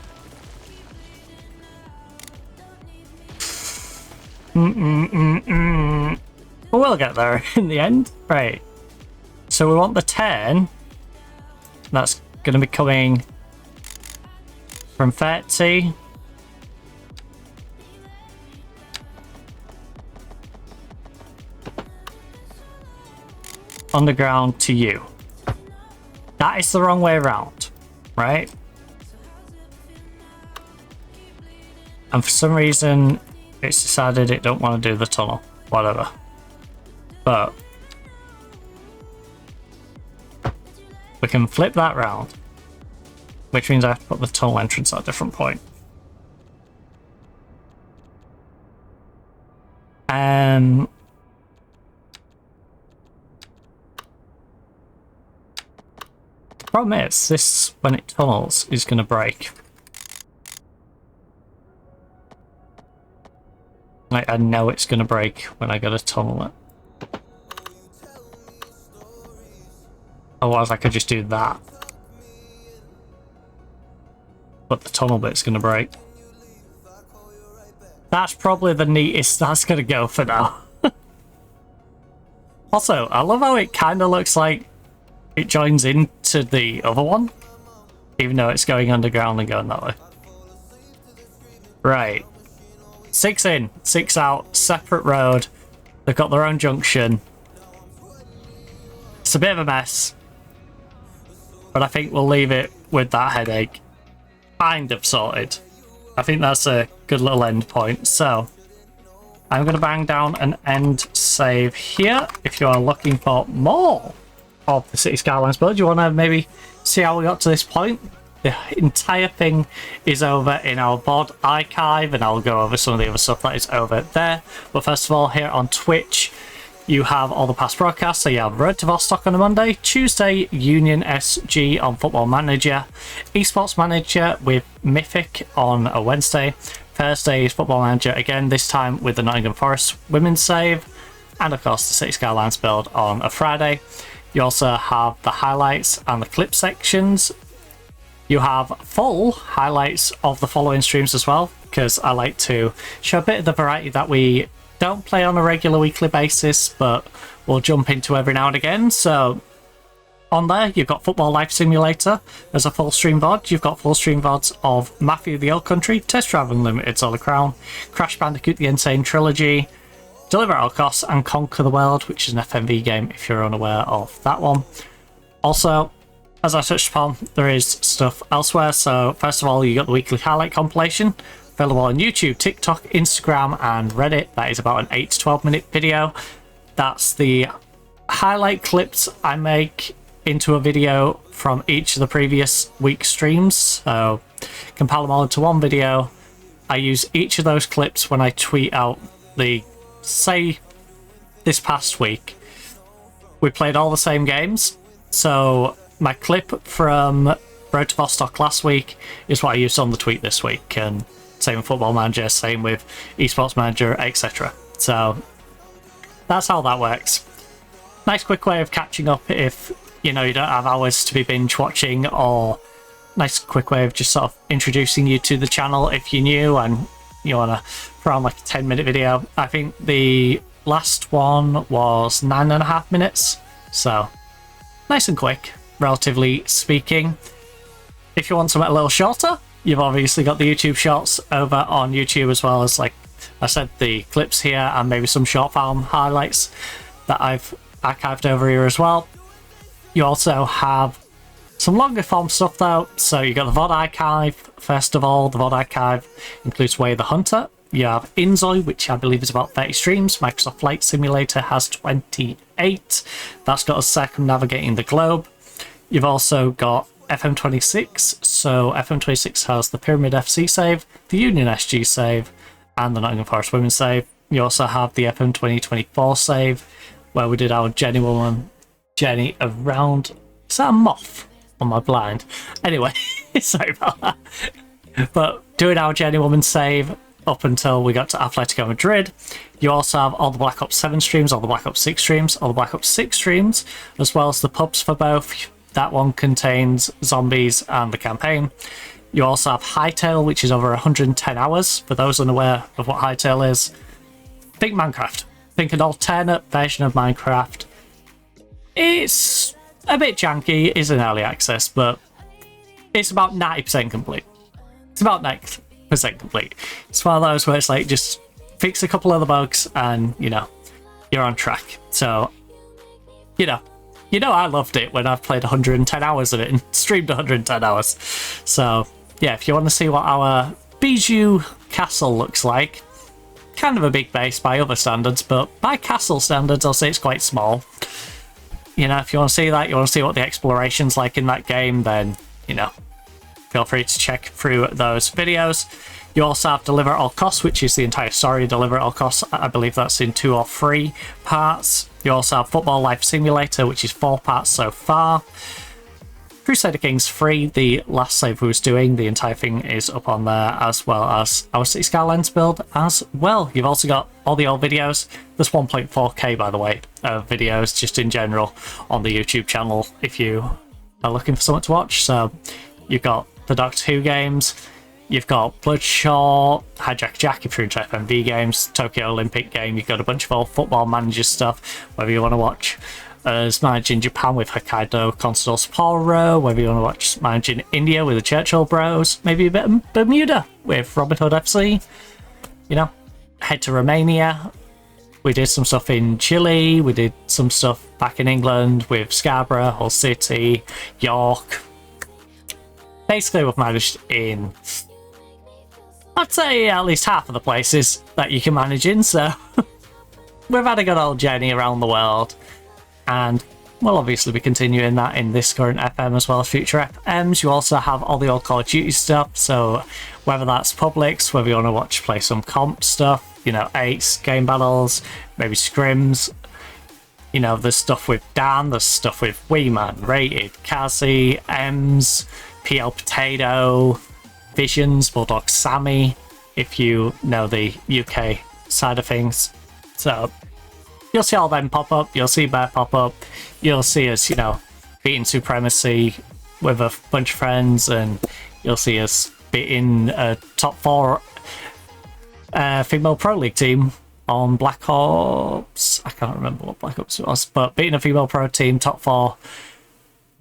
But we'll get there in the end. Right. So we want the 10. That's going to be coming from 30. Underground to you. That is the wrong way around, right? And for some reason, it's decided it don't want to do the tunnel. Whatever. But we can flip that round, which means I have to put the tunnel entrance at a different point. Problem is, this, when it tunnels, is going to break. Like, I know it's going to break when I go to tunnel it. Otherwise, I could just do that. But the tunnel bit's going to break. That's probably the neatest that's going to go for now. Also, I love how it kind of looks like it joins into the other one, even though it's going underground and going that way. Right. 6 in, 6 out, separate road. They've got their own junction. It's a bit of a mess, but I think we'll leave it with that headache kind of sorted. I think that's a good little end point. So I'm going to bang down an end save here. If you are looking for more of the City Skylines build, you want to maybe see how we got to this point, the entire thing is over in our VOD archive, and I'll go over some of the other stuff that is over there. But first of all, here on Twitch, you have all the past broadcasts. So you have Road to Vostok on a Monday, Tuesday Union SG on Football Manager, Esports Manager with Mythic on a Wednesday, Thursday is Football Manager again, this time with the Nottingham Forest Women's Save, and of course the City Skylines build on a Friday. You also have the highlights and the clip sections. You have full highlights of the following streams as well, because I like to show a bit of the variety that we don't play on a regular weekly basis, but we'll jump into every now and again. So on there, you've got Football Life Simulator as a full stream VOD. You've got full stream VODs of Matthew the Old Country, Test Drive Unlimited, Solar Crown, Crash Bandicoot the Insane Trilogy, Deliver at All Costs, and Conquer the World, which is an FMV game if you're unaware of that one. Also, as I touched upon, there is stuff elsewhere. So first of all, you got the weekly highlight compilation available on YouTube, TikTok, Instagram, and Reddit. That is about an 8 to 12 minute video. That's the highlight clips I make into a video from each of the previous week's streams. So compile them all into one video. I use each of those clips when I tweet out the, say, this past week, we played all the same games. So my clip from Road to Vostok last week is what I used on the tweet this week, and same with Football Manager, same with Esports Manager, etc. So that's how that works. Nice quick way of catching up if you know you don't have hours to be binge watching, or nice quick way of just sort of introducing you to the channel if you're new and you want to throw on like a 10-minute video. I think the last one was 9.5 minutes, so nice and quick, relatively speaking. If you want something a little shorter, you've obviously got the YouTube shorts over on YouTube, as well as, like I said, the clips here and maybe some short form highlights that I've archived over here as well. You also have some longer form stuff though. So you got the VOD archive. First of all, the VOD archive includes Way of the Hunter. You have Inzoi, which I believe is about 30 streams. Microsoft Flight Simulator has 28. That's got us circumnavigating the globe. You've also got FM26. So FM26 has the Pyramid FC save, the Union SG save, and the Nottingham Forest Women's save. You also have the FM 2024 save, where we did our Jenny Woman Jenny around. Is that a moth on my blind? Anyway, sorry about that. But doing our Jenny Woman save up until we got to Atletico Madrid. You also have all the Black Ops 7 streams, all the Black Ops 6 streams, all the Black Ops 6 streams, as well as the pubs for both. That one contains zombies and the campaign. You also have Hightail, which is over 110 hours. For those unaware of what Hightail is, think Minecraft. Think an alternate version of Minecraft. It's a bit janky, it is in early access, but it's about 90% complete. It's about 90% complete. It's one of those where it's like, just fix a couple of the bugs and, you know, you're on track. So, you know I loved it when I've played 110 hours of it and streamed 110 hours. So, yeah, if you want to see what our Bijou castle looks like, kind of a big base by other standards, but by castle standards, I'll say it's quite small. You know, if you want to see that, you want to see what the exploration's like in that game, then, you know, feel free to check through those videos. You also have Deliver at All Costs, which is the entire story. Deliver at All Costs, I believe that's in 2 or 3 parts. You also have Football Life Simulator, which is 4 parts so far. Crusader Kings 3, the last save we was doing, the entire thing is up on there, as well as our City Skylines build as well. You've also got all the old videos. There's 1.4k, by the way, of videos just in general on the YouTube channel if you are looking for something to watch. So you've got the Doctor Who games, you've got Bloodshot, Hijack Jack if you're into FMV games, Tokyo Olympic game, you've got a bunch of old Football Manager stuff, whether you want to watch as managing Japan with Hokkaido Constable Sapporo, whether you want to watch managing India with the Churchill Bros, maybe a bit of Bermuda with Robin Hood FC, you know, head to Romania. We did some stuff in Chile, we did some stuff back in England with Scarborough, Hull City, York. Basically we've managed in, I'd say, at least half of the places that you can manage in, so we've had a good old journey around the world. And we'll obviously be continuing that in this current FM as well as future FMs. You also have all the old Call of Duty stuff, so whether that's publics, whether you want to play some comp stuff, you know, 8s, game battles, maybe scrims, you know, there's stuff with Dan, there's stuff with Weeman, Rated, Kazi, Ems, PL Potato, Visions, Bulldog Sammy, if you know the UK side of things. So you'll see all them pop up, you'll see Bear pop up, you'll see us, you know, beating Supremacy with a bunch of friends, and you'll see us beating a top 4 female Pro League team on Black Ops. I can't remember what Black Ops was, but beating a female Pro team, top 4,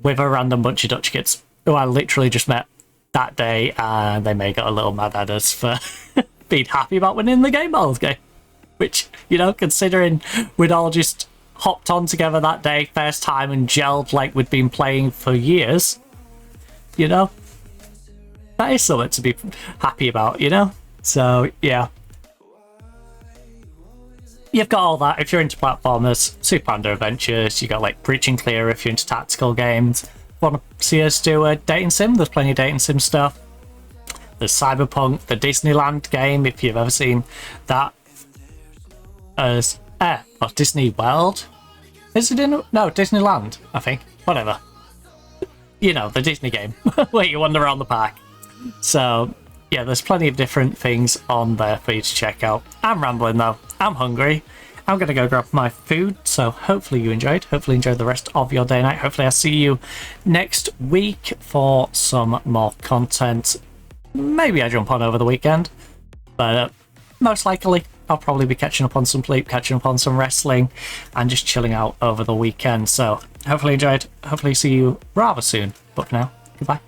with a random bunch of Dutch kids who I literally just met that day, and they may get a little mad at us for being happy about winning the game balls game. Which, you know, considering we'd all just hopped on together that day, first time, and gelled like we'd been playing for years, you know, that is something to be happy about, you know? So, yeah. You've got all that if you're into platformers, Super Panda Adventures, you got like Preaching Clear if you're into tactical games. Want to see us do a dating sim? There's plenty of dating sim stuff. There's Cyberpunk, the Disneyland game, if you've ever seen that. As or Disney World, is it in? No, Disneyland, I think. Whatever, you know, the Disney game where you wander around the park. So yeah, there's plenty of different things on there for you to check out. I'm rambling though, I'm hungry, I'm gonna go grab my food, so hopefully you enjoyed, hopefully enjoy the rest of your day night. Hopefully I'll see you next week for some more content. Maybe I jump on over the weekend, but most likely I'll probably be catching up on some sleep, catching up on some wrestling, and just chilling out over the weekend. So hopefully you enjoyed, hopefully see you rather soon. But for now, goodbye.